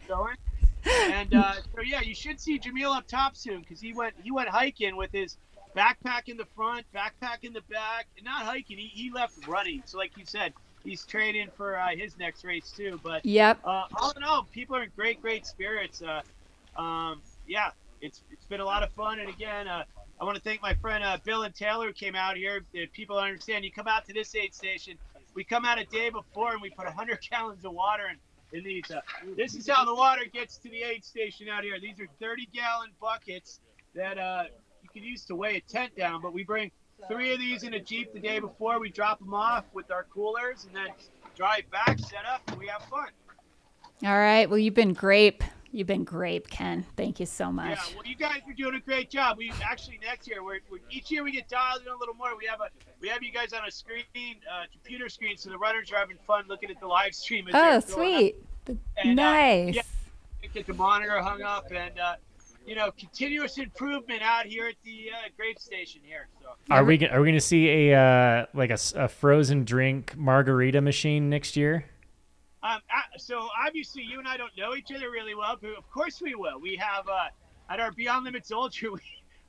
And so yeah, you should see Jamil up top soon because he went hiking with his backpack in the front, backpack in the back, and not hiking. He left running. So like you said, he's training for his next race too. But yep. All in all, people are in great spirits. Yeah, it's been a lot of fun. And again, I want to thank my friend Bill and Taylor who came out here. People understand you come out to this aid station. We come out a day before and we put 100 gallons of water in these. This is how the water gets to the aid station out here. These are 30-gallon buckets that you can use to weigh a tent down. But we bring 3 of these in a Jeep the day before. We drop them off with our coolers and then drive back, set up, and we have fun. All right. Well, you've been great. You've been great, Ken. Thank you so much. Yeah, well, you guys are doing a great job. We actually next year, each year we get dialed in a little more. We have you guys on a screen, computer screen, so the runners are having fun looking at the live stream. Oh, sweet! And, nice. Yeah, get the monitor hung up, and continuous improvement out here at the grape station here. So are we going to see a frozen drink margarita machine next year? So obviously you and I don't know each other really well, but of course we will. We have at our Beyond Limits Ultra,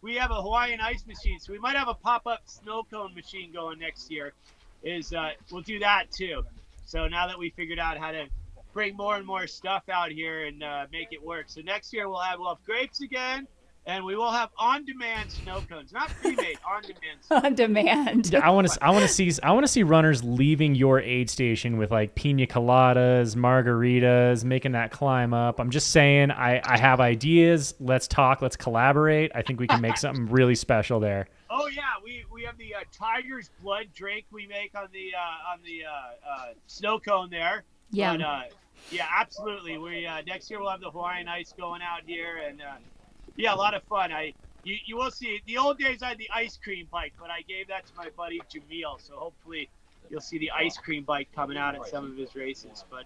we have a Hawaiian ice machine, so we might have a pop-up snow cone machine going next year. We'll do that too. So now that we figured out how to bring more and more stuff out here and make it work, so next year we'll have grapes again. And we will have on-demand snow cones, not pre-made, on-demand. On demand. Yeah, I want to see runners leaving your aid station with like pina coladas, margaritas, making that climb up. I'm just saying, I have ideas. Let's talk. Let's collaborate. I think we can make something really special there. Oh yeah, we have the tiger's blood drink we make on the snow cone there. Yeah. But, yeah, absolutely. We next year we'll have the Hawaiian ice going out here and. Yeah, a lot of fun. You will see. The old days I had the ice cream bike, but I gave that to my buddy Jamil. So hopefully you'll see the ice cream bike coming out at some of his races. But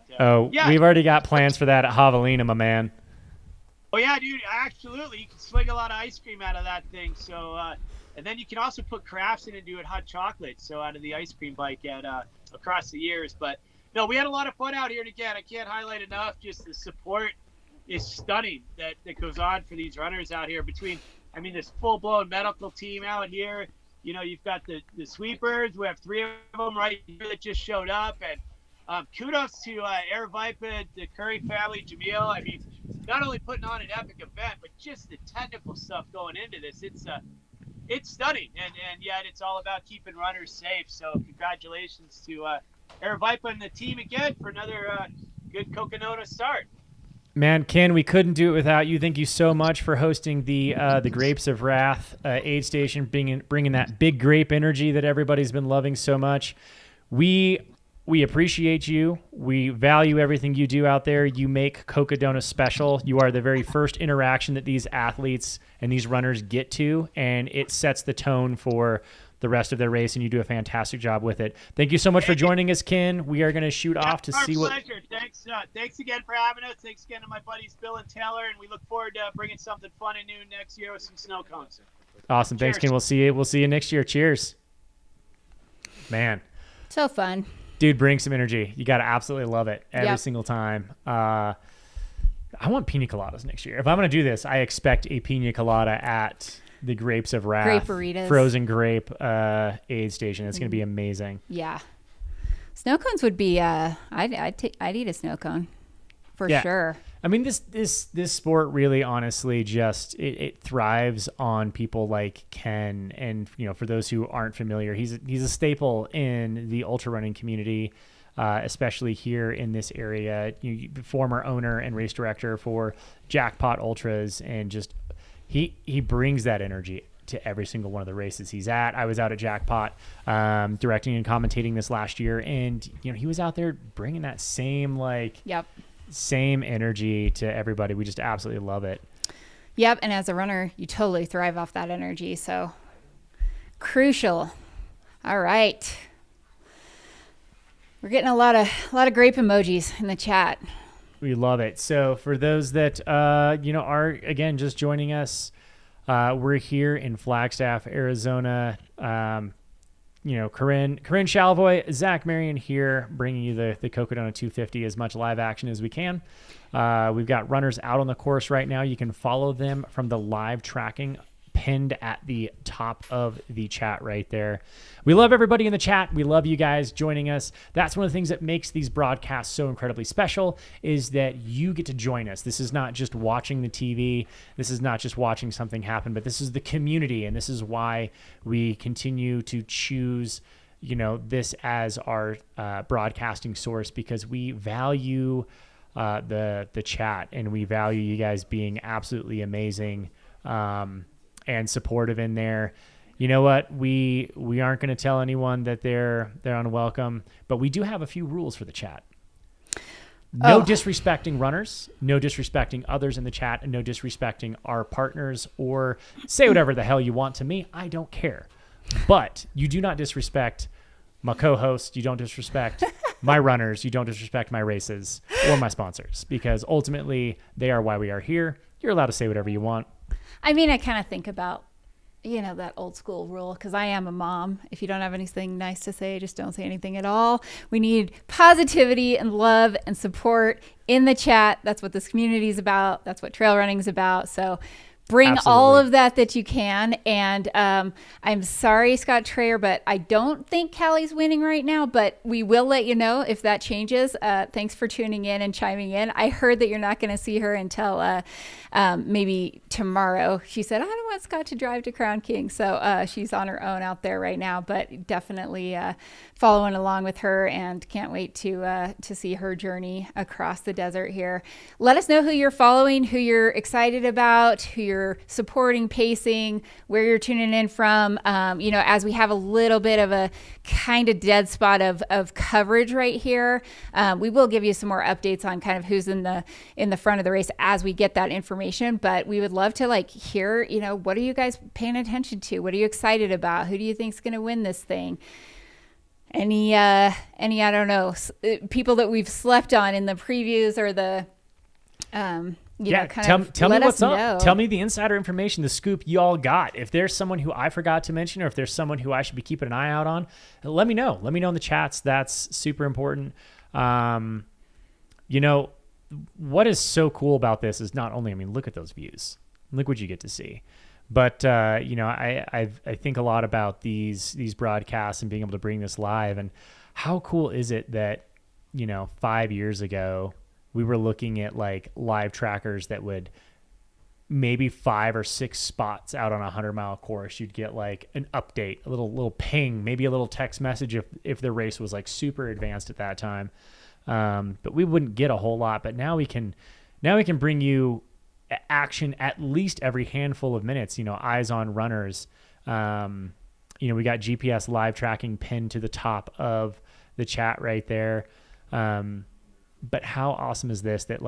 yeah. We've already got plans for that at Javelina, my man. Oh yeah, dude. Absolutely, you can swing a lot of ice cream out of that thing. So and then you can also put crafts in and do it hot chocolate. So out of the ice cream bike at across the years. But no, we had a lot of fun out here. And again, I can't highlight enough just the support. Is stunning that goes on for these runners out here between, this full-blown medical team out here. You've got the sweepers. We have 3 of them right here that just showed up. And kudos to Air Vipa, the Curry family, Jamil. Not only putting on an epic event, but just the technical stuff going into this. It's stunning. And yet it's all about keeping runners safe. So congratulations to Air Vipa and the team again for another good Cocodona start. Man, Ken, we couldn't do it without you. Thank you so much for hosting the Grapes of Wrath aid station, bringing that big grape energy that everybody's been loving so much. We appreciate you. We value everything you do out there. You make Cocodona special. You are the very first interaction that these athletes and these runners get to, and it sets the tone for the rest of their race, and you do a fantastic job with it. Thank you so much for joining us, Ken. We are going to shoot off to see what... Our pleasure. Thanks again for having us. Thanks again to my buddies Bill and Taylor, and we look forward to bringing something fun and new next year with some snow cones. Awesome. Cheers. Thanks, Ken. We'll see you next year. Cheers. Man. So fun. Dude, bring some energy. You got to absolutely love it every single time. I want pina coladas next year. If I'm going to do this, I expect a pina colada at... the Grapes of Wrath grape burritos. Frozen grape aid station. It's going to be amazing. Yeah, snow cones would be. I'd eat a snow cone for sure. This sport really, honestly, just it thrives on people like Ken, and for those who aren't familiar, he's a staple in the ultra running community, especially here in this area. Former owner and race director for Jackpot Ultras, and just. He brings that energy to every single one of the races he's at. I was out at Jackpot directing and commentating this last year, and he was out there bringing that same same energy to everybody. We just absolutely love it. Yep, and as a runner, you totally thrive off that energy. So crucial. All right. We're getting a lot of grape emojis in the chat. We love it. So for those that are again just joining us, we're here in Flagstaff, Arizona. Corinne Shalvoy, Zach Marion here, bringing you the Cocodona 250 as much live action as we can. We've got runners out on the course right now. You can follow them from the live tracking pinned at the top of the chat right there. We love everybody in the chat. We love you guys joining us. That's one of the things that makes these broadcasts so incredibly special, is that you get to join us. This is not just watching the TV. This is not just watching something happen, but this is the community, and this is why we continue to choose this as our broadcasting source, because we value the chat, and we value you guys being absolutely amazing and supportive in there. You know what? We aren't going to tell anyone that they're unwelcome, but we do have a few rules for the chat. No disrespecting runners, no disrespecting others in the chat, and no disrespecting our partners, or say whatever the hell you want to me. I don't care. But you do not disrespect my co-host. You don't disrespect my runners. You don't disrespect my races or my sponsors, because ultimately they are why we are here. You're allowed to say whatever you want. I mean, I kind of think about, that old school rule, because I am a mom. If you don't have anything nice to say, just don't say anything at all. We need positivity and love and support in the chat. That's what this community is about. That's what trail running is about. So bring all of that you can. And I'm sorry, Scott Trayer, but I don't think Callie's winning right now, but we will let you know if that changes. Thanks for tuning in and chiming in. I heard that you're not going to see her until maybe tomorrow. She said, I don't want Scott to drive to Crown King. So she's on her own out there right now, but definitely following along with her, and can't wait to see her journey across the desert here. Let us know who you're following, who you're excited about, who you're supporting, pacing, where you're tuning in from. As we have a little bit of a kind of dead spot of coverage right here, we will give you some more updates on kind of who's in the front of the race as we get that information. But we would love to hear, what are you guys paying attention to? What are you excited about? Who do you think is going to win this thing? Any I don't know, people that we've slept on in the previews, or the tell me what's up. Tell me the insider information, the scoop you all got. If there's someone who I forgot to mention, or if there's someone who I should be keeping an eye out on, let me know. Let me know in the chats. That's super important. What is so cool about this is not only, look at those views. Look what you get to see. But, I think a lot about these broadcasts and being able to bring this live, and how cool is it that, 5 years ago, we were looking at live trackers that would maybe 5 or 6 spots out on a 100-mile course. You'd get an update, a little ping, maybe a little text message if the race was super advanced at that time. But we wouldn't get a whole lot. But now we can bring you action at least every handful of minutes. Eyes on runners. We got GPS live tracking pinned to the top of the chat right there. But how awesome is this, that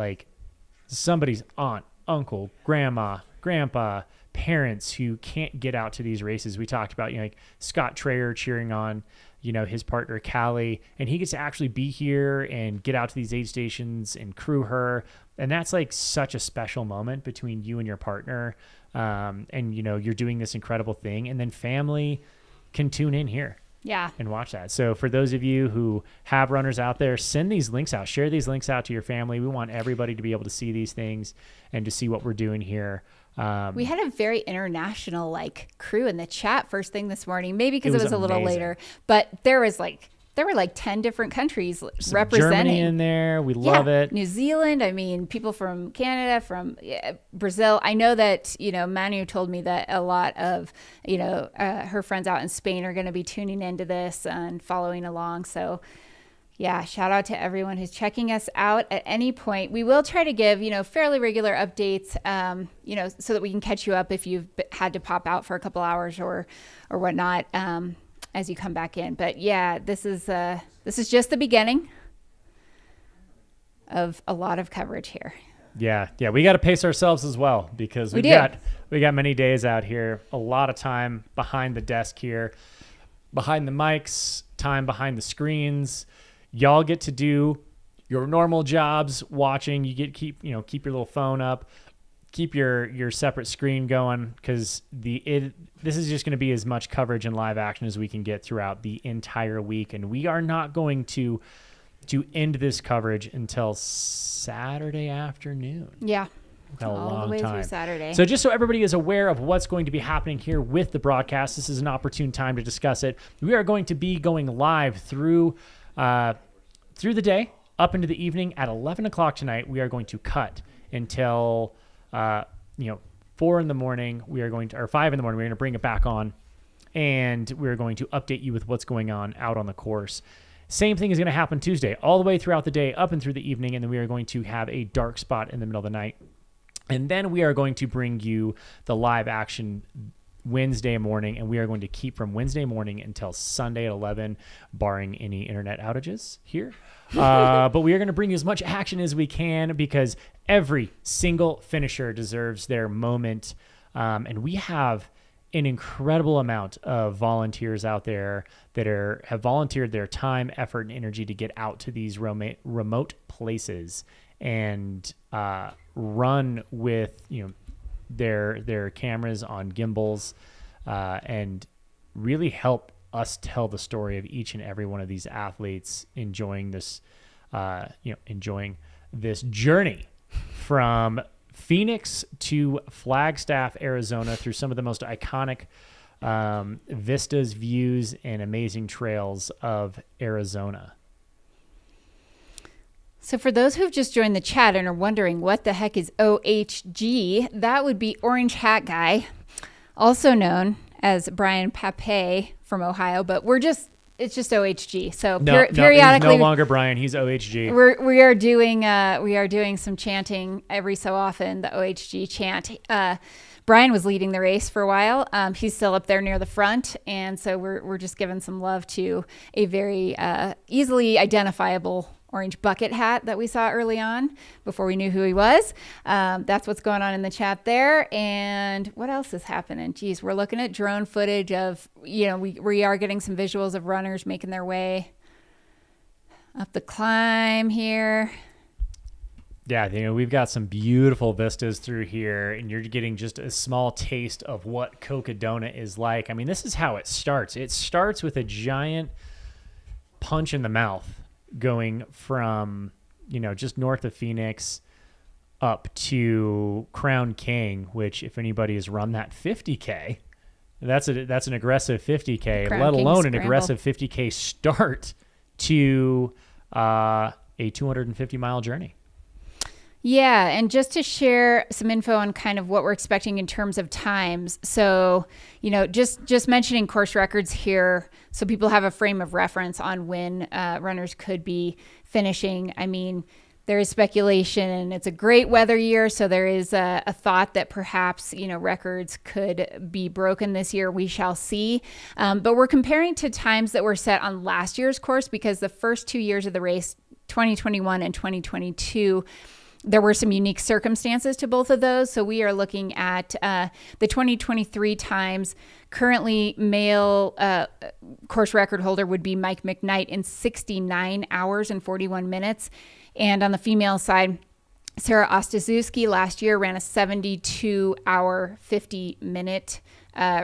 somebody's aunt, uncle, grandma, grandpa, parents who can't get out to these races. We talked about, Scott Trayer cheering on, his partner Callie, and he gets to actually be here and get out to these aid stations and crew her. And that's such a special moment between you and your partner. And you're doing this incredible thing, and then family can tune in here. Yeah. And watch that. So for those of you who have runners out there, send these links out, share these links out to your family. We want everybody to be able to see these things and to see what we're doing here. We had a very international crew in the chat first thing this morning, maybe because it was a little later, but there were 10 different countries representing. Germany in there. We love it. New Zealand. People from Canada, from Brazil. I know that, Manu told me that a lot of, her friends out in Spain are going to be tuning into this and following along. So yeah, shout out to everyone who's checking us out at any point. We will try to give, fairly regular updates, so that we can catch you up if you've had to pop out for a couple hours or whatnot. As you come back in. But yeah, this is just the beginning of a lot of coverage here. Yeah. We got to pace ourselves as well because we got many days out here. A lot of time behind the desk here, behind the mics, time behind the screens. Y'all get to do your normal jobs watching. You get keep your little phone up, keep your separate screen going because this is just going to be as much coverage and live action as we can get throughout the entire week, and we are not going to end this coverage until Saturday afternoon. Yeah. All the way through Saturday. So just so everybody is aware of what's going to be happening here with the broadcast, this is an opportune time to discuss it. We are going to be going live through the day up into the evening at 11 o'clock tonight. We are going to cut until 4 in the morning. We are going to, or 5 in the morning. We're going to bring it back on, and we're going to update you with what's going on out on the course. Same thing is going to happen Tuesday, all the way throughout the day, up and through the evening, and then we are going to have a dark spot in the middle of the night. And then we are going to bring you the live action Wednesday morning, and we are going to keep from Wednesday morning until Sunday at 11, barring any internet outages here. But we are going to bring you as much action as we can because every single finisher deserves their moment. And we have an incredible amount of volunteers out there that have volunteered their time, effort, and energy to get out to these remote places and run with their cameras on gimbals and really help us tell the story of each and every one of these athletes enjoying this journey from Phoenix to Flagstaff, Arizona, through some of the most iconic vistas, views, and amazing trails of Arizona. So for those who've just joined the chat and are wondering what the heck is OHG, that would be Orange Hat Guy, also known as Brian Pape from Ohio, but it's just OHG. So periodically, he's no longer Brian. He's OHG. We are doing some chanting every so often. The OHG chant. Brian was leading the race for a while. He's still up there near the front, and so we're just giving some love to a very easily identifiable orange bucket hat that we saw early on before we knew who he was. That's what's going on in the chat there. And what else is happening? Geez, we're looking at drone footage of, we are getting some visuals of runners making their way up the climb here. Yeah, we've got some beautiful vistas through here, and you're getting just a small taste of what Cocodona is like. I mean, this is how it starts. It starts with a giant punch in the mouth going from, just north of Phoenix up to Crown King, which if anybody has run that 50K, that's an aggressive 50K, let alone an aggressive 50K start to a 250-mile journey. Yeah, and just to share some info on kind of what we're expecting in terms of times. So, just mentioning course records here so people have a frame of reference on when runners could be finishing. I mean, there is speculation, and it's a great weather year, so there is a thought that perhaps, records could be broken this year. We shall see. But we're comparing to times that were set on last year's course because the first 2 years of the race, 2021 and 2022, there were some unique circumstances to both of those. So we are looking at the 2023 times. Currently, male course record holder would be Mike McKnight in 69 hours and 41 minutes. And on the female side, Sarah Ostaszewski last year ran a 72-hour, 50-minute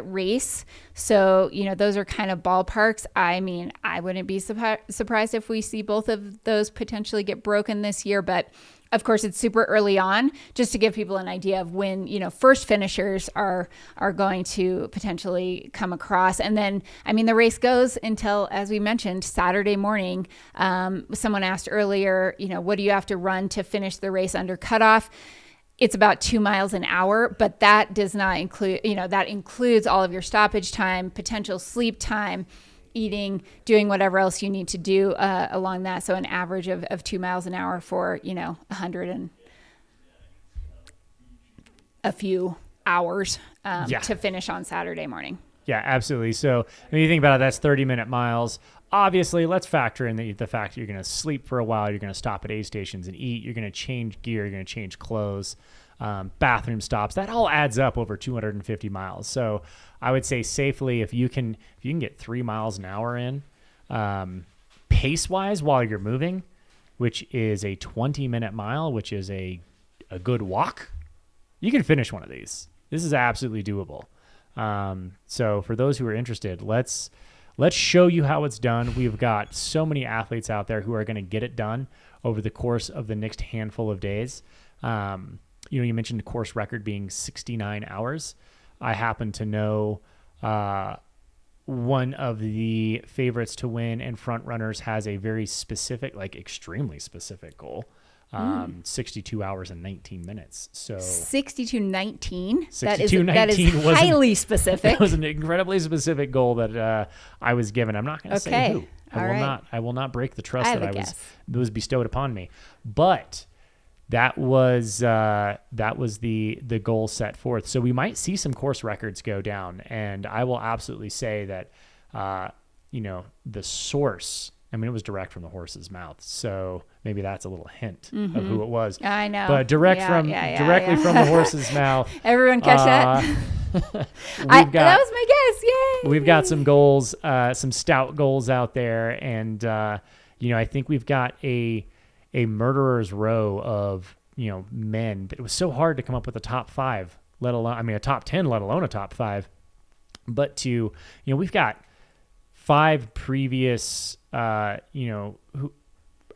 race. So, those are kind of ballparks. I mean, I wouldn't be surprised if we see both of those potentially get broken this year, but of course, it's super early on, just to give people an idea of when, first finishers are going to potentially come across. And then, the race goes until, as we mentioned, Saturday morning. Someone asked earlier, what do you have to run to finish the race under cutoff? It's about 2 miles an hour, but that does not include, that includes all of your stoppage time, potential sleep time, eating, doing whatever else you need to do along that. So an average of 2 miles an hour for, 100 and a few hours to finish on Saturday morning. Yeah, absolutely. So when you think about it, that's 30-minute miles. Obviously, let's factor in the fact that you're going to sleep for a while. You're going to stop at aid stations and eat. You're going to change gear. You're going to change clothes, bathroom stops. That all adds up over 250 miles. So I would say safely, if you can get 3 miles an hour in, pace-wise while you're moving, which is a 20-minute mile, which is a good walk, you can finish one of these. This is absolutely doable. So for those who are interested, let's show you how it's done. We've got so many athletes out there who are going to get it done over the course of the next handful of days. You mentioned the course record being 69 hours. I happen to know one of the favorites to win and front runners has a very specific, like extremely specific goal. 62 hours and 19 minutes. So 62:19. That is 62:19 was highly specific. That was an incredibly specific goal that I was given. I'm not going to say who. I will not break the trust that was bestowed upon me. But that was the goal set forth. So we might see some course records go down, and I will absolutely say that the source. I mean, it was direct from the horse's mouth, so maybe that's a little hint of who it was. I know, but directly from the horse's mouth. Everyone catch that? That was my guess. Yay! We've got some goals, some stout goals out there, and I think we've got a murderer's row of men that it was so hard to come up with a top 5, let alone a top 10, let alone a top 5. But we've got 5 previous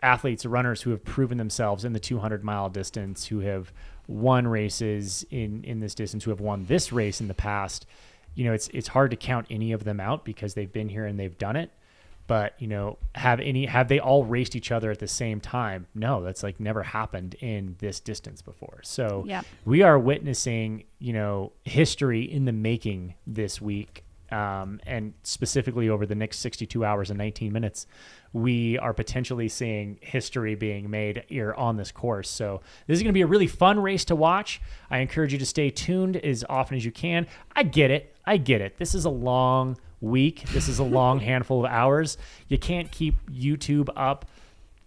athletes, runners who have proven themselves in the 200-mile distance, who have won races in this distance, who have won this race in the past. It's hard to count any of them out because they've been here and they've done it. But have they all raced each other at the same time? No, that's never happened in this distance before. So we are witnessing history in the making this week. And specifically over the next 62 hours and 19 minutes, we are potentially seeing history being made here on this course. So this is going to be a really fun race to watch. I encourage you to stay tuned as often as you can. I get it. This is a long week. This is a long handful of hours. You can't keep YouTube up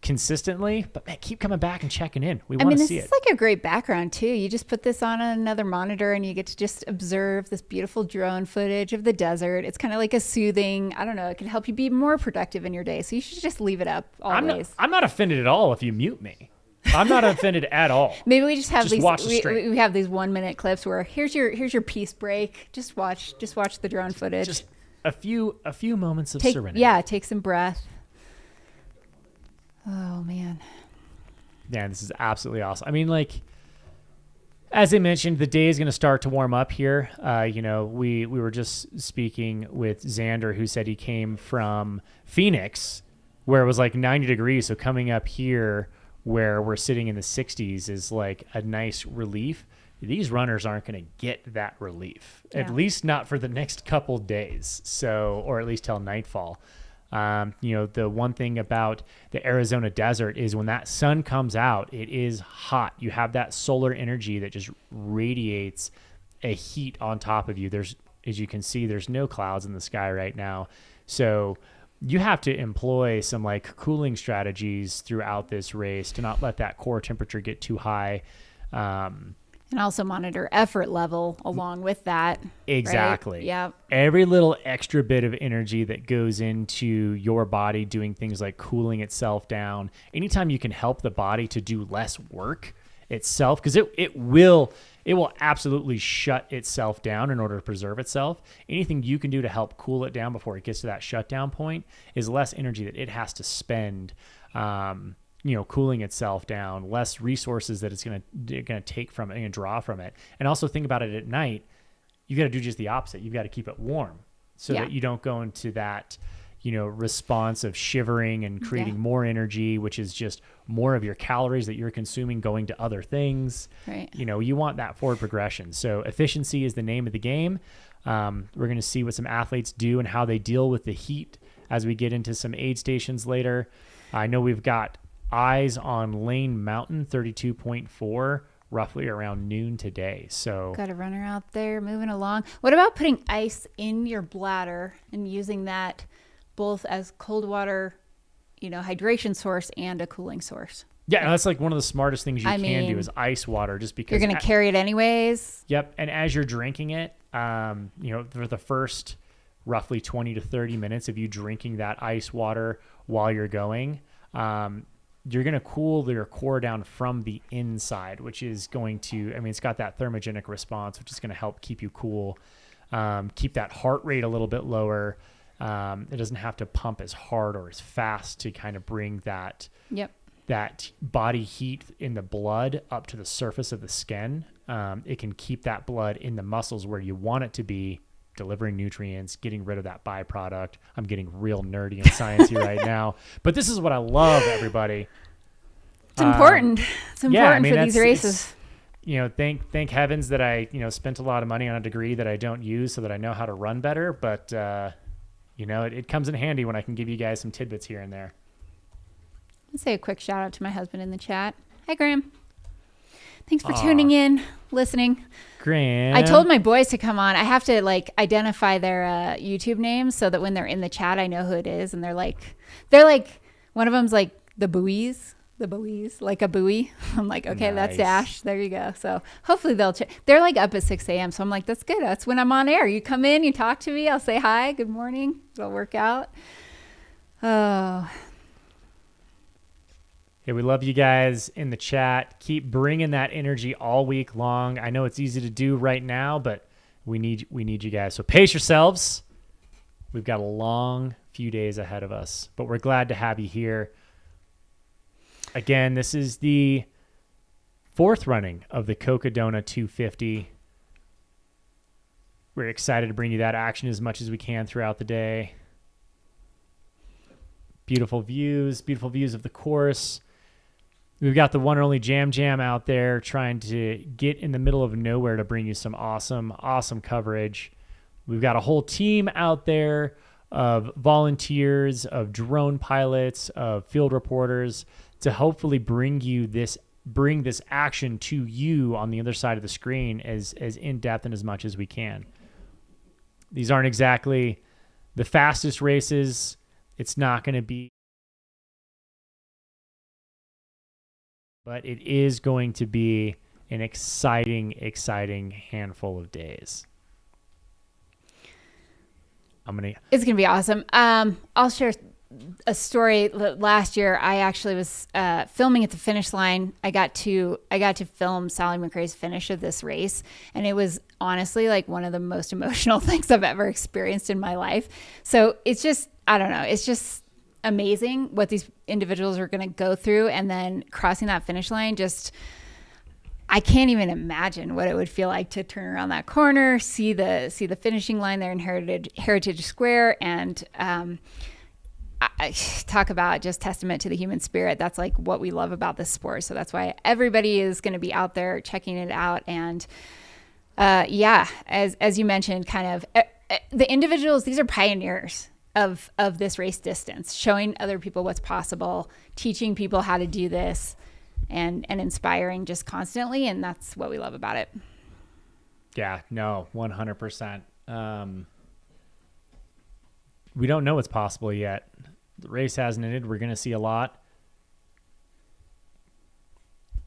consistently, but man, keep coming back and checking in. We want to see it. This is like a great background too. You just put this on another monitor and you get to just observe this beautiful drone footage of the desert. It's kind of like a soothing, I don't know, it can help you be more productive in your day. So you should just leave it up always. I'm not offended at all if you mute me. I'm not offended at all. Maybe we just have we have these 1-minute clips where here's your peace break. Just watch the drone footage. Just a few moments of serenity. Yeah, take some breath. Oh man. Yeah, this is absolutely awesome. I mean, as I mentioned, the day is going to start to warm up here. We were just speaking with Xander, who said he came from Phoenix, where it was 90 degrees. So coming up here, where we're sitting in the 60s, is a nice relief. These runners aren't going to get that relief, at least not for the next couple days. So, or at least till nightfall. The one thing about the Arizona desert is when that sun comes out, it is hot. You have that solar energy that just radiates a heat on top of you. As you can see, there's no clouds in the sky right now. So you have to employ some cooling strategies throughout this race to not let that core temperature get too high. And also monitor effort level along with that. Exactly. Right? Yeah. Every little extra bit of energy that goes into your body doing things like cooling itself down. Anytime you can help the body to do less work itself, because it will absolutely shut itself down in order to preserve itself. Anything you can do to help cool it down before it gets to that shutdown point is less energy that it has to spend cooling itself down, less resources that it's going to take from it and draw from it. And also think about it at night, you got to do just the opposite. You've got to keep it warm so that you don't go into that, response of shivering and creating more energy, which is just more of your calories that you're consuming going to other things. Right. You want that forward progression. So efficiency is the name of the game. We're going to see what some athletes do and how they deal with the heat as we get into some aid stations later. I know we've got eyes on Lane Mountain 32.4 roughly around noon today. So got a runner out there moving along. What about putting ice in your bladder and using that both as cold water, hydration source and a cooling source? Yeah, that's like one of the smartest things you can do is ice water, just because you're going to carry it anyways. Yep. And as you're drinking it, for the first roughly 20 to 30 minutes of you drinking that ice water while you're going, you're going to cool your core down from the inside, which is going to, it's got that thermogenic response, which is going to help keep you cool, keep that heart rate a little bit lower. It doesn't have to pump as hard or as fast to kind of bring that body heat in the blood up to the surface of the skin. It can keep that blood in the muscles where you want it to be, delivering nutrients, getting rid of that byproduct. I'm getting real nerdy and sciencey right now, but this is what I love, everybody. It's important. It's important for these races. Thank heavens that I, spent a lot of money on a degree that I don't use so that I know how to run better. But, it comes in handy when I can give you guys some tidbits here and there. Let's say a quick shout out to my husband in the chat. Hi, Graham. Thanks for tuning in, listening. Graham. I told my boys to come on. I have to identify their YouTube names so that when they're in the chat, I know who it is. And they're like, one of them's like the buoys, like a buoy. I'm like, okay, that's Dash. There you go. So hopefully they're like up at 6 a.m. So I'm like, that's good. That's when I'm on air. You come in, you talk to me. I'll say hi, good morning. It'll work out. Oh, yeah, we love you guys in the chat. Keep bringing that energy all week long. I know it's easy to do right now, but we need you guys. So pace yourselves. We've got a long few days ahead of us, but we're glad to have you here. Again, this is the 4th running of the Cocodona 250. We're excited to bring you that action as much as we can throughout the day. Beautiful views of the course. We've got the one and only Jam out there trying to get in the middle of nowhere to bring you some awesome coverage. We've got a whole team out there of volunteers, of drone pilots, of field reporters to hopefully bring this action to you on the other side of the screen as in-depth and as much as we can. These aren't exactly the fastest races. It's not going to be, but it is going to be an exciting handful of days. It's going to be awesome. I'll share a story. Last year, I actually was filming at the finish line. I got to film Sally McRae's finish of this race, and it was honestly like one of the most emotional things I've ever experienced in my life. So it's just, I don't know, it's just amazing what these individuals are going to go through, and then crossing that finish line. Just, I can't even imagine what it would feel like to turn around that corner, see the finishing line there in Heritage Square, and I talk about just testament to the human spirit. That's like what we love about this sport. So that's why everybody is going to be out there checking it out. And as you mentioned, kind of the individuals, these are pioneers of this race distance, showing other people what's possible, teaching people how to do this, and inspiring just constantly. And that's what we love about it. Yeah, no, 100%. We don't know what's possible yet. The race hasn't ended. We're going to see a lot.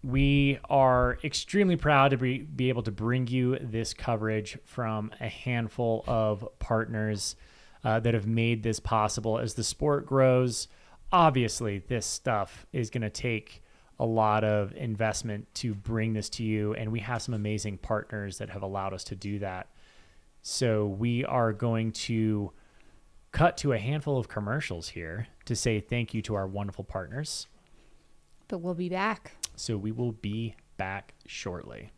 We are extremely proud to be able to bring you this coverage from a handful of partners that have made this possible. As the sport grows, obviously this stuff is going to take a lot of investment to bring this to you, and we have some amazing partners that have allowed us to do that. So we are going to cut to a handful of commercials here to say thank you to our wonderful partners. But we'll be back. So we will be back shortly.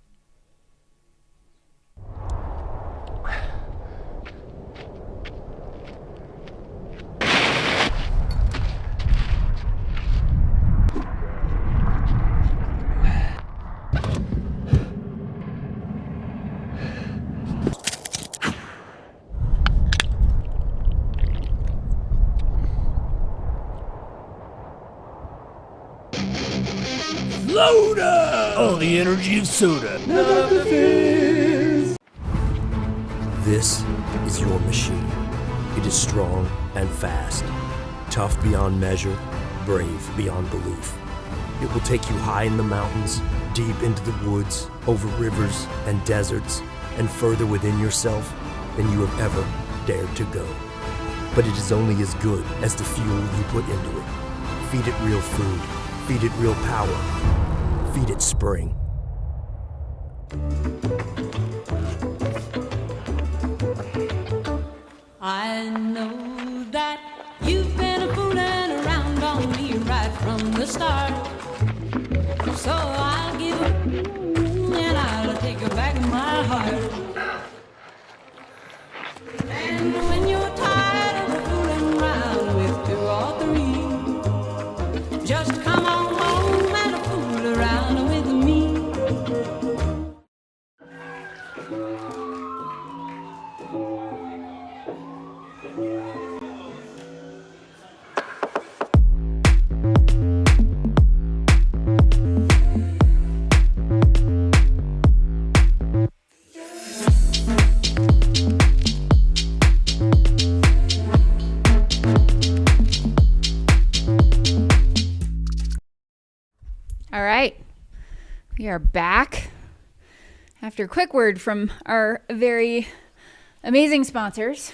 soda. Oh, the energy of soda. This is your machine. It is strong and fast, tough beyond measure, brave beyond belief. It will take you high in the mountains, deep into the woods, over rivers and deserts, and further within yourself than you have ever dared to go. But it is only as good as the fuel you put into it. Feed it real food. Feed it real power. Feed it spring. I know that you've been fooling around on me right from the start. So I'll give it and I'll take it back in my heart. And when you're tired of fooling around with 2 or 3, just come on home and fool around with me. All right, we are back after a quick word from our very amazing sponsors.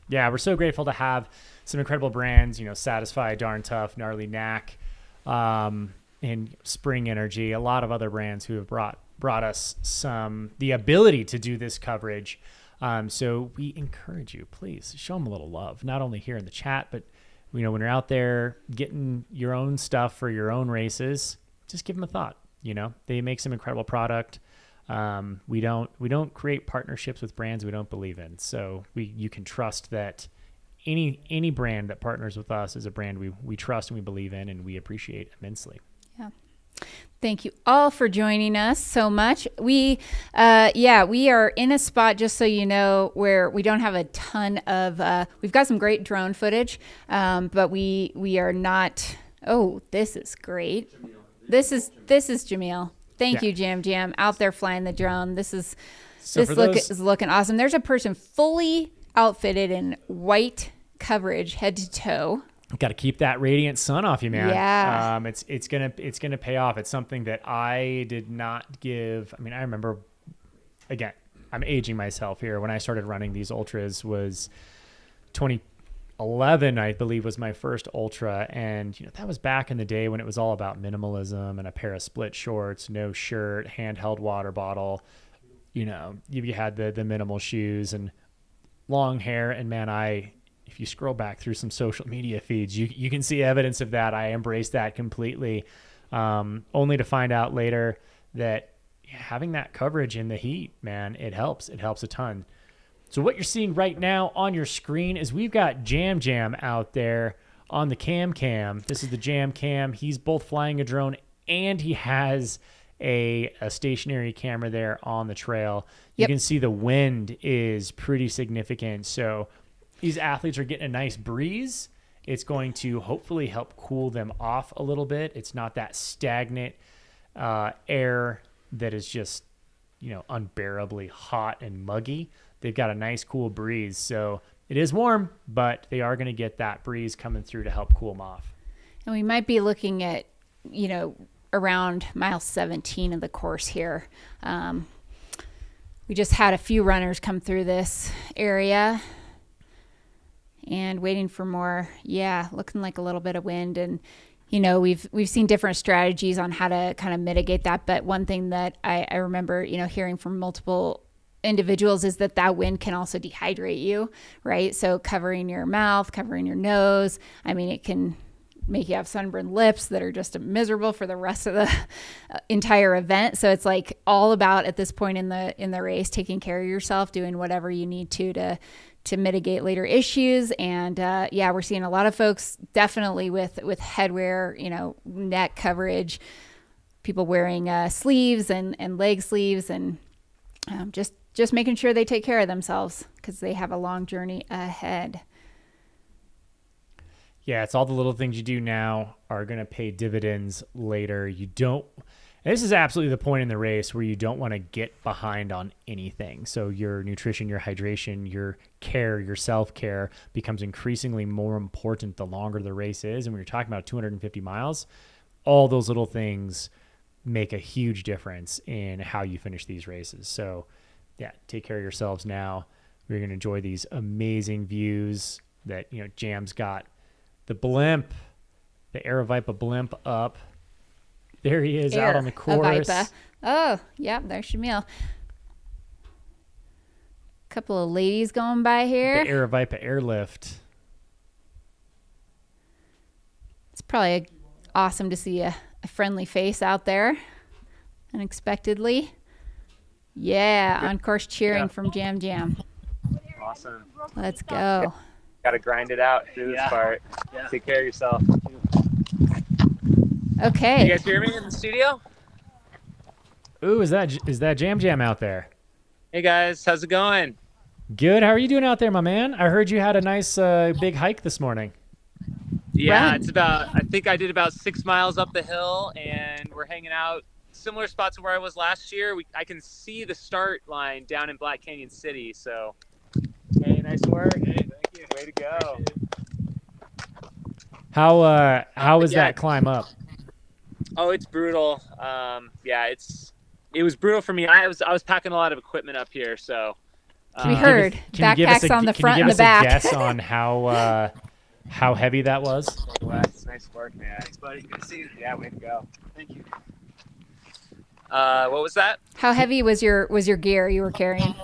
Yeah, we're so grateful to have some incredible brands, Satisfy, Darn Tough, Gnarly Knack, and Spring Energy, a lot of other brands who have brought us the ability to do this coverage. So we encourage you, please show them a little love, not only here in the chat, but when you're out there getting your own stuff for your own races, just give them a thought. They make some incredible product. We don't create partnerships with brands we don't believe in. So you can trust that any brand that partners with us is a brand we trust and we believe in and we appreciate immensely. Yeah. Thank you all for joining us so much. We are in a spot, just so you know, where we don't have a ton of, we've got some great drone footage, but we are not, this is great. This is Jamil. Thank you, Jam, out there flying the drone. Is looking awesome. There's a person fully outfitted in white coverage, head to toe. Got to keep that radiant sun off you, man. Yeah. It's gonna pay off. It's something that I did not give. I mean, I remember, again, I'm aging myself here. When I started running these ultras was 2011, I believe, was my first ultra, and that was back in the day when it was all about minimalism and a pair of split shorts, no shirt, handheld water bottle. You had the minimal shoes and long hair, and man, if you scroll back through some social media feeds, you can see evidence of that. I embraced that completely, only to find out later that having that coverage in the heat, man, it helps. It helps a ton. So what you're seeing right now on your screen is we've got Jam out there on the cam. This is the Jam cam. He's both flying a drone and he has a stationary camera there on the trail. You can see the wind is pretty significant. So these athletes are getting a nice breeze. It's going to hopefully help cool them off a little bit. It's not that stagnant air that is just, unbearably hot and muggy. They've got a nice cool breeze. So it is warm, but they are going to get that breeze coming through to help cool them off. And we might be looking at, around mile 17 of the course here. We just had a few runners come through this area and waiting for more. Yeah, looking like a little bit of wind. And, we've seen different strategies on how to kind of mitigate that. But one thing that I remember, hearing from multiple individuals is that wind can also dehydrate you, right? So covering your mouth, covering your nose. I mean, it can make you have sunburned lips that are just miserable for the rest of the entire event. So it's like all about, at this point in the race, taking care of yourself, doing whatever you need to mitigate later issues. And we're seeing a lot of folks definitely with headwear, neck coverage, people wearing sleeves and leg sleeves, and just making sure they take care of themselves because they have a long journey ahead. Yeah, it's all the little things you do now are going to pay dividends later. This is absolutely the point in the race where you don't want to get behind on anything. So your nutrition, your hydration, your care, your self-care becomes increasingly more important the longer the race is. And when you're talking about 250 miles, all those little things make a huge difference in how you finish these races. So yeah, take care of yourselves now. We're going to enjoy these amazing views that, Jam's got the blimp, the Aerovipa blimp up. There he is out on the course. Oh, yeah, there's Shamil. Couple of ladies going by here. The Aerovipa airlift. It's probably awesome to see a friendly face out there unexpectedly. Yeah, on course cheering from Jam Jam. Awesome. Let's go. Got to grind it out through this part. Yeah. Take care of yourself. Okay. You guys hear me in the studio? Ooh, is that Jam Jam out there? Hey guys, how's it going? Good. How are you doing out there, my man? I heard you had a nice big hike this morning. Yeah, I think I did about 6 miles up the hill, and we're hanging out similar spots to where I was last year. I can see the start line down in Black Canyon City, so hey, nice work. Hey, thank you. Way to go. How was that climb up? Oh, it's brutal. It was brutal for me. I was packing a lot of equipment up here, so we heard backpacks on the front and the back. Can you give us a guess on how heavy that was? Wes, nice work, man. Thanks, buddy. Good to see you. Yeah, way to go. Thank you. What was that? How heavy was your gear you were carrying?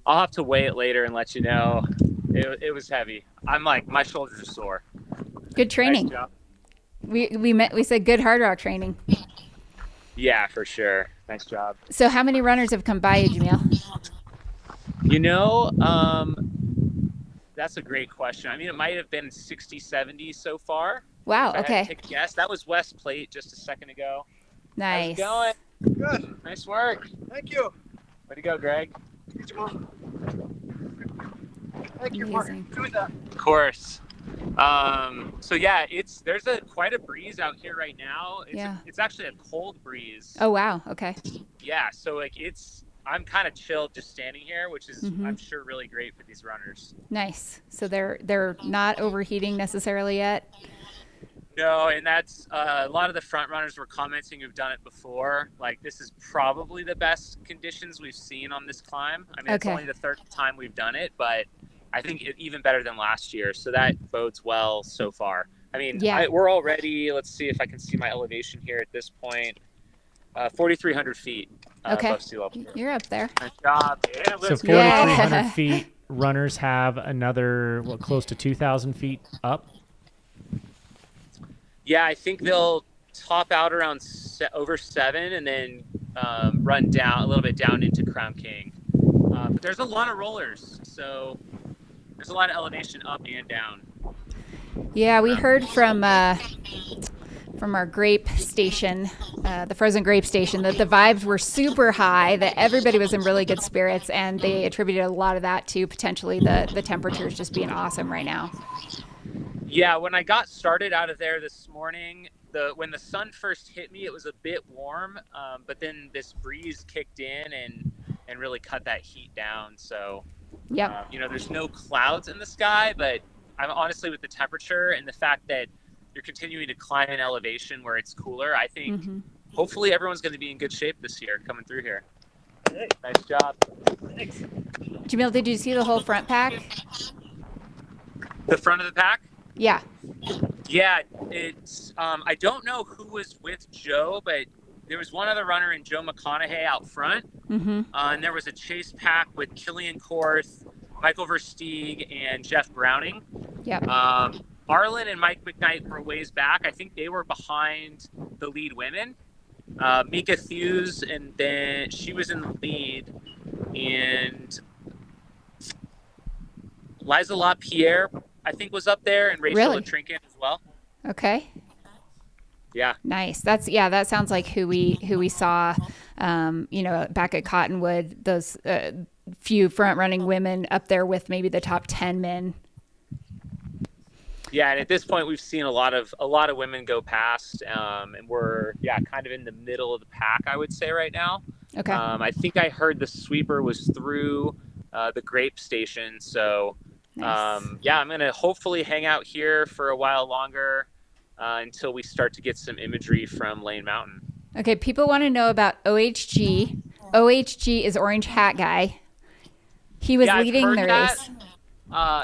I'll have to weigh it later and let you know. It was heavy. I'm like, my shoulders are sore. Good training. Nice job. We said good hard rock training. Yeah, for sure. Nice job. So how many runners have come by you, Jamil? That's a great question. I mean, it might have been 60, 70 so far. Wow, If I okay. had to take a guess. That was West Plate just a second ago. Nice. How's it going? Good. Nice work. Thank you. Way to go, Greg. Thank you for doing that. Of course. So yeah, there's quite a breeze out here right now. It's actually a cold breeze. Oh wow, okay. Yeah, so I'm kind of chilled just standing here, which is I'm sure really great for these runners. Nice. So they're not overheating necessarily yet. No, and that's a lot of the front runners were commenting who've done it before. Like, this is probably the best conditions we've seen on this climb. I mean, It's only the third time we've done it, but I think even better than last year. So that bodes well so far. I mean, we're already, let's see if I can see my elevation here at this point, 4,300 feet above sea level. You're up there. Nice job. Yeah, So 4,300 feet, runners have another, close to 2,000 feet up? Yeah, I think they'll top out around over 7 and then run down a little bit down into Crown King. But there's a lot of rollers, so there's a lot of elevation up and down. Yeah, we heard from our grape station, the frozen grape station, that the vibes were super high, that everybody was in really good spirits, and they attributed a lot of that to potentially the temperatures just being awesome right now. Yeah, when I got started out of there this morning, when the sun first hit me, it was a bit warm, but then this breeze kicked in and really cut that heat down. So, there's no clouds in the sky, but I'm honestly, with the temperature and the fact that you're continuing to climb in elevation where it's cooler, I think hopefully everyone's going to be in good shape this year coming through here. Hey. Nice job. Thanks. Jamil, did you see the whole front pack? The front of the pack? Yeah. Yeah, it's I don't know who was with Joe, but there was one other runner in Joe McConaughey out front. And there was a chase pack with Killian Korth, Michael Versteeg, and Jeff Browning. Yep. Arlen and Mike McKnight were ways back. I think they were behind the lead women. Mika Hughes, and then she was in the lead. And Liza LaPierre, I think, was up there, and Rachel Trinket as well. Okay. Yeah. Nice. That sounds like who we saw, back at Cottonwood. Those few front running women up there with maybe the top 10 men. Yeah, and at this point, we've seen a lot of women go past, and we're kind of in the middle of the pack, I would say right now. Okay. I think I heard the sweeper was through the grape station, so I'm gonna hopefully hang out here for a while longer until we start to get some imagery from Lane Mountain. Okay, people want to know about OHG. OHG is Orange Hat Guy. He was leading the race.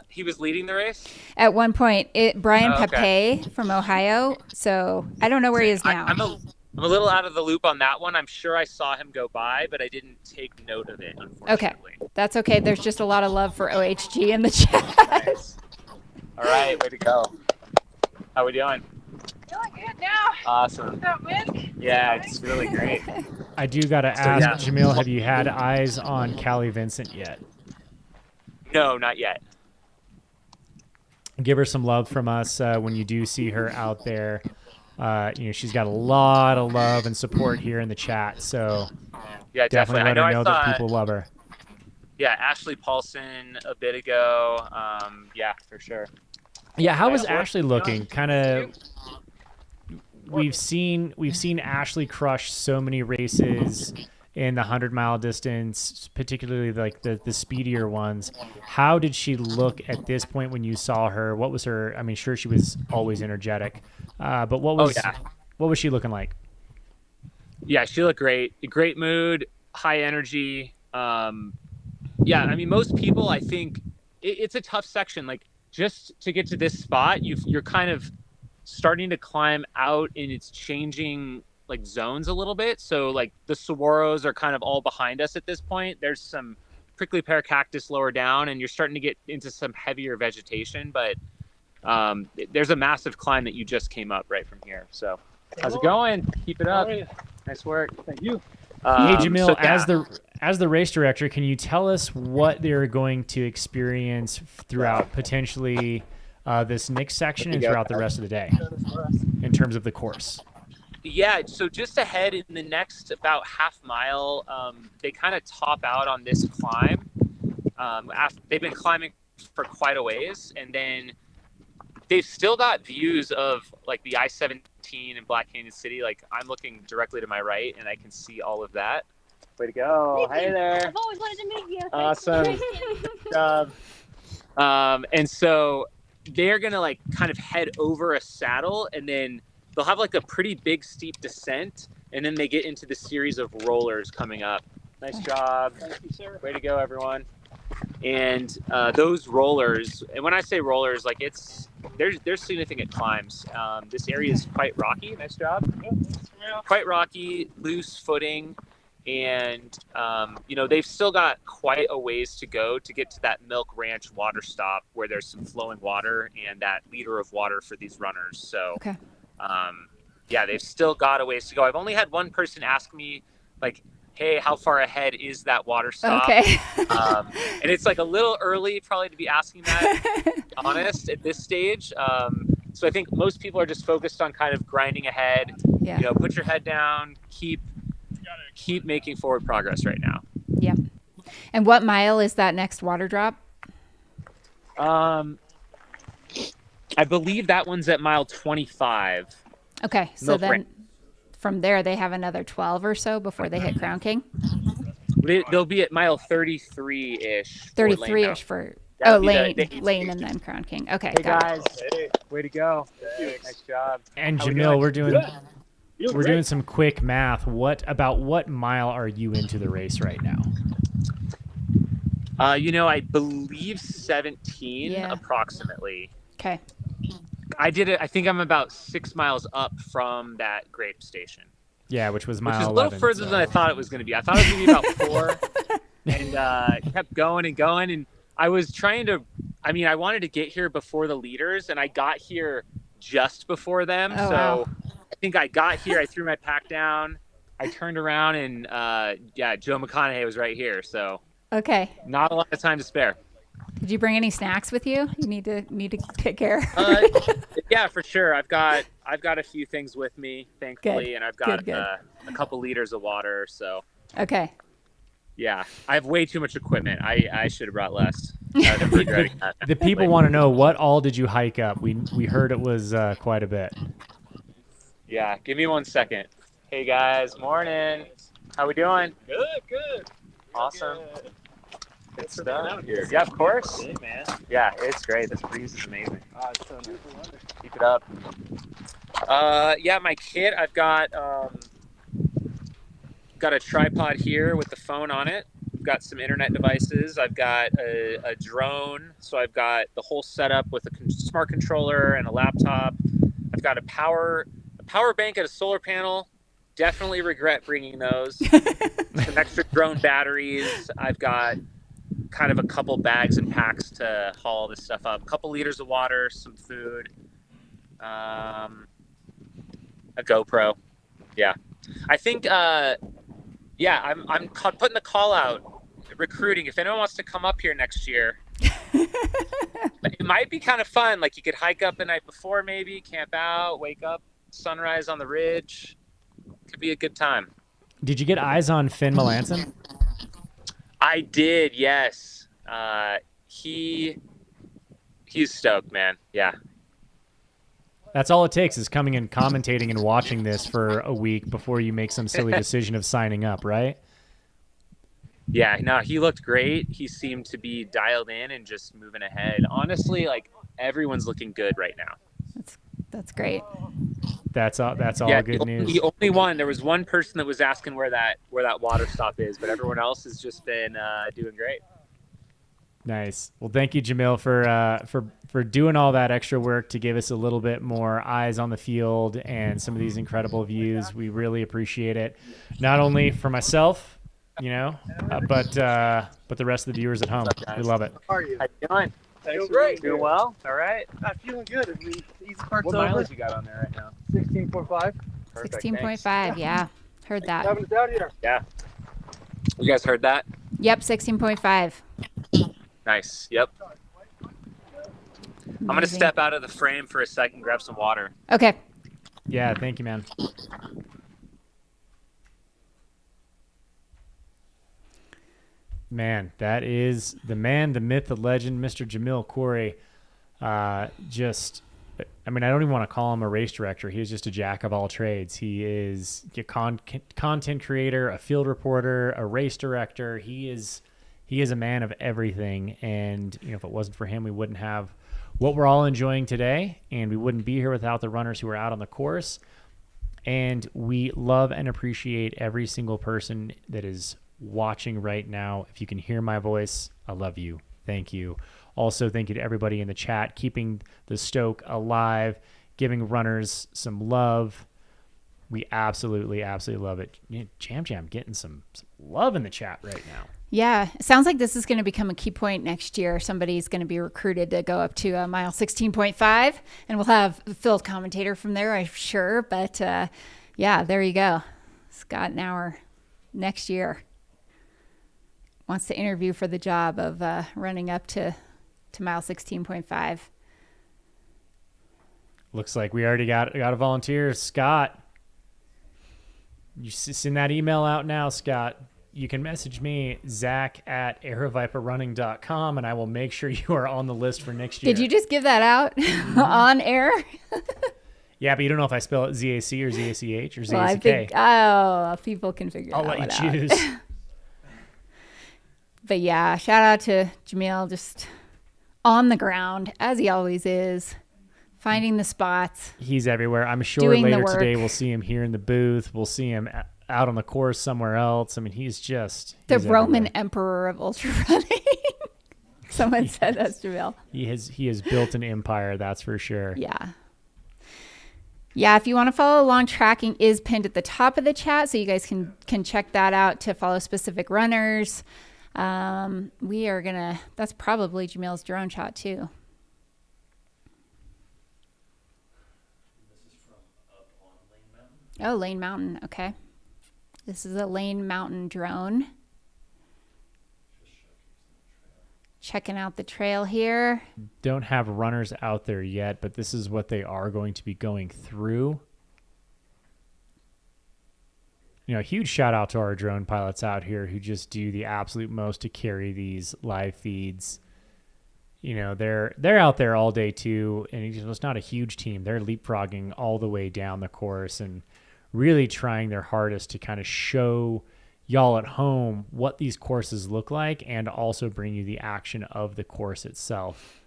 He was leading the race? At one point, Brian okay. Pape from Ohio. So I don't know where he is now. I'm a little out of the loop on that one. I'm sure I saw him go by, but I didn't take note of it, unfortunately. Okay, that's okay. There's just a lot of love for OHG in the chat. Nice. All right, way to go. How we doing? Feeling good now. Awesome. That wind? Yeah, it's really great. I do got to ask, Jamil, have you had eyes on Callie Vincent yet? No, not yet. Give her some love from us when you do see her out there. She's got a lot of love and support here in the chat, so yeah, definitely let her know I that people love her. Yeah, Ashley Paulson a bit ago. Yeah, for sure. Yeah, how was Ashley looking? Kind of. We've seen Ashley crush so many races in the 100-mile distance, particularly like the speedier ones. How did she look at this point when you saw her? What was her? I mean, sure, she was always energetic, but what was she looking like? Yeah, she looked great. Great mood, high energy. I mean, most people, I think, it's a tough section. Like, just to get to this spot, you're kind of starting to climb out, and it's changing like zones a little bit. So like the saguaros are kind of all behind us at this point. There's some prickly pear cactus lower down, and you're starting to get into some heavier vegetation, but there's a massive climb that you just came up right from here. So how's it going? Keep it up. Nice work. Thank you. Hey Jamil, as the race director, can you tell us what they're going to experience throughout potentially this next section and throughout the rest of the day in terms of the course? Yeah, so just ahead in the next about half mile, they kind of top out on this climb. They've been climbing for quite a ways, and then they've still got views of like the I-17 in Black Canyon City. Like I'm looking directly to my right, and I can see all of that. Way to go! Hey there. I've always wanted to meet you. Awesome. And so they're gonna like kind of head over a saddle, and then they'll have like a pretty big steep descent, and then they get into the series of rollers coming up. Nice job. Thank you, sir. Way to go, everyone. And those rollers, and when I say rollers, like there's significant climbs. This area is quite rocky. Nice job. Quite rocky, loose footing. And, they've still got quite a ways to go to get to that Milk Ranch water stop where there's some flowing water and that liter of water for these runners. So, okay. They've still got a ways to go. I've only had one person ask me, like, hey, how far ahead is that water stop? Okay. And it's like a little early probably to be asking that, to be honest, at this stage. So I think most people are just focused on kind of grinding ahead. Yeah. Put your head down, keep making forward progress right now. Yeah. And what mile is that next water drop? I believe that one's at mile 25. Okay. So then from there, they have another 12 or so before they hit Crown King? They'll be at mile 33-ish. 33-ish for Lane and then Crown King. Okay. Hey, guys. Hey, way to go. Nice job. And Jamil, we're doing some quick math. What mile are you into the race right now? I believe 17 approximately. Okay. I did it. I think I'm about 6 miles up from that grape station. Yeah, which was mile 11. Which is a little further than I thought it was going to be. I thought it was going to be about 4, and kept going and going. And I was trying to. I mean, I wanted to get here before the leaders, and I got here just before them. Oh, so. wow. I think I got here, I threw my pack down, I turned around, and Joe McConaughey was right here. So okay, not a lot of time to spare. Did you bring any snacks with you? You need to take care. Yeah, for sure. I've got a few things with me, thankfully, Good. and I've got Good. a couple liters of water. So okay. yeah, I have way too much equipment. I should have brought less. I'm regretting that. The people want to know, what all did you hike up? We heard it was quite a bit. Yeah, give me 1 second. Hey guys, morning. How we doing? Good. Awesome. Good stuff. Yeah, of course. Hey, man. Yeah, it's great. This breeze is amazing. It's so nice. Keep it up. Yeah, my kit, I've got a tripod here with the phone on it. I've got some internet devices. I've got a drone. So I've got the whole setup with a smart controller and a laptop. I've got a power bank and a solar panel. Definitely regret bringing those. Some extra drone batteries. I've got kind of a couple bags and packs to haul this stuff up. A couple liters of water, some food, a GoPro. Yeah, I think. Yeah, I'm putting the call out, recruiting. If anyone wants to come up here next year, it might be kind of fun. Like you could hike up the night before, maybe camp out, wake up, sunrise on the ridge. Could be a good time. Did you get eyes on Finn Melanson? I did, yes. He's stoked, man. Yeah. That's all it takes, is coming and commentating and watching this for a week before you make some silly decision of signing up, right? Yeah, no, he looked great. He seemed to be dialed in and just moving ahead. Honestly, like everyone's looking good right now. That's great. That's all Yeah, good news. The only one, there was one person that was asking where that water stop is, but everyone else has just been doing great. Nice. Well, thank you, Jamil, for doing all that extra work to give us a little bit more eyes on the field and some of these incredible views. We really appreciate it, not only for myself, but the rest of the viewers at home. We love it. How are you? How you doing? Feeling great. Doing well? All right. I'm feeling good. I mean, easy part's What over. mileage you got on there right now? 16.5. 16.5, yeah. Heard that. Having us out here. Yeah. You guys heard that? Yep, 16.5. Nice. Yep. I'm going to step out of the frame for a second, grab some water. Okay. Yeah, thank you, man. Man, that is the man, the myth, the legend, Mr. Jamil Corey. I don't even want to call him a race director. He is just a jack of all trades. He is a content creator, a field reporter, a race director. He is a man of everything. And if it wasn't for him, we wouldn't have what we're all enjoying today, and we wouldn't be here without the runners who are out on the course. And we love and appreciate every single person that is watching right now. If you can hear my voice, I love you. Thank you. Also, thank you to everybody in the chat, keeping the stoke alive, giving runners some love. We absolutely love it. Jam getting some love in the chat right now. Yeah, it sounds like this is going to become a key point next year. Somebody's going to be recruited to go up to mile 16.5, and we'll have the field commentator from there, I'm sure. But yeah, there you go. Scott Nauer next year wants to interview for the job of running up to mile 16.5. Looks like we already got a volunteer. Scott, you send that email out now, Scott. You can message me, Zach@airviperrunning.com, and I will make sure you are on the list for next year. Did you just give that out on air? Yeah, but you don't know if I spell it Z-A-C or Z-A-C-H or Z-A-C-K. Well, I think, people can figure I'll that let one you out. choose. But yeah, shout out to Jamil, just on the ground, as he always is, finding the spots. He's everywhere. I'm sure doing the later work. today we'll see him here in the booth. We'll see him out on the course somewhere else. I mean, he's The Roman emperor of ultra running. Someone said that's Jamil. He has built an empire, that's for sure. Yeah. Yeah, if you want to follow along, tracking is pinned at the top of the chat, so you guys can check that out to follow specific runners. We are gonna. That's probably Jamil's drone shot too. Oh, Lane Mountain. Okay. This is a Lane Mountain drone. Checking out the trail here. Don't have runners out there yet, but this is what they are going to be going through. Huge shout out to our drone pilots out here who just do the absolute most to carry these live feeds they're out there all day too, and it's not a huge team. They're leapfrogging all the way down the course and really trying their hardest to kind of show y'all at home what these courses look like and also bring you the action of the course itself.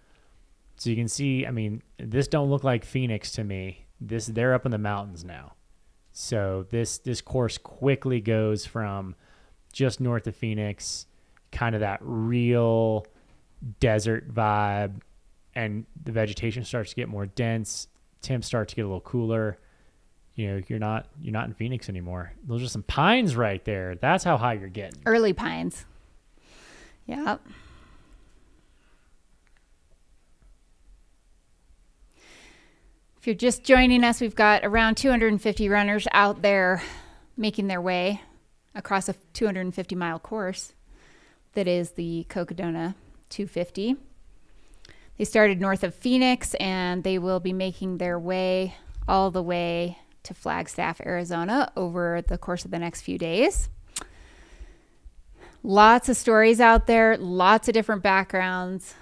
So you can see, I mean, this don't look like Phoenix to me. They're up in the mountains now. So this course quickly goes from just north of Phoenix, kind of that real desert vibe, and the vegetation starts to get more dense. Temps start to get a little cooler. You're not in Phoenix anymore. Those are some pines right there. That's how high you're getting. Early pines. Yep. If you're just joining us, we've got around 250 runners out there making their way across a 250-mile course that is the Cocodona 250. They started north of Phoenix, and they will be making their way all the way to Flagstaff, Arizona over the course of the next few days. Lots of stories out there, lots of different backgrounds,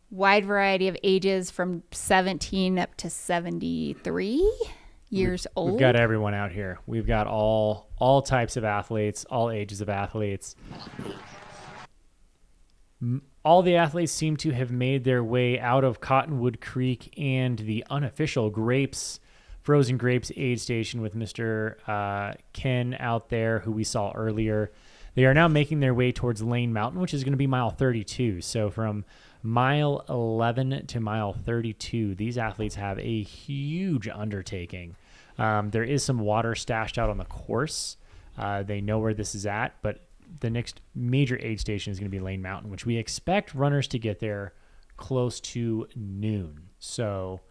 wide variety of ages from 17 up to 73 years old. We've got everyone out here. We've got all types of athletes, all ages of athletes. All the athletes seem to have made their way out of Cottonwood Creek and the unofficial Frozen Grapes aid station with Mr. Ken out there, who we saw earlier. They are now making their way towards Lane Mountain, which is going to be mile 32. So from mile 11 to mile 32, these athletes have a huge undertaking. There is some water stashed out on the course. They know where this is at, but the next major aid station is going to be Lane Mountain, which we expect runners to get there close to noon. So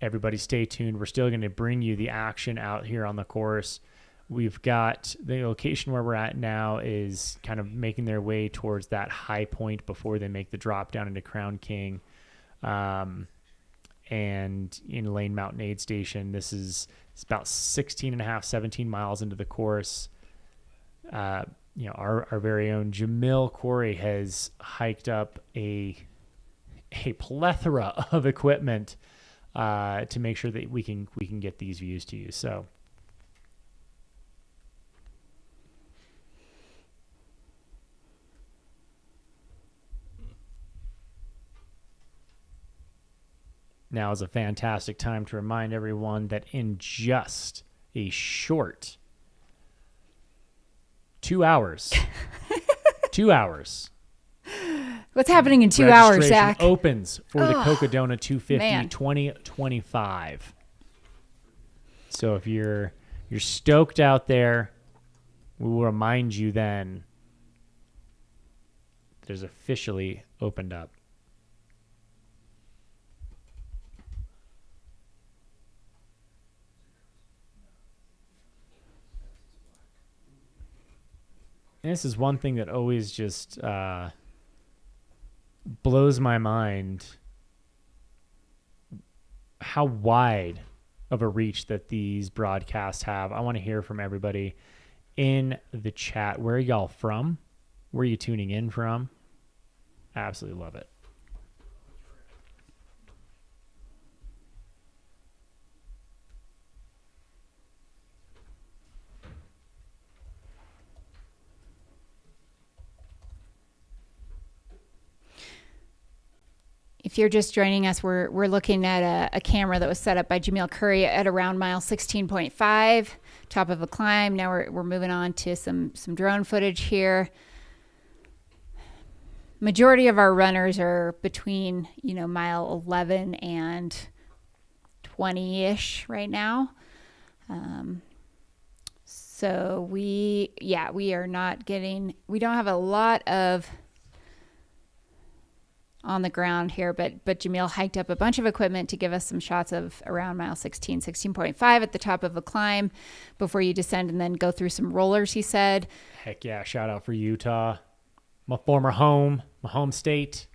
everybody stay tuned. We're still going to bring you the action out here on the course. We've got the location where we're at now is kind of making their way towards that high point before they make the drop down into Crown King. And in Lane Mountain Aid Station, it's about 16 and a half, 17 miles into the course. Our very own Jamil Corey has hiked up a plethora of equipment to make sure that we can get these views to you. So now is a fantastic time to remind everyone that in just a short 2 hours, 2 hours. What's happening in 2 hours, Zach? Opens for the Cocodona 250 man. 2025. So if you're stoked out there, we will remind you then there's officially opened up. And this is one thing that always just blows my mind, how wide of a reach that these broadcasts have. I want to hear from everybody in the chat. Where are y'all from? Where are you tuning in from? Absolutely love it. If you're just joining us, we're looking at a camera that was set up by Jamil Curry at around mile 16.5, top of a climb. Now we're moving on to some drone footage here. Majority of our runners are between mile 11 and 20-ish right now. So we are not getting. We don't have a lot of on the ground here, but Jamil hiked up a bunch of equipment to give us some shots of around mile 16.5 at the top of a climb before you descend and then go through some rollers, he said. Heck yeah, shout out for Utah, my former home, my home state.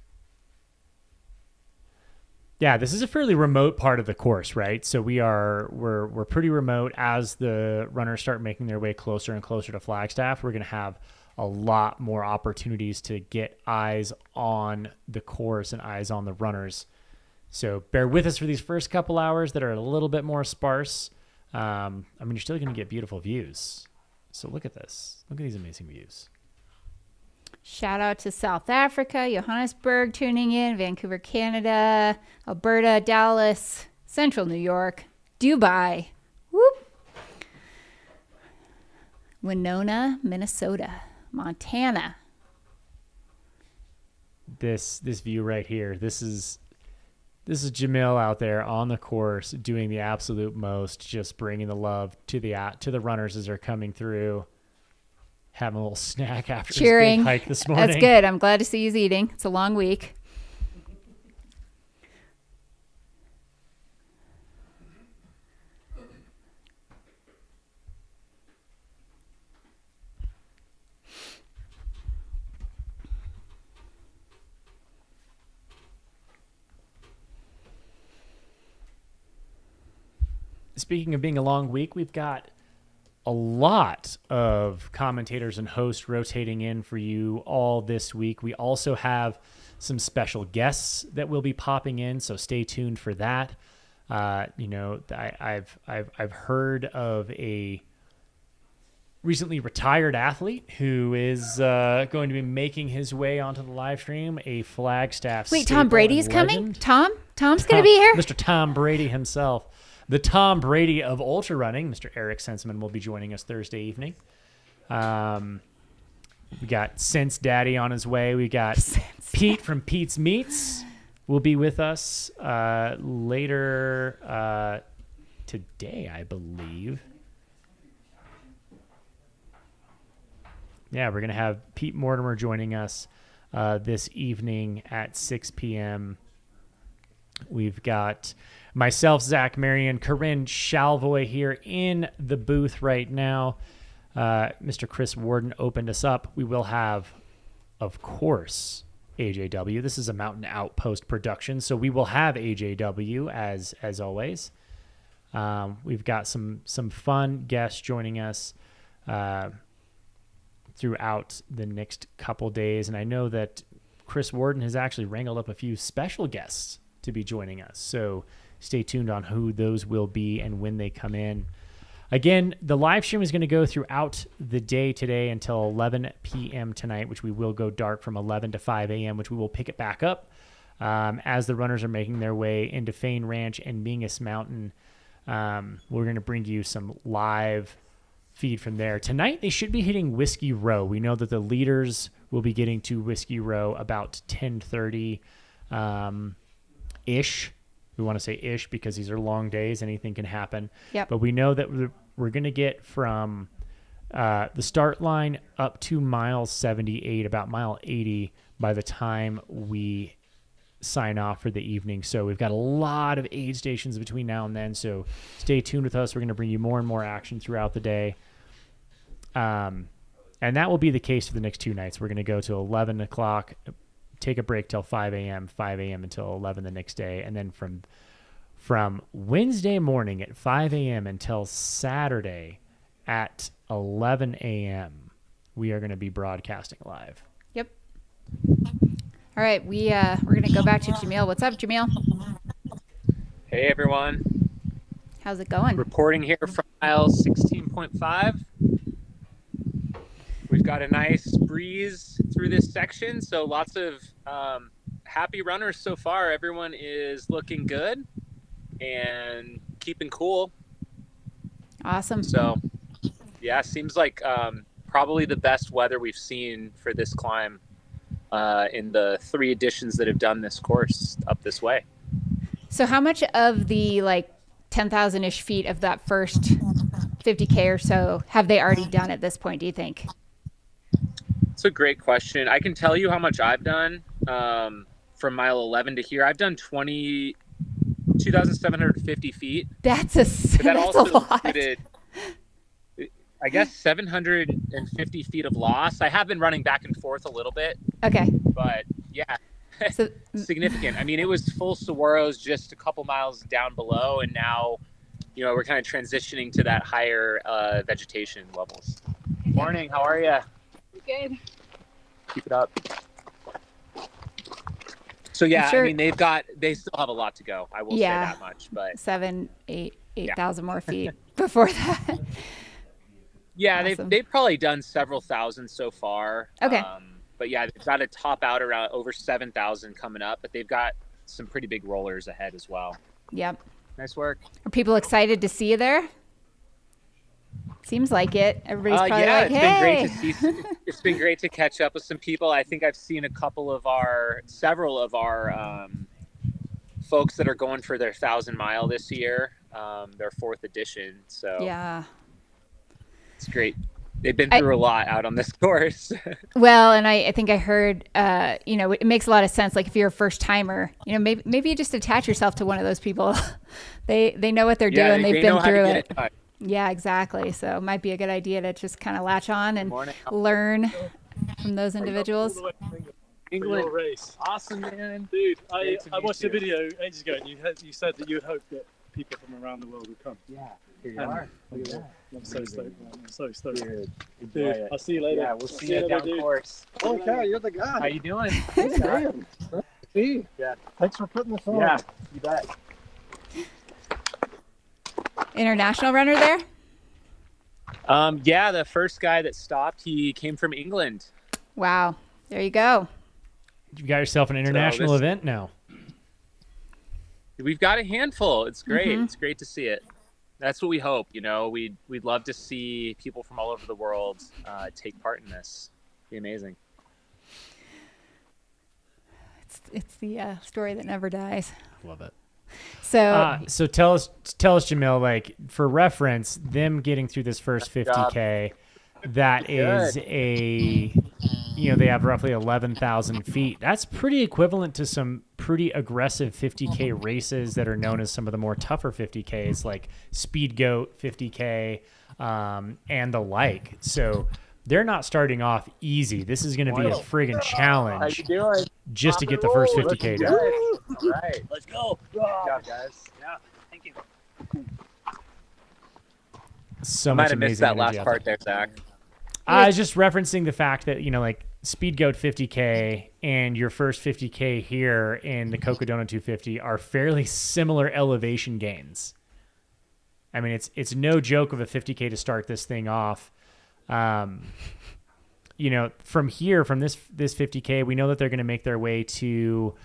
Yeah, this is a fairly remote part of the course, right? So we're pretty remote. As the runners start making their way closer and closer to Flagstaff, we're going to have a lot more opportunities to get eyes on the course and eyes on the runners. So bear with us for these first couple hours that are a little bit more sparse. I mean, you're still going to get beautiful views. So look at this. Look at these amazing views. Shout out to South Africa, Johannesburg tuning in, Vancouver, Canada, Alberta, Dallas, Central New York, Dubai, whoop, Winona, Minnesota, Montana. This view right here. This is Jamil out there on the course doing the absolute most, just bringing the love to the runners as they're coming through. Having a little snack after cheering. His big hike this morning. That's good. I'm glad to see he's eating. It's a long week. Speaking of being a long week, we've got a lot of commentators and hosts rotating in for you all this week. We also have some special guests that will be popping in, so stay tuned for that. I've heard of a recently retired athlete who is going to be making his way onto the live stream. A Flagstaff. Wait, Tom Brady's coming? Tom's going to be here? Mr. Tom Brady himself. The Tom Brady of ultra running, Mr. Eric Senseman, will be joining us Thursday evening. We got Sense Daddy on his way. We got Pete from Pete's Meats will be with us later today, I believe. Yeah, we're going to have Pete Mortimer joining us this evening at 6 p.m. We've got myself, Zach Marion, Corinne Shalvoy here in the booth right now. Mr. Chris Warden opened us up. We will have, of course, AJW. This is a Mountain Outpost production, so we will have AJW as always. We've got some fun guests joining us throughout the next couple days, and I know that Chris Warden has actually wrangled up a few special guests to be joining us. So stay tuned on who those will be and when they come in. Again, the live stream is going to go throughout the day today until 11 p.m. tonight, which we will go dark from 11 to 5 a.m., which we will pick it back up as the runners are making their way into Fane Ranch and Mingus Mountain. We're going to bring you some live feed from there. Tonight, they should be hitting Whiskey Row. We know that the leaders will be getting to Whiskey Row about 10:30 ish. We want to say ish because these are long days. Anything can happen. Yep. But we know that we're going to get from the start line up to mile 78, about mile 80 by the time we sign off for the evening. So we've got a lot of aid stations between now and then. So stay tuned with us. We're going to bring you more and more action throughout the day. And that will be the case for the next two nights. We're going to go to 11 o'clock, take a break till 5 a.m., 5 a.m. until 11 the next day. And then from Wednesday morning at 5 a.m. until Saturday at 11 a.m., we are going to be broadcasting live. Yep. All right, we're going to go back to Jamil. What's up, Jamil? Hey, everyone. How's it going? Reporting here from mile 16.5. We've got a nice breeze through this section, so lots of happy runners so far. Everyone is looking good and keeping cool. Awesome. So, yeah, seems like probably the best weather we've seen for this climb in the 3 editions that have done this course up this way. So how much of the 10,000-ish feet of that first 50K or so have they already done at this point, do you think? It's a great question. I can tell you how much I've done from mile 11 to here. I've done 2,750 feet. That's a lot. Included, I guess 750 feet of loss. I have been running back and forth a little bit. Okay. But yeah, so, significant. I mean, it was full saguaros just a couple miles down below, and now, we're kind of transitioning to that higher vegetation levels. Morning, how are you? Good. Keep it up. So yeah, sure- I mean they still have a lot to go. I will say that much, but 8,000 more feet before that. Yeah, Awesome. they've probably done several thousand so far. Okay. But yeah, they've got to top out around over 7,000 coming up, but they've got some pretty big rollers ahead as well. Yep. Nice work. Are people excited to see you there? Seems like it. Everybody's probably like, it's hey. been great to see. It's been great to catch up with some people. I think I've seen several of our folks that are going for their 1,000 mile this year, their 4th edition. So yeah, it's great. They've been through a lot out on this course. Well, and I think I heard, it makes a lot of sense. Like if you're a first timer, maybe you just attach yourself to one of those people. They know what they're doing. They've been through it. Yeah, exactly. So it might be a good idea to just kind of latch on and learn from those individuals. England race. Awesome, man. Dude, I watched a video ages ago and you said that you would hope that people from around the world would come. Yeah, here you are. Look at that. I'm so stoked, man. I'm so stoked. Dude, I'll see you later. Yeah, we'll see you down course. Oh, cow, you're the guy. How you doing? Hey, man. See? Yeah. Thanks for putting this on. Yeah, you bet. International runner there? Yeah, the first guy that stopped, he came from England. Wow. There you go. You got yourself an international event now. We've got a handful. It's great. Mhm. It's great to see it. That's what we hope. We'd love to see people from all over the world take part in this. It'd be amazing. It's the story that never dies. Love it. So tell us, Jamil, like for reference, them getting through this first 50K, that is they have roughly 11,000 feet. That's pretty equivalent to some pretty aggressive 50K races that are known as some of the more tougher 50Ks, like Speed Goat 50K and the like. So they're not starting off easy. This is going to be a friggin' challenge just to get the first 50K done. All right. Let's go. Good job, guys. Yeah, thank you. So I much might have missed amazing that last energy out part there. there, Zach. I was just referencing the fact that, like Speed Goat 50K and your first 50K here in the Cocodona 250 are fairly similar elevation gains. I mean, it's no joke of a 50K to start this thing off. From here, from this 50K, we know that they're going to make their way to,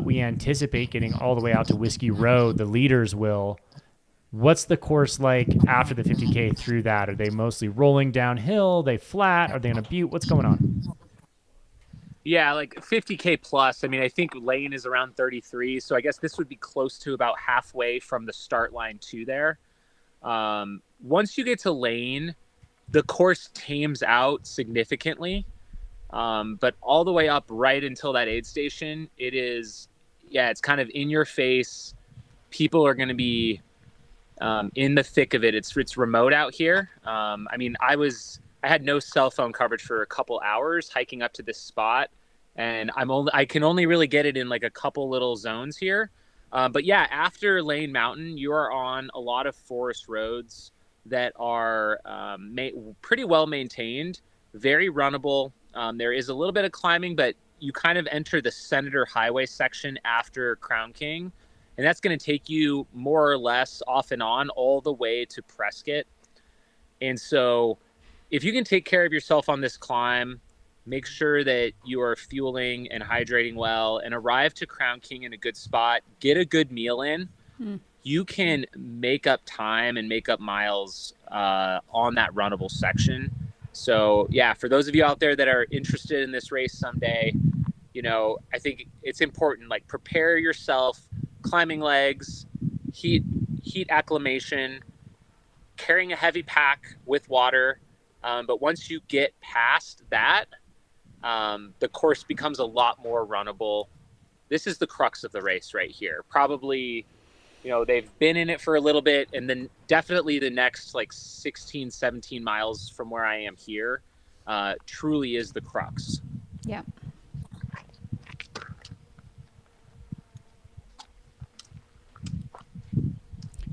we anticipate getting all the way out to Whiskey Road. The leaders will. What's the course like after the 50K through that? Are they mostly rolling downhill? Are they flat? Are they on a butte? What's going on? Yeah, like 50K plus. I mean, I think lane is around 33. So I guess this would be close to about halfway from the start line to there. Once you get to lane, the course tames out significantly. But all the way up right until that aid station, it's kind of in your face. People are going to be in the thick of it. It's remote out here. I mean, I had no cell phone coverage for a couple hours hiking up to this spot, and I can only really get it in like a couple little zones here. But yeah, after Lane Mountain, you are on a lot of forest roads that are pretty well maintained, very runnable. There is a little bit of climbing, but you kind of enter the Senator Highway section after Crown King. And that's going to take you more or less off and on all the way to Prescott. And so if you can take care of yourself on this climb, make sure that you are fueling and hydrating well, and arrive to Crown King in a good spot, get a good meal in, you can make up time and make up miles on that runnable section. So yeah, for those of you out there that are interested in this race someday, I think it's important, like prepare yourself. Climbing legs, heat acclimation, carrying a heavy pack with water. But once you get past that, the course becomes a lot more runnable. This is the crux of the race right here. Probably, they've been in it for a little bit, and then definitely the next like 16, 17 miles from where I am here truly is the crux. Yeah.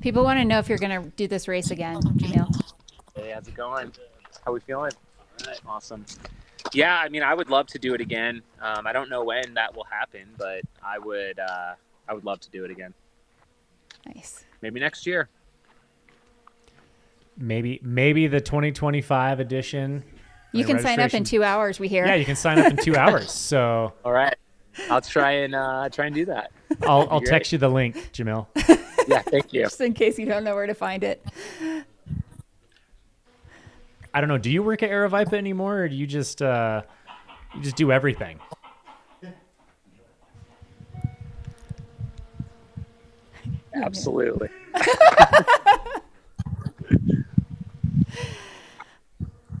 People want to know if you're going to do this race again, Jamil. Hey, how's it going? How we feeling? All right. Awesome. Yeah, I mean, I would love to do it again. I don't know when that will happen, but I would love to do it again. Nice. Maybe next year. Maybe the 2025 edition. You can sign up in 2 hours, we hear. Yeah, you can sign up in 2 hours. So all right, I'll try and do that. I'll text you the link, Jamil. Yeah, thank you. Just in case you don't know where to find it. I don't know. Do you work at Aerovipa anymore, or do you just do everything? Absolutely.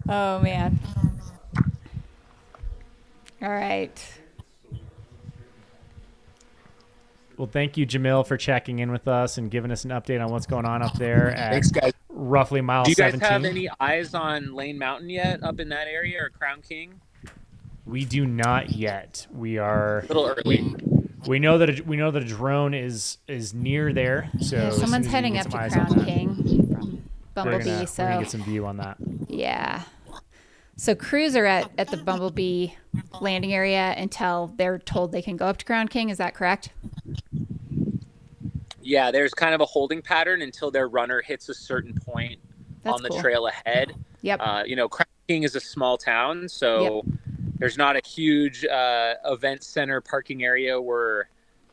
Oh man. All right. Well, thank you, Jamil, for checking in with us and giving us an update on what's going on up there at Thanks, guys. roughly mile Do you guys 17. have any eyes on Lane Mountain yet up in that area, or Crown King? We do not yet. We are A little early. We know that a drone is near there. So Yeah, as soon someone's as we heading get up some to eyes on Crown that, King from Bumblebee. we're So gonna get some view on that. yeah. So crews are at the Bumblebee landing area until they're told they can go up to Crown King. Is that correct? Yeah, there's kind of a holding pattern until their runner hits a certain point That's on the cool. trail ahead. Yep. Crown King is a small town, so there's not a huge event center parking area where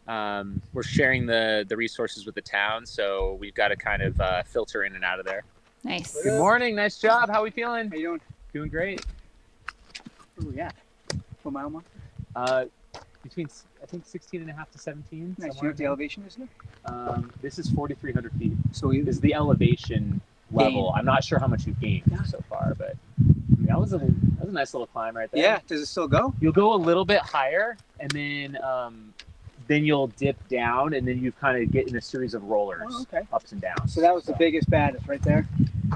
we're sharing the resources with the town, so we've got to kind of filter in and out of there. Nice. Good morning. Nice job. How we feeling? How you doing? Doing great. Oh yeah. What mile mark? Between, I think, 16 and a half to 17. Nice. You know what the elevation is there? This is 4,300 feet. So This is the elevation level. Gain. I'm not sure how much you've gained so far, but I mean, that was a nice little climb right there. Yeah. Does it still go? You'll go a little bit higher, and then you'll dip down, and then you kind of get in a series of rollers, Oh, okay. ups and downs. So that was the biggest baddest right there.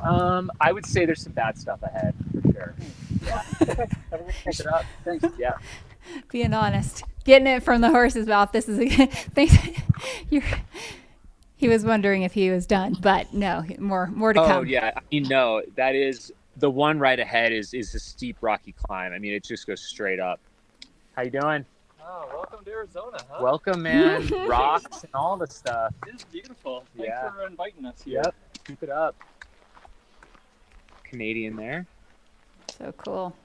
I would say there's some bad stuff ahead for sure. Yeah. Pick it up. Thanks. Yeah. Being honest, getting it from the horse's mouth. This is thanks. He was wondering if he was done, but no, more to come. Oh yeah, I mean, no, that is the one right ahead is a steep rocky climb. I mean, it just goes straight up. How you doing? Oh, welcome to Arizona, huh? Welcome, man. Rocks and all the stuff. It is beautiful. Thanks Yeah. for inviting us here. Yep. Keep it up. Canadian there. So cool.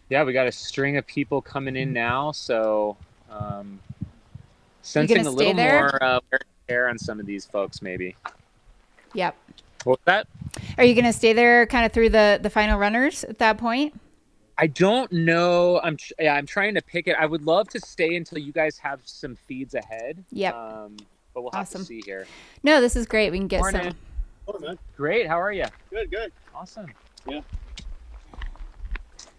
Yeah, we got a string of people coming in now, so sensing a stay little there? more wear and tear on some of these folks, maybe. Yep. What was that? Are you going to stay there kind of through the final runners at that point? I don't know. I'm trying to pick it. I would love to stay until you guys have some feeds ahead. Yep. But we'll have Awesome. to see here. No, this is great. We can get Morning. some. Oh, man. Great. How are you? Good, good. Awesome. Yeah.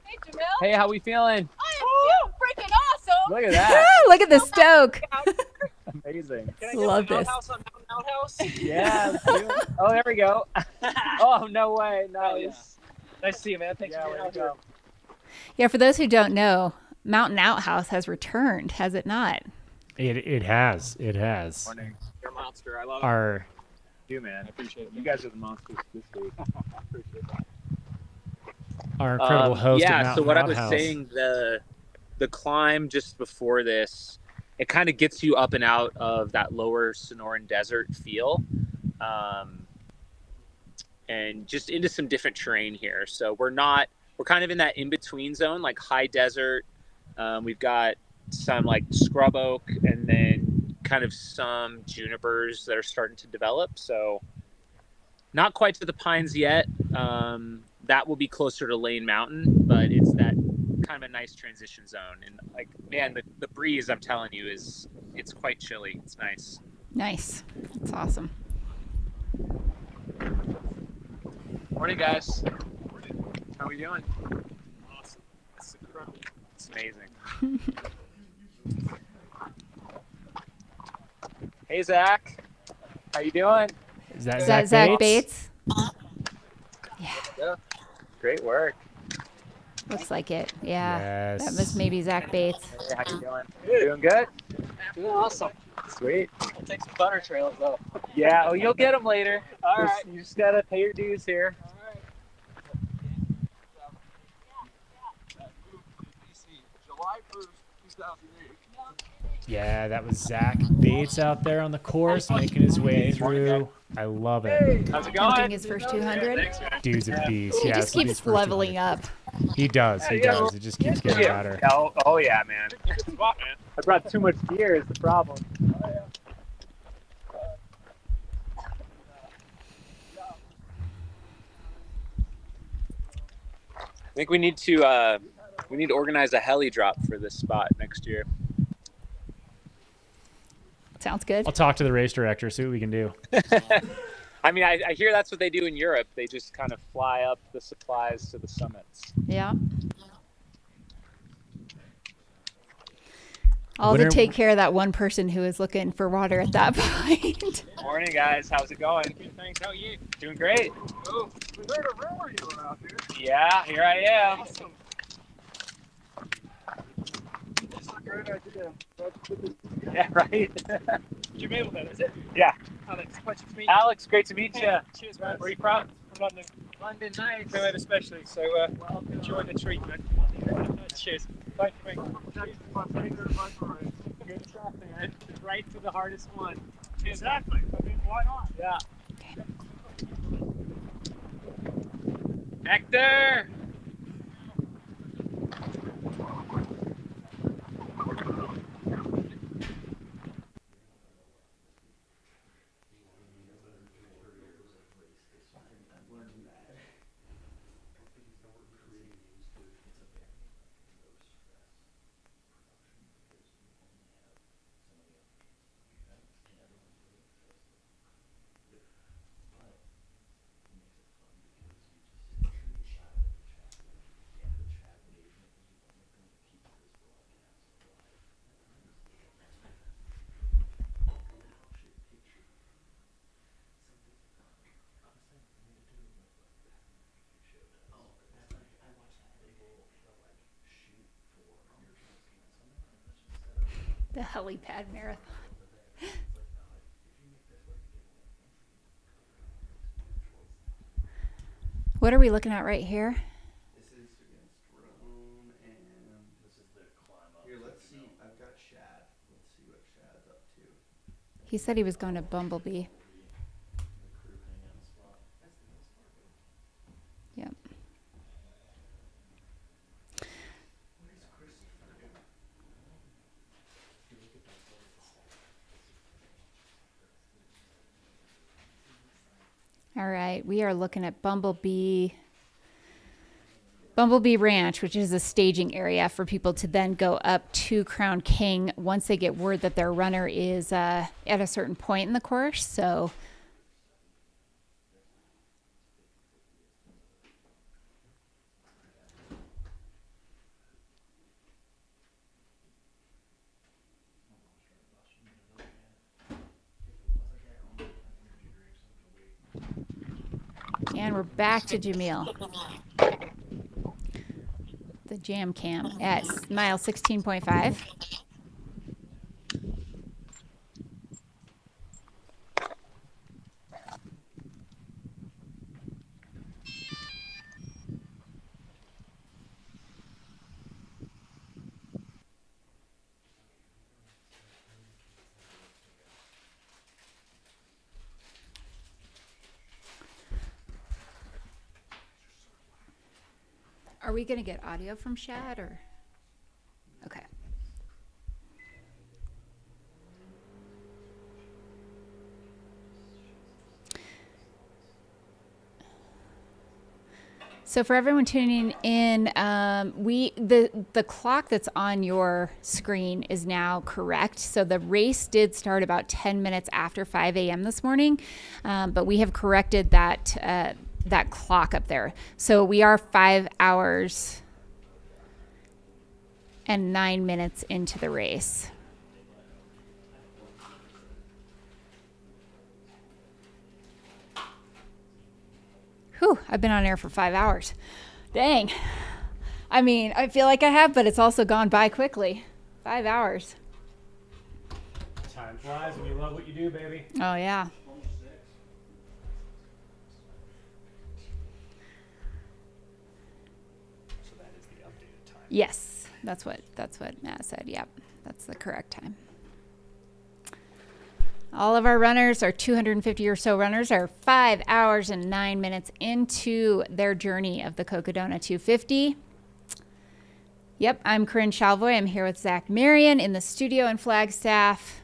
Hey, Jamil. Hey, how we feeling? I am freaking awesome. Look at that. Look at the stoke. Amazing. Can I Love get my this. outhouse on Mountain Outhouse? Yeah. let's do it. Oh, there we go. Oh, no way. Nice. Nice to see you, man. Thanks for being out here. Yeah, for those who don't know, Mountain Outhouse has returned, has it not? It has. Morning. You're a monster. I love Our you, man. I appreciate it. You guys are the monsters this week. Appreciate that. our incredible host. at Yeah, Mountain so what I was Outhouse. saying, the climb just before this, it kind of gets you up and out of that lower Sonoran Desert feel, and just into some different terrain here. So we're kind of in that in-between zone, like high desert. We've got some like scrub oak, and then kind of some junipers that are starting to develop. So not quite to the pines yet. That will be closer to Lane Mountain, but it's that kind of a nice transition zone. And like, man, the breeze, I'm telling you, it's quite chilly. It's nice. Nice. That's awesome. Morning, guys. How are we doing? Awesome. It's incredible. It's amazing. Hey, Zach. How you doing? Is that Zach Bates? Yeah. Great work. Looks like it. Yeah. Yes. That was maybe Zach Bates. Hey, how you doing? Doing good? Doing awesome. Sweet. I'll take some butter trails, though. Yeah, oh, you'll get them later. All right. You just got to pay your dues here. Yeah, that was Zach Bates out there on the course making his way through. I love it. How's it Attempting going? his first 200. Dude's a beast. He Yeah, just this will be keeps his first leveling 200. up. He does. He does. It just keeps getting better. Oh yeah, man. Good spot, man. I brought too much gear is the problem. I think we need to organize a heli drop for this spot next year. Sounds good. I'll talk to the race director, see what we can do. I mean, I hear that's what they do in Europe. They just kind of fly up the supplies to the summits. Yeah. All to take care of that one person who is looking for water at that point. Morning, guys. How's it going? Good, thanks. How are you? Doing great. Oh, we heard a rumor you were out here. Yeah, here I am. Awesome. That's a great idea. Yeah, right. Jim Abel, is it? Yeah. Alex, pleasure to meet you. Alex, great to meet you. Cheers, man. Where are you from? From London. London, nice. Came over especially, so enjoy the treatment. Cheers. Thank you. Good stuff, man. Right to the hardest one. Exactly. I mean, why not? Yeah. Hector. The helipad marathon. What are we looking at right here? This is against Rome, and this is the climb up. Here, let's see. I've got Shad. Let's see what Shad's up to. He said he was going to Bumblebee. Yep. All right, we are looking at Bumblebee Ranch, which is a staging area for people to then go up to Crown King once they get word that their runner is at a certain point in the course. So and we're back to Jamil. The jam cam at mile 16.5. Are we going to get audio from Shad or? Okay. So for everyone tuning in, the clock that's on your screen is now correct. So the race did start about 10 minutes after 5 a.m. this morning, but we have corrected that that clock up there. So we are 5 hours and 9 minutes into the race. Whew, I've been on air for 5 hours. Dang. I mean, I feel like I have, but it's also gone by quickly. 5 hours. Time flies when you love what you do, baby. Oh, yeah. So that is the updated time. Yes. That's what Matt said. Yep, that's the correct time. All of our runners, our 250 or so runners, are 5 hours and 9 minutes into their journey of the Cocodona 250. Yep, I'm Corinne Chalvoy. I'm here with Zach Marion in the studio in Flagstaff.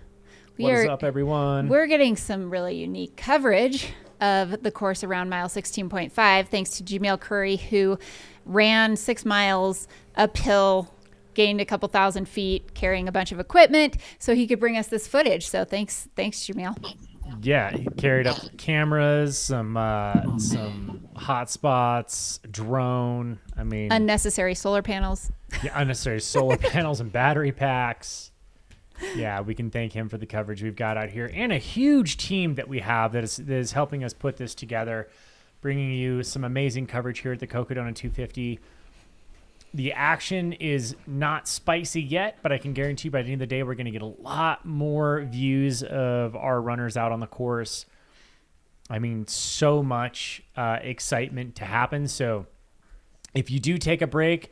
What is up, everyone? We're getting some really unique coverage of the course around mile 16.5, thanks to Jameel Curry, who ran 6 miles uphill, gained a couple thousand feet, carrying a bunch of equipment, so he could bring us this footage. So thanks, Jameel. Yeah, he carried up cameras, some hotspots, drone. I mean, unnecessary solar panels. Yeah, unnecessary solar panels and battery packs. Yeah, we can thank him for the coverage we've got out here, and a huge team that we have that is helping us put this together, bringing you some amazing coverage here at the Cocodona 250. The action is not spicy yet, but I can guarantee by the end of the day, we're going to get a lot more views of our runners out on the course. I mean, so much excitement to happen. So if you do take a break,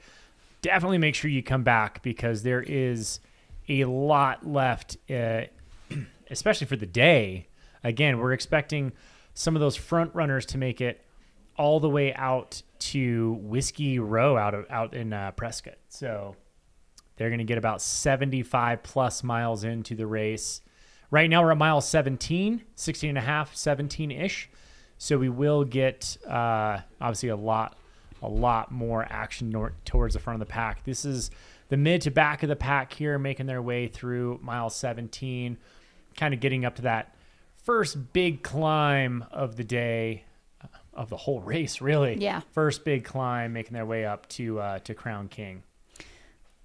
definitely make sure you come back, because there is a lot left, especially for the day. Again, we're expecting some of those front runners to make it all the way out to Whiskey Row out in Prescott. So they're going to get about 75 plus miles into the race. Right now we're at mile 16 and a half, 17-ish. So we will get obviously a lot more action towards the front of the pack. This is the mid to back of the pack here, making their way through mile 17, kind of getting up to that first big climb of the day, of the whole race, really. Yeah. First big climb, making their way up to Crown King.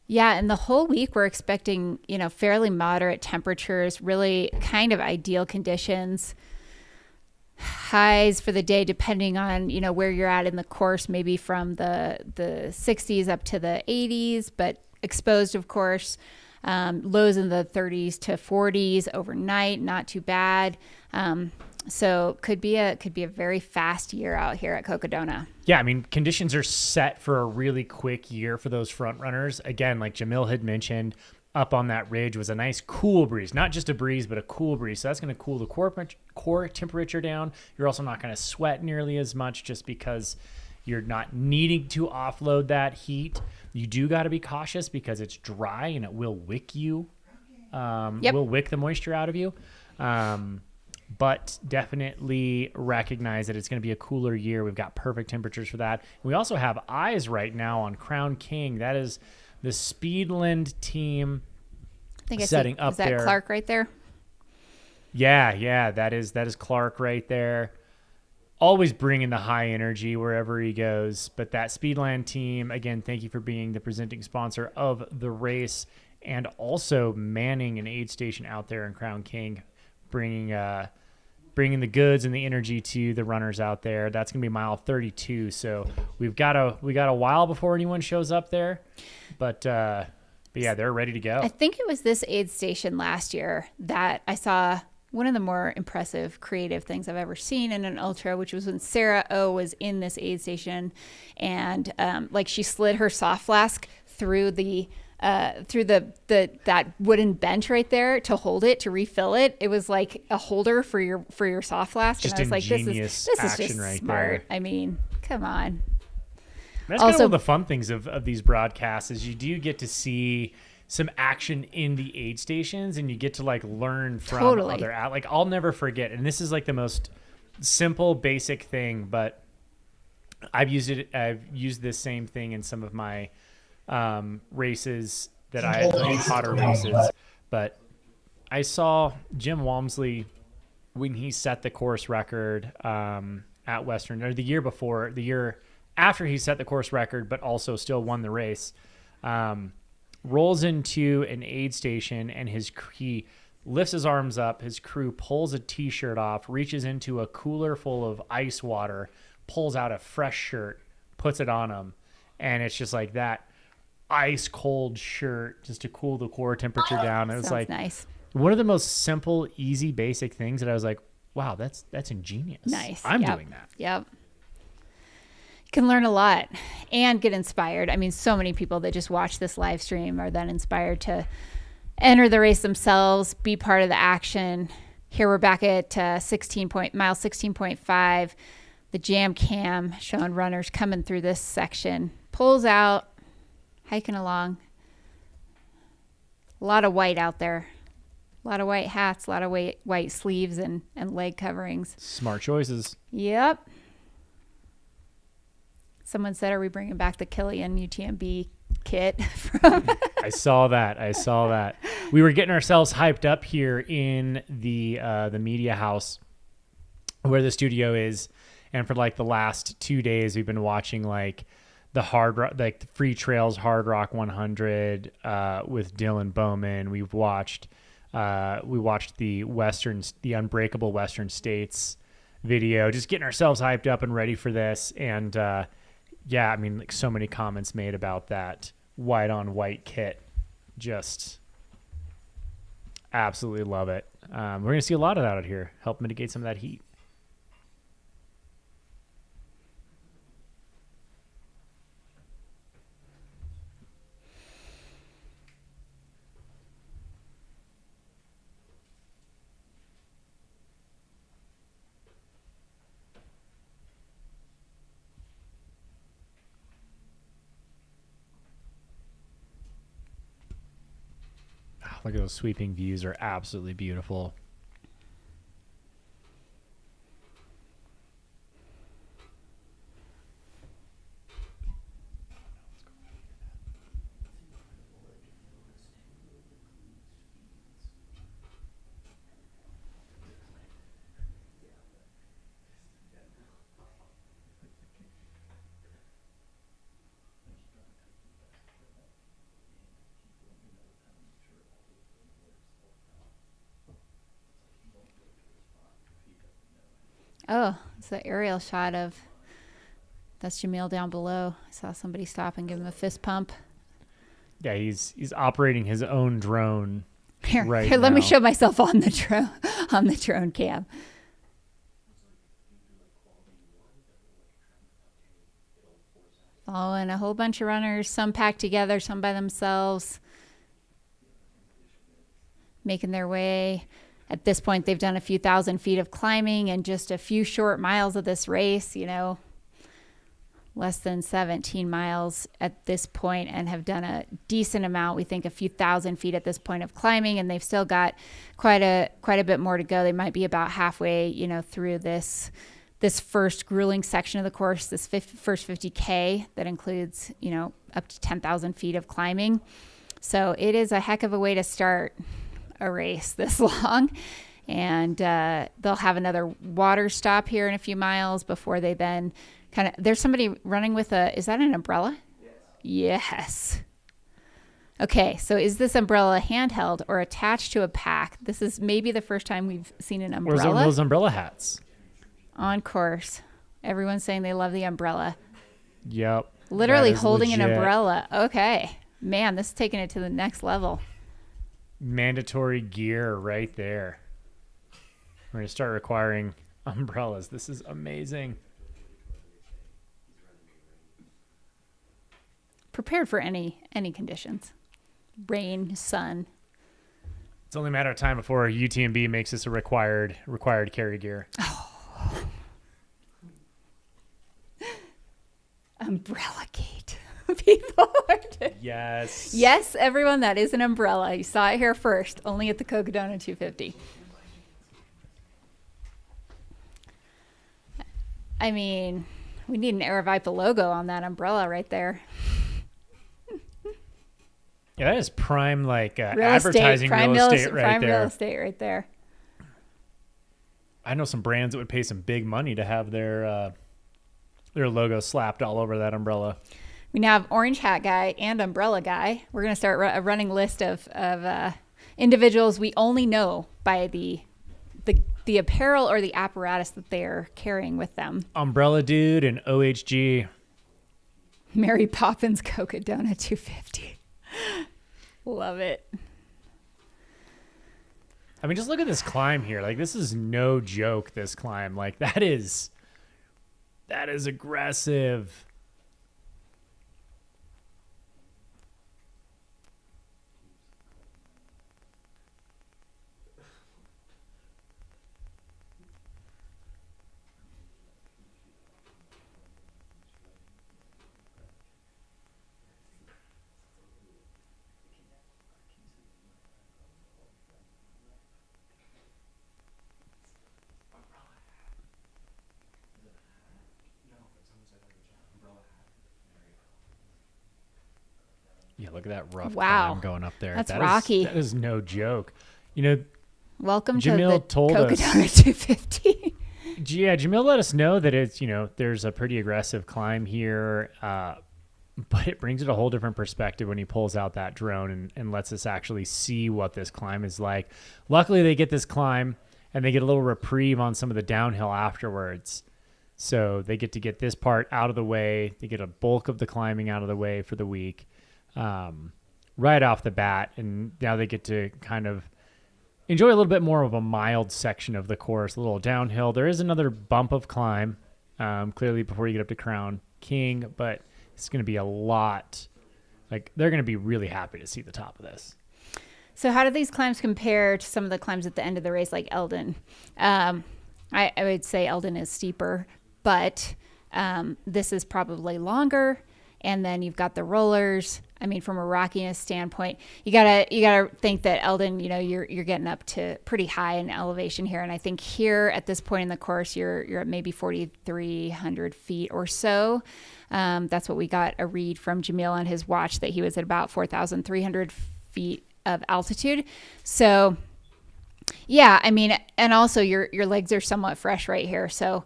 Yeah, and the whole week we're expecting, fairly moderate temperatures, really kind of ideal conditions. Highs for the day, depending on, where you're at in the course, maybe from the 60s up to the 80s, but exposed, of course. Lows in the 30s to 40s overnight, not too bad. So could be a very fast year out here at Cocodona. Yeah, I mean, conditions are set for a really quick year for those front runners. Again, like Jamil had mentioned, up on that ridge was a nice cool breeze, not just a breeze, but a cool breeze. So that's going to cool the core temperature down. You're also not going to sweat nearly as much, just because you're not needing to offload that heat. You do got to be cautious because it's dry and it will wick you. Will wick the moisture out of you. But definitely recognize that it's going to be a cooler year. We've got perfect temperatures for that. We also have eyes right now on Crown King. That is the Speedland team setting up there. Is that Clark right there? Yeah, that is Clark right there. Always bringing the high energy wherever he goes. But that Speedland team, again, thank you for being the presenting sponsor of the race, and also manning an aid station out there in Crown King, bringing the goods and the energy to the runners out there. That's going to be mile 32. So we got a while before anyone shows up there, but yeah, they're ready to go. I think it was this aid station last year that I saw one of the more impressive creative things I've ever seen in an ultra, which was when Sarah O was in this aid station, and she slid her soft flask through that wooden bench right there to hold it, to refill it. It was like a holder for your soft flask. Just and I was like, this is just right smart. There. I mean, come on. That's kind of one of the fun things of these broadcasts, is you do get to see some action in the aid stations, and you get to learn from other I'll never forget, and this is the most simple basic thing, but I've used this same thing in some of my races that hotter races. But I saw Jim Walmsley when he set the course record at Western, or the year after he set the course record, but also still won the race. Rolls into an aid station, and he lifts his arms up. His crew pulls a t-shirt off, reaches into a cooler full of ice water, pulls out a fresh shirt, puts it on him, and it's just like that ice cold shirt just to cool the core temperature down. It was nice. One of the most simple, easy, basic things that I was like, wow, that's ingenious. Nice. I'm doing that. Yep. can learn a lot and get inspired. I mean, so many people that just watch this live stream are then inspired to enter the race themselves, be part of the action. Here we're back at mile 16.5. The jam cam showing runners coming through this section. Pulls out, hiking along. A lot of white out there. A lot of white hats, a lot of white sleeves and leg coverings. Smart choices. Yep. Someone said, are we bringing back the Killian UTMB kit from I saw that. We were getting ourselves hyped up here in the media house where the studio is, and for like the last 2 days we've been watching like the the Free Trails Hard Rock 100 with Dylan Bowman. We watched the Unbreakable Western States video, just getting ourselves hyped up and ready for this. And yeah, I mean, like so many comments made about that white on white kit. Just absolutely love it. We're going to see a lot of that out here, help mitigate some of that heat. Look at those sweeping views, are absolutely beautiful. Oh, it's the aerial shot of that's Jamil down below. I saw somebody stop and give him a fist pump. Yeah, he's operating his own drone Here, right let me now. show myself on the drone cam. Following a whole bunch of runners, some packed together, some by themselves, making their way. At this point, they've done a few thousand feet of climbing and just a few short miles of this race, less than 17 miles at this point, and have done a decent amount. We think a few thousand feet at this point of climbing, and they've still got quite a bit more to go. They might be about halfway, through this first grueling section of the course, this first 50K that includes, up to 10,000 feet of climbing. So it is a heck of a way to start a race this long. And they'll have another water stop here in a few miles before they then there's somebody running with is that an umbrella? Yes. Okay, so is this umbrella handheld or attached to a pack? This is maybe the first time we've seen an umbrella. Where's those umbrella hats? On course. Everyone's saying they love the umbrella. Yep. Literally holding an umbrella. Okay. Man, this is taking it to the next level. Mandatory gear right there. We're going to start requiring umbrellas. This is amazing. Prepared for any conditions. Rain, sun. It's only a matter of time before UTMB makes this a required carry gear. Umbrella gate. People are Yes. Yes, everyone, that is an umbrella. You saw it here first, only at the Cocodona 250. I mean, we need an Aravaipa logo on that umbrella right there. Yeah, that is prime Real advertising estate, real estate right prime there. real estate right there. I know some brands that would pay some big money to have their logo slapped all over that umbrella. We now have orange hat guy and umbrella guy. We're going to start a running list of individuals we only know by the apparel or the apparatus that they're carrying with them. Umbrella Dude and OHG. Mary Poppins Cocodona 250. Love it. I mean, just look at this climb here. Like, this is no joke, this climb. Like, that is That is aggressive. Yeah, look at that rough climb going up there. That's rocky. That is no joke. You know, welcome Jamil to the told Cocodona us, 250. Yeah, Jamil let us know that it's, you know, there's a pretty aggressive climb here, but it brings it a whole different perspective when he pulls out that drone and lets us actually see what this climb is like. Luckily, they get this climb and they get a little reprieve on some of the downhill afterwards. So they get to get this part out of the way. They get a bulk of the climbing out of the way for the week. Right off the bat, and now they get to kind of enjoy a little bit more of a mild section of the course, a little downhill. There is another bump of climb, clearly before you get up to Crown King, but it's going to be a lot. Like, they're going to be really happy to see the top of this. So how do these climbs compare to some of the climbs at the end of the race, like Eldon? I would say Eldon is steeper, but this is probably longer. And then you've got the rollers. I mean, from a rockiness standpoint, you gotta think that Eldon, you know, you're getting up to pretty high in elevation here. And I think here at this point in the course, you're at maybe 4,300 feet or so. That's what we got a read from Jamil on his watch, that he was at about 4,300 feet of altitude. So yeah, I mean, and also your legs are somewhat fresh right here. So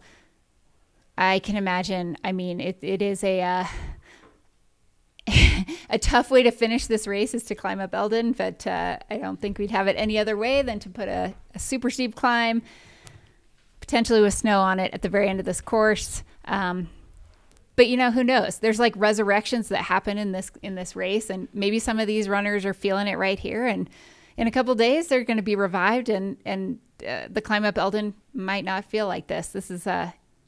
I can imagine, I mean, it is a tough way to finish this race is to climb up Eldon, but I don't think we'd have it any other way than to put a super steep climb, potentially with snow on it at the very end of this course. But you know, who knows? There's like resurrections that happen in this race, and maybe some of these runners are feeling it right here, and in a couple days they're going to be revived, and the climb up Eldon might not feel like this. This is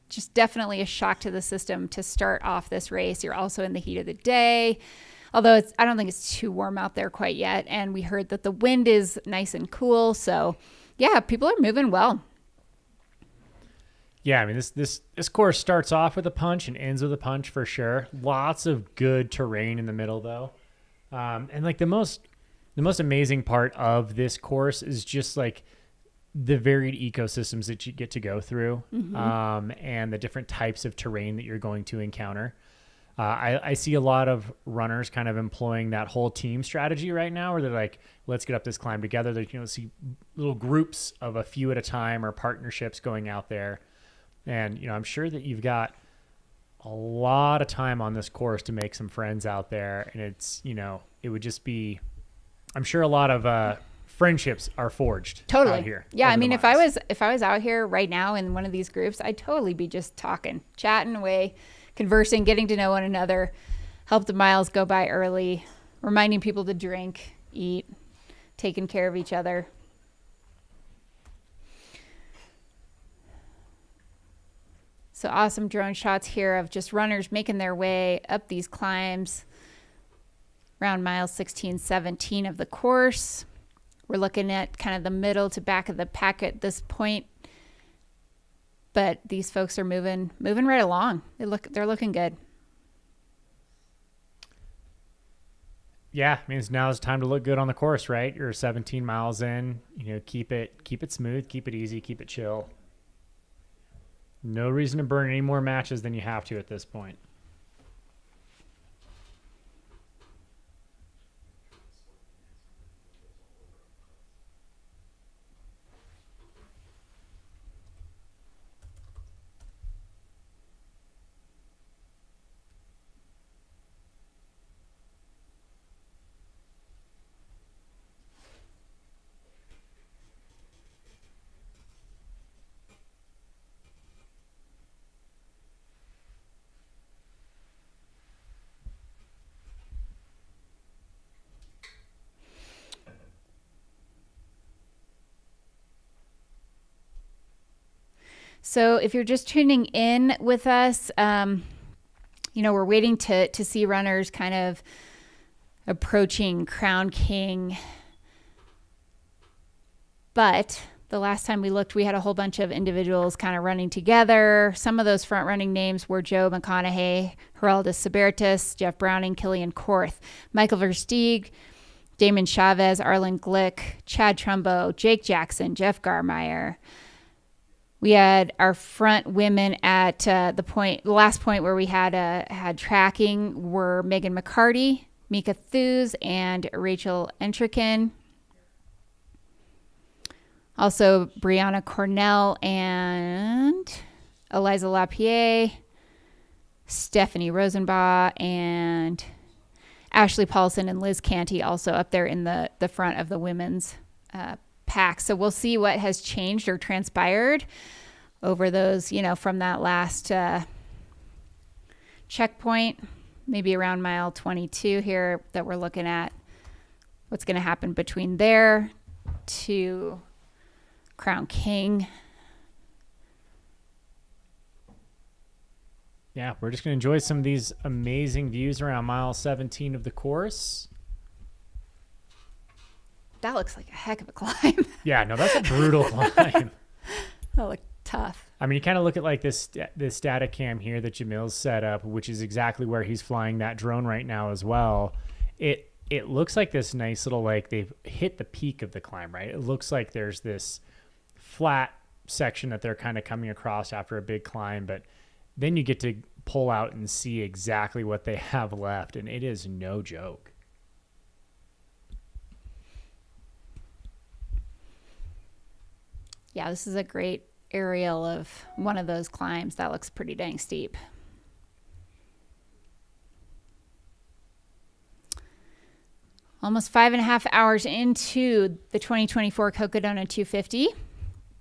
just definitely a shock to the system to start off this race. You're also in the heat of the day, although I don't think it's too warm out there quite yet. And we heard that the wind is nice and cool. So yeah, people are moving well. Yeah, I mean, this course starts off with a punch and ends with a punch for sure. Lots of good terrain in the middle though. And like the most amazing part of this course is just like the varied ecosystems that you get to go through, and the different types of terrain that you're going to encounter. I see a lot of runners kind of employing that whole team strategy right now, where they're like, let's get up this climb together. They, you know, see little groups of a few at a time or partnerships going out there. And, you know, I'm sure that you've got a lot of time on this course to make some friends out there. And it's, you know, it would just be, I'm sure a lot of, friendships are forged out here. Yeah, I mean, if I was out here right now in one of these groups, I'd totally be just talking, chatting away, conversing, getting to know one another, help the miles go by early, reminding people to drink, eat, taking care of each other. So awesome drone shots here of just runners making their way up these climbs around miles 16, 17 of the course. We're looking at kind of the middle to back of the pack at this point, but these folks are moving right along. They're looking good. Yeah, I mean, now's time to look good on the course, right? You're 17 miles in. You know, keep it smooth, keep it easy, keep it chill. No reason to burn any more matches than you have to at this point. So if you're just tuning in with us, we're waiting to see runners kind of approaching Crown King. But the last time we looked, we had a whole bunch of individuals kind of running together. Some of those front running names were Joe McConaughey, Geraldus Sabertus, Jeff Browning, Killian Korth, Michael Versteeg, Damon Chavez, Arlen Glick, Chad Trumbo, Jake Jackson, Jeff Garmeyer. We had our front women at the last point where we had tracking were Megan McCarty, Mika Thews, and Rachel Entrikin. Also Brianna Cornell and Eliza Lapierre, Stephanie Rosenbaugh, and Ashley Paulson and Liz Canty also up there in the front of the women's pack. So we'll see what has changed or transpired over those, from that last checkpoint, maybe around mile 22 here that we're looking at. What's going to happen between there to Crown King. Yeah, we're just going to enjoy some of these amazing views around mile 17 of the course. That looks like a heck of a climb. Yeah, no, that's a brutal climb. That looked tough. I mean, you kind of look at like this static cam here that Jamil's set up, which is exactly where he's flying that drone right now as well. It looks like this nice little, like they've hit the peak of the climb, right? It looks like there's this flat section that they're kind of coming across after a big climb, but then you get to pull out and see exactly what they have left, and it is no joke. Yeah, this is a great aerial of one of those climbs. That looks pretty dang steep. Almost 5.5 hours into the 2024 Cocodona 250.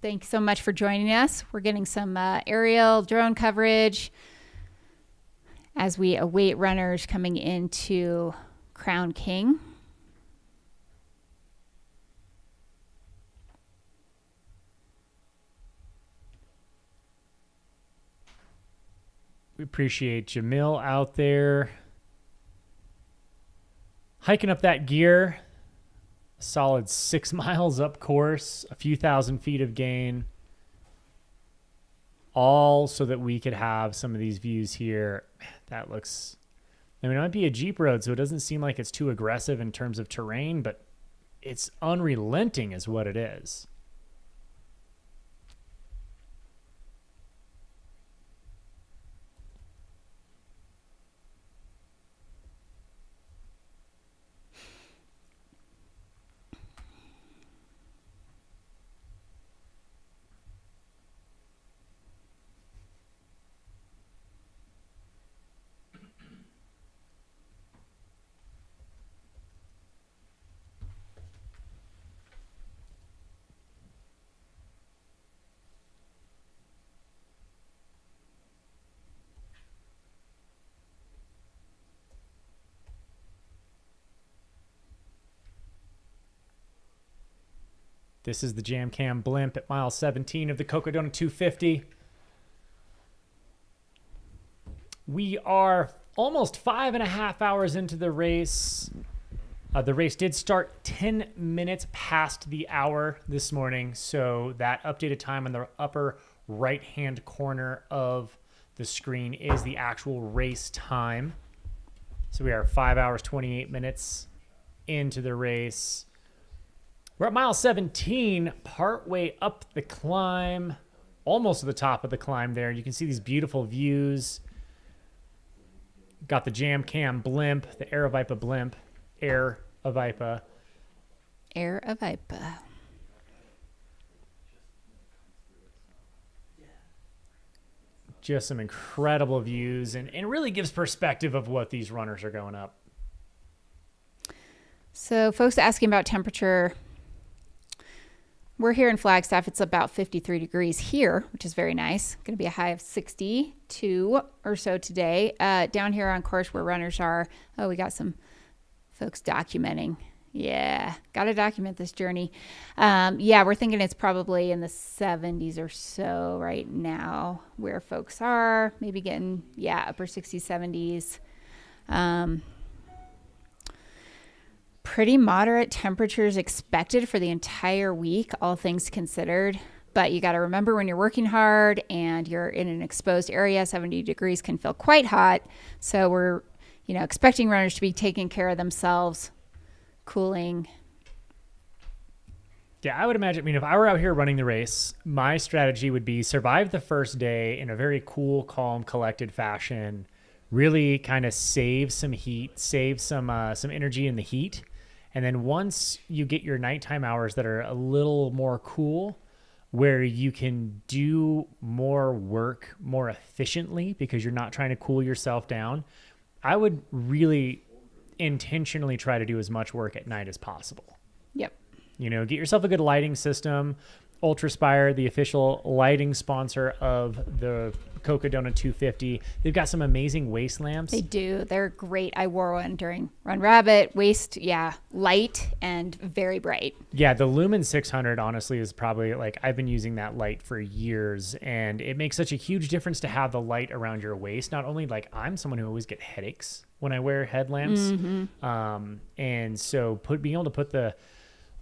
Thanks so much for joining us. We're getting some aerial drone coverage as we await runners coming into Crown King. We appreciate Jamil out there hiking up that gear. A solid 6 miles up course, a few thousand feet of gain, all so that we could have some of these views here. That looks, I mean, it might be a Jeep road, so it doesn't seem like it's too aggressive in terms of terrain, but it's unrelenting is what it is. This is the Jam Cam blimp at mile 17 of the Cocodona 250. We are almost 5.5 hours into the race. The race did start 10 minutes past the hour this morning, so that updated time in the upper right-hand corner of the screen is the actual race time. So we are 5 hours, 28 minutes into the race. We're at mile 17, partway up the climb, almost to the top of the climb there. You can see these beautiful views. Got the Jam Cam blimp, the Air Avipa blimp, Air Avipa. Air Avipa. Just some incredible views and really gives perspective of what these runners are going up. So folks asking about temperature. We're here in Flagstaff. It's about 53 degrees here, which is very nice. Going to be a high of 62 or so today. Down here on course where runners are, we got some folks documenting. Yeah, got to document this journey. Yeah, we're thinking it's probably in the 70s or so right now where folks are, maybe getting, upper 60s, 70s. Pretty moderate temperatures expected for the entire week, all things considered. But you got to remember, when you're working hard and you're in an exposed area, 70 degrees can feel quite hot. So we're, expecting runners to be taking care of themselves, cooling. Yeah, I would imagine, if I were out here running the race, my strategy would be survive the first day in a very cool, calm, collected fashion, really kind of save some heat, save some energy in the heat. And then once you get your nighttime hours that are a little more cool, where you can do more work more efficiently because you're not trying to cool yourself down, I would really intentionally try to do as much work at night as possible. Yep. Get yourself a good lighting system. Ultraspire, the official lighting sponsor of the Cocodona 250. They've got some amazing waist lamps. They do. They're great. I wore one during Run Rabbit. Waist, light and very bright. Yeah, the Lumen 600 honestly is probably I've been using that light for years, and it makes such a huge difference to have the light around your waist. Not only I'm someone who always get headaches when I wear headlamps. Mm-hmm. And so being able to put the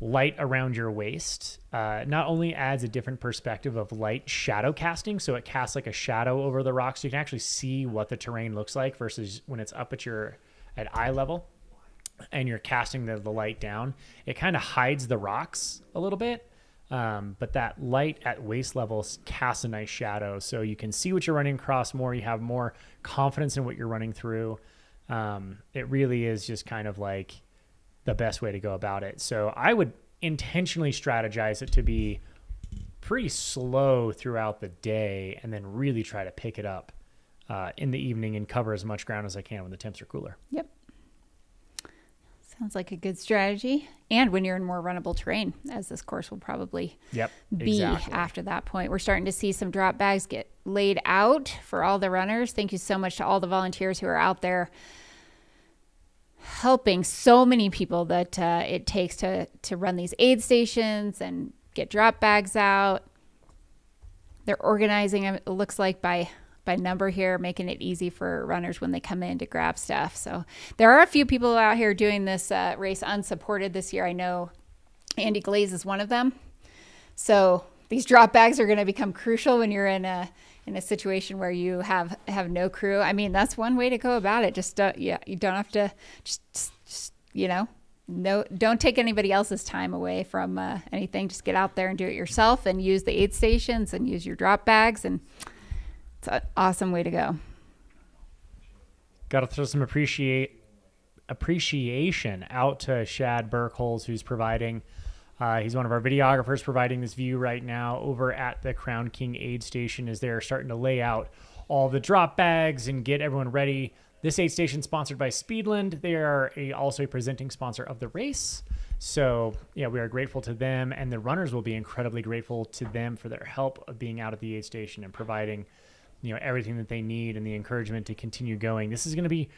light around your waist not only adds a different perspective of light shadow casting, so it casts like a shadow over the rocks, so you can actually see what the terrain looks like versus when it's up at eye level and you're casting the light down. It kind of hides the rocks a little bit, but that light at waist levels casts a nice shadow, so you can see what you're running across more. You have more confidence in what you're running through. It really is just kind of the best way to go about it. So I would intentionally strategize it to be pretty slow throughout the day and then really try to pick it up in the evening and cover as much ground as I can when the temps are cooler. Yep. Sounds like a good strategy. And when you're in more runnable terrain, as this course will probably be after that point. We're starting to see some drop bags get laid out for all the runners. Thank you so much to all the volunteers who are out there helping so many people that it takes to run these aid stations and get drop bags out. They're organizing them, it looks like, by number here, making it easy for runners when they come in to grab stuff. So there are a few people out here doing this race unsupported this year. I know Andy Glaze is one of them. So these drop bags are going to become crucial when you're in a situation where you have no crew. I mean, that's one way to go about it. Just you don't have to don't take anybody else's time away from anything. Just get out there and do it yourself and use the aid stations and use your drop bags, and it's an awesome way to go. Got to throw some appreciation out to Shad Burkholz, who's providing he's one of our videographers providing this view right now over at the Crown King aid station as they're starting to lay out all the drop bags and get everyone ready. This aid station is sponsored by Speedland. They are also a presenting sponsor of the race. So we are grateful to them, and the runners will be incredibly grateful to them for their help of being out at the aid station and providing everything that they need and the encouragement to continue going. This is going to be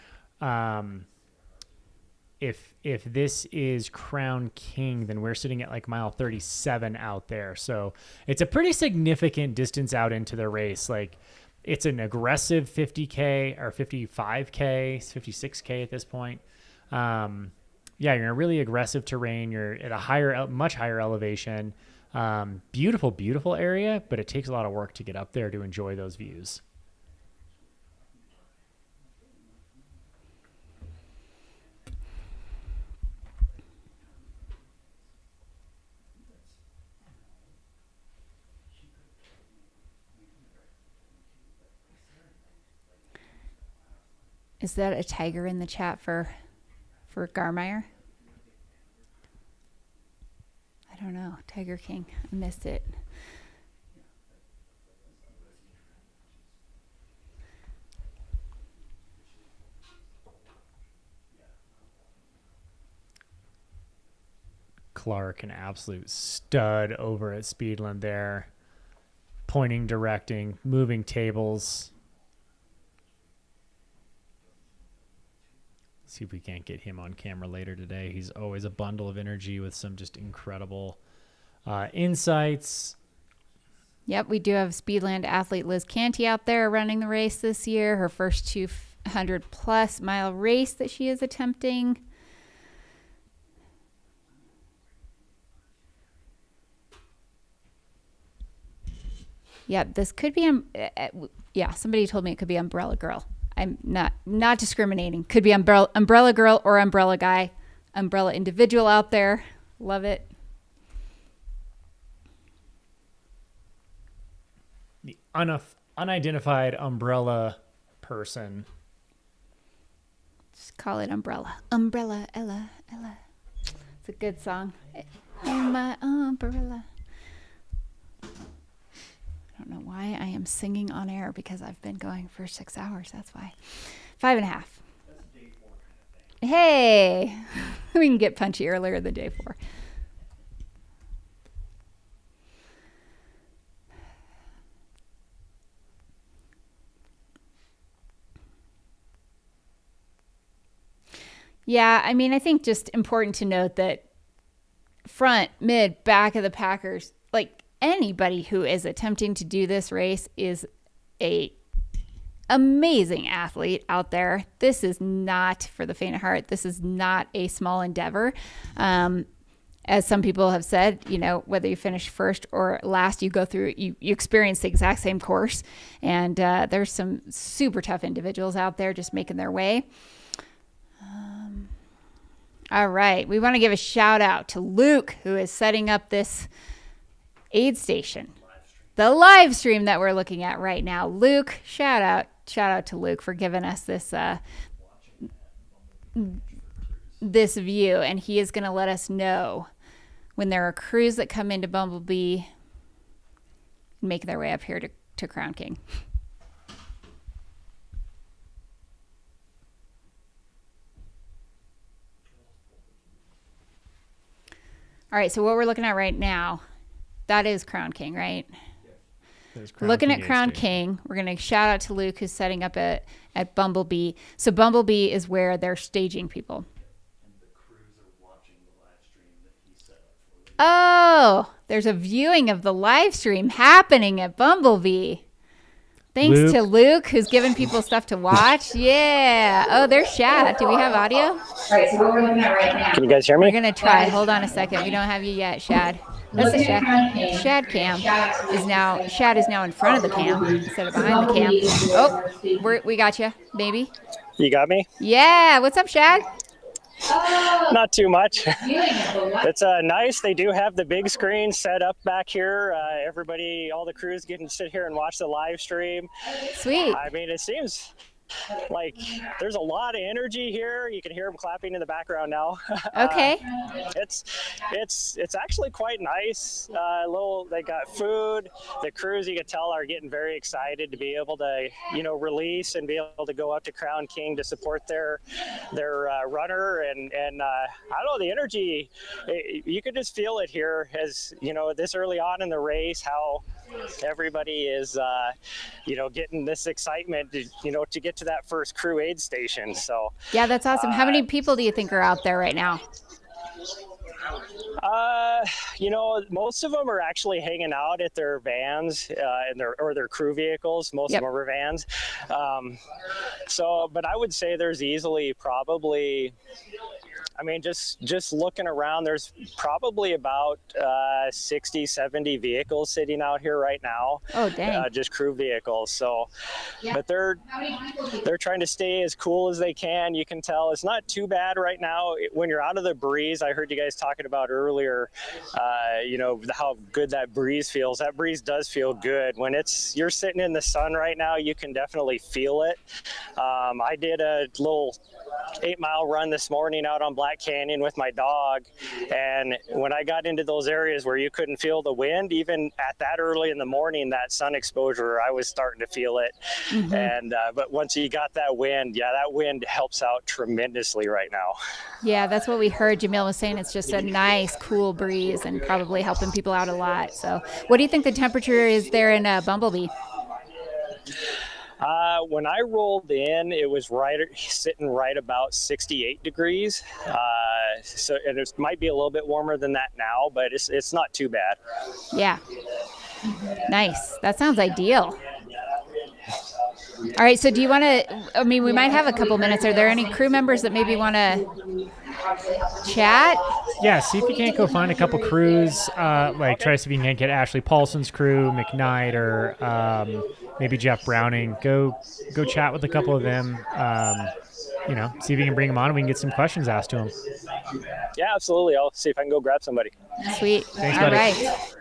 if this is Crown King, then we're sitting at mile 37 out there. So it's a pretty significant distance out into the race. It's an aggressive 50K or 55K, 56K at this point. You're in a really aggressive terrain. You're at a much higher elevation. Beautiful, beautiful area, but it takes a lot of work to get up there to enjoy those views. Is that a tiger in the chat for Garmeyer? I don't know. Tiger King. I missed it. Clark, an absolute stud over at Speedland there. Pointing, directing, moving tables. See if we can't get him on camera later today. He's always a bundle of energy with some just incredible insights. Yep, we do have Speedland athlete Liz Canty out there running the race this year. Her first 200-plus mile race that she is attempting. Yep, this could be, yeah, somebody told me it could be Umbrella Girl. I'm not discriminating. Could be Umbrella Girl or Umbrella Guy. Umbrella individual out there. Love it. The unidentified umbrella person. Just call it Umbrella. Umbrella, Ella. It's a good song. In my umbrella. I don't know why I am singing on air because I've been going for 6 hours. That's why. 5.5. That's day 4 kind of thing. Hey, we can get punchy earlier than day 4. Yeah, I mean, I think just important to note that front, mid, back of the Packers, like anybody who is attempting to do this race is a amazing athlete out there. This is not for the faint of heart. This is not a small endeavor. As some people have said, you know, whether you finish first or last, you go through, you experience the exact same course. And there's some super tough individuals out there just making their way. All right. We want to give a shout out to Luke, who is setting up this aid station, the live stream that we're looking at right now. Luke, shout out to Luke for giving us this view, and he is going to let us know when there are crews that come into Bumblebee and make their way up here to Crown King. All right, so what we're looking at right now, that is Crown King, right? Looking at Crown King, we're going to shout out to Luke, who's setting up at Bumblebee. So Bumblebee is where they're staging people. Oh, there's a viewing of the live stream happening at Bumblebee. Thanks to Luke, who's giving people stuff to watch. Yeah. Oh, there's Shad. Do we have audio? All right, so what we're looking at right now. Can you guys hear me? We're going to try. Hold on a second. We don't have you yet, Shad. That's the Shad. Shad cam is now, Shad is now in front of the cam instead of behind the cam. Oh, we got you, baby. You got me? Yeah. What's up, Shad? Not too much. It's nice. They do have the big screen set up back here. Everybody, all the crews get to sit here and watch the live stream. Sweet. I mean, it seems like there's a lot of energy here. You can hear them clapping in the background now. Okay. It's actually quite nice. They got food. The crews, you can tell, are getting very excited to be able to, release and be able to go up to Crown King to support their runner. And I don't know, the energy, you could just feel it here as, this early on in the race, how everybody is, getting this excitement to get to that first crew aid station. So yeah, that's awesome. How many people do you think are out there right now? Most of them are actually hanging out at their vans and their crew vehicles. Most of them are vans. But I would say there's easily probably, just looking around, there's probably about 60, 70 vehicles sitting out here right now. Oh, dang. Just crew vehicles. So, but they're trying to stay as cool as they can. You can tell it's not too bad right now. When you're out of the breeze, I heard you guys talking about earlier, how good that breeze feels. That breeze does feel good. When you're sitting in the sun right now, you can definitely feel it. I did a little 8-mile run this morning out on Black Canyon with my dog, and when I got into those areas where you couldn't feel the wind, even at that early in the morning, that sun exposure, I was starting to feel it. Mm-hmm. And but once you got that wind, that wind helps out tremendously right now. Yeah, that's what we heard. Jamil was saying it's just a nice, cool breeze and probably helping people out a lot. So what do you think the temperature is there in Bumblebee? When I rolled in, it was sitting right about 68 degrees. So it might be a little bit warmer than that now, but it's not too bad. Yeah. Nice. That sounds ideal. All right. So do you want to, I mean, we might have a couple minutes. Are there any crew members that maybe want to chat? Yeah, see if you can't go find a couple crews. Like try to see if you can get Ashley Paulson's crew, McKnight, or maybe Jeff Browning. Go chat with a couple of them. See if you can bring them on and we can get some questions asked to them. Yeah, absolutely. I'll see if I can go grab somebody. Sweet. Thanks, All buddy. right.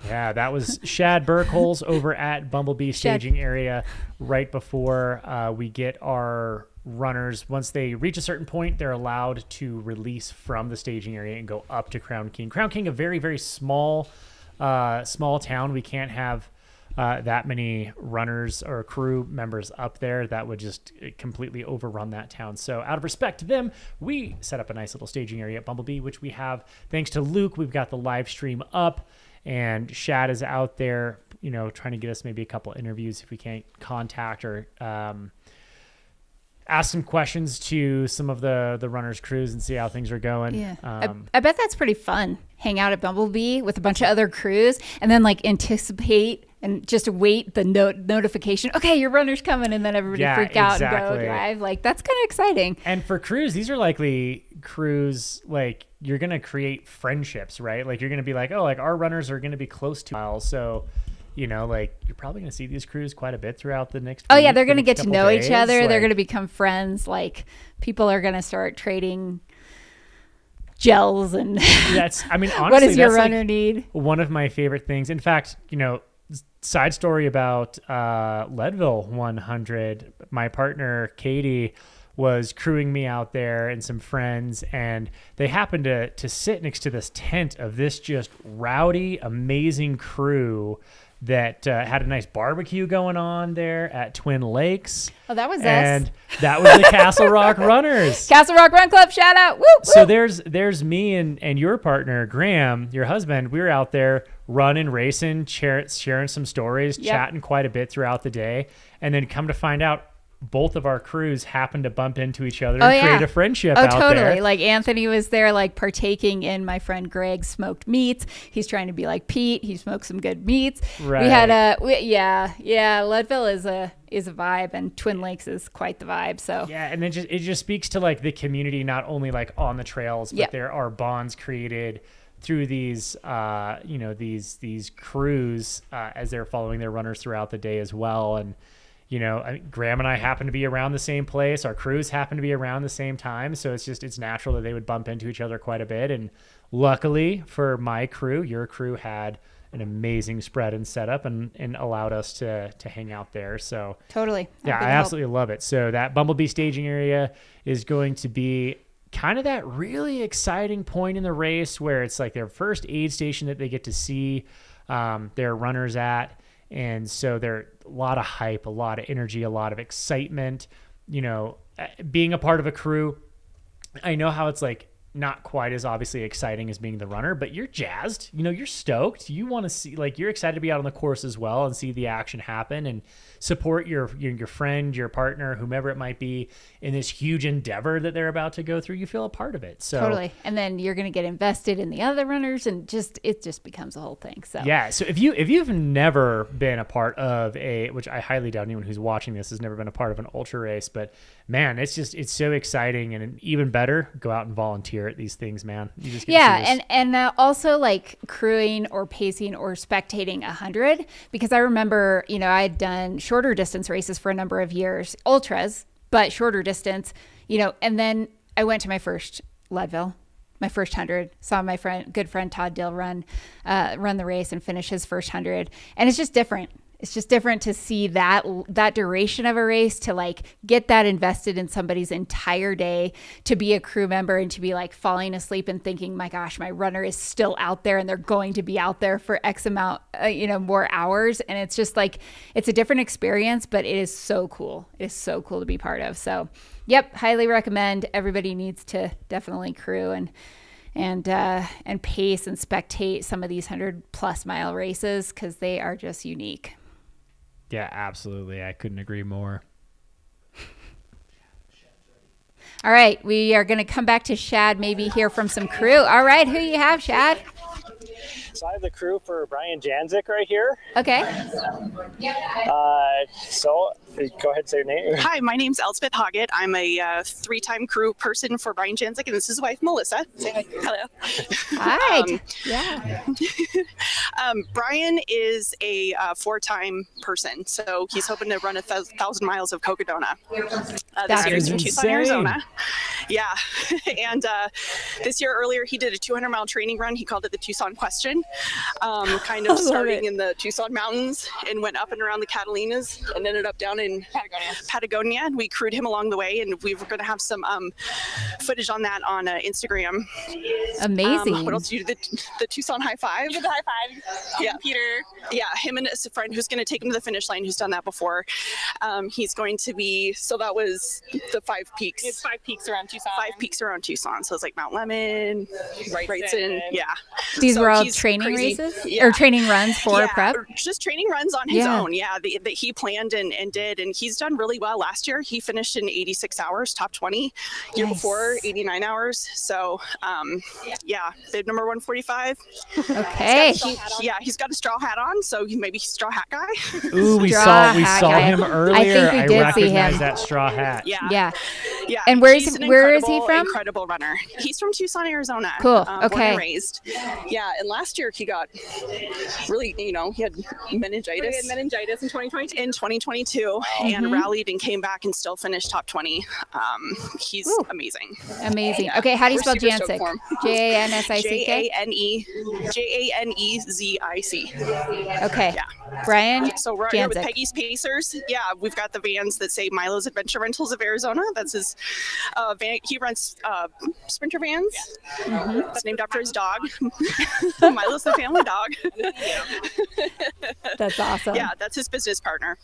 Yeah, that was Shad Burkholz over at Bumblebee staging area right before we get our runners. Once they reach a certain point, they're allowed to release from the staging area and go up to Crown King. Crown King, a very, very small town. We can't have that many runners or crew members up there. That would just completely overrun that town. So out of respect to them, we set up a nice little staging area at Bumblebee, which we have thanks to Luke. We've got the live stream up. And Shad is out there, trying to get us maybe a couple interviews if we can't contact or ask some questions to some of the runners' crews and see how things are going. Yeah. I bet that's pretty fun. Hang out at Bumblebee with a bunch of other crews and then anticipate and just wait the notification. Okay, your runner's coming, and then everybody freak out and go drive. That's kind of exciting. And for crews, these are likely crews you're gonna create friendships, right? You're gonna be our runners are gonna be close to miles, so. You're probably going to see these crews quite a bit throughout the next Oh, week, yeah, they're going to get to know days. each other. They're going to become friends. People are going to start trading gels and honestly, what does your runner need? One of my favorite things. In fact, side story about Leadville 100, my partner, Katie, was crewing me out there and some friends, and they happened to sit next to this tent of this just rowdy, amazing crew that had a nice barbecue going on there at Twin Lakes. Oh, that was us. And that was the Castle Rock Runners. Castle Rock Run Club, shout out. Woo, woo. So there's me and your partner, Graham, your husband. We were out there running, racing, sharing some stories, chatting quite a bit throughout the day. And then come to find out, both of our crews happened to bump into each other and create a friendship out totally. there. Anthony was there, partaking in my friend Greg's smoked meats. He's trying to be like Pete. He smoked some good meats. Right. We had Leadville is a vibe, and Twin Lakes is quite the vibe. So yeah, and it just speaks to the community, not only on the trails, but there are bonds created through these these crews as they're following their runners throughout the day as well. And Graham and I happen to be around the same place. Our crews happen to be around the same time. So it's natural that they would bump into each other quite a bit. And luckily for my crew, your crew had an amazing spread and setup and allowed us to hang out there. So totally. Yeah, I absolutely love it. So that Bumblebee staging area is going to be kind of that really exciting point in the race where it's their first aid station that they get to see their runners at. And so there a lot of hype, a lot of energy, a lot of excitement, being a part of a crew. I know how it's not quite as obviously exciting as being the runner, but you're jazzed, you're stoked. You want to see, you're excited to be out on the course as well and see the action happen and support your friend, your partner, whomever it might be in this huge endeavor that they're about to go through. You feel a part of it. So totally. And then you're going to get invested in the other runners, and it just becomes a whole thing. So yeah. So if you've never been a part of which I highly doubt anyone who's watching this has never been a part of an ultra race, but man, it's so exciting, and even better, go out and volunteer at these things, man. You just get and also crewing or pacing or spectating 100, because I remember I had done shorter distance races for a number of years, ultras, but shorter distance, and then I went to my first Leadville, my first 100, saw my good friend Todd Dill run the race and finish his first 100, and it's just different. It's just different to see that duration of a race, to get that invested in somebody's entire day, to be a crew member and to be falling asleep and thinking, my gosh, my runner is still out there and they're going to be out there for X amount, more hours. And it's just it's a different experience, but it is so cool. It is so cool to be part of. So yep, highly recommend. Everybody needs to definitely crew and pace and spectate some of these 100+ mile races, because they are just unique. Yeah, absolutely. I couldn't agree more. All right, we are going to come back to Shad, maybe hear from some crew. All right, who you have, Shad? So I have the crew for Brian Janzik right here. Okay. So go ahead and say your name. Hi, my name's Elspeth Hoggett. I'm a three-time crew person for Brian Janzik, and this is his wife, Melissa. Say hi. Hello. Hi. Yeah. Brian is a four-time person, so he's hoping to run 1,000 miles of Cocodona this year. He's from Tucson, Arizona. Yeah. And this year earlier, he did a 200-mile training run. He called it the Tucson Question, kind of starting in the Tucson mountains and went up and around the Catalinas and ended up down in Patagonia. We crewed him along the way, and we were going to have some footage on that on Instagram. Amazing. What else do you do? The Tucson High Five? The High Five. Yeah. Peter. Yeah, him and his friend who's going to take him to the finish line, who's done that before. He's going to be, so that was the 5 peaks. It's 5 peaks around Tucson. 5 peaks around Tucson. So it's like Mount Lemon, Wrightson. Yeah. These So were all he's training crazy. races Yeah. or training runs for Yeah, prep? just training runs on his Yeah. own. Yeah, that he planned and did. And he's done really well. Last year, he finished in 86 hours, top 20. Year before, 89 hours. So, yeah, bib number 145. Okay. He's got a straw hat on. So maybe he's a straw hat guy. Ooh, we saw him earlier. I think we did see him. That straw hat. Yeah. Yeah. Yeah. And where is he's an he from? Incredible runner. He's from Tucson, Arizona. Cool. Born Okay. and raised. Yeah. And last year he got really, he had meningitis. He had meningitis in 2022. In 2022, and rallied and came back and still finished top 20. He's amazing. Amazing. Yeah. Okay, how do you We're spell super stoked Jansic? for him. Jansic? Janesic. Okay. Yeah. Brian So we're out here with Jansic. Peggy's Pacers. Yeah, we've got the vans that say Milo's Adventure Rentals of Arizona. That's his van. He runs Sprinter vans. It's named after his dog. Milo's the family dog. That's awesome. Yeah, that's his business partner.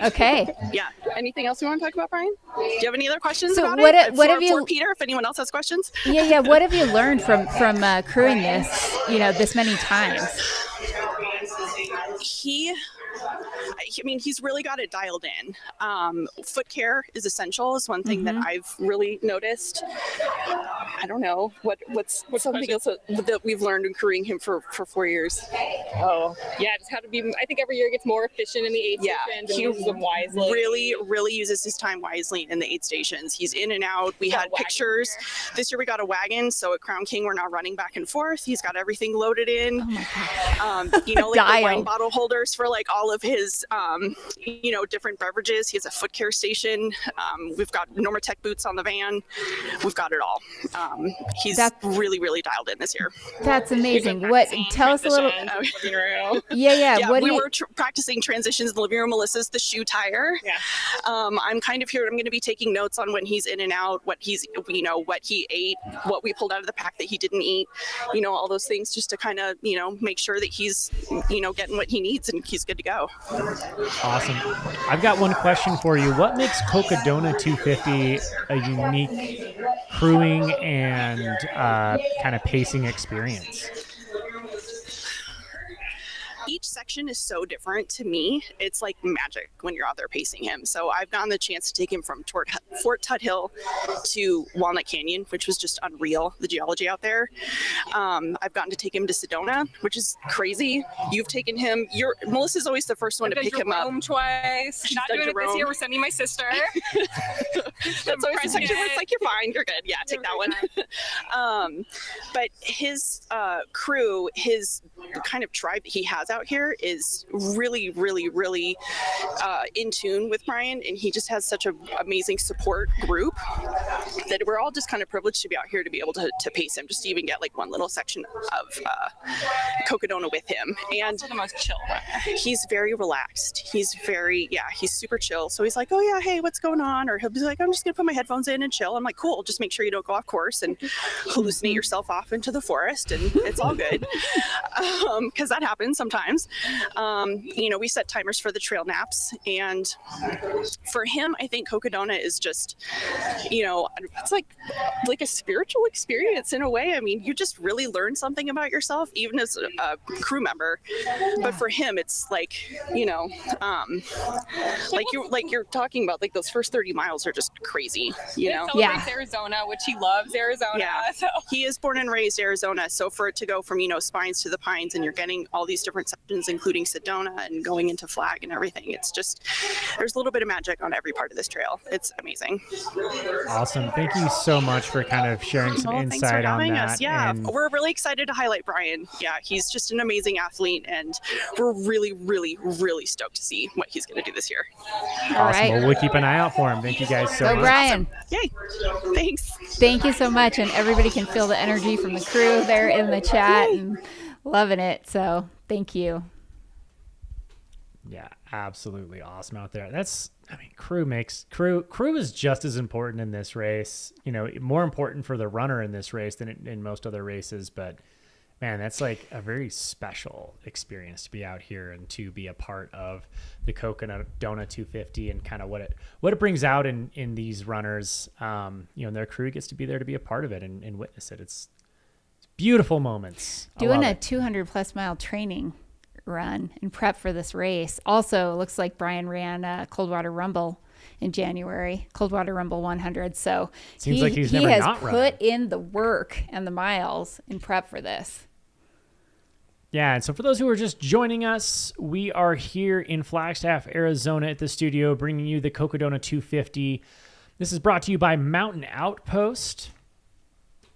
Okay. Yeah. Anything else you want to talk about, Brian? Do you have any other questions So about what it? what have you- For Peter, if anyone else has questions. Yeah. What have you learned from crewing this, this many times? He's really got it dialed in. Foot care is essential is one thing that I've really noticed. I don't know what's something else that we've learned in crewing him for 4 years. Oh, yeah, just how to be. I think every year gets more efficient in the aid stations and uses them wisely. Really uses his time wisely in the aid stations. He's in and out. We had pictures. This year we got a wagon, so at Crown King we're now running back and forth. He's got everything loaded in. Like the wine bottle holders for like all of his different beverages. He has a foot care station. We've got Normatec boots on the van. We've got it all. He's really dialed in this year. That's amazing. Tell us a little. Yeah. We were practicing transitions in the living room. Melissa's the shoe tire. Yeah. I'm kind of here. I'm going to be taking notes on when he's in and out, what he's, what he ate, what we pulled out of the pack that he didn't eat, all those things just to kind of, make sure that he's, getting what he needs and he's good to go. Awesome. I've got one question for you. What makes Cocodona 250 a unique crewing and kind of pacing experience? Each section is so different to me. It's like magic when you're out there pacing him. So I've gotten the chance to take him from Fort Tut Hill to Walnut Canyon, which was just unreal, the geology out there. I've gotten to take him to Sedona, which is crazy. You've taken him. Melissa's always the first one to pick him up. Twice. Not doing it this year. We're sending my sister. That's always the section where it's like, you're fine, you're good. Yeah, take that one. But his crew, his kind of tribe that he has out here is really in tune with Brian, and he just has such an amazing support group that we're all just kind of privileged to be out here to be able to pace him, just to even get like one little section of Cocodona with him. And also the most chill runner. He's very relaxed. He's super chill. So he's like, oh yeah, hey, what's going on? Or he'll be like, I'm just gonna put my headphones in and chill. I'm like, cool, just make sure you don't go off course and hallucinate yourself off into the forest, and it's all good. Because that happens sometimes. We set timers for the trail naps, and for him, I think Cocodona is just, it's like a spiritual experience in a way. I mean, you just really learn something about yourself, even as a crew member. But for him, it's like, like you're talking about, like those first 30 miles are just crazy, He celebrates Arizona, which he loves Arizona. Yeah, So. he is born and raised Arizona. So for it to go from, spines to the pines, and you're getting all these different sections, including Sedona and going into Flag and everything, it's just, there's a little bit of magic on every part of this trail. It's amazing. Awesome. Thank you so much for kind of sharing some Thanks for insight on having that. us. Yeah, And we're really excited to highlight Brian. Yeah, he's just an amazing athlete, and we're really, really, really stoked to see what he's going to do this year. awesome. Well, we'll keep an eye out for him. Thank you guys so Go much. Brian. Yay. Thanks. Thank you so much. And everybody can feel the energy from the crew there in the chat and loving it. So thank you. Yeah, absolutely awesome out there. Crew is just as important in this race, more important for the runner in this race than in most other races. But man, that's like a very special experience to be out here and to be a part of the Cocodona 250 and kind of what it brings out in these runners. And their crew gets to be there to be a part of it and witness it. It's beautiful moments. Doing a 200+ mile training run and prep for this race. Also, it looks like Brian ran Coldwater Rumble in January, Coldwater Rumble 100. So seems like he has not put run. in the work and the miles in prep for this. Yeah, and so for those who are just joining us, we are here in Flagstaff, Arizona at the studio bringing you the Cocodona 250. This is brought to you by Mountain Outpost.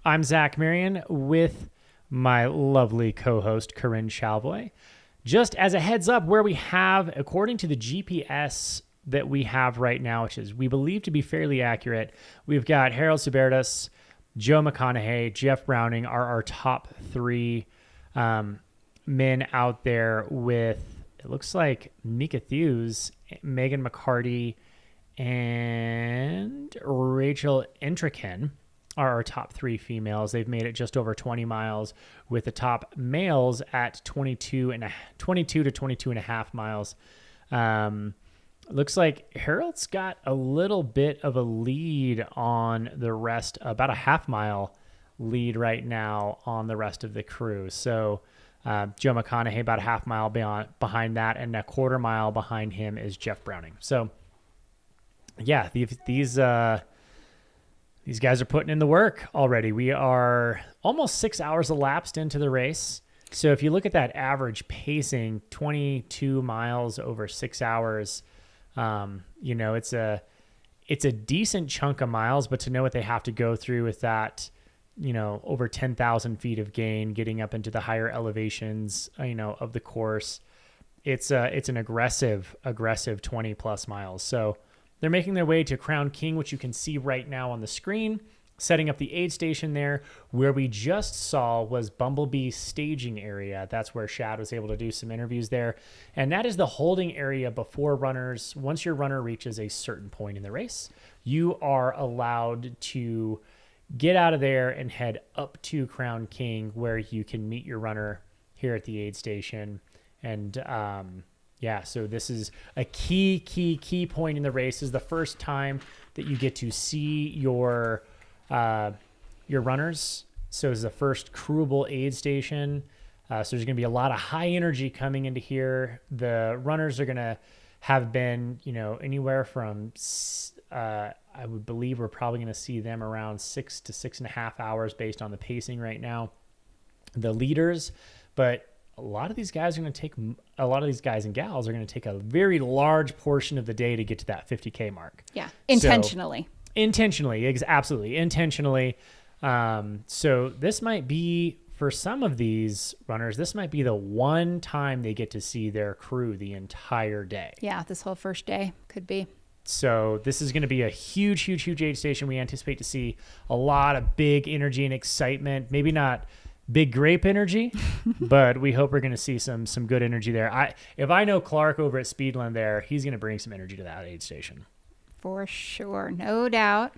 I'm Zach Marion with my lovely co-host, Corinne Chalvoy. Just as a heads up, where we have, according to the GPS that we have right now, which is we believe to be fairly accurate, we've got Harold Subertas, Joe McConaughey, Jeff Browning are our top three men out there, with, it looks like Mika Thews, Megan McCarty, and Rachel Entrekin are our top three females. They've made it just over 20 miles, with the top males at 22 to 22 and a half miles. Looks like Harold's got a little bit of a lead on the rest, about a half mile lead right now on the rest of the crew. So Joe McConaughey about a half mile behind that, and a quarter mile behind him is Jeff Browning. So yeah, these guys are putting in the work already. We are almost 6 hours elapsed into the race. So if you look at that average pacing, 22 miles over 6 hours, it's a decent chunk of miles, but to know what they have to go through with that, over 10,000 feet of gain, getting up into the higher elevations, of the course, it's an aggressive 20 plus miles. So they're making their way to Crown King, which you can see right now on the screen, setting up the aid station there. Where we just saw was Bumblebee's staging area. That's where Shad was able to do some interviews there. And that is the holding area before runners. Once your runner reaches a certain point in the race, you are allowed to get out of there and head up to Crown King, where you can meet your runner here at the aid station. And, so this is a key point in the race. This is the first time that you get to see your runners. So this is the first crewable aid station. So there's going to be a lot of high energy coming into here. The runners are going to have been, anywhere from, I would believe we're probably going to see them around 6 to 6.5 hours based on the pacing right now. The leaders, but a lot of these guys and gals are going to take a very large portion of the day to get to that 50K mark. Yeah. Intentionally. Absolutely. Intentionally. So this might be, for some of these runners, this might be the one time they get to see their crew the entire day. Yeah. This whole first day could be. So this is going to be a huge aid station. We anticipate to see a lot of big energy and excitement. Maybe not big grape energy, but we hope we're going to see some good energy there. If I know Clark over at Speedland there, he's going to bring some energy to that aid station. For sure. No doubt.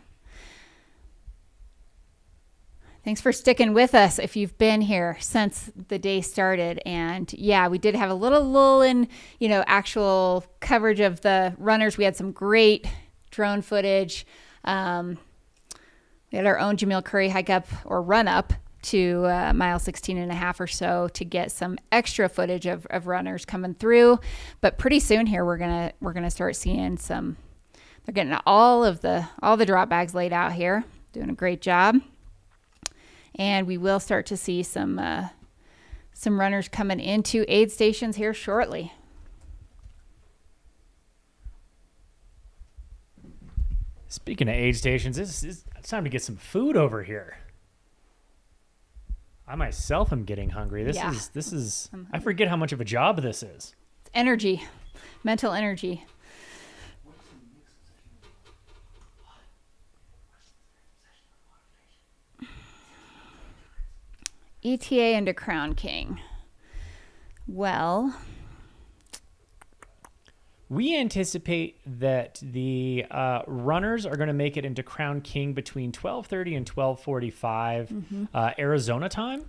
Thanks for sticking with us if you've been here since the day started. And yeah, we did have a little lull in, actual coverage of the runners. We had some great drone footage. We had our own Jamil Curry hike up or run up to mile 16 and a half or so to get some extra footage of runners coming through. But pretty soon here, we're gonna start seeing some. They're getting all the drop bags laid out here, doing a great job, and we will start to see some runners coming into aid stations here shortly. Speaking of aid stations, it's time to get some food over here. I myself am getting hungry. This is I forget how much of a job this is. It's energy, mental energy. ETA into Crown King. Well, we anticipate that the runners are going to make it into Crown King between 12:30 and 12:45 Arizona time,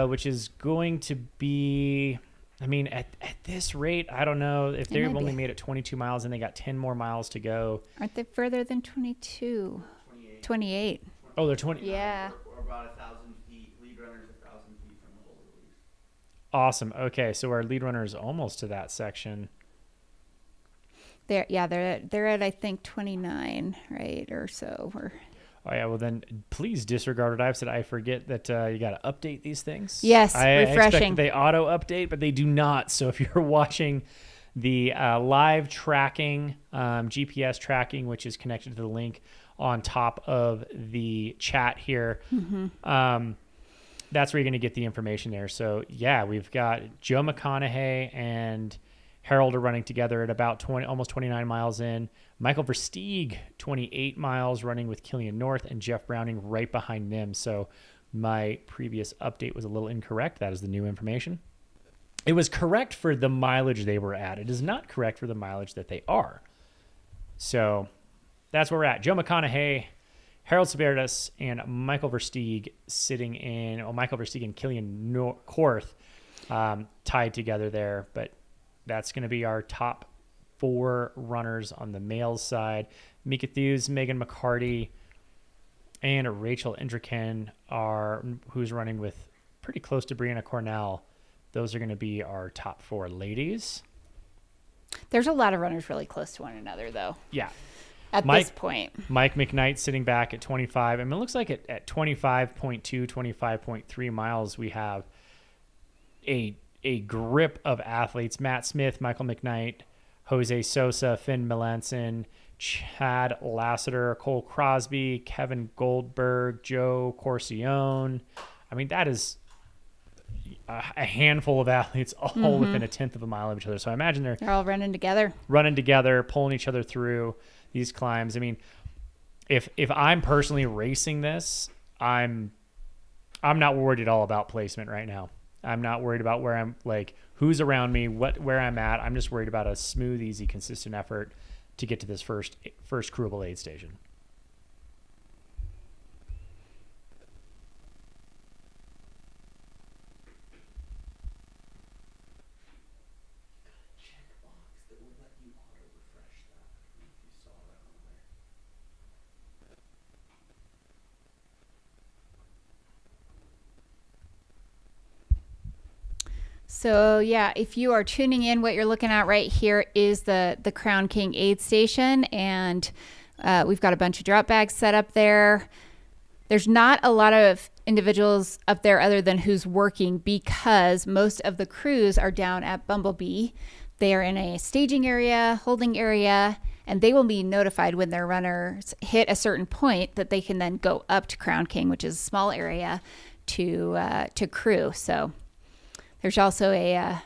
which is going to be, I mean, at this rate, I don't know if they've only made it 22 miles and they got 10 more miles to go. Aren't they further than 22? 28. Oh, they're 20. Yeah. Or about 1,000 feet. Lead runner's 1,000 feet from the boulder leaves. Awesome. Okay, so our lead runner is almost to that section. They're at I think 29, right, or so. Oh yeah, well then please disregard what I've said. I forget that you got to update these things. Yes, refreshing. refreshing. Expect they auto update, but they do not. So if you're watching the live tracking, GPS tracking, which is connected to the link on top of the chat here, that's where you're going to get the information there. So yeah, we've got Joe McConaughey and Harold are running together at about almost 29 miles in. Michael Versteeg, 28 miles, running with Killian North, and Jeff Browning right behind them. So my previous update was a little incorrect. That is the new information. It was correct for the mileage they were at. It is not correct for the mileage that they are. So that's where we're at. Joe McConaughey, Harold Saberdas, and Michael Versteeg sitting in, Michael Versteeg and Killian North tied together there. But that's going to be our top 4 runners on the males side. Mika Thews, Megan McCarty, and Rachel Indriken who's running with pretty close to Brianna Cornell. Those are going to be our top 4 ladies. There's a lot of runners really close to one another, though. Yeah. At this point. Mike McKnight sitting back at 25. I mean, it looks like at 25.2, 25.3 miles, we have a grip of athletes. Matt Smith, Michael McKnight, Jose Sosa, Finn Melanson, Chad Lassiter, Cole Crosby, Kevin Goldberg, Joe Corcione. I mean, that is a handful of athletes all within a tenth of a mile of each other. So I imagine they're all running together, pulling each other through these climbs. I mean, if I'm personally racing this, I'm not worried at all about placement right now. I'm not worried about where I'm, like, who's around me, where I'm at. I'm just worried about a smooth, easy, consistent effort to get to this first crewable aid station. So yeah, if you are tuning in, what you're looking at right here is the Crown King aid station, and we've got a bunch of drop bags set up there. There's not a lot of individuals up there other than who's working, because most of the crews are down at Bumblebee. They are in a staging area, holding area, and they will be notified when their runners hit a certain point that they can then go up to Crown King, which is a small area, to crew. So there's also a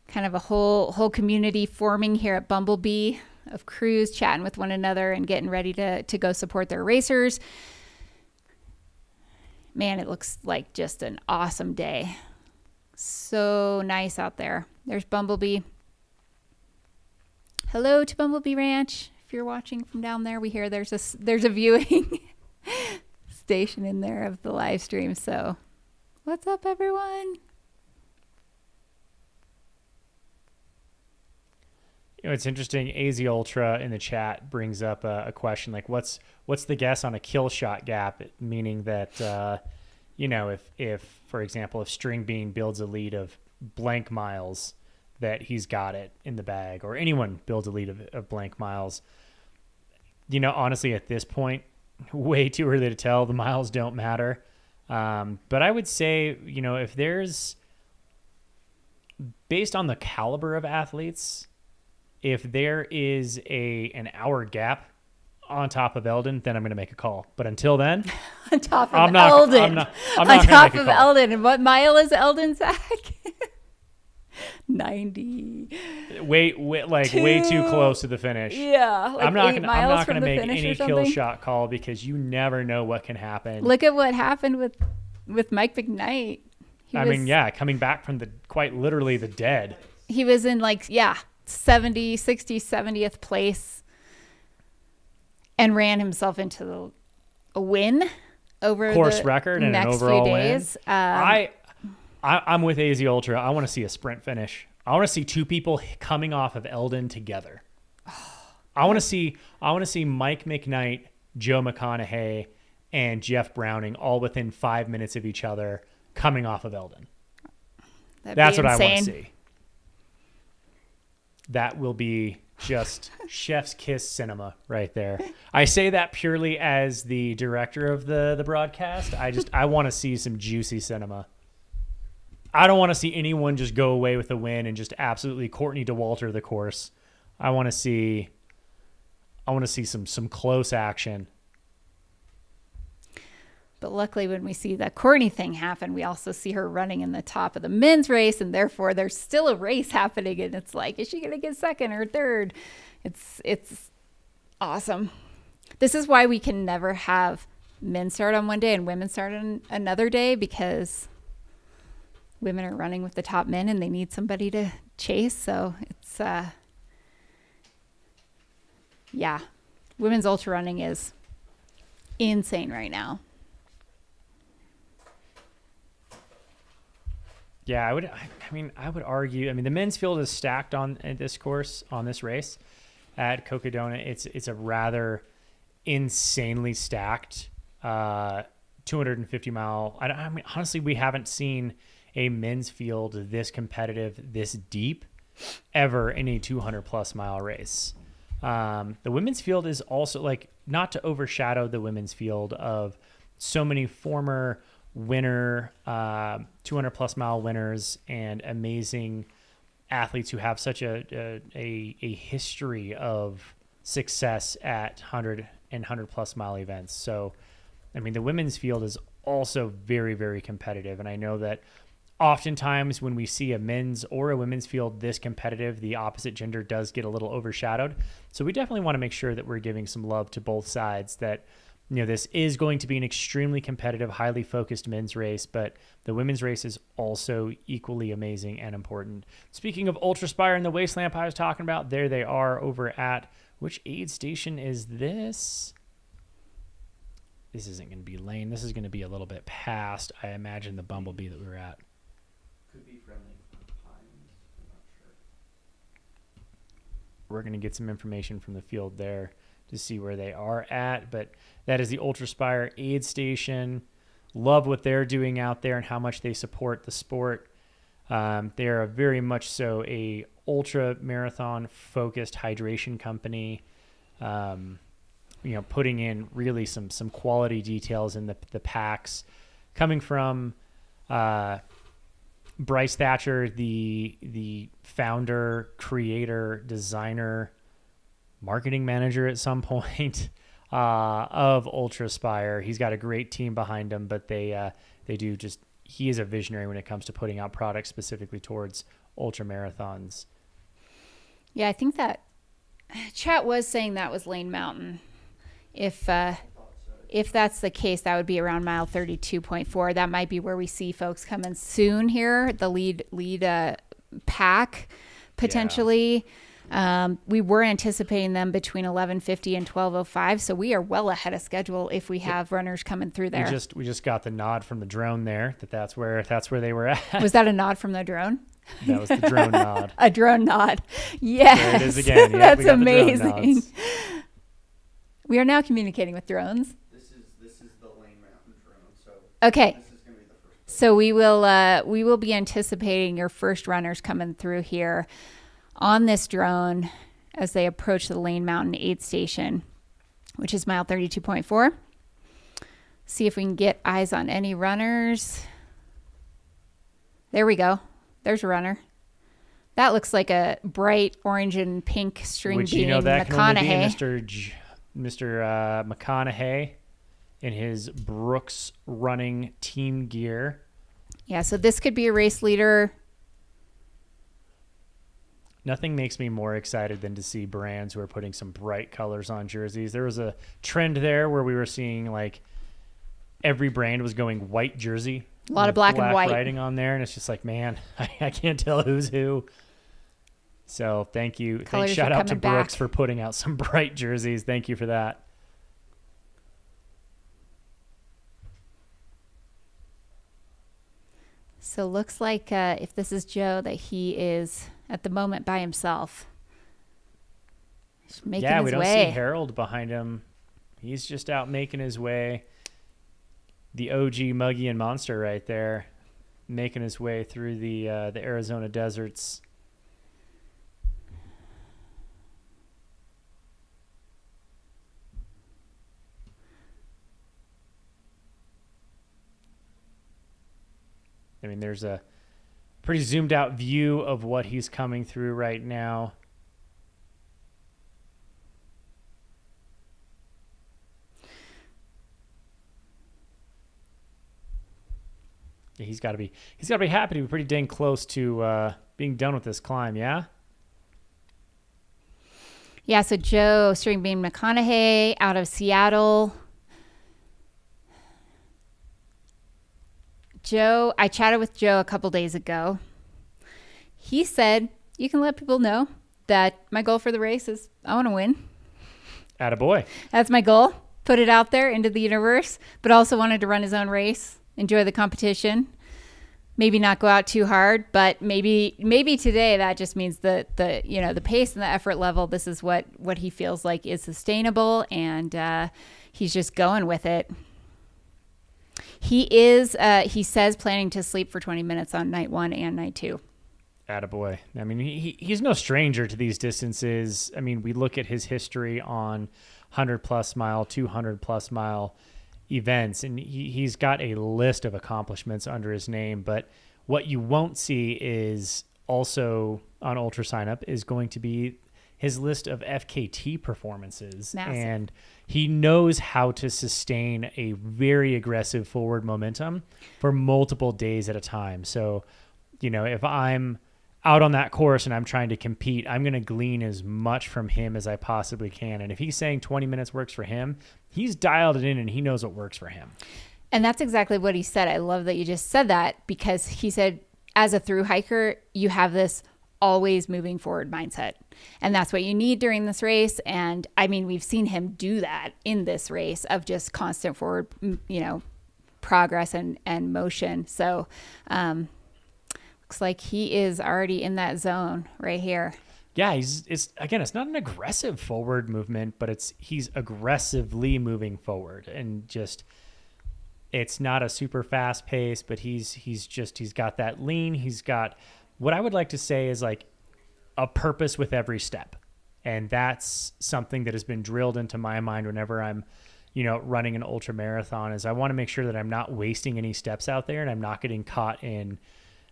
kind of a whole community forming here at Bumblebee of crews chatting with one another and getting ready to go support their racers. Man, it looks like just an awesome day. So nice out there. There's Bumblebee. Hello to Bumblebee Ranch. If you're watching from down there, we hear there's a viewing station in there of the live stream. So what's up, everyone? it's interesting. AZ Ultra in the chat brings up a question like, what's the guess on a kill shot gap? Meaning that, if for example, if String Bean builds a lead of blank miles, that he's got it in the bag, or anyone builds a lead of blank miles. Honestly, at this point, way too early to tell. The miles don't matter. But I would say, if there's, based on the caliber of athletes, if there is an hour gap on top of Eldon, then I'm going to make a call. But until then, on top of I'm Eldon. not On gonna top make a of call. Eldon. And what mile is Eldon, Zach? 90. Way too close to the finish. Yeah, like I'm not 8 gonna miles from the make finish or any kill something. shot call, because you never know what can happen. Look at what happened with Mike McKnight. Coming back from quite literally the dead. He was in 70, 60, 70th place and ran himself into a win over course the record and next an overall few days. win. I'm with AZ Ultra. I want to see a sprint finish. I want to see two people coming off of Eldon together. I want to see Mike McKnight, Joe McConaughey, and Jeff Browning all within 5 minutes of each other coming off of Eldon. That's what I want to see. That will be just chef's kiss cinema right there. I say that purely as the director of the broadcast. I want to see some juicy cinema. I don't want to see anyone just go away with a win and just absolutely Courtney DeWalter the course. I want to see some close action. But luckily, when we see the Courtney thing happen, we also see her running in the top of the men's race, and therefore there's still a race happening, and it's like, is she going to get second or third? It's awesome. This is why we can never have men start on one day and women start on another day, because women are running with the top men and they need somebody to chase. So it's, women's ultra running is insane right now. Yeah, I would argue. The men's field is stacked on this course, on this race at Cocodona. It's a rather insanely stacked 250 mile. Honestly, we haven't seen a men's field this competitive, this deep, ever in a 200 plus mile race. The women's field is also, not to overshadow the women's field of so many former winner, 200 plus mile winners, and amazing athletes who have such a history of success at 100 and 100 plus mile events. So, the women's field is also very, very competitive. And I know that oftentimes when we see a men's or a women's field this competitive, the opposite gender does get a little overshadowed. So we definitely want to make sure that we're giving some love to both sides, that this is going to be an extremely competitive, highly focused men's race, but the women's race is also equally amazing and important. Speaking of Ultra Spire and the waist lamp I was talking about, there they are over at, which aid station is this? This isn't going to be Lane. This is going to be a little bit past, I imagine, the Bumblebee that we were at. Could be Friendly Pines. I'm not sure. We're going to get some information from the field there to see where they are at, but that is the Ultra Spire aid station. Love what they're doing out there and how much they support the sport. They are very much so a ultra marathon focused hydration company. Putting in really some quality details in the packs, coming from Bryce Thatcher, the founder, creator, designer, marketing manager at some point of Ultra Spire. He's got a great team behind him, but he is a visionary when it comes to putting out products specifically towards ultra marathons. Yeah, I think that chat was saying that was Lane Mountain. If that's the case, that would be around mile 32.4. That might be where we see folks coming soon here, the lead pack potentially. Yeah. We were anticipating them between 11:50 and 12:05, so we are well ahead of schedule if we have runners coming through there. We just got the nod from the drone there that's where they were at. Was that a nod from the drone? That was the drone nod. A drone nod. Yes. There it is again. Yep, That's we got the drone amazing. nods. We are now communicating with drones. This is the Lane Mountain drone. So Okay. this is going to be the first. So we will be anticipating your first runners coming through here on this drone as they approach the Lane Mountain aid station, which is mile 32.4. See if we can get eyes on any runners. There we go. There's a runner. That looks like a bright orange and pink string Which, bean you know, that can only be McConaughey. Mr. McConaughey in his Brooks running team gear. Yeah, so this could be a race leader. Nothing makes me more excited than to see brands who are putting some bright colors on jerseys. There was a trend there where we were seeing like every brand was going white jersey. A lot of black and white writing on there, and it's just like, man, I can't tell who's who. So thank you. Shout out to Brooks for putting out some bright jerseys. Thank you for that. So looks like if this is Joe, that he is at the moment by himself. He's making his way. We don't see Harold behind him. He's just out making his way. The OG Muggy and Monster right there, making his way through the Arizona deserts. I mean, there's a pretty zoomed out view of what he's coming through right now. Yeah, he's got to be happy to be pretty dang close to being done with this climb, yeah? Yeah, so Joe String Bean McConaughey out of Seattle. Joe, I chatted with Joe a couple days ago. He said, you can let people know that my goal for the race is I want to win. Attaboy. That's my goal. Put it out there into the universe, but also wanted to run his own race, enjoy the competition. Maybe not go out too hard, but maybe today that just means the pace and the effort level. This is what he feels like is sustainable, and he's just going with it. He is, he says, planning to sleep for 20 minutes on night 1 and night 2. Attaboy. I mean, he's no stranger to these distances. I mean, we look at his history on 100-plus mile, 200-plus mile events, and he's got a list of accomplishments under his name. But what you won't see is also on Ultra Sign Up is going to be his list of FKT performances. Massive. And he knows how to sustain a very aggressive forward momentum for multiple days at a time. So, if I'm out on that course and I'm trying to compete, I'm going to glean as much from him as I possibly can. And if he's saying 20 minutes works for him, he's dialed it in and he knows what works for him. And that's exactly what he said. I love that you just said that, because he said, as a thru hiker, you have this always moving forward mindset. And that's what you need during this race. And I mean, we've seen him do that in this race of just constant forward, progress and motion. So, looks like he is already in that zone right here. Yeah, it's not an aggressive forward movement, but he's aggressively moving forward, and just it's not a super fast pace, but he's got that lean. He's got what I would like to say is like a purpose with every step. And that's something that has been drilled into my mind whenever I'm, running an ultra marathon, is I want to make sure that I'm not wasting any steps out there, and I'm not getting caught in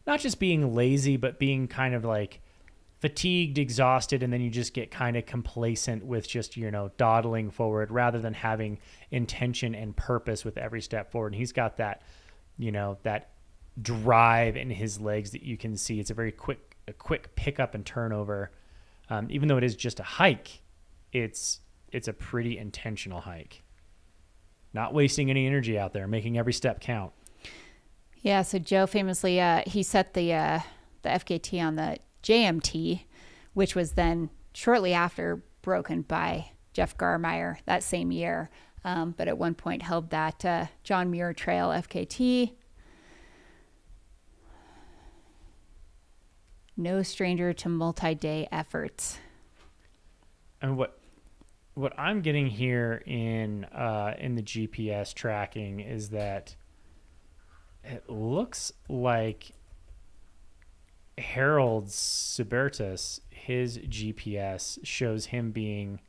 not just being lazy, but being kind of like fatigued, exhausted, and then you just get kind of complacent with just, dawdling forward rather than having intention and purpose with every step forward. And he's got that, that drive in his legs that you can see. It's a very quick pickup and turnover. Even though it is just a hike, it's a pretty intentional hike. Not wasting any energy out there, making every step count. Yeah, so Joe famously, he set the FKT on the JMT, which was then shortly after broken by Jeff Garmeyer that same year. But at one point held that John Muir Trail FKT. No stranger to multi-day efforts. And what I'm getting here in the GPS tracking is that it looks like Harold Subertus, his GPS shows him being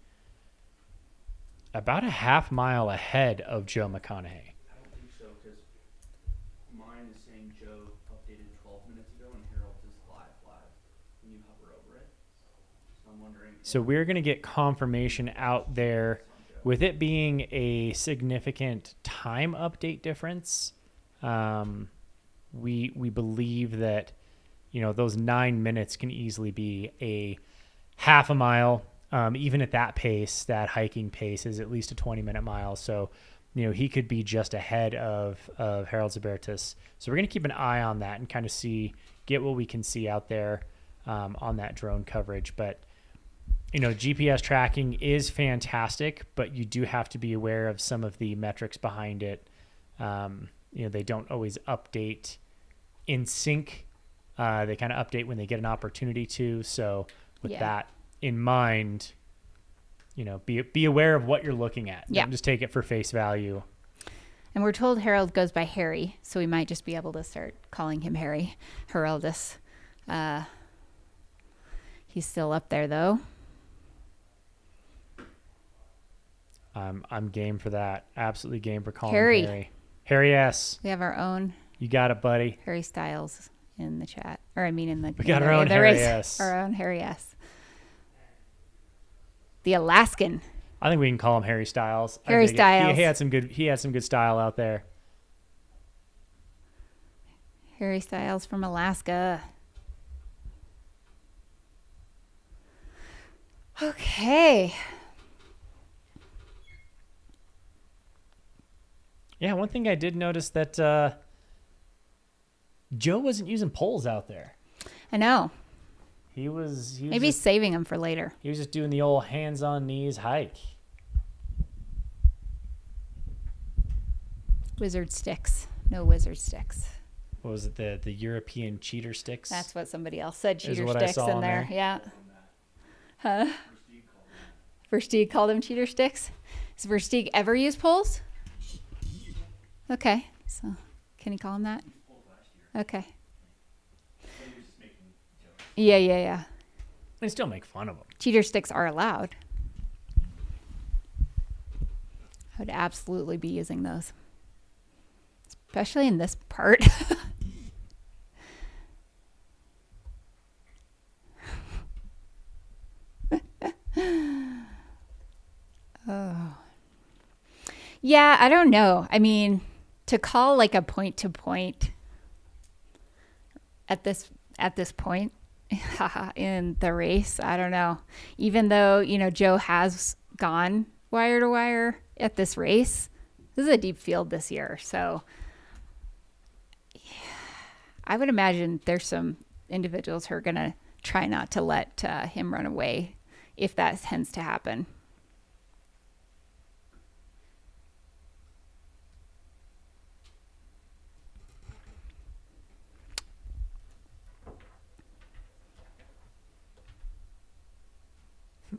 about a half mile ahead of Joe McConaughey. I don't think so, because mine is saying Joe updated 12 minutes ago and Harold is live when you hover over it. So I'm wondering. So we're going to get confirmation out there with it being a significant time update difference. We believe that, those 9 minutes can easily be a half a mile. Even at that pace, that hiking pace is at least a 20-minute mile. So, he could be just ahead of Harold Zubertus. So we're going to keep an eye on that and kind of get what we can see out there on that drone coverage. But, GPS tracking is fantastic, but you do have to be aware of some of the metrics behind it. They don't always update in sync. They kind of update when they get an opportunity to. So with that in mind, be aware of what you're looking at. Yeah. Don't just take it for face value. And we're told Harold goes by Harry, so we might just be able to start calling him Harry. Haroldus. He's still up there, though. I'm game for that. Absolutely game for calling Harry. him Harry. Harry S. We have our own. You got it, buddy. Harry Styles in the chat, or we got our own Harry S. Our own Harry S. The Alaskan. I think we can call him Harry Styles. Harry Styles. He had some good style out there. Harry Styles from Alaska. Okay. Yeah, one thing I did notice that Joe wasn't using poles out there. I know. He was maybe just saving them for later. He was just doing the old hands-on knees hike. Wizard sticks. No wizard sticks. What was it? The European cheater sticks? That's what somebody else said. Cheater what I sticks saw in there. Yeah. Huh? Versteeg called them cheater sticks. Has Versteeg ever used poles? Okay. So can he call him that? Okay. Yeah. They still make fun of them. Cheater sticks are allowed. I would absolutely be using those. Especially in this part. Oh. Yeah, I don't know. I mean, to call like a point to point at this point in the race, I don't know. Even though, Joe has gone wire to wire at this race, this is a deep field this year. So I would imagine there's some individuals who are going to try not to let him run away if that tends to happen.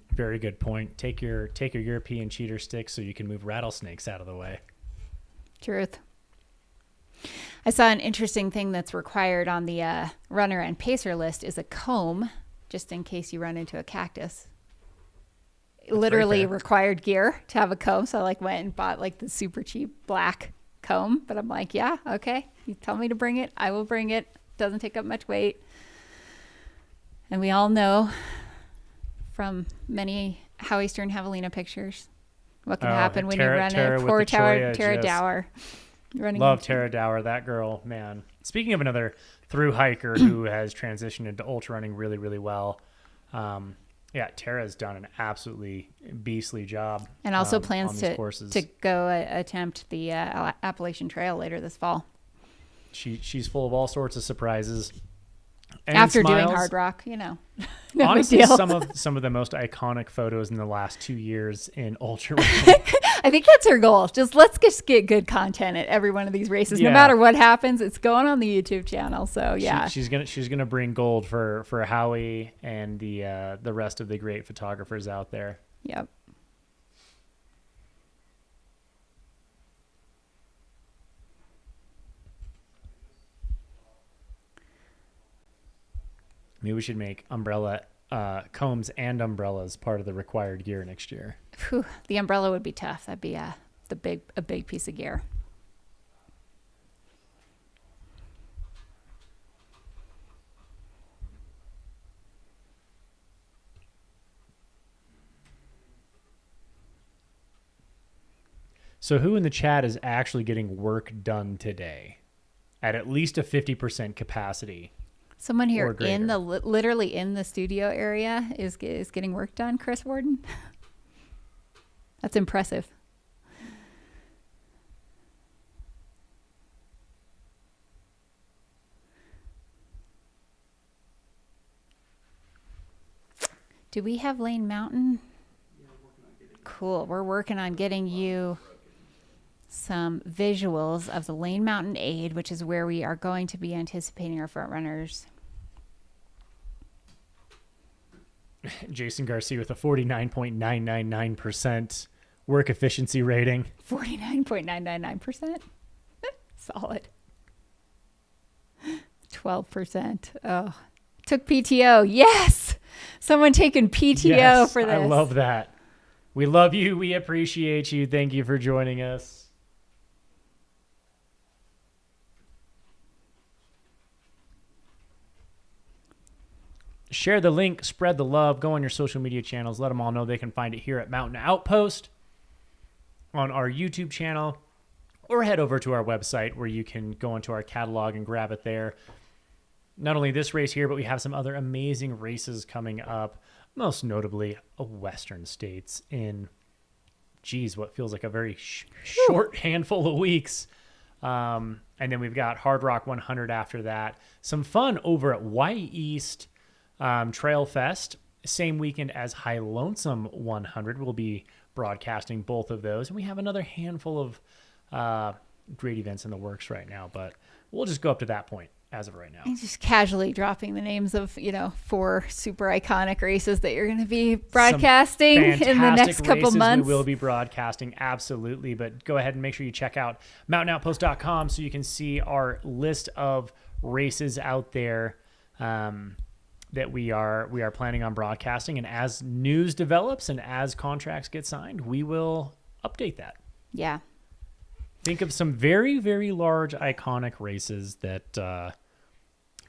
Very good point. Take your European cheater sticks so you can move rattlesnakes out of the way. Truth. I saw an interesting thing that's required on the runner and pacer list is a comb, just in case you run into a cactus. Literally required gear to have a comb. So I went and bought the super cheap black comb, but I'm like, yeah, okay. You tell me to bring it, I will bring it. Doesn't take up much weight. And we all know from many Howie Stern Javelina pictures what can happen when you run it. Poor Tara Dower. Love Tara Dower, that girl, man. Speaking of another through hiker who has transitioned into ultra running really, really well. Tara's done an absolutely beastly job. And also plans to go attempt the Appalachian Trail later this fall. She's full of all sorts of surprises. And after doing Hard Rock, no honestly, big deal. some of the most iconic photos in the last 2 years in ultra running. I think that's her goal. Let's just get good content at every one of these races. No matter what happens, it's going on the YouTube channel. So yeah, she's gonna bring gold for Howie and the rest of the great photographers out there. Yep. Maybe we should make umbrella combs and umbrellas part of the required gear next year. Whew, the umbrella would be tough. That'd be a big piece of gear. So who in the chat is actually getting work done today at least a 50% capacity? Someone here in the literally in the studio area is getting work done, Chris Warden. That's impressive. Do we have Lane Mountain? Cool. We're working on getting you some visuals of the Lane Mountain Aid, which is where we are going to be anticipating our front runners. Jason Garcia with a 49.999% work efficiency rating. 49.999%. Solid. 12%. Oh, took PTO. Yes. Someone taking PTO for this. I love that. We love you. We appreciate you. Thank you for joining us. Share the link, spread the love, go on your social media channels, let them all know they can find it here at Mountain Outpost on our YouTube channel, or head over to our website where you can go into our catalog and grab it there. Not only this race here, but we have some other amazing races coming up, most notably a Western States in, what feels like a very short handful of weeks. And then we've got Hard Rock 100 after that. Some fun over at Y East Trail Fest, same weekend as High Lonesome 100. We'll be broadcasting both of those. And we have another handful of great events in the works right now, but we'll just go up to that point as of right now. And just casually dropping the names of, 4 super iconic races that you're going to be broadcasting in the next couple months. We will be broadcasting, absolutely. But go ahead and make sure you check out mountainoutpost.com so you can see our list of races out there that we are planning on broadcasting. And as news develops and as contracts get signed, we will update that. Yeah. Think of some very, very large iconic races that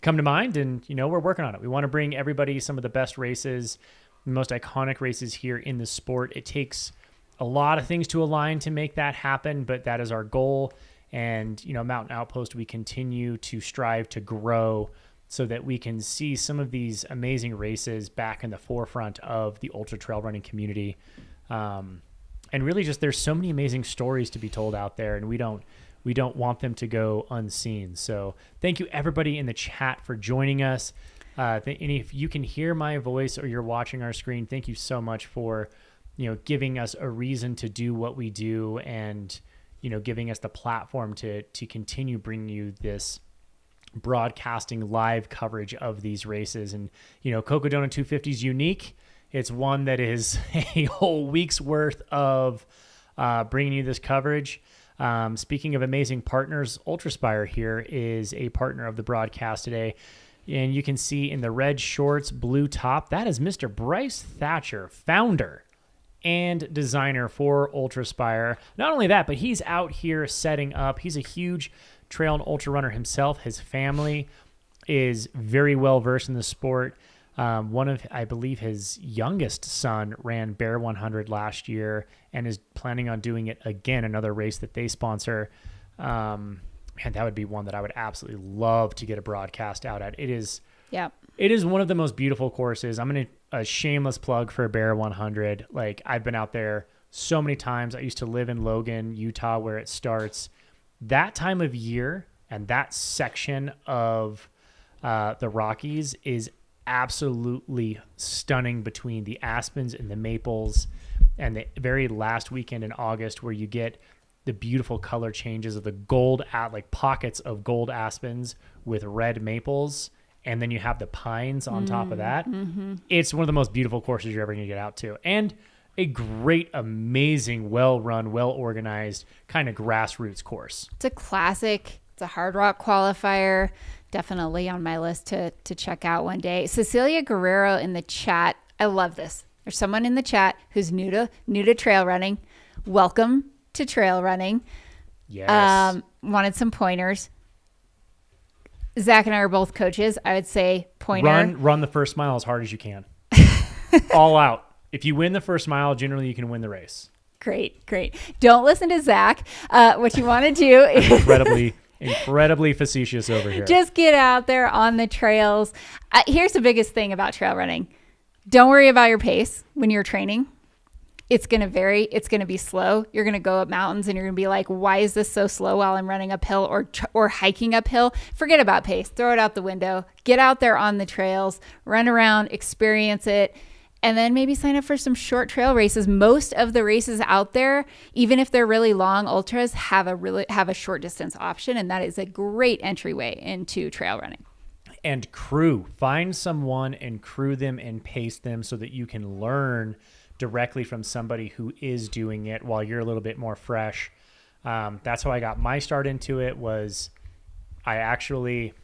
come to mind, and we're working on it. We want to bring everybody some of the best races, the most iconic races here in the sport. It takes a lot of things to align to make that happen, but that is our goal. And Mountain Outpost, we continue to strive to grow so that we can see some of these amazing races back in the forefront of the ultra trail running community. And really just, there's so many amazing stories to be told out there, and we don't want them to go unseen. So thank you everybody in the chat for joining us. And if you can hear my voice or you're watching our screen, thank you so much for, giving us a reason to do what we do, and, giving us the platform to continue bringing you this broadcasting live coverage of these races. And, Cocodona 250 is unique. It's one that is a whole week's worth of bringing you this coverage. Speaking of amazing partners, Ultraspire here is a partner of the broadcast today. And you can see in the red shorts, blue top, that is Mr. Bryce Thatcher, founder and designer for Ultraspire. Not only that, but he's out here setting up. He's a huge trail and ultra runner himself. His family is very well versed in the sport. I believe his youngest son ran Bear 100 last year and is planning on doing it again, another race that they sponsor. Man, that would be one that I would absolutely love to get a broadcast out at. It is one of the most beautiful courses. I'm going to a shameless plug for Bear 100. Like, I've been out there so many times. I used to live in Logan, Utah, where it starts. That time of year and that section of the Rockies is absolutely stunning between the aspens and the maples, and the very last weekend in August where you get the beautiful color changes of the gold like pockets of gold aspens with red maples, and then you have the pines on top of that. Mm-hmm. It's one of the most beautiful courses you're ever going to get out to, and a great, amazing, well-run, well-organized kind of grassroots course. It's a classic. It's a Hard Rock qualifier. Definitely on my list to check out one day. Cecilia Guerrero in the chat. I love this. There's someone in the chat who's new to trail running. Welcome to trail running. Yes. Wanted some pointers. Zach and I are both coaches. I would say pointer. Run the first mile as hard as you can. All out. If you win the first mile, generally you can win the race. Great. Don't listen to Zach. What you want to do is incredibly facetious over here. Just get out there on the trails. Here's the biggest thing about trail running. Don't worry about your pace when you're training. It's going to vary. It's going to be slow. You're going to go up mountains and you're going to be like, why is this so slow while I'm running uphill or hiking uphill? Forget about pace. Throw it out the window. Get out there on the trails, run around, experience it, and then maybe sign up for some short trail races. Most of the races out there, even if they're really long ultras, have a short distance option, and that is a great entryway into trail running. And crew. Find someone and crew them and pace them so that you can learn directly from somebody who is doing it while you're a little bit more fresh. That's how I got my start into it. I actually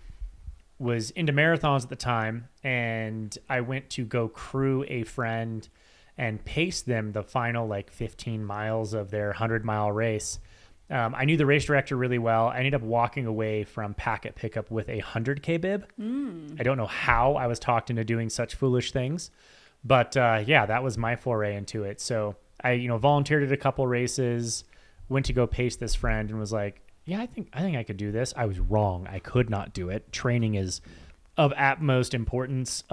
was into marathons at the time, and I went to go crew a friend and pace them the final 15 miles of their 100-mile race. I knew the race director really well. I ended up walking away from packet pickup with a 100K bib. I don't know how I was talked into doing such foolish things, but that was my foray into it. So I volunteered at a couple races, went to go pace this friend, and was like, yeah, I think I could do this. I was wrong. I could not do it. Training is of utmost importance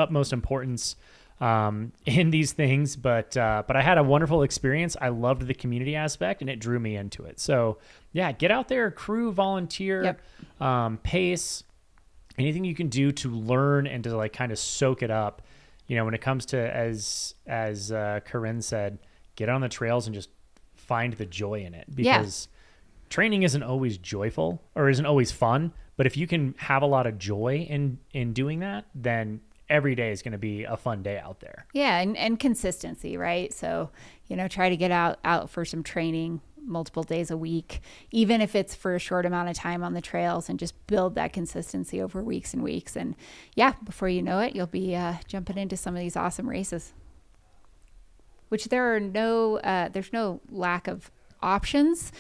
in these things. But I had a wonderful experience. I loved the community aspect, and it drew me into it. So yeah, get out there, crew, volunteer, pace, anything you can do to learn and to kind of soak it up. When it comes to, as Corinne said, get on the trails and just find the joy in it, because training isn't always joyful or isn't always fun, but if you can have a lot of joy in doing that, then every day is going to be a fun day out there. Yeah. And consistency, right? So, try to get out for some training multiple days a week, even if it's for a short amount of time on the trails, and just build that consistency over weeks and weeks. And before you know it, you'll be jumping into some of these awesome races, which there's no lack of options.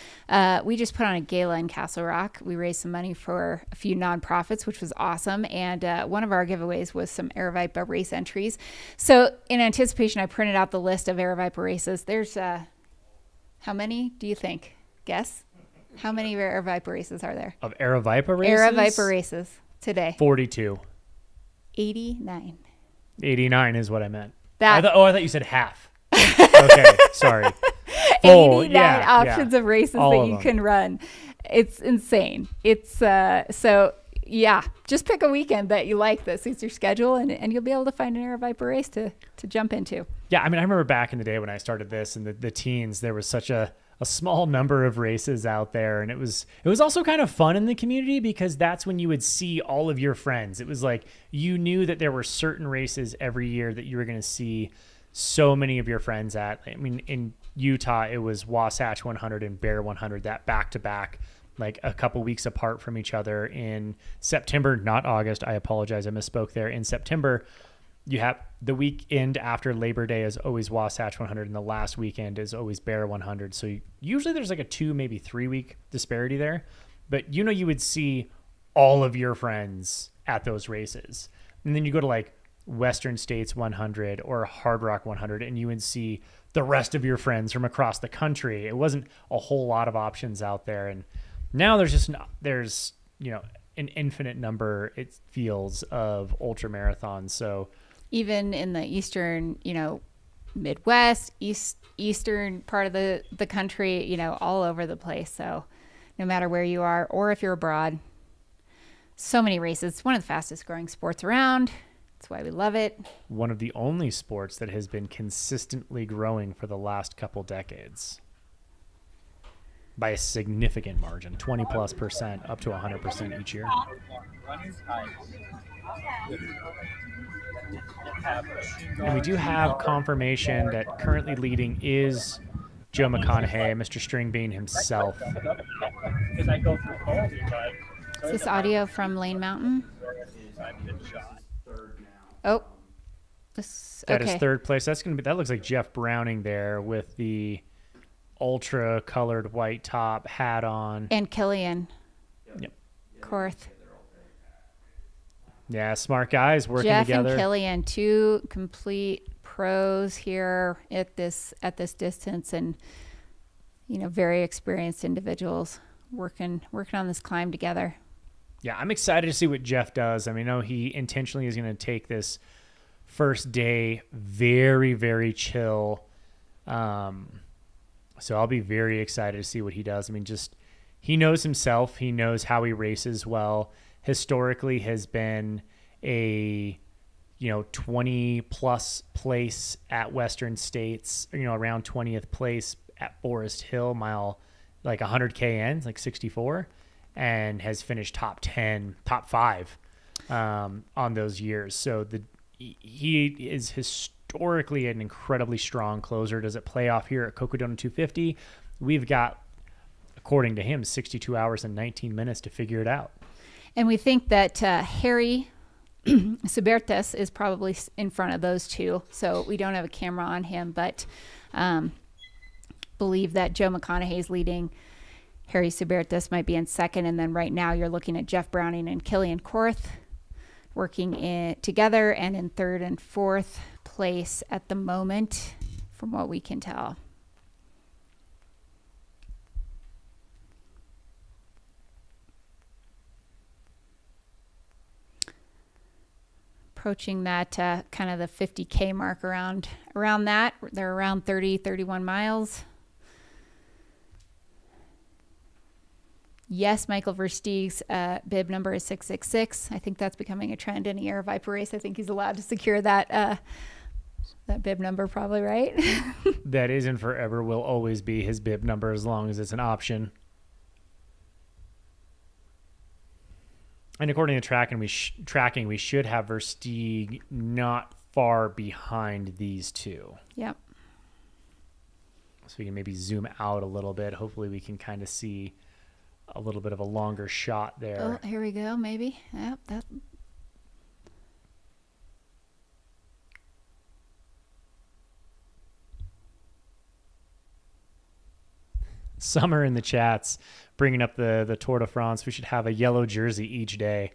We just put on a gala in Castle Rock. We raised some money for a few nonprofits, which was awesome. And one of our giveaways was some Aravaipa race entries. So in anticipation, I printed out the list of Aravaipa races. There's how many do you think? Guess. How many Aravaipa races are there? Of Aravaipa races? Aravaipa races today. 42. 89. 89 is what I meant. I thought you said half. Okay, sorry. 89 options of races all that you can run. It's insane. It's just pick a weekend that you like that suits your schedule, and you'll be able to find an Aravaipa race to jump into. Yeah, I remember back in the day when I started this and the teens, there was such a small number of races out there, and it was also kind of fun in the community, because that's when you would see all of your friends. It was like you knew that there were certain races every year that you were going to see so many of your friends at. In Utah, it was Wasatch 100 and Bear 100, that back-to-back, a couple weeks apart from each other in September, not August. I apologize. I misspoke there. In September, you have the weekend after Labor Day is always Wasatch 100, and the last weekend is always Bear 100. So usually there's a 2, maybe 3 week disparity there, but you would see all of your friends at those races. And then you go to Western States 100 or Hard Rock 100, and you would see the rest of your friends from across the country. It wasn't a whole lot of options out there. And now there's an infinite number, it feels, of ultra marathons. So even in the eastern, Midwest, eastern part of the country, all over the place. So no matter where you are, or if you're abroad, so many races. It's one of the fastest growing sports around. That's why we love it. One of the only sports that has been consistently growing for the last couple decades by a significant margin, 20+% up to 100% each year. And we do have confirmation that currently leading is Joe McConaughey, Mr. String Bean himself. Is this audio from Lane Mountain? Oh, That is third place. That's gonna be. That looks like Jeff Browning there with the ultra colored white top, hat on, and Killian. Yep. Korth. Yeah, smart guys working Jeff together. and Killian, two complete pros here at this distance, and very experienced individuals working on this climb together. Yeah, I'm excited to see what Jeff does. I mean, I know he intentionally is going to take this first day very, very chill. So I'll be very excited to see what he does. I mean, just he knows himself. He knows how he races well. Historically has been a 20+ place at Western States, around 20th place at Forest Hill, mile like 100K ends, like 64, and has finished top 5 on those years. So he is historically an incredibly strong closer. Does it play off here at Cocodona 250? We've got, according to him, 62 hours and 19 minutes to figure it out. And we think that Harry Subertes is probably in front of those two. So we don't have a camera on him, but believe that Joe McConaughey is leading. Harry Subertes might be in second. And then right now you're looking at Jeff Browning and Killian Korth working together and in third and fourth place at the moment, from what we can tell. Approaching that kind of the 50K mark around that. They're around 31 miles. Yes, Michael Versteeg's bib number is 666. I think that's becoming a trend in a Air Viper race. I think he's allowed to secure that bib number, probably, right? That is and forever will always be his bib number as long as it's an option. And according to tracking, we should have Versteeg not far behind these two. Yep. So we can maybe zoom out a little bit. Hopefully we can kind of see a little bit of a longer shot there. Oh, here we go, maybe. Yep, that. Summer in the chats bringing up the Tour de France. We should have a yellow jersey each day.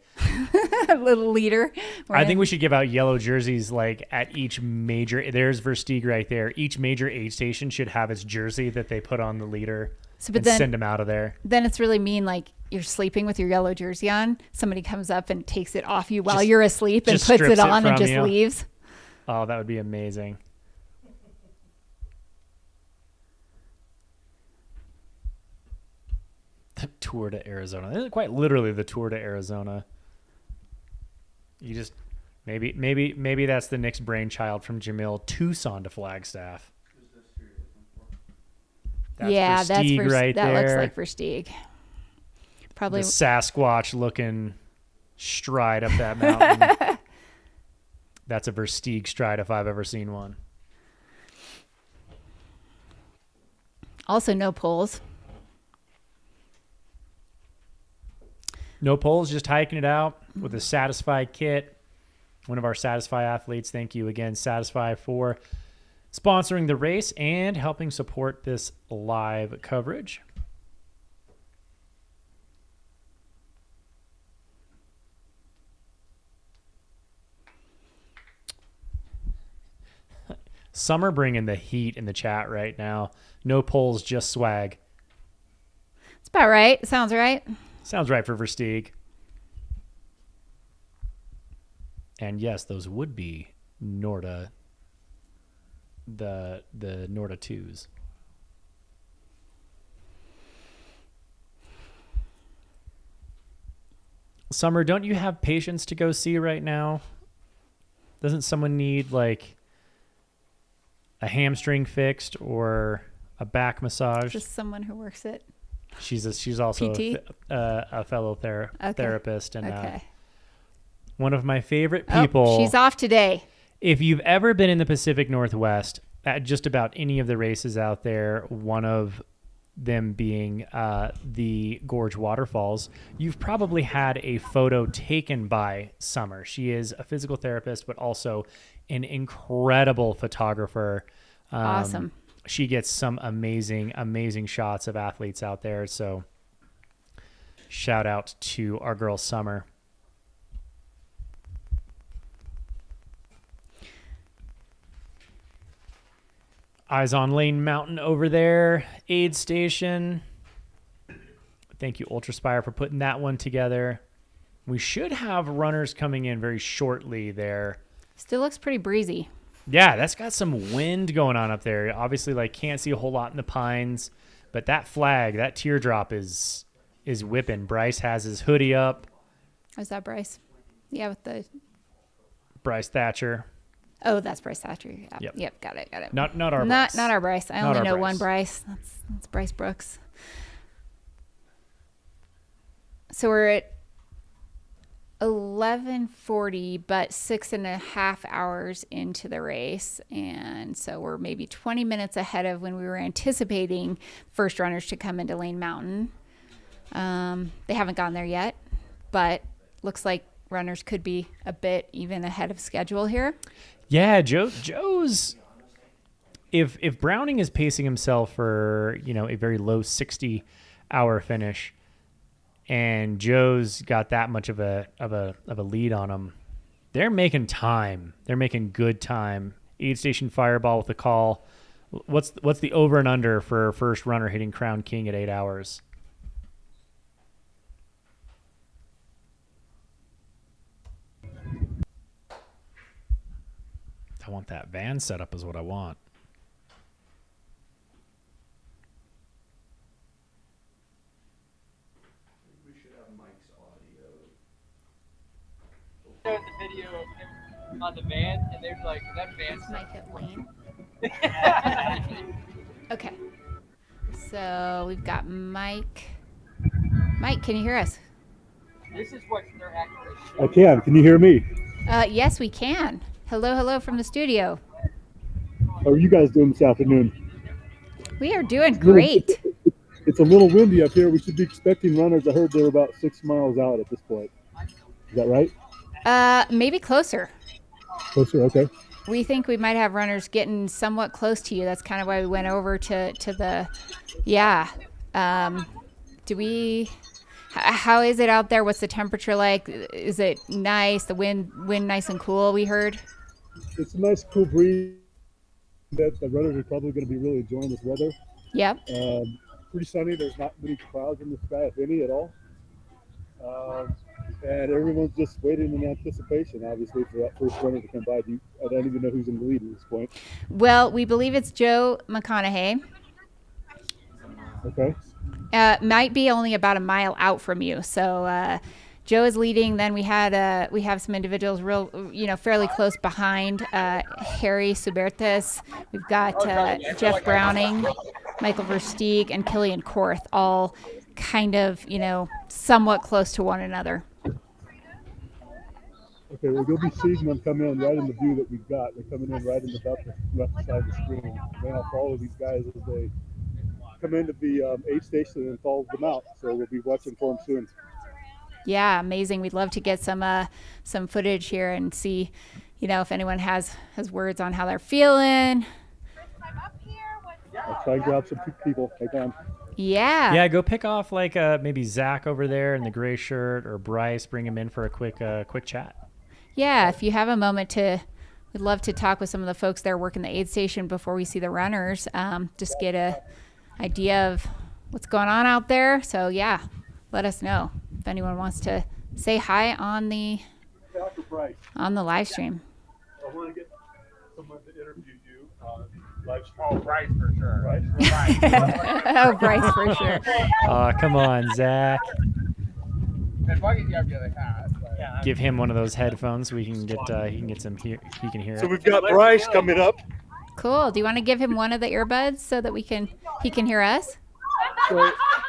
A little leader. I think we should give out yellow jerseys like at each major. There's Versteeg right there. Each major aid station should have its jersey that they put on the leader and send them out of there. Then it's really mean, like you're sleeping with your yellow jersey on. Somebody comes up and takes it off you while you're asleep and puts it on and just leaves. Oh, that would be amazing. The Tour de Arizona. This is quite literally the Tour de Arizona. You just maybe that's the Nick's brainchild from Jamil. Tucson to Flagstaff. That's Versteeg right that there. Looks like Versteeg. Probably the Sasquatch looking stride up that mountain. That's a Versteeg stride if I've ever seen one. Also, no poles. No poles, just hiking it out with a Satisfy kit. One of our Satisfy athletes. Thank you again, Satisfy, for sponsoring the race and helping support this live coverage. Summer bringing the heat in the chat right now. No poles, just swag. It's about right. Sounds right. Sounds right for Versteeg. And yes, those would be Norda, the Norda 2s. Summer, don't you have patience to go see right now? Doesn't someone need like a hamstring fixed or a back massage? Just someone who works it. She's also PT? a fellow therapist and Okay. one of my favorite people. Oh, she's off today. If you've ever been in the Pacific Northwest at just about any of the races out there, one of them being the Gorge Waterfalls, you've probably had a photo taken by Summer. She is a physical therapist, but also an incredible photographer. Awesome. She gets some amazing shots of athletes out there. So shout out to our girl Summer. Eyes on Lane Mountain over there, aid station. Thank you, Ultraspire, for putting that one together. We should have runners coming in very shortly there. Still looks pretty breezy. Yeah, that's got some wind going on up there. Obviously, like, can't see a whole lot in the pines, but that flag, that teardrop is whipping. Bryce has his hoodie up. Is that Bryce? Yeah, with the... Bryce Thatcher. Oh, that's Bryce Thatcher. Yep, got it. Not our Bryce. Not our Bryce. I Not only our know Bryce. one Bryce. That's Bryce Brooks. So we're at 11:40, but 6.5 hours into the race, and so we're maybe 20 minutes ahead of when we were anticipating first runners to come into Lane Mountain. They haven't gone there yet, but looks like runners could be a bit even ahead of schedule here. Yeah, Joe's. If Browning is pacing himself for a very low 60-hour finish, and Joe's got that much of a lead on him, they're making time. They're making good time. Aid Station Fireball with the call. What's the over and under for first runner hitting Crown King at 8 hours? I want that van setup is what I want. We should have Mike's audio. Showed the video of him on the van, and they're like, that van's Mike at Lane. Okay. So we've got Mike. Mike, can you hear us? This is what they're actually I can. Can you hear me? Yes, we can. Hello from the studio. How are you guys doing this afternoon? We are doing great. It's a little windy up here. We should be expecting runners. I heard they're about 6 miles out at this point. Is that right? Maybe closer. Closer, okay. We think we might have runners getting somewhat close to you. That's kind of why we went over to the, yeah. How is it out there? What's the temperature like? Is it nice? The wind nice and cool, we heard? It's a nice cool breeze. That the runners are probably going to be really enjoying this weather. Yep. Pretty sunny. There's not many clouds in the sky, if any, at all. And everyone's just waiting in anticipation, obviously, for that first runner to come by. I don't even know who's in the lead at this point. Well, we believe it's Joe McConaughey. Okay. Might be only about a mile out from you. So Joe is leading. Then we have some individuals fairly close behind. Harry Subertes. We've got Jeff Browning, Michael Versteeg, and Killian Korth, all kind of somewhat close to one another. Okay, well, you'll be seeing them come in right in the view that we've got. They're coming in right in the left side of the screen. Then I'll follow these guys as they come into the aid station and follow them out. So we'll be watching for them soon. Yeah, amazing. We'd love to get some footage here and see, if anyone has words on how they're feeling. I'll try and grab some people. Hang on. Yeah. Yeah, go pick off like maybe Zach over there in the gray shirt, or Bryce. Bring him in for a quick chat. Yeah, if you have a moment we'd love to talk with some of the folks there working the aid station before we see the runners. Just get a idea of what's going on out there. So yeah, let us know if anyone wants to say hi on the live stream. I want to get someone to interview you live stream. Oh, Bryce for sure. Right? Oh, Bryce for sure. Oh, come on, Zach. As long as you have the other hat. Yeah, give him one of those headphones so we can get he can get some he can hear So it. we've got Bryce coming up. Cool. Do you want to give him one of the earbuds so that he can hear us? So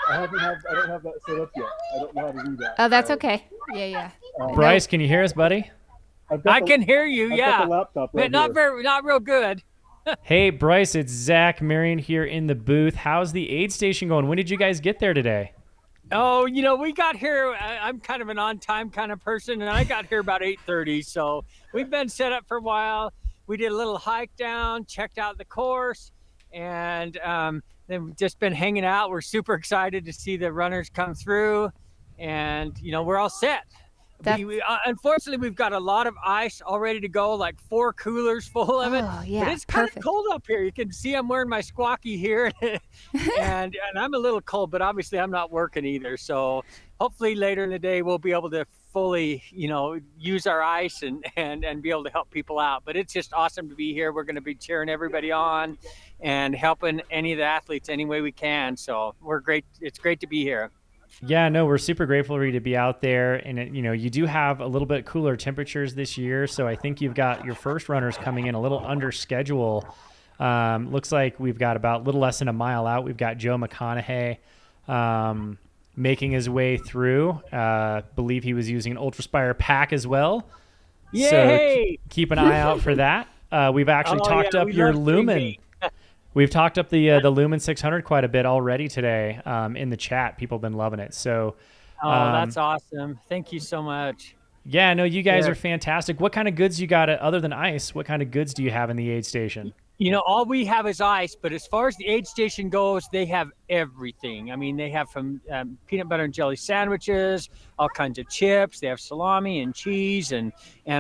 I don't have that set up yet. I don't know how to do that. Oh, that's okay. Yeah. Bryce, can you hear us, buddy? I can hear you. I've Yeah, got the laptop right but not real good. Hey, Bryce, it's Zach Marion here in the booth. How's the aid station going? When did you guys get there today? Oh, we got here. I'm kind of an on-time kind of person, and I got here about 8:30. So we've been set up for a while. We did a little hike down, checked out the course, and then we've just been hanging out. We're super excited to see the runners come through, and we're all set. Unfortunately, we've got a lot of ice all ready to go, like 4 coolers full of it. Oh, yeah, but it's kind of cold up here. You can see I'm wearing my squawky here, and I'm a little cold, but obviously I'm not working either. So hopefully later in the day we'll be able to fully, use our ice and be able to help people out. But it's just awesome to be here. We're going to be cheering everybody on and helping any of the athletes any way we can. So we're great. It's great to be here. Yeah, no, we're super grateful for you to be out there. And, you do have a little bit cooler temperatures this year. So I think you've got your first runners coming in a little under schedule. Looks like we've got about a little less than a mile out. We've got Joe McConaughey making his way through. Believe he was using an UltraSpire pack as well. Yay! So keep an eye out for that. We've actually talked up your Lumen. We've talked up the Lumen 600 quite a bit already today in the chat. People have been loving it. So, that's awesome. Thank you so much. Yeah, no, you guys are fantastic. What kind of goods you got other than ice? What kind of goods do you have in the aid station? All we have is ice, but as far as the aid station goes, they have everything. I mean, they have from peanut butter and jelly sandwiches, all kinds of chips. They have salami and cheese and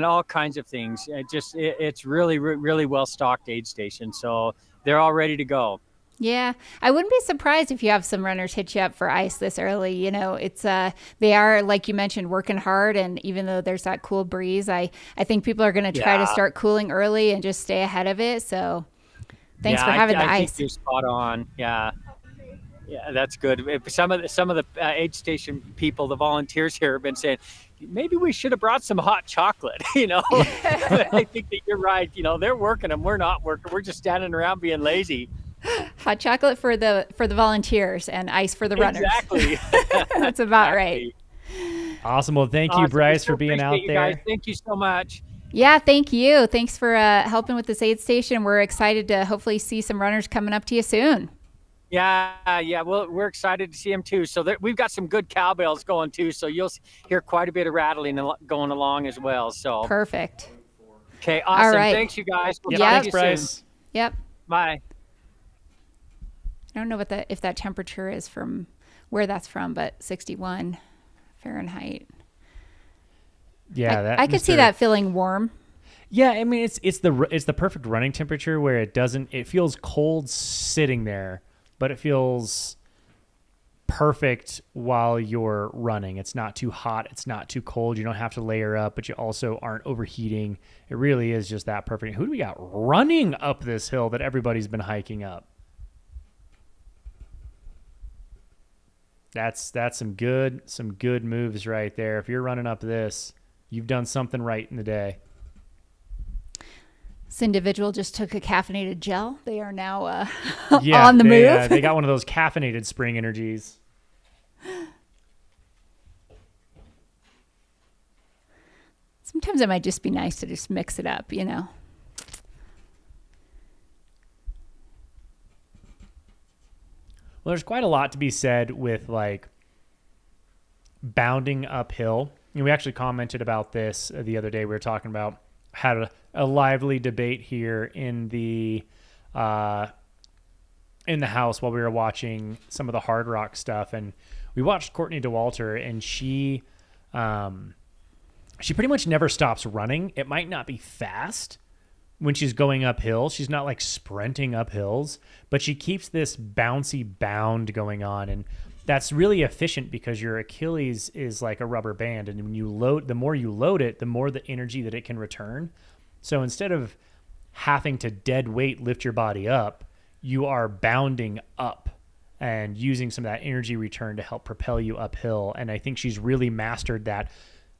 all kinds of things. It's really, really well stocked aid station. So they're all ready to go. Yeah, I wouldn't be surprised if you have some runners hit you up for ice this early. It's they are, like you mentioned, working hard, and even though there's that cool breeze, I think people are going to try to start cooling early and just stay ahead of it. So thanks for having the I ice. think you're spot on. Yeah, that's good. Some of the aid station people, the volunteers here, have been saying maybe we should have brought some hot chocolate. I think that you're right. They're working them. We're not working. We're just standing around being lazy. Hot chocolate for the volunteers and ice for the runners. Exactly. That's about right. Awesome. Well, thank you, Bryce, for being out there. Guys. Thank you so much. Yeah, thank you. Thanks for helping with this aid station. We're excited to hopefully see some runners coming up to you soon. Yeah. Well, we're excited to see them too. So we've got some good cowbells going too. So you'll hear quite a bit of rattling going along as well. So perfect. Okay, awesome. All right. Thanks, you guys. We'll talk talk to you Bryce. soon. Yep. Bye. I don't know if that temperature is from where that's from, but 61 Fahrenheit. Yeah, I could see that feeling warm. Yeah, I mean it's the perfect running temperature where it feels cold sitting there, but it feels perfect while you're running. It's not too hot, it's not too cold. You don't have to layer up, but you also aren't overheating. It really is just that perfect. Who do we got running up this hill that everybody's been hiking up? That's some good moves right there. If you're running up this, you've done something right in the day. This individual just took a caffeinated gel. They are now on the move. They got one of those caffeinated spring energies. Sometimes it might just be nice to just mix it up, Well, there's quite a lot to be said with like bounding uphill. We actually commented about this the other day. We were talking about had a lively debate here in the house while we were watching some of the hard rock stuff, and we watched Courtney DeWalter, and she pretty much never stops running. It might not be fast when she's going uphill. She's not like sprinting up hills, but she keeps this bouncy bound going on, and that's really efficient because your Achilles is like a rubber band, and when you load, the more you load it, the more the energy that it can return. So instead of having to dead weight lift your body up, you are bounding up and using some of that energy return to help propel you uphill. And I think she's really mastered that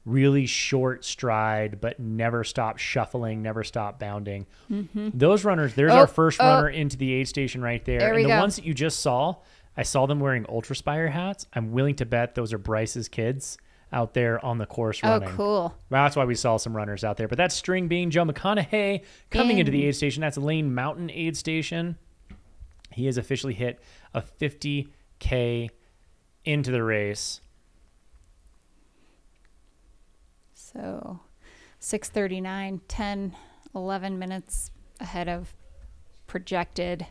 really short stride, but never stop shuffling, never stop bounding. Mm-hmm. Those runners, there's our first runner into the aid station right there. There we and the go. ones that you just saw, I saw them wearing Ultraspire hats. I'm willing to bet those are Bryce's kids out there on the course running. Oh, cool. Well, that's why we saw some runners out there. But that's String Bean, Joe McConaughey coming into the aid station. That's Lane Mountain aid station. He has officially hit a 50K into the race. So 6:39, 10, 11 minutes ahead of projected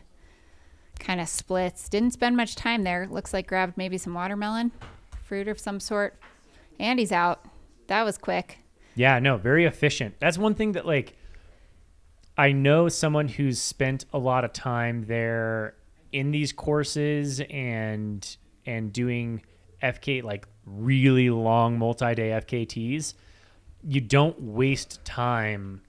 kind of splits. Didn't spend much time there. Looks like grabbed maybe some watermelon, fruit of some sort. And he's out. That was quick. Yeah, no, very efficient. That's one thing that, like, I know someone who's spent a lot of time there in these courses and doing FK, like really long multi-day FKTs. You don't waste time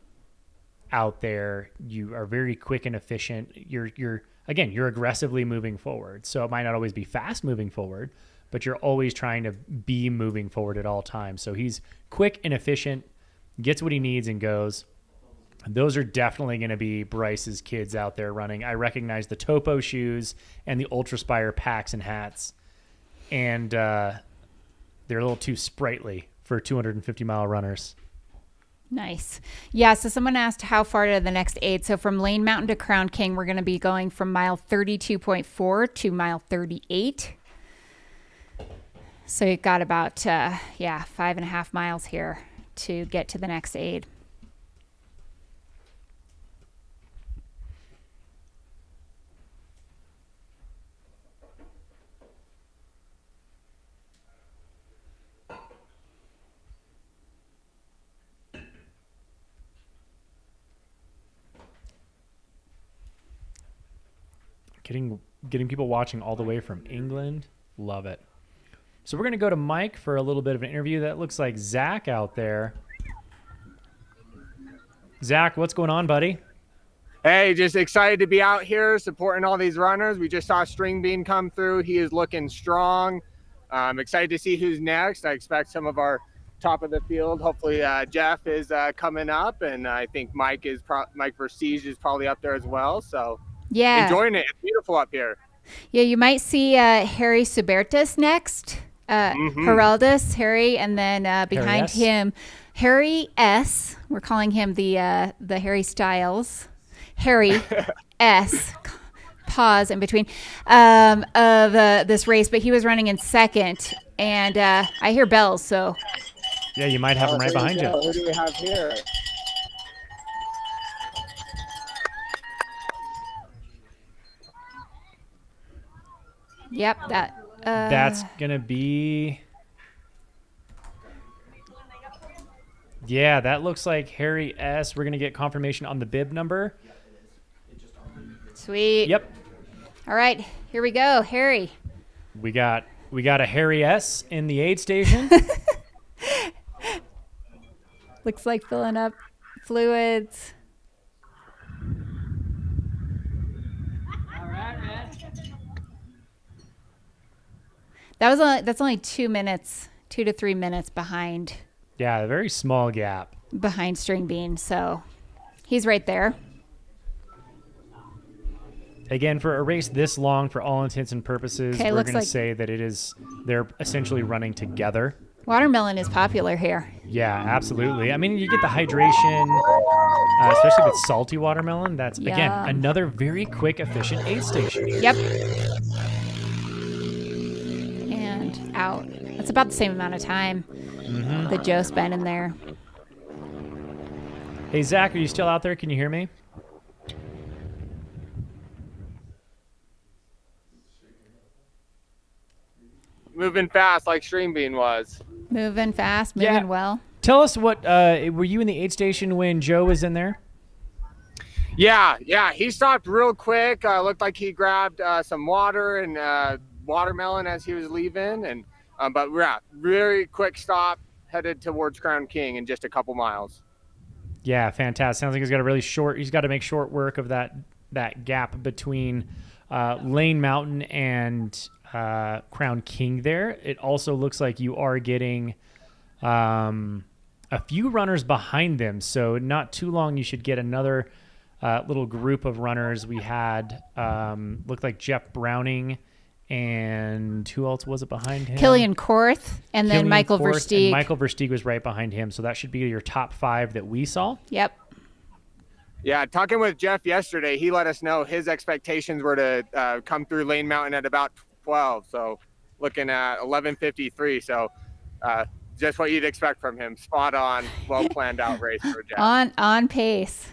out there. You are very quick and efficient. You're aggressively moving forward. So it might not always be fast moving forward, but you're always trying to be moving forward at all times. So he's quick and efficient, gets what he needs and goes. Those are definitely going to be Bryce's kids out there running. I recognize the Topo shoes and the Ultraspire packs and hats. And they're a little too sprightly for 250-mile runners. Nice. Yeah, so someone asked how far to the next aid. So from Lane Mountain to Crown King, we're going to be going from mile 32.4 to mile 38. So you've got about, 5.5 miles here to get to the next aid. Getting people watching all the way from England. Love it. So we're going to go to Mike for a little bit of an interview. That looks like Zach out there. Zach, what's going on, buddy? Hey, just excited to be out here supporting all these runners. We just saw String Bean come through. He is looking strong. I'm excited to see who's next. I expect some of our top of the field. Hopefully Jeff is coming up, and I think Mike Versiege is probably up there as well. So yeah, enjoying it. It's beautiful up here. Yeah, you might see Harry Subertus next. Heraldus, Harry, and then behind him, Harry S. We're calling him the Harry Styles. Harry S. Pause in between of this race, but he was running in second, and I hear bells, so yeah, you might have him right behind you. Who do we have here? Yep, that's gonna be. Yeah, that looks like Harry S. We're gonna get confirmation on the bib number. Sweet. Yep. All right, here we go, Harry. We got a Harry S. in the aid station. Looks like filling up fluids. All right, man. That's only 2 minutes, 2 to 3 minutes behind. Yeah, a very small gap. Behind String Bean, so he's right there. Again, for a race this long, for all intents and purposes, we're going to say that they're essentially running together. Watermelon is popular here. Yeah, absolutely. I mean, you get the hydration, especially with salty watermelon. That's, again, another very quick, efficient aid station. Yep. And out. That's about the same amount of time that Joe spent in there. Hey, Zach, are you still out there? Can you hear me? Moving fast like String Bean was. Moving fast, moving well. Tell us what, were you in the aid station when Joe was in there? Yeah, he stopped real quick. Looked like he grabbed some water and watermelon as he was leaving, and but yeah, very quick stop, headed towards Crown King in just a couple miles. Yeah, fantastic. Sounds like he's got to make short work of that gap between Lane Mountain and Crown King there. It also looks like you are getting a few runners behind them. So not too long, you should get another little group of runners. We had looked like Jeff Browning, and who else was it behind him? Killian Korth, and then Michael Versteeg. Michael Versteeg was right behind him. So that should be your top 5 that we saw. Yep. Yeah, talking with Jeff yesterday, he let us know his expectations were to come through Lane Mountain at about 12. So looking at 11:53. So just what you'd expect from him. Spot on, well planned out race for Jeff. On pace.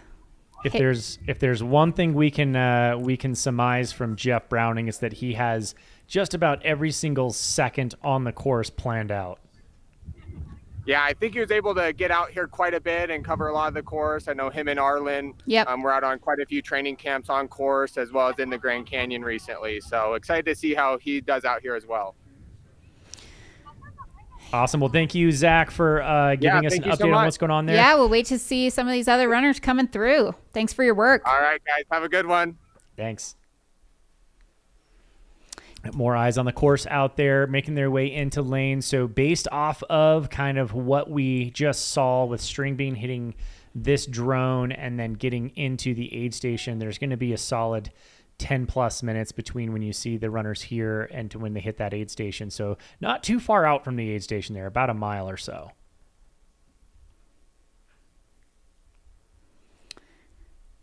If there's one thing we can surmise from Jeff Browning, is that he has just about every single second on the course planned out. Yeah, I think he was able to get out here quite a bit and cover a lot of the course. I know him and Arlen were out on quite a few training camps on course, as well as in the Grand Canyon recently. So excited to see how he does out here as well. Awesome. Well, thank you, Zach, for giving us an update on what's going on there. Yeah, we'll wait to see some of these other runners coming through. Thanks for your work. All right, guys. Have a good one. Thanks. More eyes on the course out there, making their way into lanes. So based off of kind of what we just saw with String Bean hitting this drone and then getting into the aid station, there's going to be a solid 10 plus minutes between when you see the runners here and to when they hit that aid station. So not too far out from the aid station there, about a mile or so.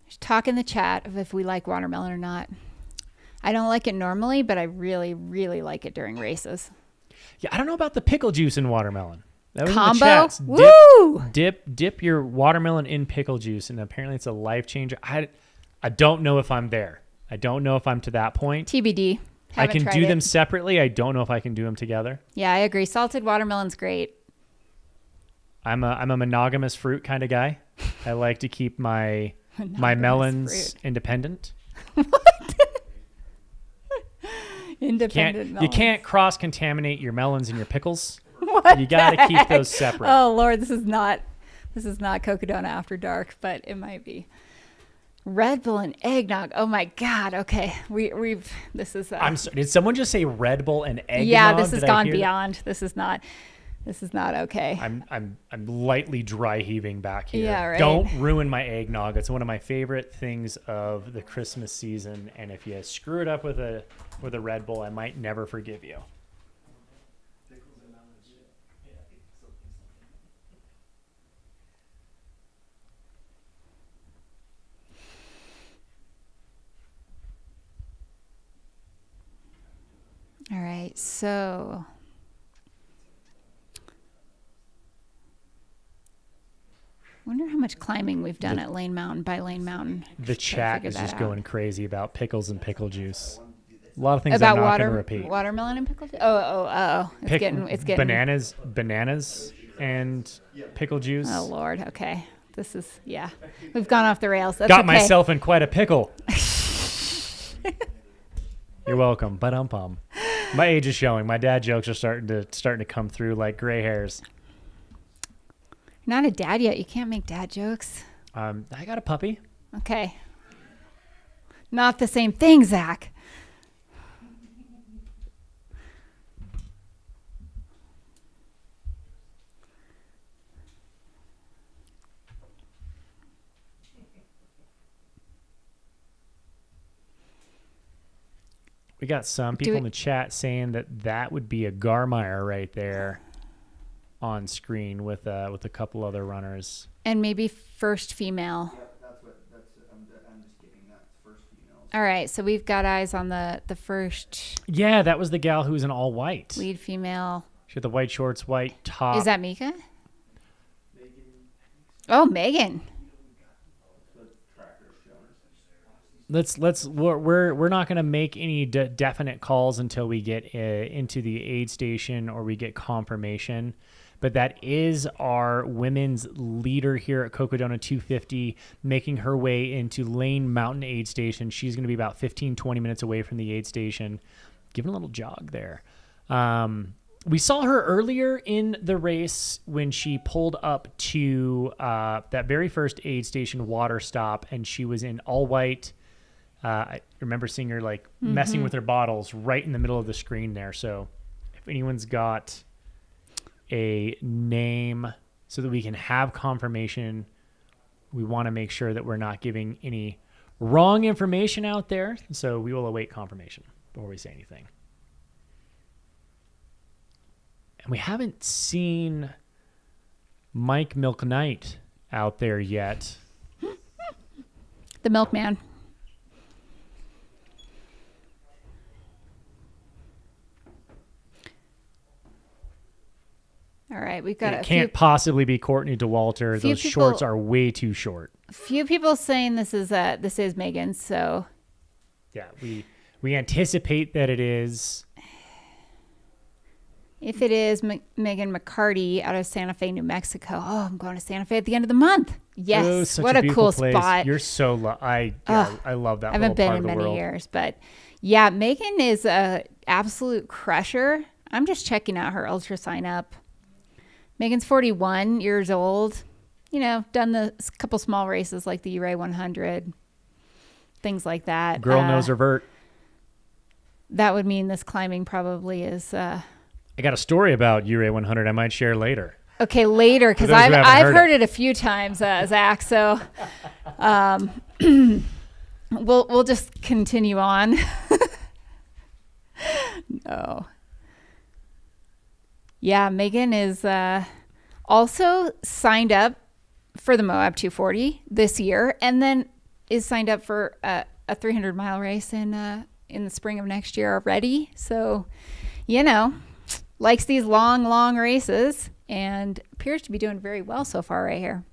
There's talk in the chat of if we like watermelon or not. I don't like it normally, but I really, really like it during races. Yeah, I don't know about the pickle juice in watermelon. That was combo. In the chats. Woo! Dip your watermelon in pickle juice, and apparently it's a life changer. I don't know if I'm there. I don't know if I'm to that point. TBD. I can do them separately. I don't know if I can do them together. Yeah, I agree. Salted watermelon's great. I'm a monogamous fruit kind of guy. I like to keep my melons independent. Independent melons. You can't cross-contaminate your melons and your pickles. You got to keep those separate. Oh Lord, this is not Cocodona After Dark, but it might be. Red Bull and eggnog. Oh my God. Okay, we've this is. I'm sorry. Did someone just say Red Bull and eggnog? Yeah, this has gone beyond. That? This is not okay. I'm lightly dry heaving back here. Yeah, right. Don't ruin my eggnog. It's one of my favorite things of the Christmas season, and if you screw it up with a Red Bull, I might never forgive you. All right, so wonder how much climbing we've done at Lane Mountain by Lane Mountain. The chat is just going crazy about pickles and pickle juice. A lot of things about I'm not going to repeat. Watermelon and pickle juice? Oh. It's getting bananas and pickle juice. Oh Lord, okay. This is we've gone off the rails. That's Got okay. myself in quite a pickle. You're welcome. But my age is showing. My dad jokes are starting to come through like gray hairs. You're not a dad yet. You can't make dad jokes. I got a puppy. Okay. Not the same thing, Zach. We got some people in the chat saying that would be a Garmire right there on screen with a couple other runners. And maybe first female. Yeah, I'm just kidding. That's first female. All right, so we've got eyes on the first. Yeah, that was the gal who was in all white. Lead female. She had the white shorts, white top. Is that Mika? Oh, Megan. We're not going to make any definite calls until we get into the aid station or we get confirmation. But that is our women's leader here at Cocodona 250, making her way into Lane Mountain aid station. She's going to be about 15-20 minutes away from the aid station. Giving a little jog there. We saw her earlier in the race when she pulled up to that very first aid station water stop, and she was in all white. I remember seeing her messing with her bottles right in the middle of the screen there. So if anyone's got a name so that we can have confirmation. We want to make sure that we're not giving any wrong information out there. So we will await confirmation before we say anything. And we haven't seen Mike Milk Knight out there yet. The milkman. All right, we've got It can't possibly be Courtney DeWalter. Those shorts are way too short. A few people saying this is Megan, so yeah, we anticipate that it is. If it is Megan McCarty out of Santa Fe, New Mexico. Oh, I'm going to Santa Fe at the end of the month. Yes, oh, such what a cool place. spot. You're so I love that. I haven't been in many years, but yeah, Megan is a absolute crusher. I'm just checking out her ultra sign up. Megan's 41 years old. You know, done the couple small races like the Uray 100, things like that. Girl knows her vert. That would mean this climbing probably is. I got a story about Uray 100 I might share later. Okay, later, because I've heard it a few times, Zach. So we'll just continue on. No. Yeah, Megan is also signed up for the Moab 240 this year, and then is signed up for a 300-mile race in the spring of next year already. So, you know, likes these long races and appears to be doing very well so far right here.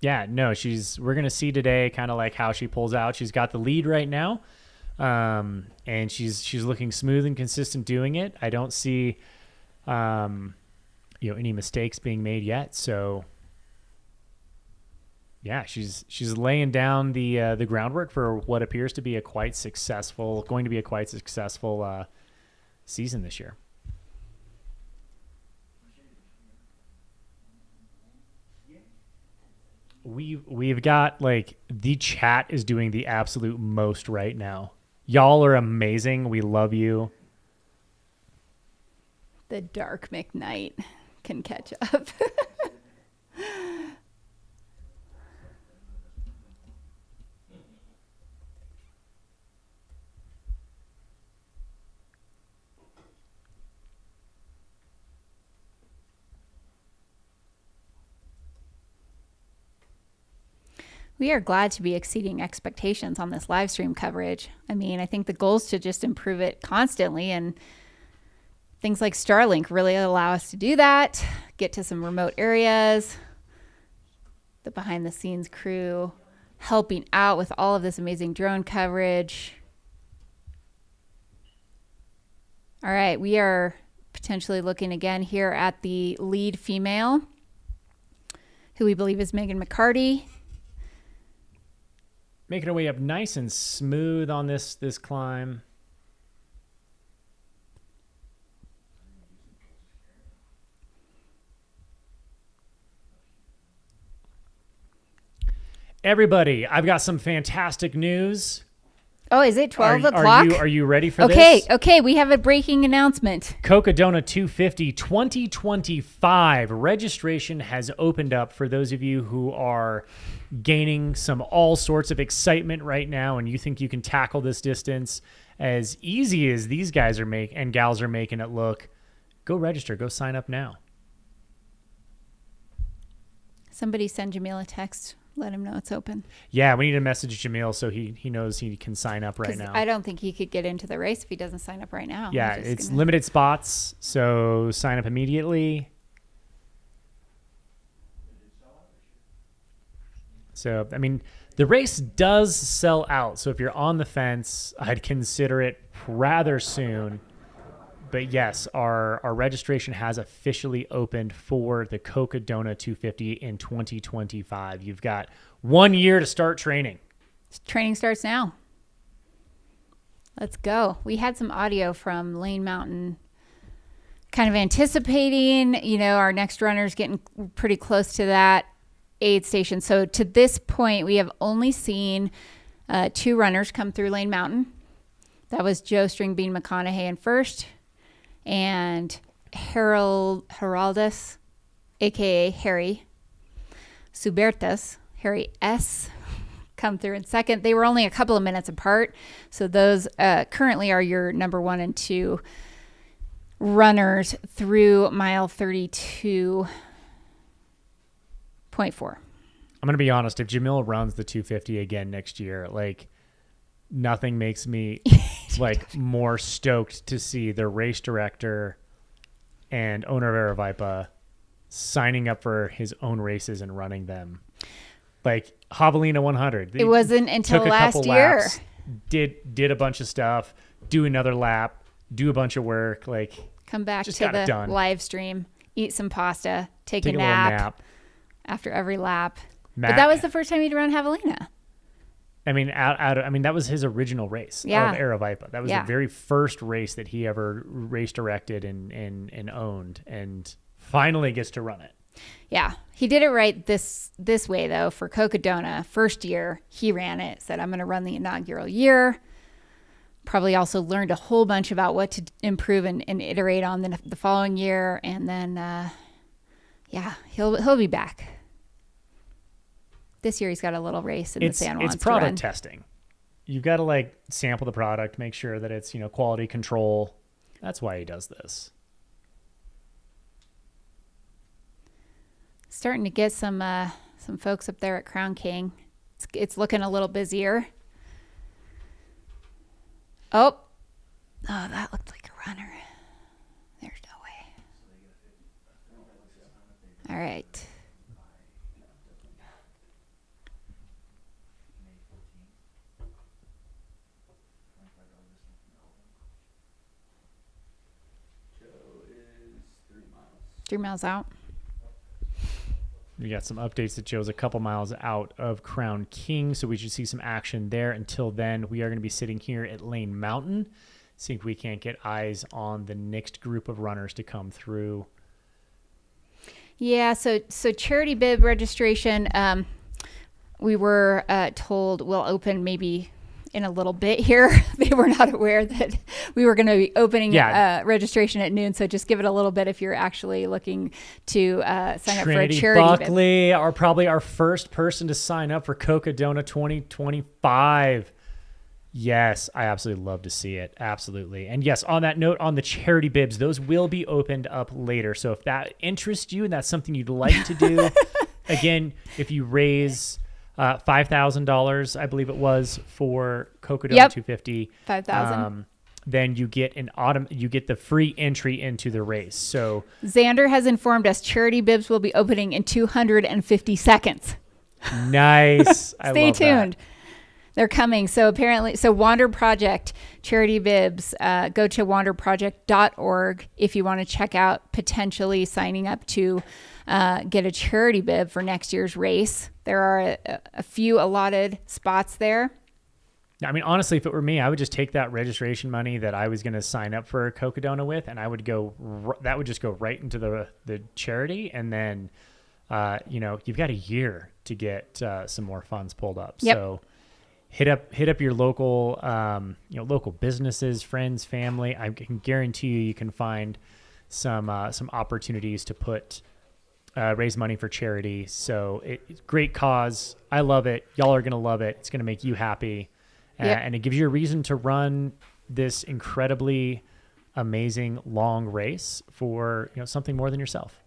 Yeah, no, we're going to see today kind of like how she pulls out. She's got the lead right now, and she's looking smooth and consistent doing it. I don't see any mistakes being made yet. So yeah, she's laying down the groundwork for what appears to be a quite successful season this year. We've got the chat is doing the absolute most right now. Y'all are amazing. We love you. The dark McKnight can catch up. We are glad to be exceeding expectations on this live stream coverage. I mean, I think the goal is to just improve it constantly, and things like Starlink really allow us to do that, get to some remote areas, the behind the scenes crew helping out with all of this amazing drone coverage. All right, we are potentially looking again here at the lead female, who we believe is Megan McCarty. Making her way up nice and smooth on this climb. Everybody, I've got some fantastic news. Oh, is it 12 o'clock? Are you ready for this? Okay, we have a breaking announcement. Cocodona 250 2025 registration has opened up for those of you who are gaining all sorts of excitement right now, and you think you can tackle this distance as easy as these guys and gals are making it look. Go register. Go sign up now. Somebody send Jamil a text. Let him know it's open. Yeah, we need to message Jamil so he knows he can sign up right now. I don't think he could get into the race if he doesn't sign up right now. Yeah, it's limited spots, so sign up immediately. So, I mean, the race does sell out. So if you're on the fence, I'd consider it rather soon. But yes, our registration has officially opened for the Cocodona 250 in 2025. You've got 1 year to start training. Training starts now. Let's go. We had some audio from Lane Mountain kind of anticipating, our next runner's getting pretty close to that aid station. So to this point, we have only seen 2 runners come through Lane Mountain. That was Joe Stringbean McConaughey in first, and Heraldus, aka Harry Subertus, Harry S, come through in second. They were only a couple of minutes apart, so those currently are your number 1 and 2 runners through mile 32.4. I'm going to be honest. If Jamil runs the 250 again next year, like, nothing makes me like more stoked to see the race director and owner of Aravaipa signing up for his own races and running them. Like Javelina 100. It wasn't until took a last couple year. laps, did a bunch of stuff, do another lap, do a bunch of work, like come back just to got it the done. live stream, eat some pasta, take a little nap after every lap. Matt- But that was the first time he'd run Javelina. I mean, that was his original race of Aravaipa. That was the very first race that he ever race directed and owned, and finally gets to run it. Yeah, he did it right this way though. For Cocodona, first year he ran it. Said, "I'm going to run the inaugural year." Probably also learned a whole bunch about what to improve and iterate on the following year, and then he'll be back. This year he's got a little race in the San Juan. It's product testing. You've got to like sample the product, make sure that it's, quality control. That's why he does this. Starting to get some folks up there at Crown King. It's looking a little busier. Oh, that looked like a runner. There's no way. All right. Three miles out. We got some updates that Joe's a couple miles out of Crown King, so we should see some action there. Until then, we are going to be sitting here at Lane Mountain, seeing if we can't get eyes on the next group of runners to come through. Yeah, so charity bib registration, we were told will open maybe in a little bit here. They were not aware that we were going to be opening registration at noon, so just give it a little bit if you're actually looking to sign up for a charity Buckley are probably our first person to sign up for Cocodona 2025. Yes, I absolutely love to see it. Absolutely. And yes, on that note, on the charity bibs, those will be opened up later. So if that interests you and that's something you'd like to do, again, if you raise $5,000, I believe it was, for Cocodona 250. 5,000. Then you get the free entry into the race. So Xander has informed us charity bibs will be opening in 250 seconds. Nice. Stay tuned. That. They're coming. So apparently, Wander Project charity bibs, go to wanderproject.org if you want to check out potentially signing up to get a charity bib for next year's race. There are a few allotted spots there. I mean, honestly, if it were me, I would just take that registration money that I was going to sign up for Cocodona with, and I would that would just go right into the charity, and then you've got a year to get some more funds pulled up. Yep. So hit up your local local businesses, friends, family. I can guarantee you can find some opportunities to put raise money for charity. So it's great cause. I love it. Y'all are gonna love it. It's gonna make you happy, and it gives you a reason to run this incredibly amazing long race for something more than yourself.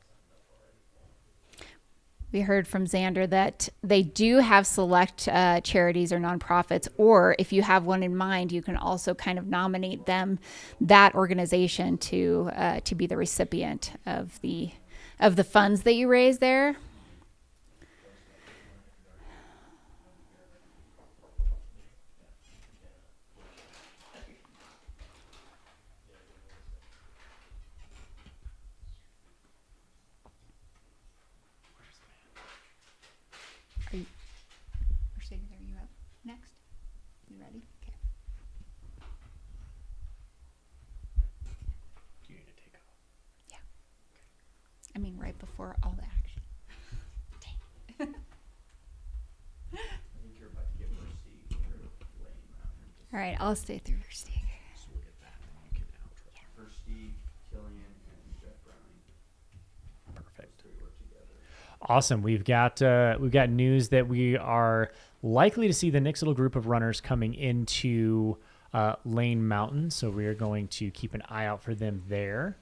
We heard from Xander that they do have select charities or nonprofits, or if you have one in mind, you can also kind of nominate that organization to be the recipient of the funds that you raise there. Mercedes, are you up next? You ready? Okay. Do you need to take off? Yeah. I mean, right before all the action. Dang. I think you're about to get Steve through Lane Mountain. All right, I'll stay through your Steve. So we'll get that, and then you can outro. First Steve, Killian, and Jeff. Awesome. We've got news that we are likely to see the next little group of runners coming into Lane Mountain, so we are going to keep an eye out for them there.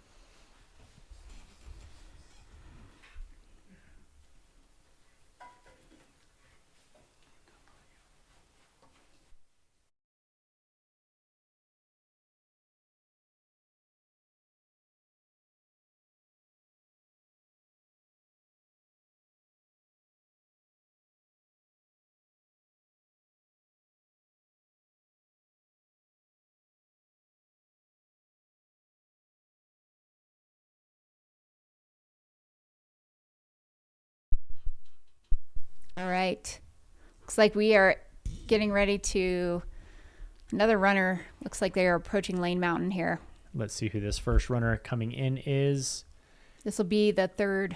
All right. Looks like we are getting ready to another runner. Looks like they are approaching Lane Mountain here. Let's see who this first runner coming in is. This will be the third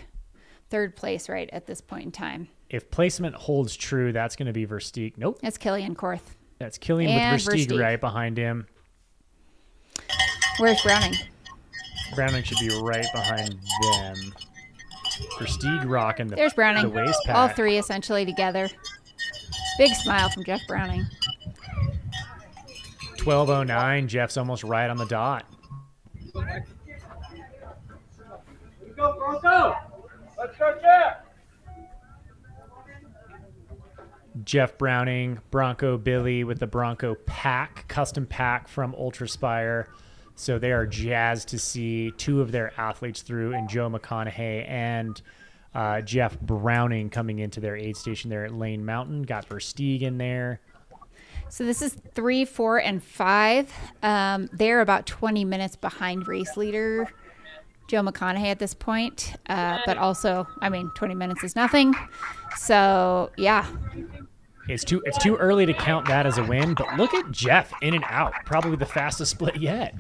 place right at this point in time. If placement holds true, that's going to be Versteeg. Nope. That's Killian Korth. That's Killian with Versteeg right behind him. Where's Browning? Browning should be right behind them. Versteeg rocking the, There's Browning. the waist pad. All three essentially together. Big smile from Jeff Browning. 12:09. Jeff's almost right on the dot. Go, Bronco! Let's go, Jeff! Jeff Browning, Bronco Billy with the Bronco pack, custom pack from Ultraspire. So they are jazzed to see two of their athletes through, in Joe McConaughey and Jeff Browning coming into their aid station there at Lane Mountain. Got Versteeg in there. So this is 3, 4, and 5. They're about 20 minutes behind race leader Joe McConaughey at this point. But also, 20 minutes is nothing. So, yeah. It's too early to count that as a win, but look at Jeff in and out. Probably the fastest split yet.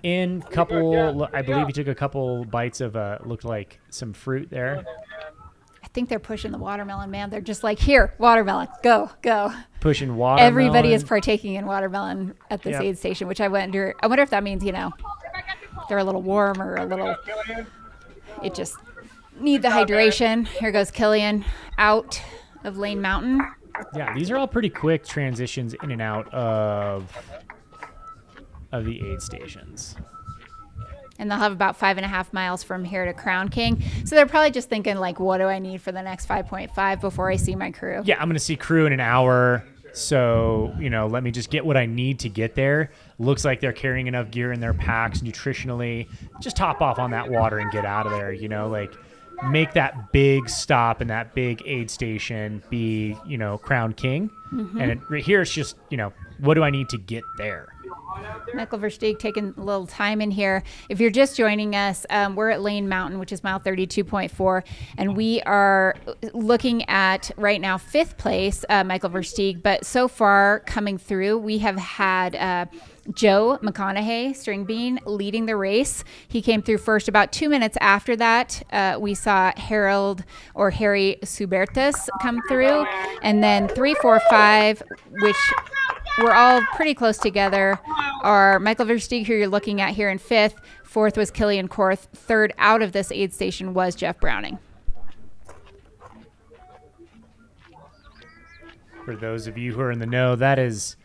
I believe he took a couple bites of looked like some fruit there. I think they're pushing the watermelon, man. They're just like, here, watermelon, go. Pushing watermelon. Everybody is partaking in watermelon at this aid station, which I wonder if that means, they're a little warm or a little, it just need the hydration. Here goes Killian out of Lane Mountain. Yeah, these are all pretty quick transitions in and out of the aid stations. And they'll have about 5.5 miles from here to Crown King. So they're probably just thinking, like, what do I need for the next 5.5 before I see my crew? Yeah, I'm going to see crew in an hour. So, let me just get what I need to get there. Looks like they're carrying enough gear in their packs nutritionally. Just top off on that water and get out of there, make that big stop and that big aid station be, Crown King. Mm-hmm. And right here it's just, what do I need to get there? Michael Versteeg taking a little time in here. If you're just joining us, we're at Lane Mountain, which is mile 32.4, and we are looking at right now 5th place, Michael Versteeg. But so far coming through, we have had Joe McConaughey, string bean, leading the race. He came through first. About 2 minutes after that, we saw Harry Subertus come through, and then 3, 4, 5, which we're all pretty close together, are Michael Versteeg, who you're looking at here in 5th. 4th was Killian Korth. 3rd out of this aid station was Jeff Browning. For those of you who are in the know, that is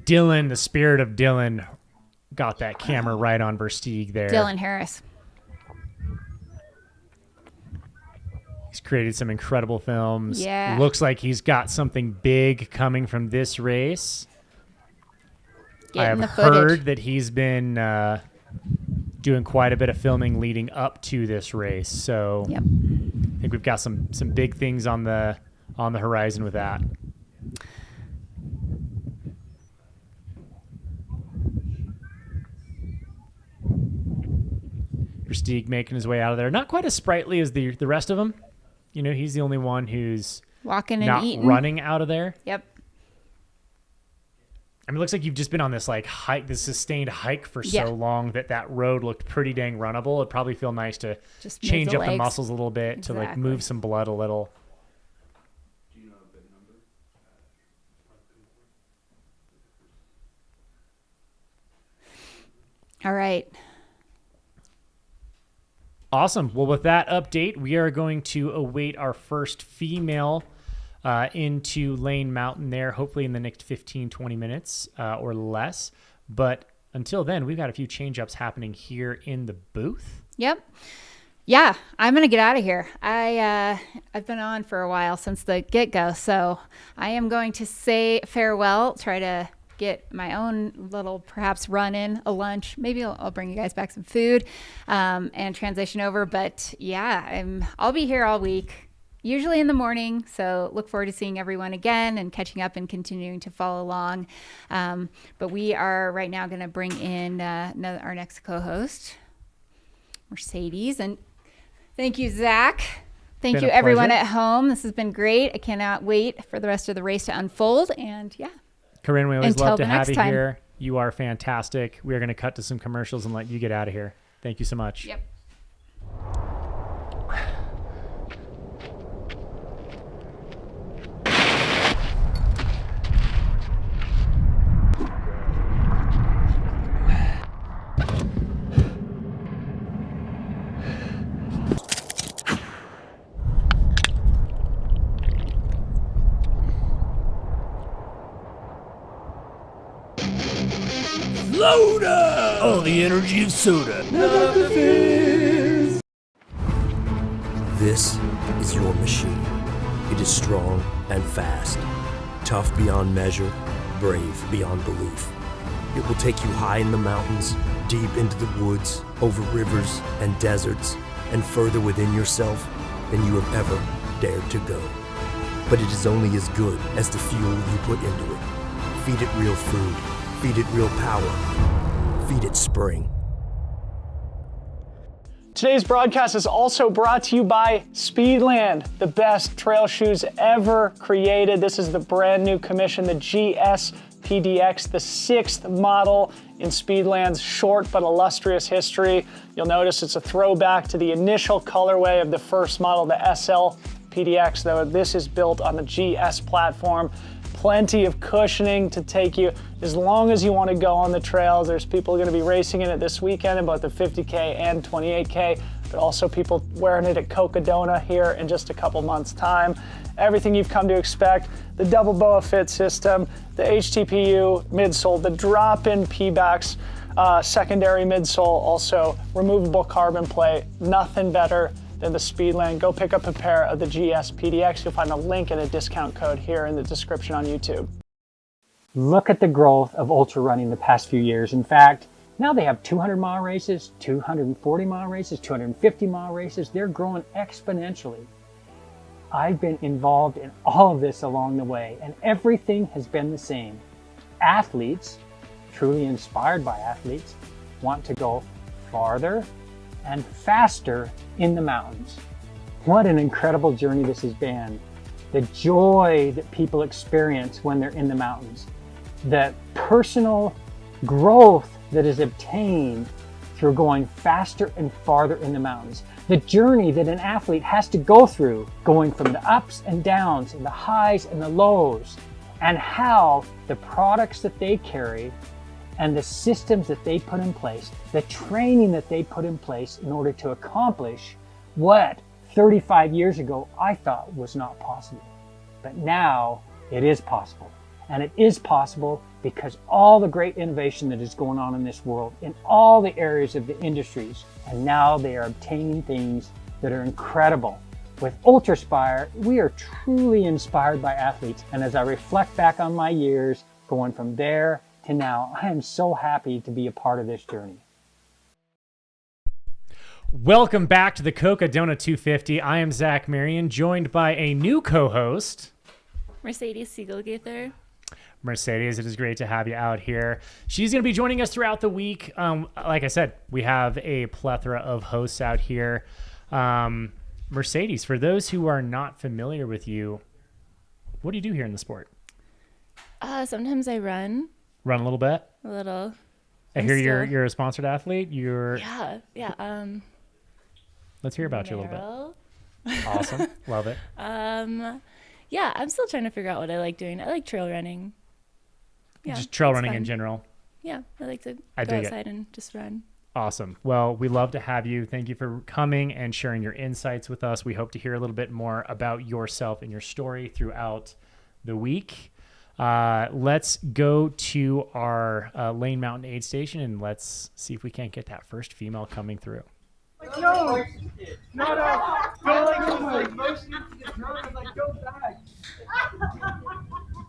Dylan, the spirit of Dylan, got that camera right on Versteeg there. Dylan Harris. He's created some incredible films. Yeah. Looks like he's got something big coming from this race. I have heard that he's been doing quite a bit of filming leading up to this race. So yep. I think we've got some big things on the horizon with that. Versteeg making his way out of there. Not quite as sprightly as the rest of them. He's the only one who's walking and not eating, running out of there. Yep. It looks like you've just been on this hike, this sustained hike for so long that road looked pretty dang runnable. It'd probably feel nice to just change up the legs. muscles a little bit to move some blood a little. All right. Awesome. Well, with that update, we are going to await our first female into Lane Mountain there, hopefully in the next 15, 20 minutes or less. But until then, we've got a few change-ups happening here in the booth. Yep. Yeah, I'm going to get out of here. I've been on for a while since the get-go, so I am going to say farewell, try to get my own little perhaps run in, a lunch. Maybe I'll bring you guys back some food and transition over. But yeah, I'll be here all week, usually in the morning. So look forward to seeing everyone again and catching up and continuing to follow along. But we are right now going to bring in our next co-host, Mercedes. And thank you, Zach. Thank you, everyone at home. This has been great. I cannot wait for the rest of the race to unfold. And yeah. Corinne, we always love to have you here. You are fantastic. We are going to cut to some commercials and let you get out of here. Thank you so much. Yep. Soda! All the energy of soda. Love the fizz. This is your machine. It is strong and fast, tough beyond measure, brave beyond belief. It will take you high in the mountains, deep into the woods, over rivers and deserts, and further within yourself than you have ever dared to go. But it is only as good as the fuel you put into it. Feed it real food. Feed it real power. Feed it spring. Today's broadcast is also brought to you by Speedland, the best trail shoes ever created. This is the brand new commission, the GS PDX, the 6th model in Speedland's short but illustrious history. You'll notice it's a throwback to the initial colorway of the first model, the SL PDX, though this is built on the GS platform. Plenty of cushioning to take you as long as you want to go on the trails. There's people going to be racing in it this weekend in both the 50K and 28K, but also people wearing it at Cocodona here in just a couple months' time. Everything you've come to expect, the double BOA fit system, the HTPU midsole, the drop-in P-backs, secondary midsole, also removable carbon plate, nothing better than the Speedland. Go pick up a pair of the GS PDX. You'll find a link and a discount code here in the description on YouTube. Look at the growth of ultra running the past few years. In fact, now they have 200-mile races, 240-mile races, 250-mile races. They're growing exponentially. I've been involved in all of this along the way, and everything has been the same. Athletes, truly inspired by athletes, want to go farther and faster in the mountains. What an incredible journey this has been. The joy that people experience when they're in the mountains, the personal growth that is obtained through going faster and farther in the mountains, the journey that an athlete has to go through, going from the ups and downs and the highs and the lows, and how the products that they carry and the systems that they put in place, the training that they put in place in order to accomplish what 35 years ago I thought was not possible. But now it is possible. And it is possible because all the great innovation that is going on in this world in all the areas of the industries, and now they are obtaining things that are incredible. With Ultraspire, we are truly inspired by athletes. And as I reflect back on my years, going from there to now, I am so happy to be a part of this journey. Welcome back to the Cocodona 250. I am Zach Marion, joined by a new co-host, Mercedes Siegelgaither. Mercedes, it is great to have you out here. She's going to be joining us throughout the week. Like I said, we have a plethora of hosts out here. Mercedes, for those who are not familiar with you, what do you do here in the sport? Sometimes I run. Run a little bit? A little. I hear you're a sponsored athlete. Yeah. Let's hear about you a little bit. Awesome. Love it. Yeah, I'm still trying to figure out what I like doing. I like trail running. Yeah, just trail running fun. in general. Yeah, I like to I go dig outside it. and just run. Awesome. Well, we love to have you. Thank you for coming and sharing your insights with us. We hope to hear a little bit more about yourself and your story throughout the week. Let's go to our Lane Mountain aid station and let's see if we can't get that first female coming through. No, go back.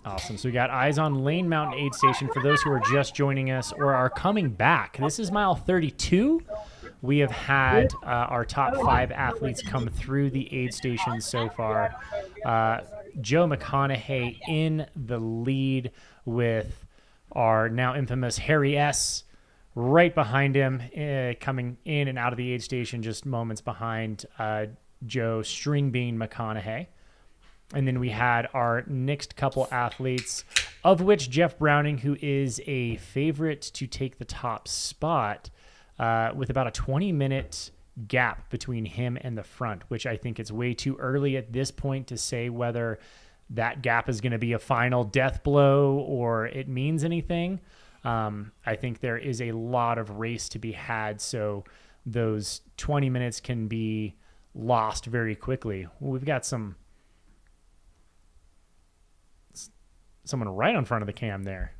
Awesome. So we got eyes on Lane Mountain aid station for those who are just joining us or are coming back. This is mile 32. We have had our top 5 athletes come through the aid station so far. Joe McConaughey in the lead with our now infamous Harry S. right behind him, coming in and out of the aid station, just moments behind Joe Stringbean McConaughey. And then we had our next couple athletes, of which Jeff Browning, who is a favorite to take the top spot, with about a 20-minute gap between him and the front, which I think it's way too early at this point to say whether that gap is going to be a final death blow or it means anything. I think there is a lot of race to be had, so those 20 minutes can be lost very quickly. We've got someone right in front of the cam there.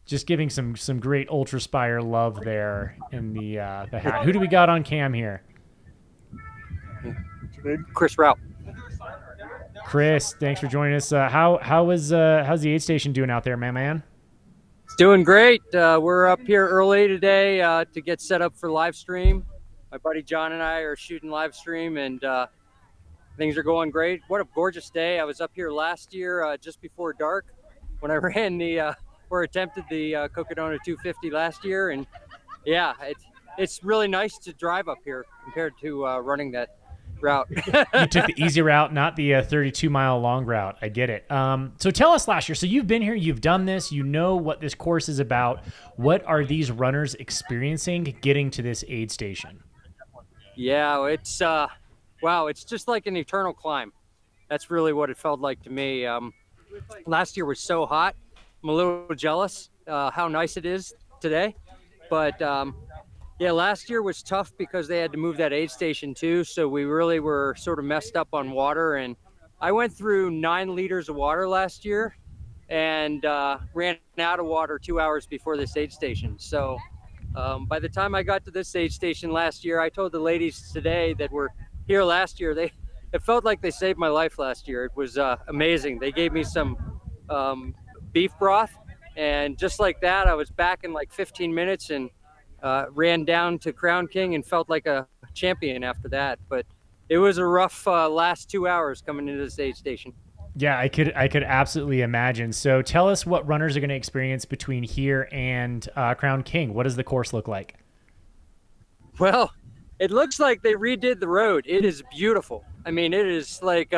Just giving some great Ultra Spire love there in the hat. Who do we got on cam here? Chris Rout. Chris, thanks for joining us. How's the aid station doing out there, man? It's doing great. We're up here early today to get set up for live stream. My buddy John and I are shooting live stream, and things are going great. What a gorgeous day. I was up here last year just before dark when I ran attempted the Cocodona 250 last year, and yeah, it's really nice to drive up here compared to running that route. You took the easy route, not the 32-mile long route. I get it. So tell us last year. So you've been here, you've done this, you know what this course is about. What are these runners experiencing getting to this aid station? Yeah, it's wow, it's just like an eternal climb. That's really what it felt like to me. Last year was so hot. I'm a little jealous how nice it is today, but yeah, last year was tough because they had to move that aid station too, so we really were sort of messed up on water, and I went through 9 liters of water last year and ran out of water 2 hours before this aid station. So by the time I got to this aid station last year, I told the ladies today that were here last year, it felt like they saved my life last year. It was amazing. They gave me some beef broth, and just like that, I was back in like 15 minutes and ran down to Crown King and felt like a champion after that. But it was a rough last 2 hours coming into this aid station. Yeah, I could absolutely imagine. So tell us what runners are going to experience between here and Crown King. What does the course look like? Well, it looks like they redid the road. It is beautiful. I mean, it is like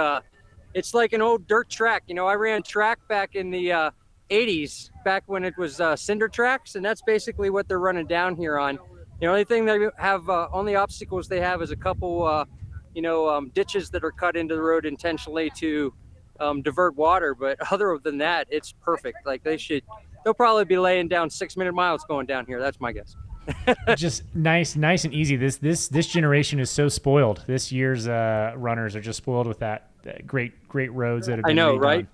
it's like an old dirt track. You know, I ran track back in the 80s, back when it was cinder tracks, and that's basically what they're running down here on. The only thing they have, only obstacles they have is a couple, ditches that are cut into the road intentionally to divert water. But other than that, it's perfect. Like they'll probably be laying down 6-minute miles going down here. That's my guess. Just nice and easy. This generation is so spoiled. This year's runners are just spoiled with that great roads that have been redone. Right?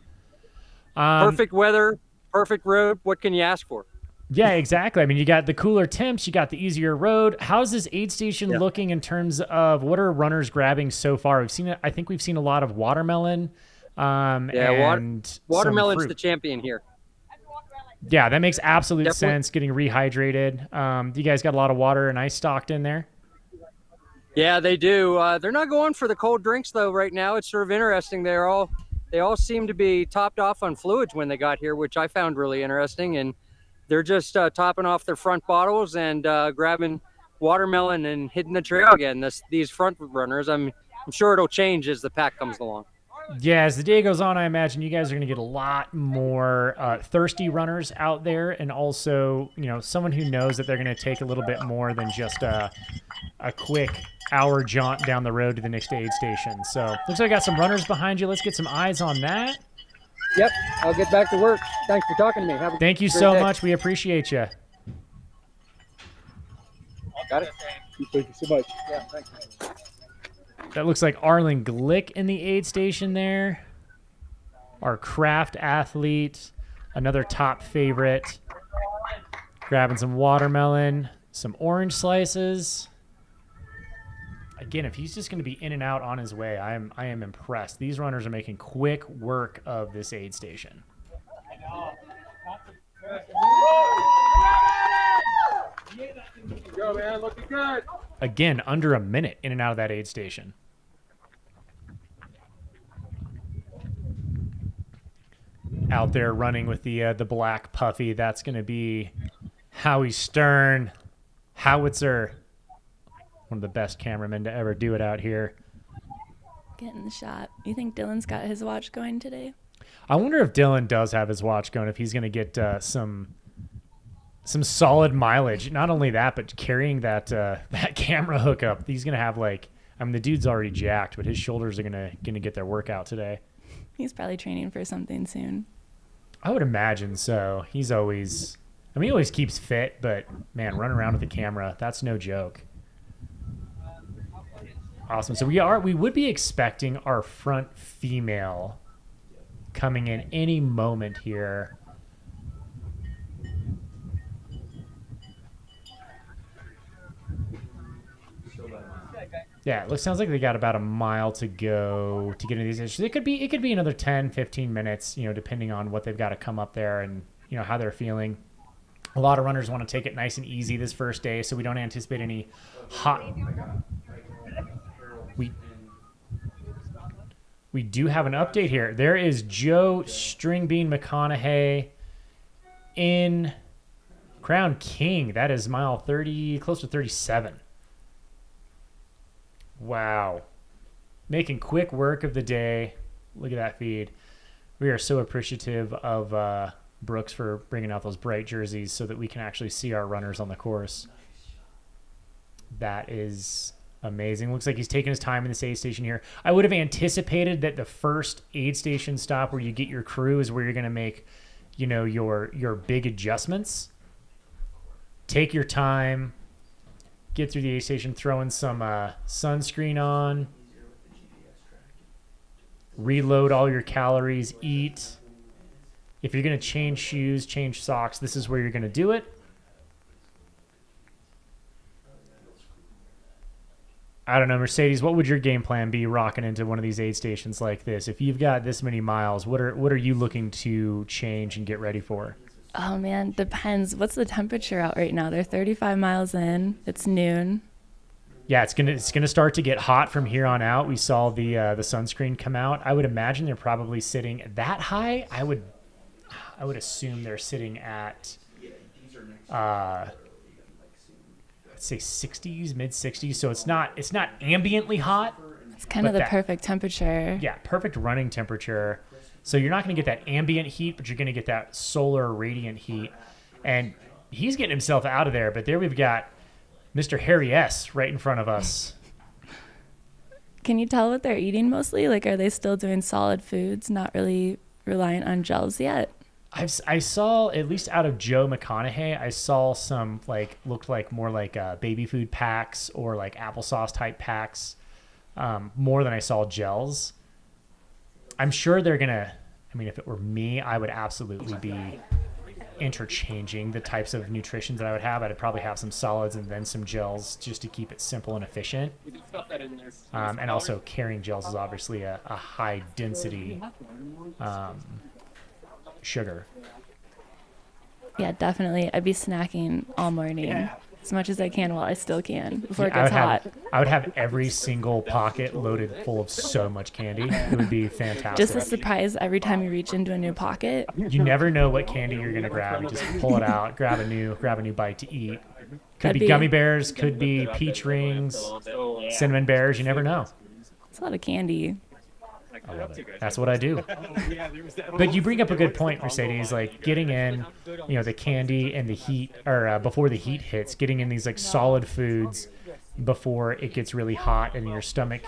Perfect weather, perfect road. What can you ask for? Yeah, exactly. I mean, you got the cooler temps, you got the easier road. How's this aid station looking in terms of what are runners grabbing so far? I think we've seen a lot of watermelon. And watermelon's the champion here. Yeah, that makes absolute sense. Getting rehydrated. You guys got a lot of water and ice stocked in there? Yeah, they do. They're not going for the cold drinks though right now. It's sort of interesting. They all seem to be topped off on fluids when they got here, which I found really interesting. And they're just topping off their front bottles and grabbing watermelon and hitting the trail again. These front runners, I'm sure it'll change as the pack comes along. Yeah, as the day goes on, I imagine you guys are going to get a lot more thirsty runners out there, and also, someone who knows that they're going to take a little bit more than just a quick hour jaunt down the road to the next aid station. So looks like I got some runners behind you. Let's get some eyes on that. Yep, I'll get back to work. Thanks for talking to me. Have a Thank you great so day. much. We appreciate you. Got it? Thank you so much. Yeah, thanks. That looks like Arlen Glick in the aid station there. Our craft athlete, another top favorite. Grabbing some watermelon, some orange slices. Again, if he's just going to be in and out on his way, I am impressed. These runners are making quick work of this aid station. Go, man. Looking good. Again, under a minute in and out of that aid station. Out there running with the black puffy. That's going to be Howie Stern, Howitzer. One of the best cameramen to ever do it out here. Getting the shot. You think Dylan's got his watch going today? I wonder if Dylan does have his watch going, if he's going to get some solid mileage. Not only that, but carrying that camera hookup. He's going to have the dude's already jacked, but his shoulders are going to get their workout today. He's probably training for something soon. I would imagine so. He always keeps fit, but man, running around with the camera, that's no joke. Awesome. So we would be expecting our front female coming in any moment here. Yeah, sounds like they got about a mile to go to get into these issues. It could be another 10, 15 minutes, depending on what they've got to come up there and, how they're feeling. A lot of runners want to take it nice and easy this first day, so we don't anticipate any hot. We do have an update here. There is Joe Stringbean McConaughey in Crown King. That is mile 30, close to 37. Wow. Making quick work of the day. Look at that feed. We are so appreciative of Brooks for bringing out those bright jerseys so that we can actually see our runners on the course. That is amazing. Looks like he's taking his time in this aid station here. I would have anticipated that the first aid station stop where you get your crew is where you're going to make, your big adjustments. Take your time. Get through the aid station, throw in some sunscreen on. Reload all your calories, eat. If you're going to change shoes, change socks, this is where you're going to do it. I don't know, Mercedes, what would your game plan be rocking into one of these aid stations like this? If you've got this many miles, what are you looking to change and get ready for? Oh man, depends. What's the temperature out right now? They're 35 miles in. It's noon. Yeah, it's gonna start to get hot from here on out. We saw the sunscreen come out. I would imagine they're probably sitting that high. I would assume they're sitting at let's say 60s, mid 60s. So it's not ambiently hot. It's kind of the perfect temperature. Yeah, perfect running temperature. So you're not going to get that ambient heat, but you're going to get that solar radiant heat. And he's getting himself out of there. But there we've got Mr. Harry S. right in front of us. Can you tell what they're eating mostly? Are they still doing solid foods, not really reliant on gels yet? I saw, at least out of Joe McConaughey, I saw some looked like more like baby food packs or like applesauce type packs, more than I saw gels. I'm sure they're gonna. If it were me, I would absolutely be interchanging the types of nutrition that I would have. I'd probably have some solids and then some gels just to keep it simple and efficient. And also carrying gels is obviously a high density sugar. Yeah, definitely. I'd be snacking all morning as much as I can while I still can before it gets hot. I would have every single pocket loaded full of so much candy. It would be fantastic. Just a surprise every time you reach into a new pocket. You never know what candy you're going to grab. You just pull it out, grab a new bite to eat. Could be gummy bears, could be peach rings, cinnamon bears. You never know. It's a lot of candy. I love it. That's what I do. But you bring up a good point, Mercedes, getting in, the candy and the heat, or before the heat hits, getting in these solid foods before it gets really hot and your stomach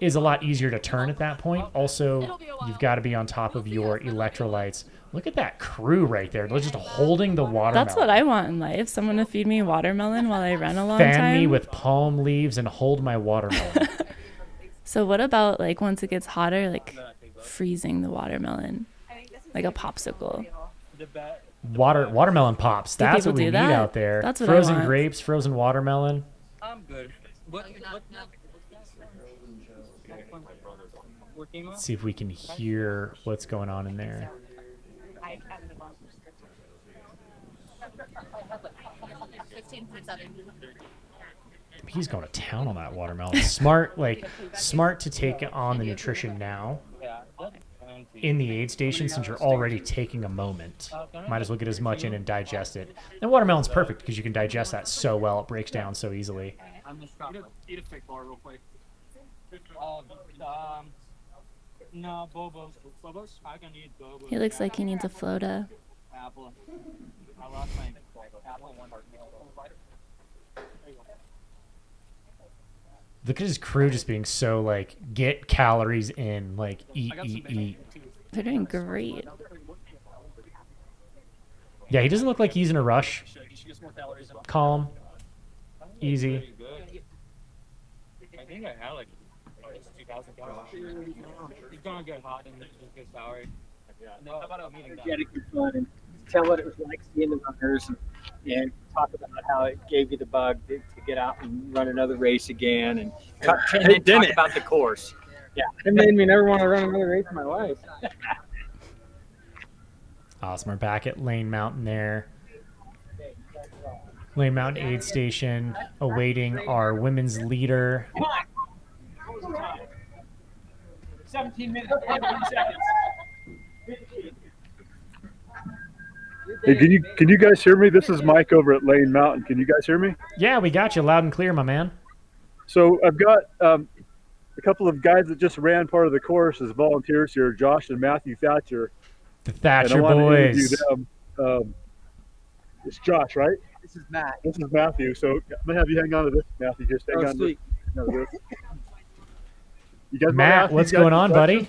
is a lot easier to turn at that point. Also, you've got to be on top of your electrolytes. Look at that crew right there. They're just holding the watermelon. That's what I want in life. Someone to feed me watermelon while I run a long Fan time. me with palm leaves and hold my watermelon. So what about like once it gets hotter, like freezing the watermelon, like a popsicle? Watermelon pops. Do That's people what we do need that? out there. That's what I frozen want. grapes, frozen watermelon. I'm good. Let's see if we can hear what's going on in there. He's going to town on that watermelon. Smart to take on the nutrition now in the aid station since you're already taking a moment. Might as well get as much in and digest it. And watermelon's perfect because you can digest that so well. It breaks down so easily. Eat a fake bar real quick. No, Bobos. Bobos? I can eat Bobos. He looks like he needs a Flota. Apple. I lost my apple one. Look at his crew just being so like, get calories in, like eat. They're doing great. Yeah, he doesn't look like he's in a rush. Calm, easy. I think I had like 2,000 calories. It's gonna get hot and just get sour. No, how about a meeting? Energetic and fun, and tell what it was like seeing the runners, and talk about how it gave you the bug to get out and run another race again, and talk about the course. Yeah, it made me never want to run another race in my life. Awesome. We're back at Lane Mountain there. Lane Mountain Aid Station, awaiting our women's leader. 17 minutes, 23 seconds. Hey, can you guys hear me? This is Mike over at Lane Mountain. Can you guys hear me? Yeah, we got you loud and clear, my man. So I've got a couple of guys that just ran part of the course as volunteers here, Josh and Matthew Thatcher. The Thatcher and I want to boys. interview them. It's Josh, right? This is Matt. This is Matthew. So I'm gonna have you hang on to this, Matthew. Just hang on sweet. to this. You guys wanna Matt, ask what's these guys going a on, question?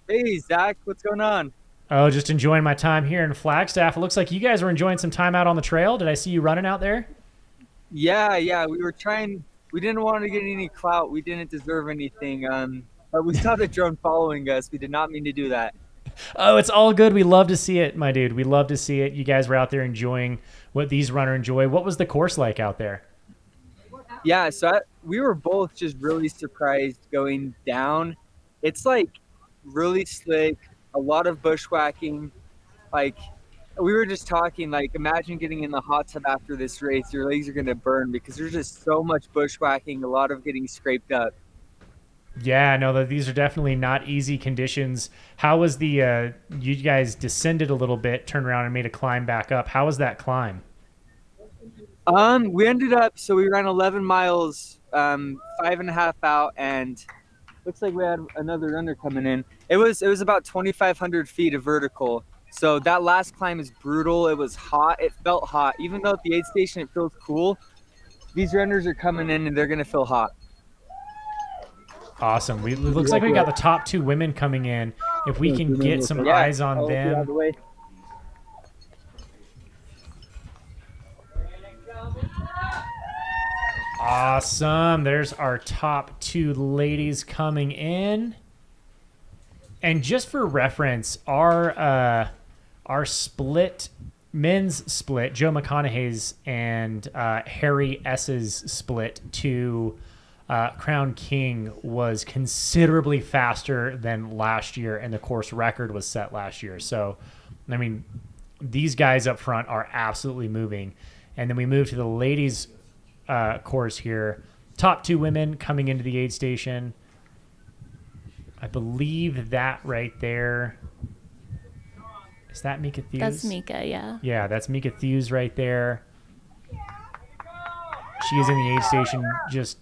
buddy? Hey, Zach, what's going on? Oh, just enjoying my time here in Flagstaff. It looks like you guys were enjoying some time out on the trail. Did I see you running out there? Yeah, we were trying. We didn't want to get any clout. We didn't deserve anything. But we saw the drone following us. We did not mean to do that. Oh, it's all good. We love to see it, my dude. We love to see it. You guys were out there enjoying what these runners enjoy. What was the course like out there? Yeah, so we were both just really surprised going down. It's like really slick, a lot of bushwhacking. Like we were just talking, like imagine getting in the hot tub after this race. Your legs are going to burn because there's just so much bushwhacking, a lot of getting scraped up. Yeah, no, these are definitely not easy conditions. How was the, you guys descended a little bit, turned around and made a climb back up. How was that climb? We ended up, so we ran 11 miles, 5.5 out, and looks like we had another runner coming in. It was about 2,500 feet of vertical. So that last climb is brutal. It was hot. It felt hot. Even though at the aid station it feels cool, these runners are coming in and they're going to feel hot. Awesome. It looks like we got the top two women coming in. If we can get some eyes on them. Awesome. There's our top two ladies coming in. And just for reference, our split, men's split, Joe McConaughey's and Harry S's split to Crown King was considerably faster than last year, and the course record was set last year. So, I mean, these guys up front are absolutely moving. And then we move to the ladies' course here. Top two women coming into the aid station. I believe that right there. Is that Mika Thews? That's Mika, yeah. Yeah, that's Mika Thews right there. She is in the aid station just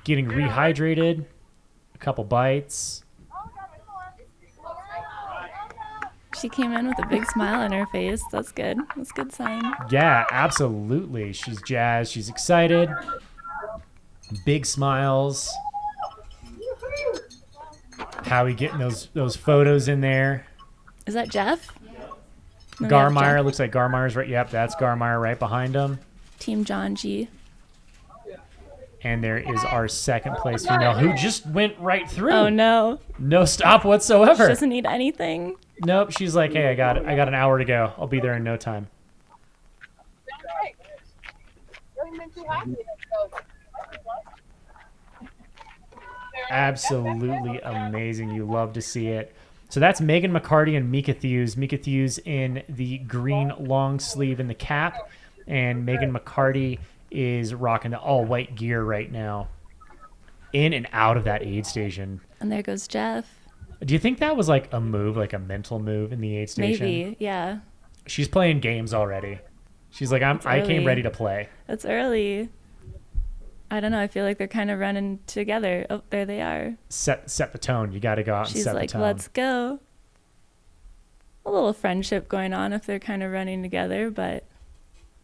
getting rehydrated. A couple bites. She came in with a big smile on her face. That's good. That's a good sign. Yeah, absolutely. She's jazzed. She's excited. Big smiles. Howie getting those photos in there. Is that Jeff? No, we have Garmeyer, Jeff. looks like Garmeyer's right. Yep, that's Garmeyer right behind him. Team John G. And there is our second place female who just went right through. Oh no. No stop whatsoever. She doesn't need anything. Nope, she's like, hey, I got an hour to go. I'll be there in no time. Absolutely amazing. You love to see it. So that's Megan McCarty and Mika Thews. Mika Thews in the green long sleeve and the cap, and Megan McCarty is rocking the all white gear right now. In and out of that aid station. And there goes Jeff. Do you think that was like a move, like a mental move in the aid station? Maybe, yeah. She's playing games already. She's like, I came ready to play. It's early. I don't know. I feel like they're kind of running together. Oh, there they are. Set the tone. You got to go out and set the tone. She's like, let's go. A little friendship going on if they're kind of running together, but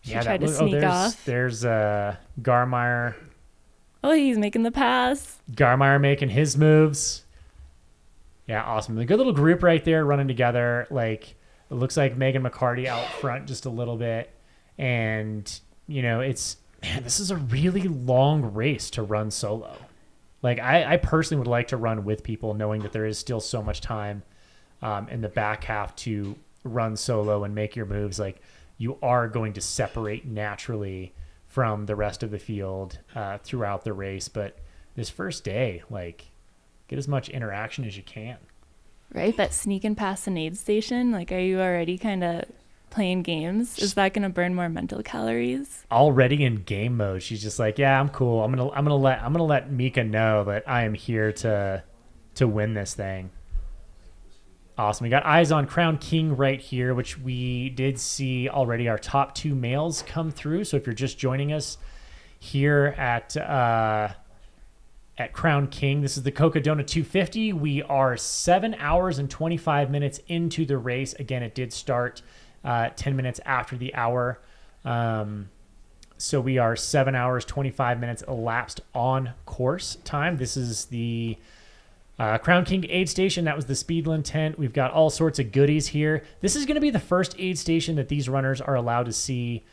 she tried to sneak off. There's Garmeyer. Oh, he's making the pass. Garmeyer making his moves. Yeah, awesome. A good little group right there running together. Like, it looks like Megan McCarty out front just a little bit. And, you know, this is a really long race to run solo. Like, I personally would like to run with people knowing that there is still so much time in the back half to run solo and make your moves. Like, you are going to separate naturally from the rest of the field throughout the race. But this first day, like, get as much interaction as you can. Right, but sneaking past an aid station, like, are you already kind of playing games? Is that going to burn more mental calories? Already in game mode, she's just like, yeah, I'm cool. I'm gonna let Mika know that I am here to win this thing. Awesome. We got eyes on Crown King right here, which we did see already our top two males come through. So if you're just joining us here at Crown King, this is the Cocodona 250. We are 7 hours and 25 minutes into the race. Again, it did start 10 minutes after the hour. So we are 7 hours, 25 minutes elapsed on course time. This is the Crown King aid station. That was the Speedland tent. We've got all sorts of goodies here. This is going to be the first aid station that these runners are allowed to see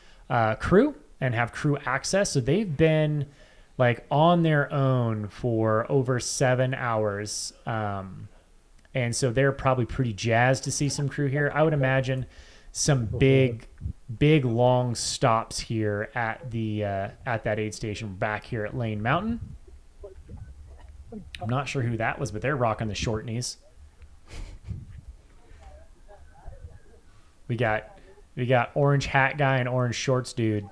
crew and have crew access. So they've been like on their own for over 7 hours. And so they're probably pretty jazzed to see some crew here. I would imagine some big long stops here at the at that aid station back here at Lane Mountain. I'm not sure who that was, but they're rocking the short knees. We got orange hat guy and orange shorts dude.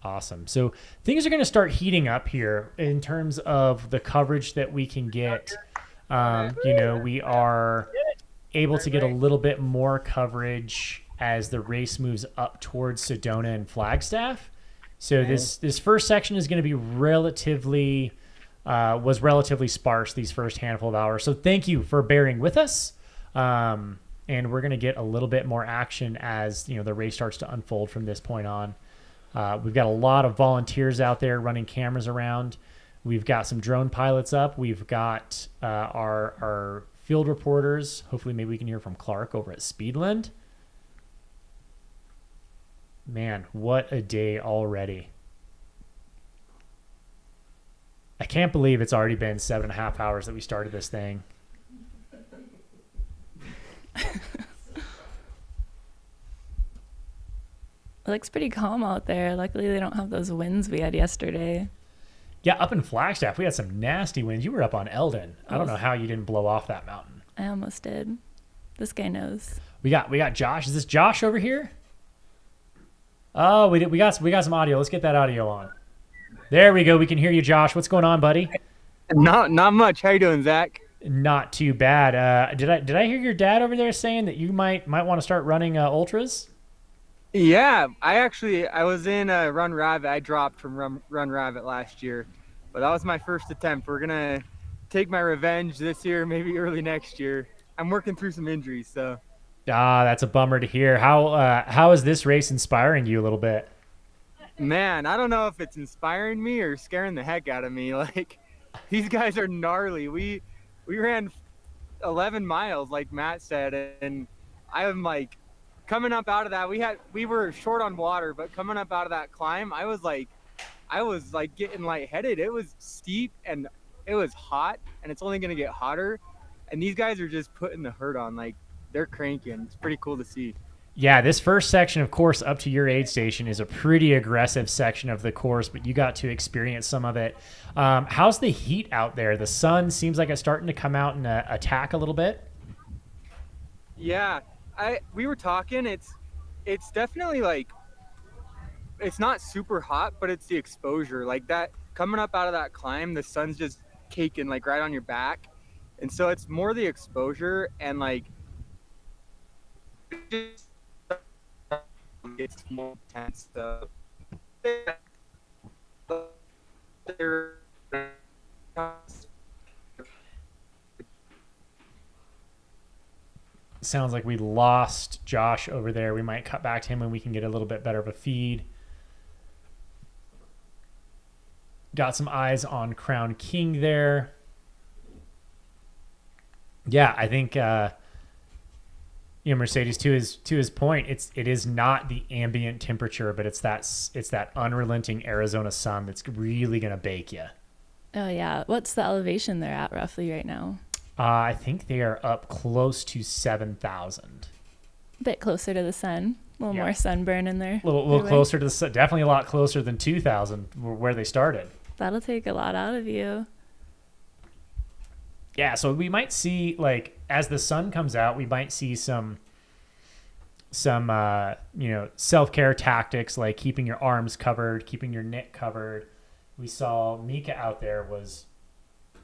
Awesome. So things are going to start heating up here in terms of the coverage that we can get. You know, we are able to get a little bit more coverage as the race moves up towards Sedona and Flagstaff. So this first section is going to be relatively sparse these first handful of hours. So thank you for bearing with us. And we're going to get a little bit more action as, you know, the race starts to unfold from this point on. We've got a lot of volunteers out there running cameras around. We've got some drone pilots up. We've got our field reporters. Hopefully maybe we can hear from Clark over at Speedland. Man, what a day already. I can't believe it's already been 7.5 hours that we started this thing. It looks pretty calm out there. Luckily, they don't have those winds we had yesterday. Yeah, up in Flagstaff, we had some nasty winds. You were up on Eldon. I don't know how you didn't blow off that mountain. I almost did. This guy knows. We got Josh. Is this Josh over here? Oh, we got some audio. Let's get that audio on. There we go. We can hear you, Josh. What's going on, buddy? Not much. How you doing, Zach? Not too bad. Did I hear your dad over there saying that you might want to start running ultras? Yeah, I was in Run Rabbit. I dropped from Run Rabbit last year, but that was my first attempt. We're gonna take my revenge this year, maybe early next year. I'm working through some injuries, so. That's a bummer to hear. How is this race inspiring you a little bit? Man, I don't know if it's inspiring me or scaring the heck out of me. Like, these guys are gnarly. We ran 11 miles, like Matt said, and I'm like, coming up out of that, we were short on water, but coming up out of that climb, I was like getting lightheaded. It was steep and it was hot, and it's only gonna get hotter. And these guys are just putting the hurt on. Like, they're cranking. It's pretty cool to see. Yeah, this first section, of course, up to your aid station is a pretty aggressive section of the course, but you got to experience some of it. How's the heat out there? The sun seems like it's starting to come out and attack a little bit. Yeah, we were talking. It's definitely like, it's not super hot, but it's the exposure. Like, that coming up out of that climb, the sun's just caking like right on your back, and so it's more the exposure and like. It's more intense. Sounds like we lost Josh over there. We might cut back to him when we can get a little bit better of a feed. Got some eyes on Crown King there. Yeah, I think Mercedes, to his point, it is not the ambient temperature, but it's that unrelenting Arizona sun that's really gonna bake you. Oh yeah, what's the elevation they're at roughly right now? I think they are up close to 7,000. A bit closer to the sun, a little more sunburn in there. A little closer to the sun, definitely a lot closer than 2,000 where they started. That'll take a lot out of you. Yeah, so we might see, like, as the sun comes out, we might see some self-care tactics, like keeping your arms covered, keeping your neck covered. We saw Mika out there was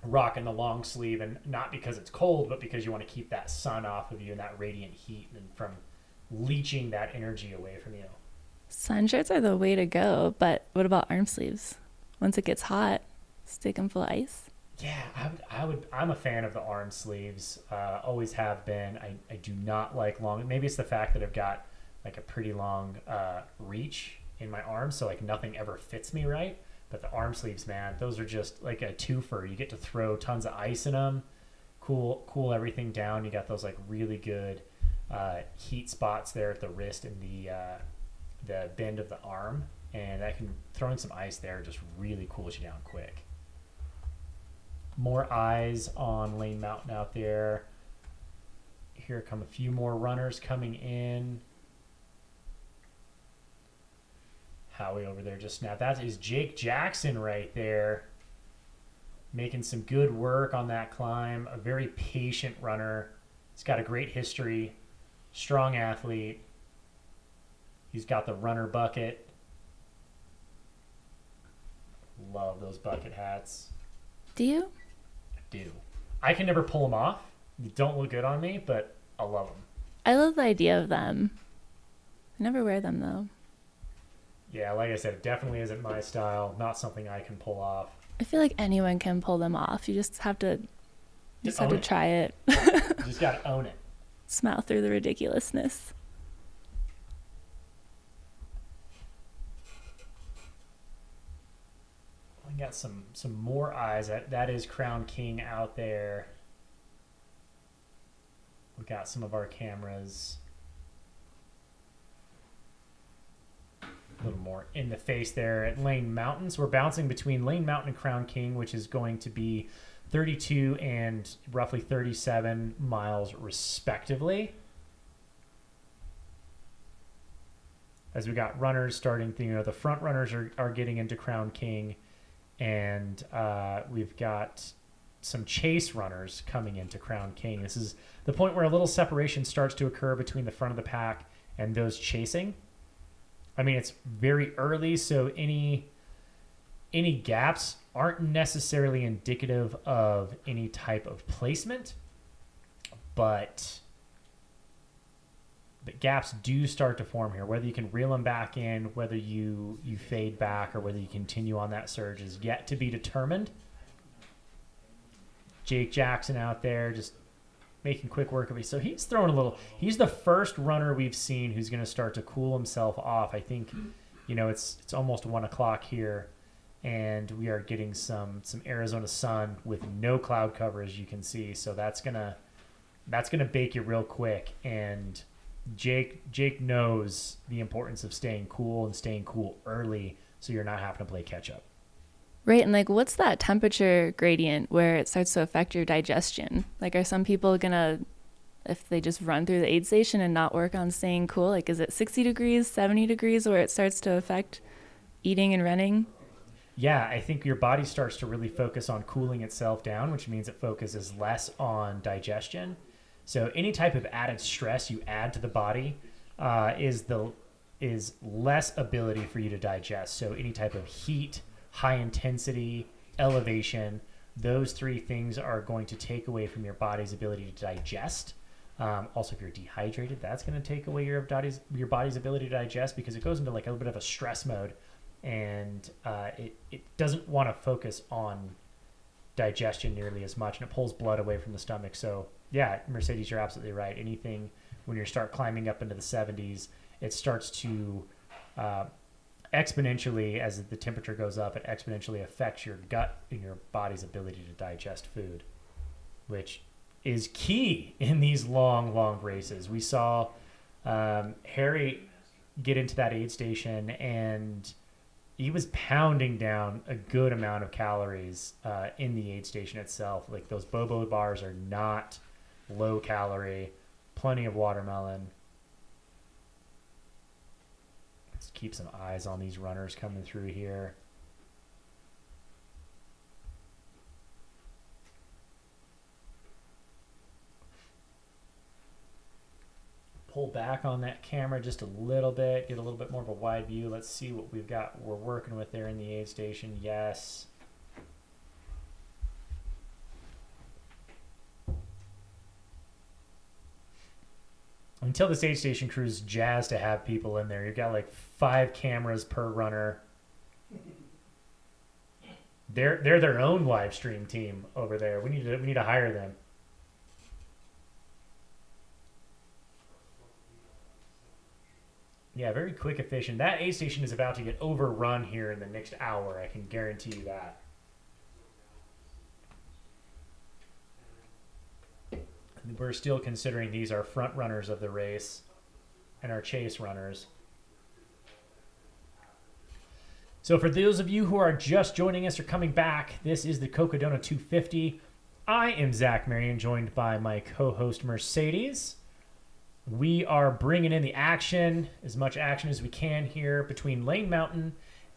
rocking the long sleeve, and not because it's cold, but because you want to keep that sun off of you and that radiant heat and from leaching that energy away from you. Sun shirts are the way to go, but what about arm sleeves? Once it gets hot, stick them full of ice. Yeah, I'm a fan of the arm sleeves. Always have been. I do not like long. Maybe it's the fact that I've got like a pretty long reach in my arms, so like nothing ever fits me right. But the arm sleeves, man, those are just like a twofer. You get to throw tons of ice in them, cool everything down. You got those like really good heat spots there at the wrist and the bend of the arm, and throwing some ice there just really cools you down quick. More eyes on Lane Mountain out there. Here come a few more runners coming in. Howie over there just snapped. That is Jake Jackson right there, making some good work on that climb. A very patient runner. He's got a great history. Strong athlete. He's got the runner bucket. Love those bucket hats. Do you? Do. I can never pull them off. They don't look good on me, but I love them. I love the idea of them. I never wear them though. Yeah, like I said, it definitely isn't my style. Not something I can pull off. I feel like anyone can pull them off. You just have to try it. You just got to own it. Smile through the ridiculousness. We got some more eyes. That is Crown King out there. We got some of our cameras a little more in the face there at Lane Mountain. So we're bouncing between Lane Mountain and Crown King, which is going to be 32 and roughly 37 miles respectively. As we got runners starting, the front runners are getting into Crown King. And we've got some chase runners coming into Crown King. This is the point where a little separation starts to occur between the front of the pack and those chasing. I mean, it's very early, so any gaps aren't necessarily indicative of any type of placement, but gaps do start to form here. Whether you can reel them back in, whether you fade back, or whether you continue on that surge is yet to be determined. Jake Jackson out there just making quick work of it. So he's the first runner we've seen who's going to start to cool himself off. I think you know, it's almost 1 o'clock here, and we are getting some Arizona sun with no cloud cover, as you can see. So that's gonna bake you real quick. And Jake knows the importance of staying cool and staying cool early, so you're not having to play catch up. Right, and like, what's that temperature gradient where it starts to affect your digestion? Like, are some people gonna, if they just run through the aid station and not work on staying cool, like, is it 60 degrees, 70 degrees where it starts to affect eating and running? Yeah, I think your body starts to really focus on cooling itself down, which means it focuses less on digestion. So any type of added stress you add to the body is less ability for you to digest. So any type of heat, high intensity, elevation, those three things are going to take away from your body's ability to digest. Also, if you're dehydrated, that's going to take away your body's ability to digest, because it goes into like a little bit of a stress mode, and it doesn't want to focus on digestion nearly as much, and it pulls blood away from the stomach. So yeah, Mercedes, you're absolutely right. Anything when you start climbing up into the 70s, it starts to exponentially, as the temperature goes up, it exponentially affects your gut and your body's ability to digest food, which is key in these long races. We saw Harry get into that aid station, and he was pounding down a good amount of calories in the aid station itself. Like, those Bobo bars are not low calorie, plenty of watermelon. Let's keep some eyes on these runners coming through here. Pull back on that camera just a little bit, get a little bit more of a wide view. Let's see what we're working with there in the aid station. Yes. Until this aid station crew's jazzed to have people in there. You've got like 5 cameras per runner. They're their own live stream team over there. We need to hire them. Yeah, very quick, efficient. That aid station is about to get overrun here in the next hour. I can guarantee you that. We're still considering these are front runners of the race and our chase runners. So for those of you who are just joining us or coming back, this is the Cocodona 250. I am Zach Marion, joined by my co-host Mercedes. We are bringing in the action, as much action as we can here, between Lane Mountain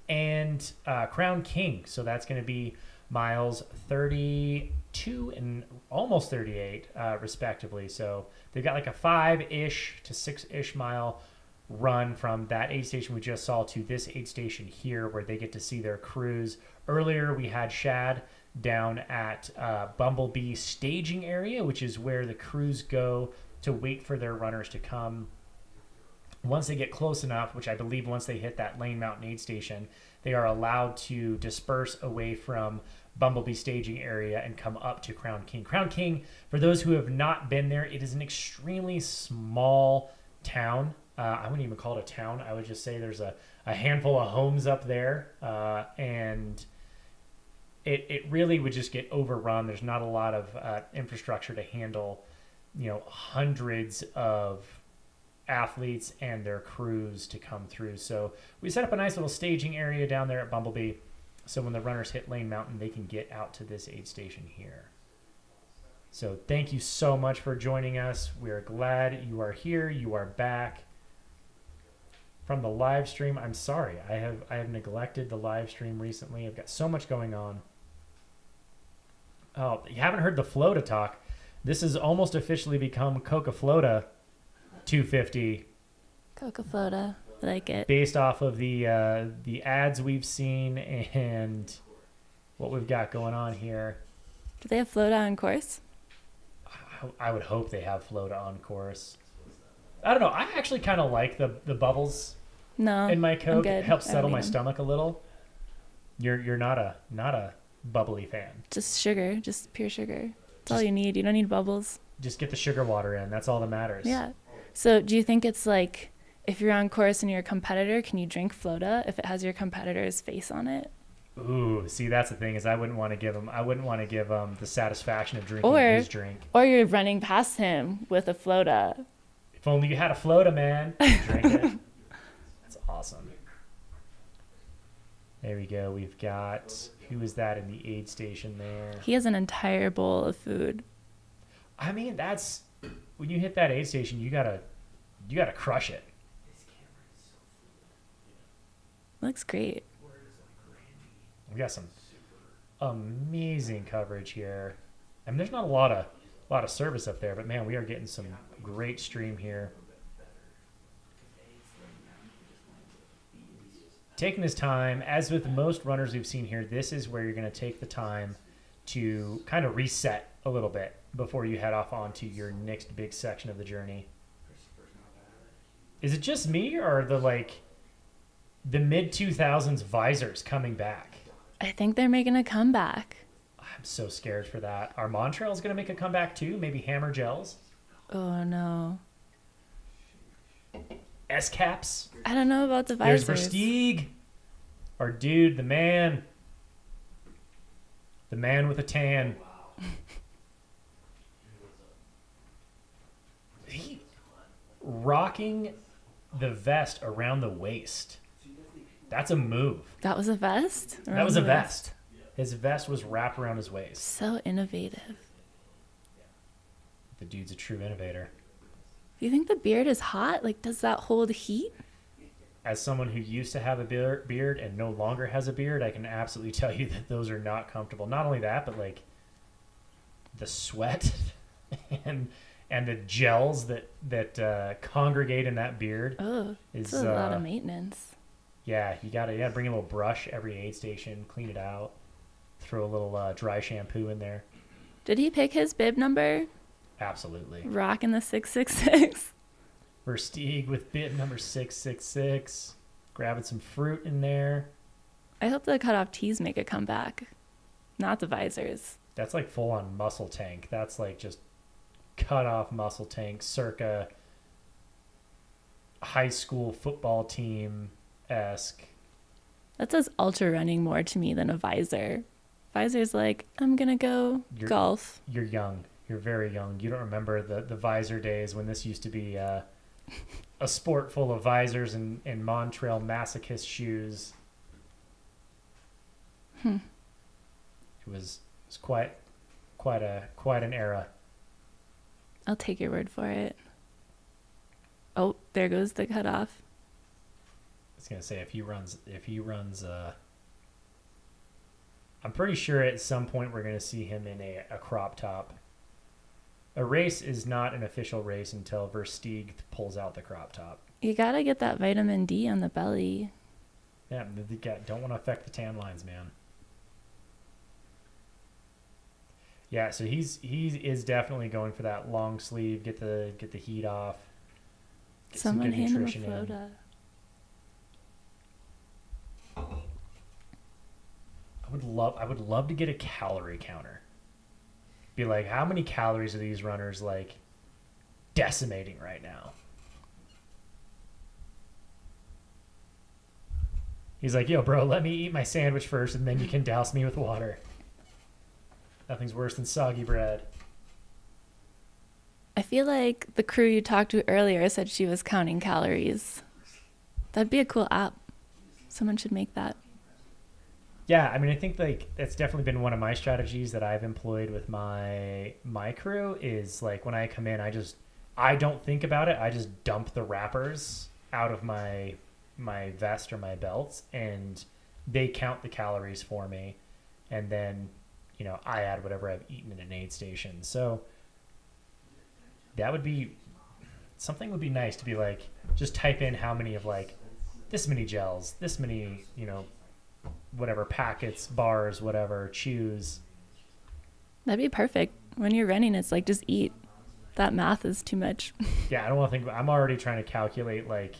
and Crown King. So that's going to be miles 32 and almost 38, respectively. So they've got like a 5-ish to 6-ish mile run from that aid station we just saw to this aid station here, where they get to see their crews. Earlier, we had Shad down at Bumblebee staging area, which is where the crews go to wait for their runners to come. Once they get close enough, which I believe once they hit that Lane Mountain aid station, they are allowed to disperse away from Bumblebee staging area and come up to Crown King. Crown King, for those who have not been there, it is an extremely small town. I wouldn't even call it a town. I would just say there's a handful of homes up there, and it really would just get overrun. There's not a lot of infrastructure to handle, hundreds of athletes and their crews to come through. So we set up a nice little staging area down there at Bumblebee, so when the runners hit Lane Mountain, they can get out to this aid station here. So thank you so much for joining us. We are glad you are here. You are back from the live stream. I'm sorry, I have neglected the live stream recently. I've got so much going on. Oh, you haven't heard the Flota talk. This has almost officially become Coca-Flota 250. Coca-Flota, like it. Based off of the ads we've seen and what we've got going on here. Do they have Flota on course? I would hope they have Flota on course. I don't know. I actually kind of like the bubbles in my Coke. It helps settle my stomach a little. You're not a bubbly fan. Just sugar, just pure sugar. That's all you need. You don't need bubbles. Just get the sugar water in. That's all that matters. Yeah. So do you think it's like if you're on course and you're a competitor, can you drink Flota if it has your competitor's face on it? Ooh, see, that's the thing is I wouldn't want to give him the satisfaction of drinking his drink. Or you're running past him with a Flota. If only you had a Flota, man. Drink it. That's awesome. There we go. We've got, who is that in the aid station there? He has an entire bowl of food. I mean, that's, when you hit that aid station, you gotta crush it. Looks great. We got some amazing coverage here. I mean, there's not a lot of service up there, but man, we are getting some great stream here. Taking his time, as with most runners we've seen here, this is where you're going to take the time to kind of reset a little bit before you head off onto your next big section of the journey. Is it just me, or are the mid-2000s visors coming back? I think they're making a comeback. I'm so scared for that. Are Montrails going to make a comeback too? Maybe Hammer Gels? Oh, no. S-caps? I don't know about the visors. There's Versteeg. Our dude, the man. The man with a tan. He rocking the vest around the waist. That's a move. That was a vest? That was a vest. His vest was wrapped around his waist. So innovative. The dude's a true innovator. Do you think the beard is hot? Like, does that hold heat? As someone who used to have a beard and no longer has a beard, I can absolutely tell you that those are not comfortable. Not only that, but like the sweat and the gels that congregate in that beard. Oh, it's a lot of maintenance. Yeah, you gotta bring a little brush every aid station, clean it out, throw a little dry shampoo in there. Did he pick his bib number? Absolutely. Rocking the 666. Versteeg with bib number 666. Grabbing some fruit in there. I hope the cutoff tees make a comeback. Not the visors. That's like full on muscle tank. That's like just cut off muscle tank circa high school football team-esque. That says ultra running more to me than a visor. Visor's like, I'm gonna go golf. You're young. You're very young. You don't remember the visor days when this used to be a sport full of visors and Montrail masochist shoes. Hmm. It was quite an era. I'll take your word for it. Oh, there goes the cutoff. I was gonna say if he runs I'm pretty sure at some point we're gonna see him in a crop top. A race is not an official race until Versteeg pulls out the crop top. You gotta get that vitamin D on the belly. Yeah, don't want to affect the tan lines, man. Yeah, so he is definitely going for that long sleeve, get the heat off. Get Someone some good hand him a nutrition in. Flota. I would love to get a calorie counter. Be like, how many calories are these runners like decimating right now? He's like, yo, bro, let me eat my sandwich first and then you can douse me with water. Nothing's worse than soggy bread. I feel like the crew you talked to earlier said she was counting calories. That'd be a cool app. Someone should make that. Yeah, I mean, I think like that's definitely been one of my strategies that I've employed with my crew is like when I come in, I don't think about it. I just dump the wrappers out of my vest or my belts and they count the calories for me. And then, I add whatever I've eaten in an aid station. So that would be something would be nice to be like, just type in how many of like this many gels, this many, whatever packets, bars, whatever, chews. That'd be perfect. When you're running, it's like, just eat. That math is too much. Yeah, I don't want to think. I'm already trying to calculate like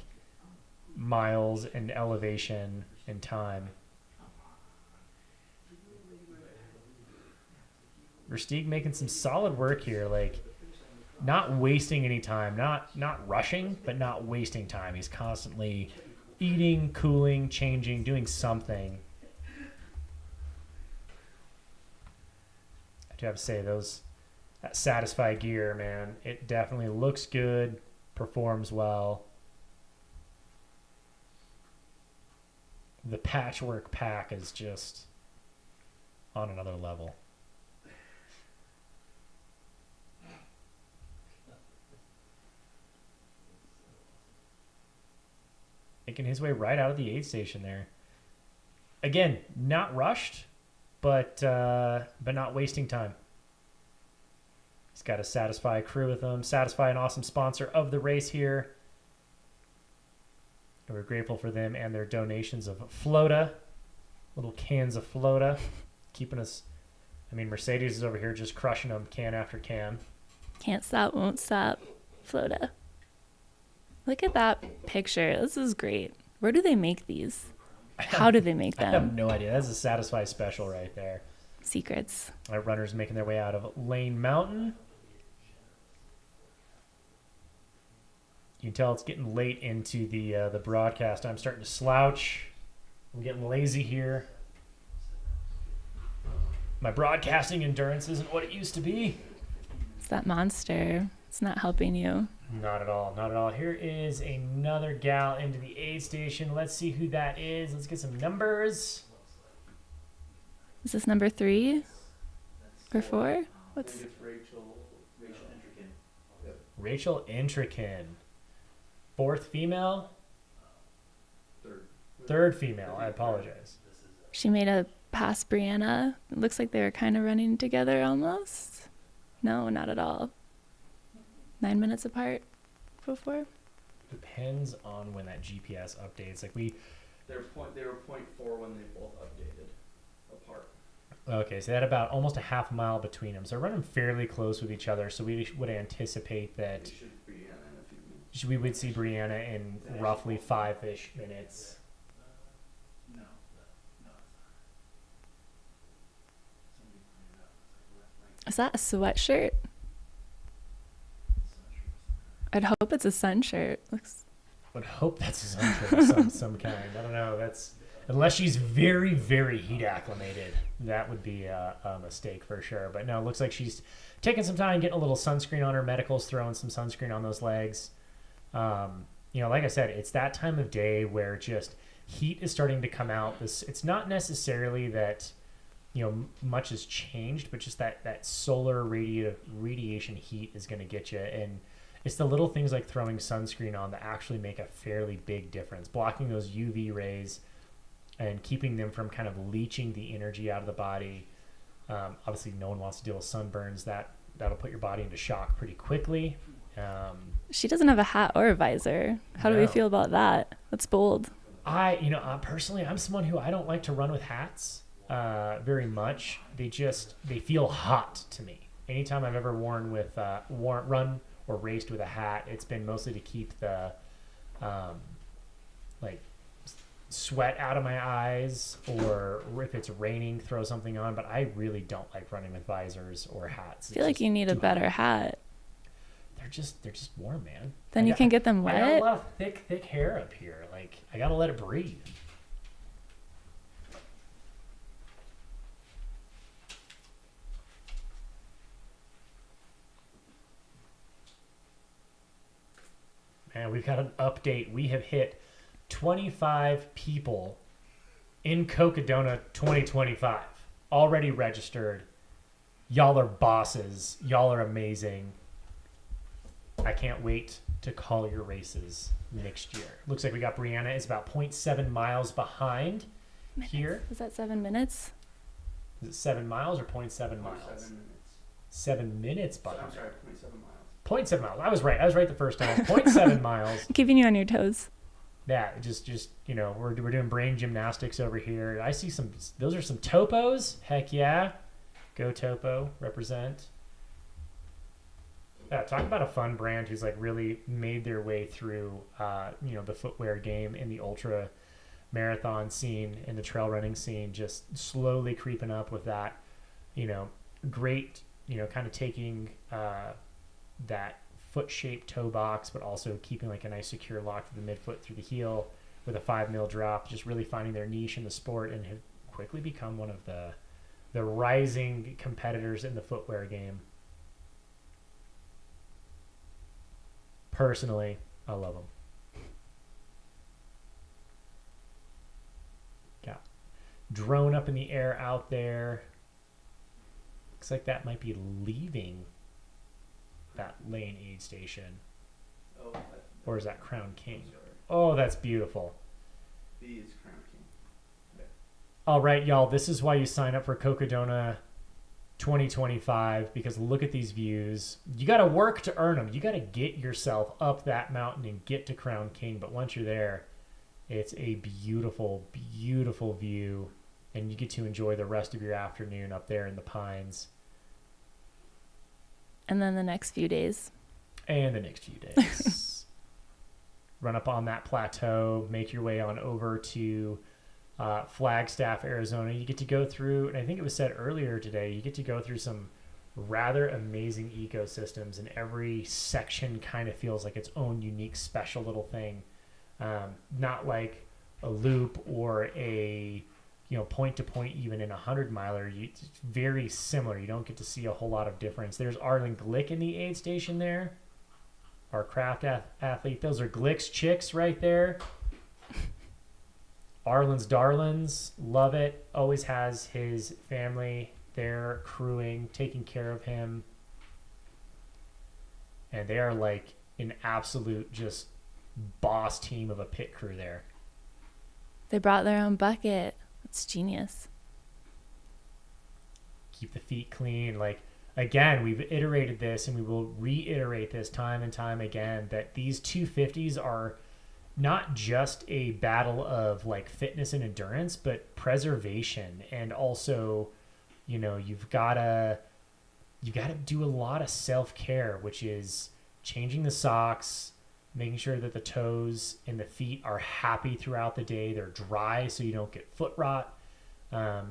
miles and elevation and time. Versteeg making some solid work here. Like not wasting any time, not rushing, but not wasting time. He's constantly eating, cooling, changing, doing something. I do have to say, that Satisfy gear, man, it definitely looks good, performs well. The patchwork pack is just on another level. Making his way right out of the aid station there. Again, not rushed, but not wasting time. He's got a Satisfy crew with him. Satisfy, an awesome sponsor of the race here. And we're grateful for them and their donations of Flota, little cans of Flota, keeping us. I mean, Mercedes is over here just crushing them can after can. Can't stop, won't stop. Flota. Look at that picture. This is great. Where do they make these? How do they make them? I have no idea. That's a Satisfy special right there. Secrets. Our runners making their way out of Lane Mountain. You can tell it's getting late into the broadcast. I'm starting to slouch. I'm getting lazy here. My broadcasting endurance isn't what it used to be. It's that monster. It's not helping you. Not at all. Not at all. Here is another gal into the aid station. Let's see who that is. Let's get some numbers. Is this number 3 or 4? What's Rachel Intrican. 4th female? Third female. I apologize. She made a pass Brianna. It looks like they were kind of running together almost. No, not at all. 9 minutes apart before. Depends on when that GPS updates. Like they were 0.4 when they both updated apart. Okay, so they had about almost a half mile between them. So they're running fairly close with each other. So we would anticipate that we would see Brianna in roughly 5-ish minutes. Is that a sweatshirt? I'd hope it's a sun shirt. Would hope that's a sun shirt of some kind. I don't know. That's unless she's very, very heat acclimated. That would be a mistake for sure. But no, it looks like she's taking some time, getting a little sunscreen on her. Medical's throwing some sunscreen on those legs. Like I said, it's that time of day where just heat is starting to come out. It's not necessarily that much has changed, but just that solar radiation heat is going to get you. And it's the little things like throwing sunscreen on that actually make a fairly big difference. Blocking those UV rays and keeping them from kind of leaching the energy out of the body. Obviously, no one wants to deal with sunburns. That'll put your body into shock pretty quickly. She doesn't have a hat or a visor. How do we feel about that? That's bold. Personally, I'm someone who I don't like to run with hats very much. They feel hot to me. Anytime I've ever run or raced with a hat, it's been mostly to keep the sweat out of my eyes, or if it's raining, throw something on. But I really don't like running with visors or hats. I feel like you need a better hat. They're just warm, man. Then you can get them wet. I got a lot of thick hair up here. Like, I gotta let it breathe. Man, we've got an update. We have hit 25 people in Cocodona 2025 already registered. Y'all are bosses. Y'all are amazing. I can't wait to call your races next year. Looks like we got Brianna is about 0.7 miles behind here. Is that 7 minutes? Is it 7 miles or 0.7 miles? 7 minutes. 7 minutes behind. I'm sorry, 0.7 miles. 0.7 miles. I was right. I was right the first time. 0.7 miles. Keeping you on your toes. Yeah, just we're doing brain gymnastics over here. I see those are some topos. Heck yeah. Go Topo, represent. Yeah, talk about a fun brand who's like really made their way through the footwear game in the ultra marathon scene, in the trail running scene, just slowly creeping up with that, great, kind of taking that foot-shaped toe box, but also keeping like a nice secure lock to the midfoot through the heel with a 5 mil drop, just really finding their niche in the sport and have quickly become one of the rising competitors in the footwear game. Personally, I love them. Got drone up in the air out there. Looks like that might be leaving that lane aid station. Oh, Or is that Crown King? Oh, that's beautiful. B is Crown King. Okay. All right, y'all, this is why you sign up for Cocodona 2025, because look at these views. You got to work to earn them. You got to get yourself up that mountain and get to Crown King. But once you're there, it's a beautiful, beautiful view, and you get to enjoy the rest of your afternoon up there in the pines. And then the next few days. And the next few days. Run up on that plateau, make your way on over to Flagstaff, Arizona. You get to go through, and I think it was said earlier today, you get to go through some rather amazing ecosystems, and every section kind of feels like its own unique, special little thing. Not like a loop or a point to point even in a 100-miler. It's very similar. You don't get to see a whole lot of difference. There's Arlen Glick in the aid station there, our craft athlete. Those are Glick's chicks right there. Arlen's darlings, love it. Always has his family there crewing, taking care of him. And they are like an absolute just boss team of a pit crew there. They brought their own bucket. It's genius. Keep the feet clean. Like, again, we've iterated this and we will reiterate this time and time again, that these 250s are not just a battle of like fitness and endurance, but preservation. And also, you've got to do a lot of self-care, which is changing the socks, making sure that the toes and the feet are happy throughout the day. They're dry so you don't get foot rot. I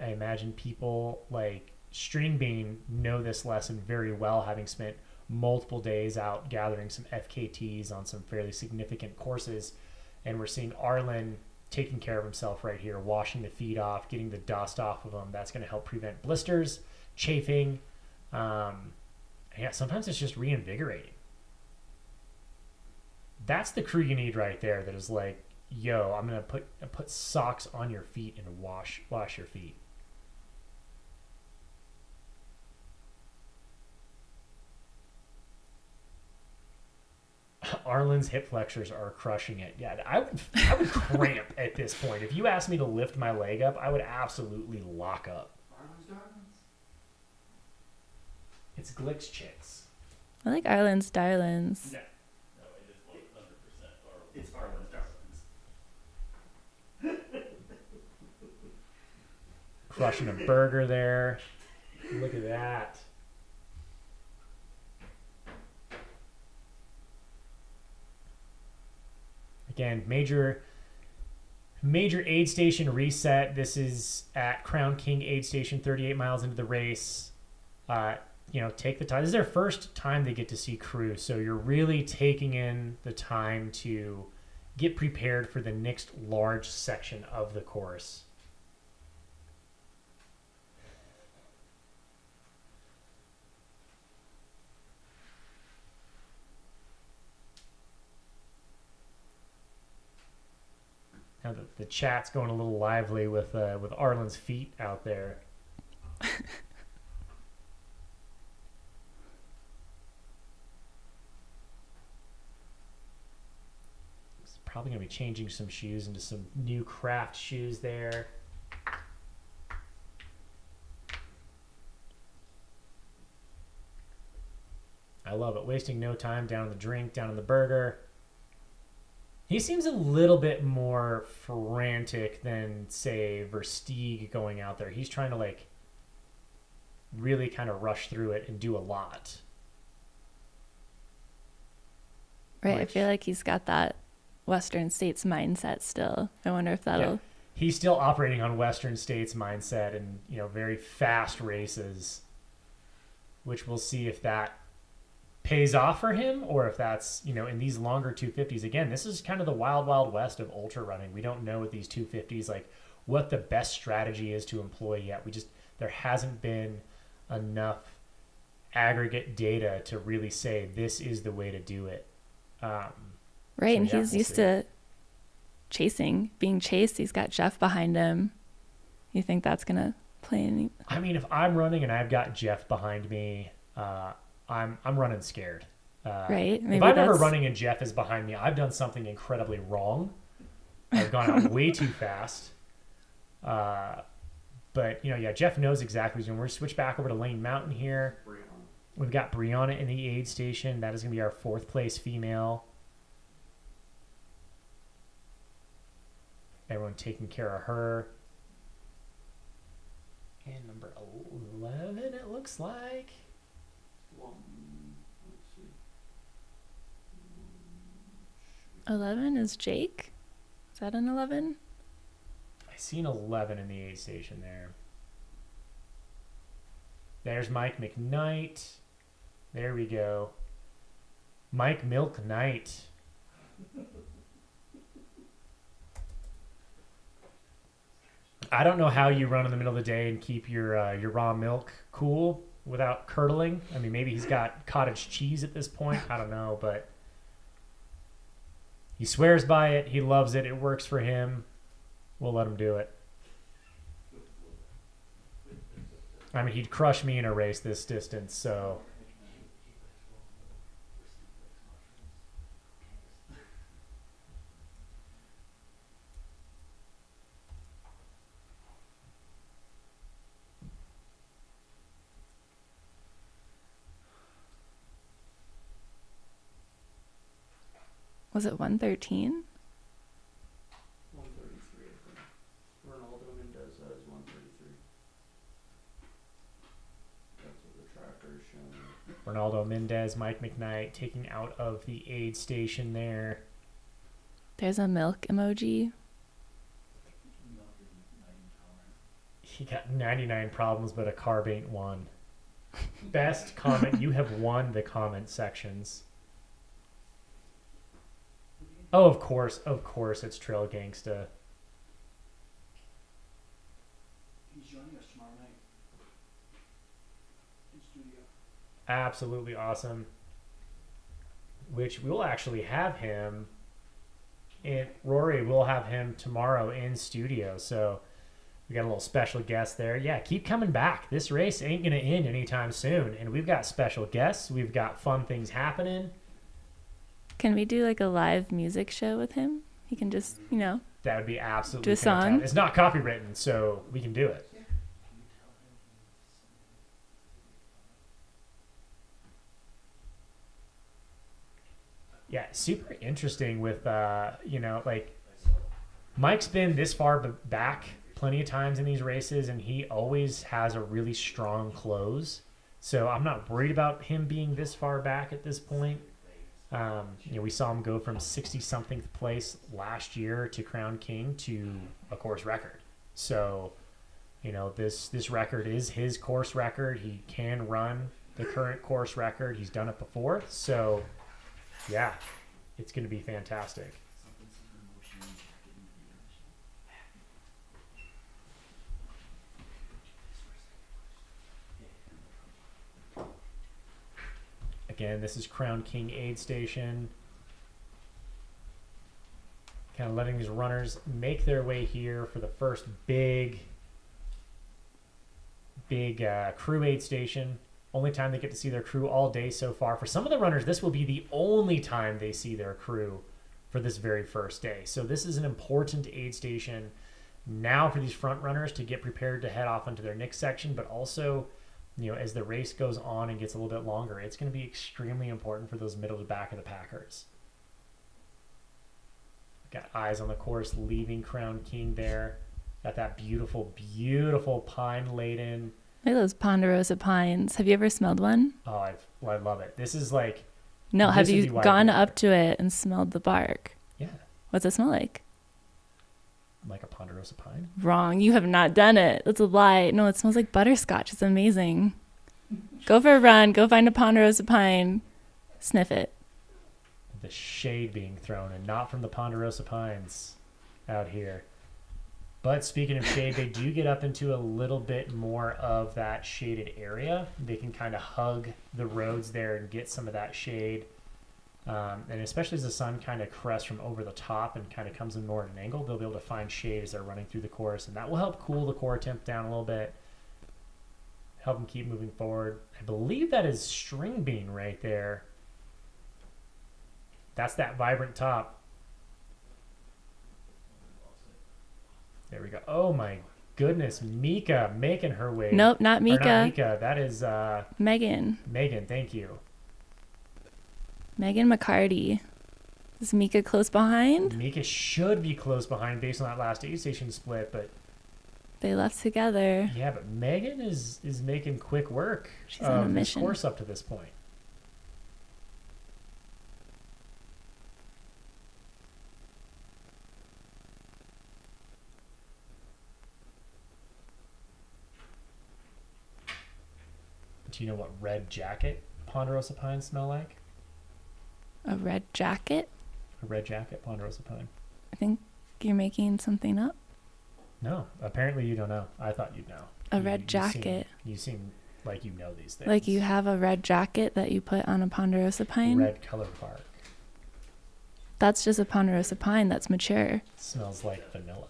imagine people like String Bean know this lesson very well, having spent multiple days out gathering some FKTs on some fairly significant courses. And we're seeing Arlen taking care of himself right here, washing the feet off, getting the dust off of them. That's going to help prevent blisters, chafing. Sometimes it's just reinvigorating. That's the crew you need right there. That is like, yo, I'm gonna put socks on your feet and wash your feet. Arlen's hip flexors are crushing it. Yeah, I would cramp at this point. If you asked me to lift my leg up, I would absolutely lock up. It's Glick's chicks. I like Arlen's darlings. No. It's Arlen's darlings. Crushing a burger there. Look at that. Again, major aid station reset. This is at Crown King aid station, 38 miles into the race. Take the time. This is their first time they get to see crew, so you're really taking in the time to get prepared for the next large section of the course. Now the chat's going a little lively with Arlen's feet out there. Probably going to be changing some shoes into some new craft shoes there. I love it. Wasting no time down in the drink, down in the burger. He seems a little bit more frantic than, say, Versteeg going out there. He's trying to, really kind of rush through it and do a lot. Right, I feel like he's got that Western States mindset still. I wonder if that'll... Yeah. He's still operating on Western States mindset and, very fast races, which we'll see if that pays off for him, or if that's, you know, in these longer 250s. Again, this is kind of the wild, wild west of ultra running. We don't know with these 250s, like, what the best strategy is to employ yet. There hasn't been enough aggregate data to really say this is the way to do it. Right, and he's used to being chased. He's got Jeff behind him. You think that's going to play any? I mean, if I'm running and I've got Jeff behind me, I'm running scared. Right. Maybe if I'm ever running and Jeff is behind me, I've done something incredibly wrong. I've gone out way too fast. But, you know, yeah, Jeff knows exactly. We're going to switch back over to Lane Mountain here. We've got Brianna in the aid station. That is going to be our 4th place female. Everyone taking care of her. And number 11, it looks like. 11 is Jake? Is that an 11? I seen 11 in the aid station there. There's Mike McKnight. There we go. Mike Milk Knight. I don't know how you run in the middle of the day and keep your raw milk cool without curdling. I mean, maybe he's got cottage cheese at this point. I don't know, but he swears by it. He loves it. It works for him. We'll let him do it. I mean, he'd crush me in a race this distance, so. Was it 113? 133, I think. Ronaldo Mendez is 133. That's what the tracker is showing. Ronaldo Mendez, Mike McKnight taking out of the aid station there. There's a milk emoji. He got 99 problems, but a carb ain't one. Best comment. You have won the comment sections. Oh, of course, it's Trail Gangsta. He's joining us tomorrow night in studio. Absolutely awesome. Which we'll actually have him Rory will have him tomorrow in studio. So we got a little special guest there. Yeah, keep coming back. This race ain't going to end anytime soon. And we've got special guests. We've got fun things happening. Can we do like a live music show with him? He can just, you know. That would be absolutely do a fantastic. song. It's not copywritten, so we can do it. Yeah, super interesting with, you know, like Mike's been this far back plenty of times in these races, and he always has a really strong close. So I'm not worried about him being this far back at this point. You know, we saw him go from 60-something place last year to Crown King to a course record. So, you know, this record is his course record. He can run the current course record. He's done it before. So, yeah, it's going to be fantastic. Again, this is Crown King Aid Station. Kind of letting these runners make their way here for the first big crew aid station. Only time they get to see their crew all day so far. For some of the runners, this will be the only time they see their crew for this very first day. So this is an important aid station now for these front runners to get prepared to head off into their next section, but also, you know, as the race goes on and gets a little bit longer, it's going to be extremely important for those middle to back of the packers. Got eyes on the course leaving Crown King there. Got that beautiful, beautiful pine laden. Look at those ponderosa pines. Have you ever smelled one? Oh, I love it. This is like... No, have you gone up to it and smelled the bark? Yeah. What's it smell like? Like a ponderosa pine? Wrong. You have not done it. That's a lie. No, it smells like butterscotch. It's amazing. Go for a run. Go find a ponderosa pine. Sniff it. The shade being thrown, and not from the Ponderosa Pines out here. But speaking of shade, they do get up into a little bit more of that shaded area. They can kind of hug the roads there and get some of that shade. And especially as the sun kind of crests from over the top and kind of comes in more at an angle, they'll be able to find shade as they're running through the course. And that will help cool the core temp down a little bit, help them keep moving forward. I believe that is string bean right there. That's that vibrant top. There we go. Oh my goodness, Mika making her way. Nope, not Mika. Not Mika. That is Megan. Megan, thank you. Megan McCarty. Is Mika close behind? Mika should be close behind based on that last aid station split, but they left together. Yeah, but Megan is making quick work She's on a mission. This course up to this point. Do you know what red jacket Ponderosa Pines smell like? A red jacket? A red jacket Ponderosa Pine. I think you're making something up. No, apparently you don't know. I thought you'd know. A red jacket. You seem like you know these things. Like you have a red jacket that you put on a Ponderosa Pine? Red color bark. That's just a Ponderosa Pine that's mature. It smells like vanilla,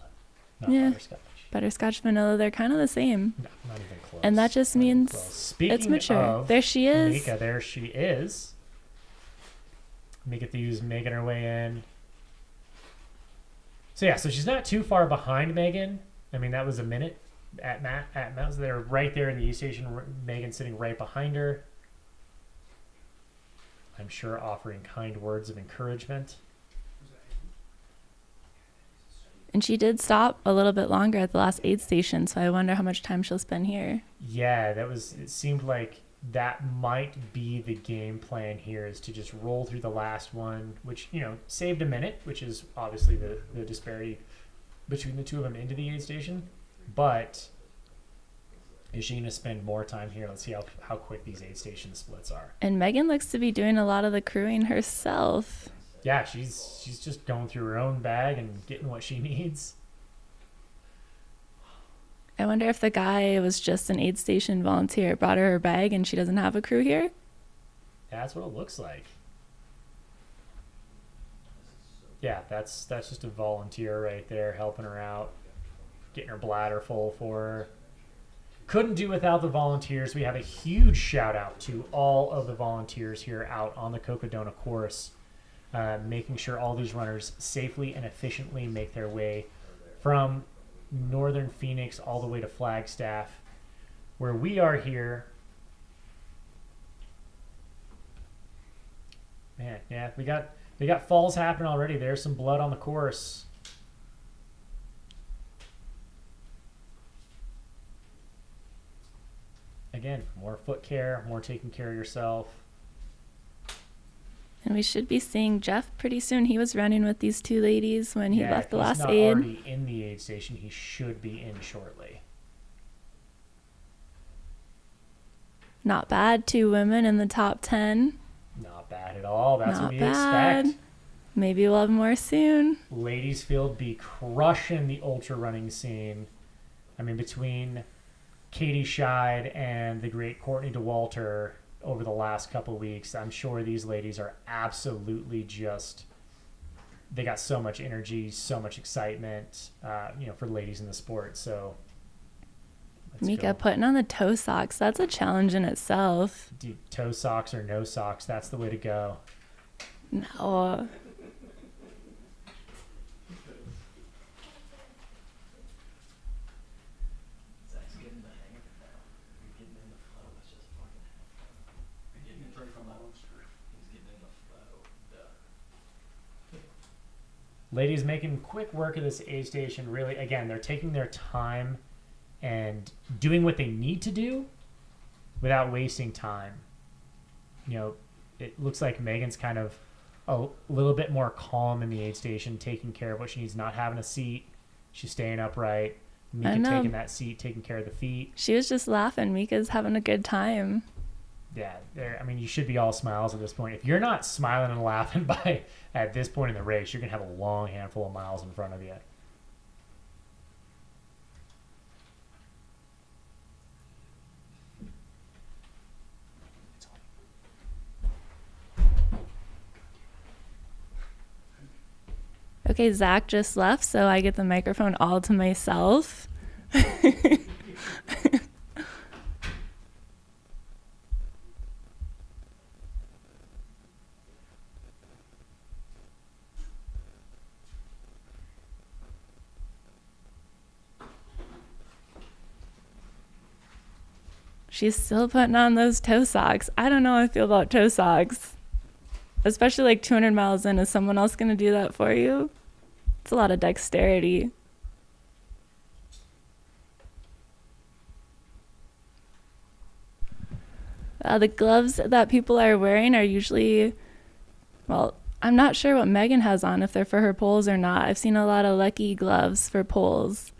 not yeah. butterscotch. Butterscotch, vanilla, they're kind of the same. No, not even close. And that just means it's mature. There she is. Mika, there she is. Mika Thews making her way in. So yeah, so she's not too far behind Megan. I mean, that was a minute at Matt. So they're right there in the E station. Megan sitting right behind her. I'm sure offering kind words of encouragement. And she did stop a little bit longer at the last aid station, so I wonder how much time she'll spend here. Yeah, it seemed like that might be the game plan here, is to just roll through the last one, which, you know, saved a minute, which is obviously the disparity between the two of them into the aid station. But is she going to spend more time here? Let's see how quick these aid station splits are. And Megan looks to be doing a lot of the crewing herself. Yeah, she's just going through her own bag and getting what she needs. I wonder if the guy was just an aid station volunteer, brought her bag, and she doesn't have a crew here? That's what it looks like. Yeah, that's just a volunteer right there helping her out, getting her bladder full for her. Couldn't do without the volunteers. We have a huge shout out to all of the volunteers here out on the Cocodona course, making sure all these runners safely and efficiently make their way from northern Phoenix all the way to Flagstaff, where we are here. Man, yeah, we got falls happening already. There's some blood on the course. Again, more foot care, more taking care of yourself. And we should be seeing Jeff pretty soon. He was running with these two ladies when he left the last aid. He's not already in the aid station. He should be in shortly. Not bad. 2 women in the top 10. Not bad at all. That's what we bad. expect. Maybe we'll have more soon. Ladies field be crushing the ultra running scene. I mean, between Katie Scheid and the great Courtney DeWalter over the last couple of weeks, I'm sure these ladies are absolutely just, they got so much energy, so much excitement, for ladies in the sport. So Mika putting on the toe socks, that's a challenge in itself. Dude, toe socks or no socks, that's the way to go. No. Ladies making quick work of this aid station. Really, again, they're taking their time and doing what they need to do without wasting time. You know, it looks like Megan's kind of a little bit more calm in the aid station, taking care of what she needs, not having a seat. She's staying upright. Mika taking that seat, taking care of the feet. She was just laughing. Mika's having a good time. Yeah, I mean, you should be all smiles at this point. If you're not smiling and laughing at this point in the race, you're gonna have a long handful of miles in front of you. Okay, Zach just left, so I get the microphone all to myself. She's still putting on those toe socks. I don't know how I feel about toe socks. Especially like 200 miles in. Is someone else going to do that for you? It's a lot of dexterity. The gloves that people are wearing are usually, well, I'm not sure what Megan has on, if they're for her poles or not. I've seen a lot of Lucky gloves for poles.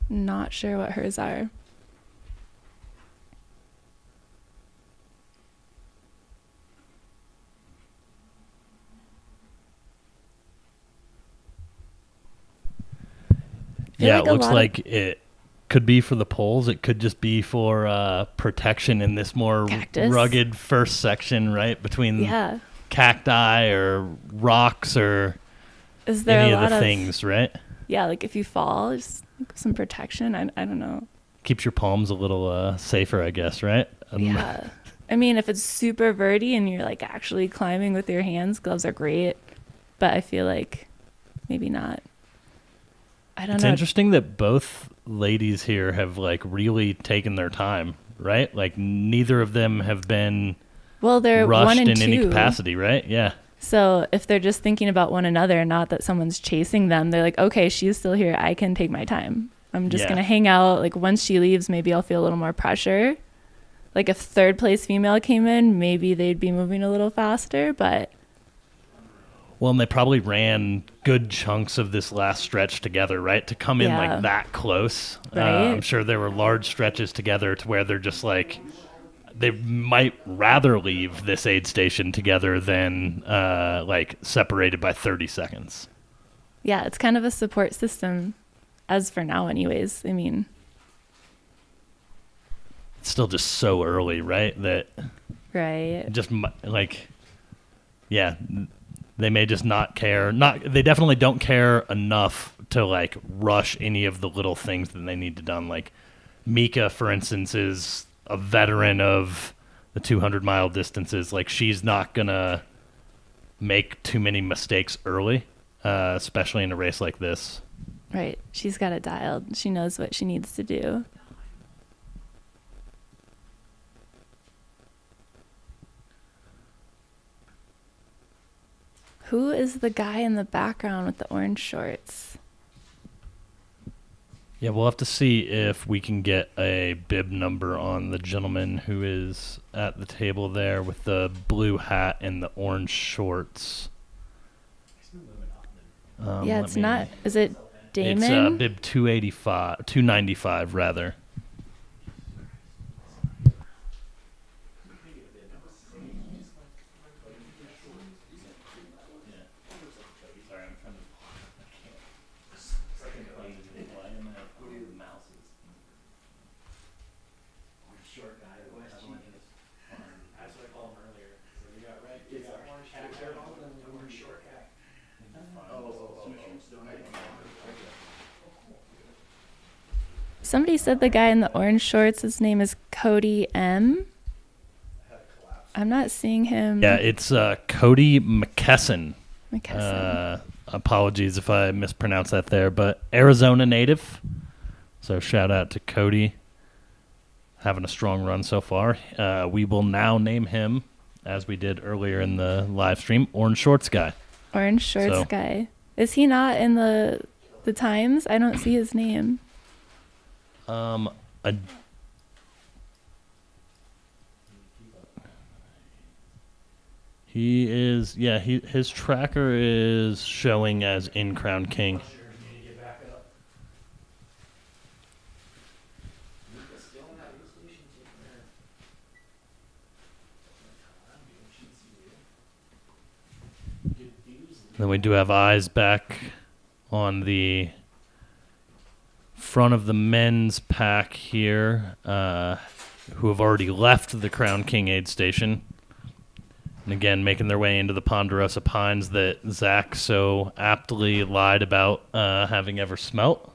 Not sure what hers are. Yeah, it looks like it could be for the poles. It could just be for protection in this more rugged first section, right? Between cacti or rocks or any of the things, right? Yeah, like if you fall, just some protection. I don't know. Keeps your palms a little safer, I guess, right? Yeah. I mean, if it's super verty and you're like actually climbing with your hands, gloves are great. But I feel like maybe not. I don't know. It's interesting that both ladies here have like really taken their time, right? Like neither of them have been they're rushed one and in any two. capacity, right? Yeah. So if they're just thinking about one another, not that someone's chasing them, they're like, okay, she's still here. I can take my time. I'm just going to hang out. Like once she leaves, maybe I'll feel a little more pressure. Like if third place female came in, maybe they'd be moving a little faster, but. Well, and they probably ran good chunks of this last stretch together, right? To come in like that close. Right. I'm sure there were large stretches together to where they're just like, they might rather leave this aid station together than like separated by 30 seconds. Yeah, it's kind of a support system as for now anyways. I mean. It's still just so early, right? That right. Just like, yeah. They may just not care. They definitely don't care enough to like rush any of the little things that they need to done. Like Mika, for instance, is a veteran of the 200-mile distances. Like she's not gonna make too many mistakes early, especially in a race like this. Right. She's got it dialed. She knows what she needs to do. Who is the guy in the background with the orange shorts? Yeah, we'll have to see if we can get a bib number on the gentleman who is at the table there with the blue hat and the orange shorts. Yeah, it's not. Is it Damon? It's bib 295 rather. Somebody said the guy in the orange shorts, his name is Cody M. I'm not seeing him. Yeah, it's Cody McKesson. McKesson. Apologies if I mispronounced that there, but Arizona native. So shout out to Cody. Having a strong run so far. We will now name him, as we did earlier in the live stream, Orange Shorts Guy. Orange Shorts Guy. Is he not in the times? I don't see his name. He is, yeah, his tracker is showing as In Crown King. Then we do have eyes back on the front of the men's pack here, who have already left the Crown King aid station. And again, making their way into the Ponderosa Pines that Zach so aptly lied about having ever smelt.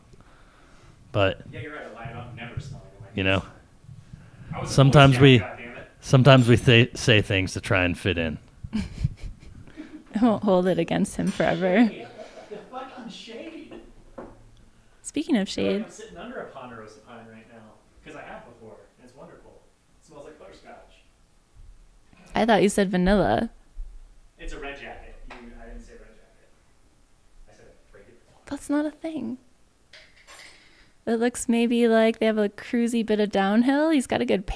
But, Yeah, you're right. I lied about never smelling them. you know, sometimes we say things to try and fit in. I won't hold it against him forever. The fucking shade. Speaking of shade, I'm sitting under a Ponderosa pine right now because I have before, and it's wonderful. It smells like butterscotch. I thought you said vanilla. It's a red jacket. I didn't say red jacket. I said fragrant. That's not a thing. It looks maybe like they have a cruisy bit of downhill. He's got a good pace.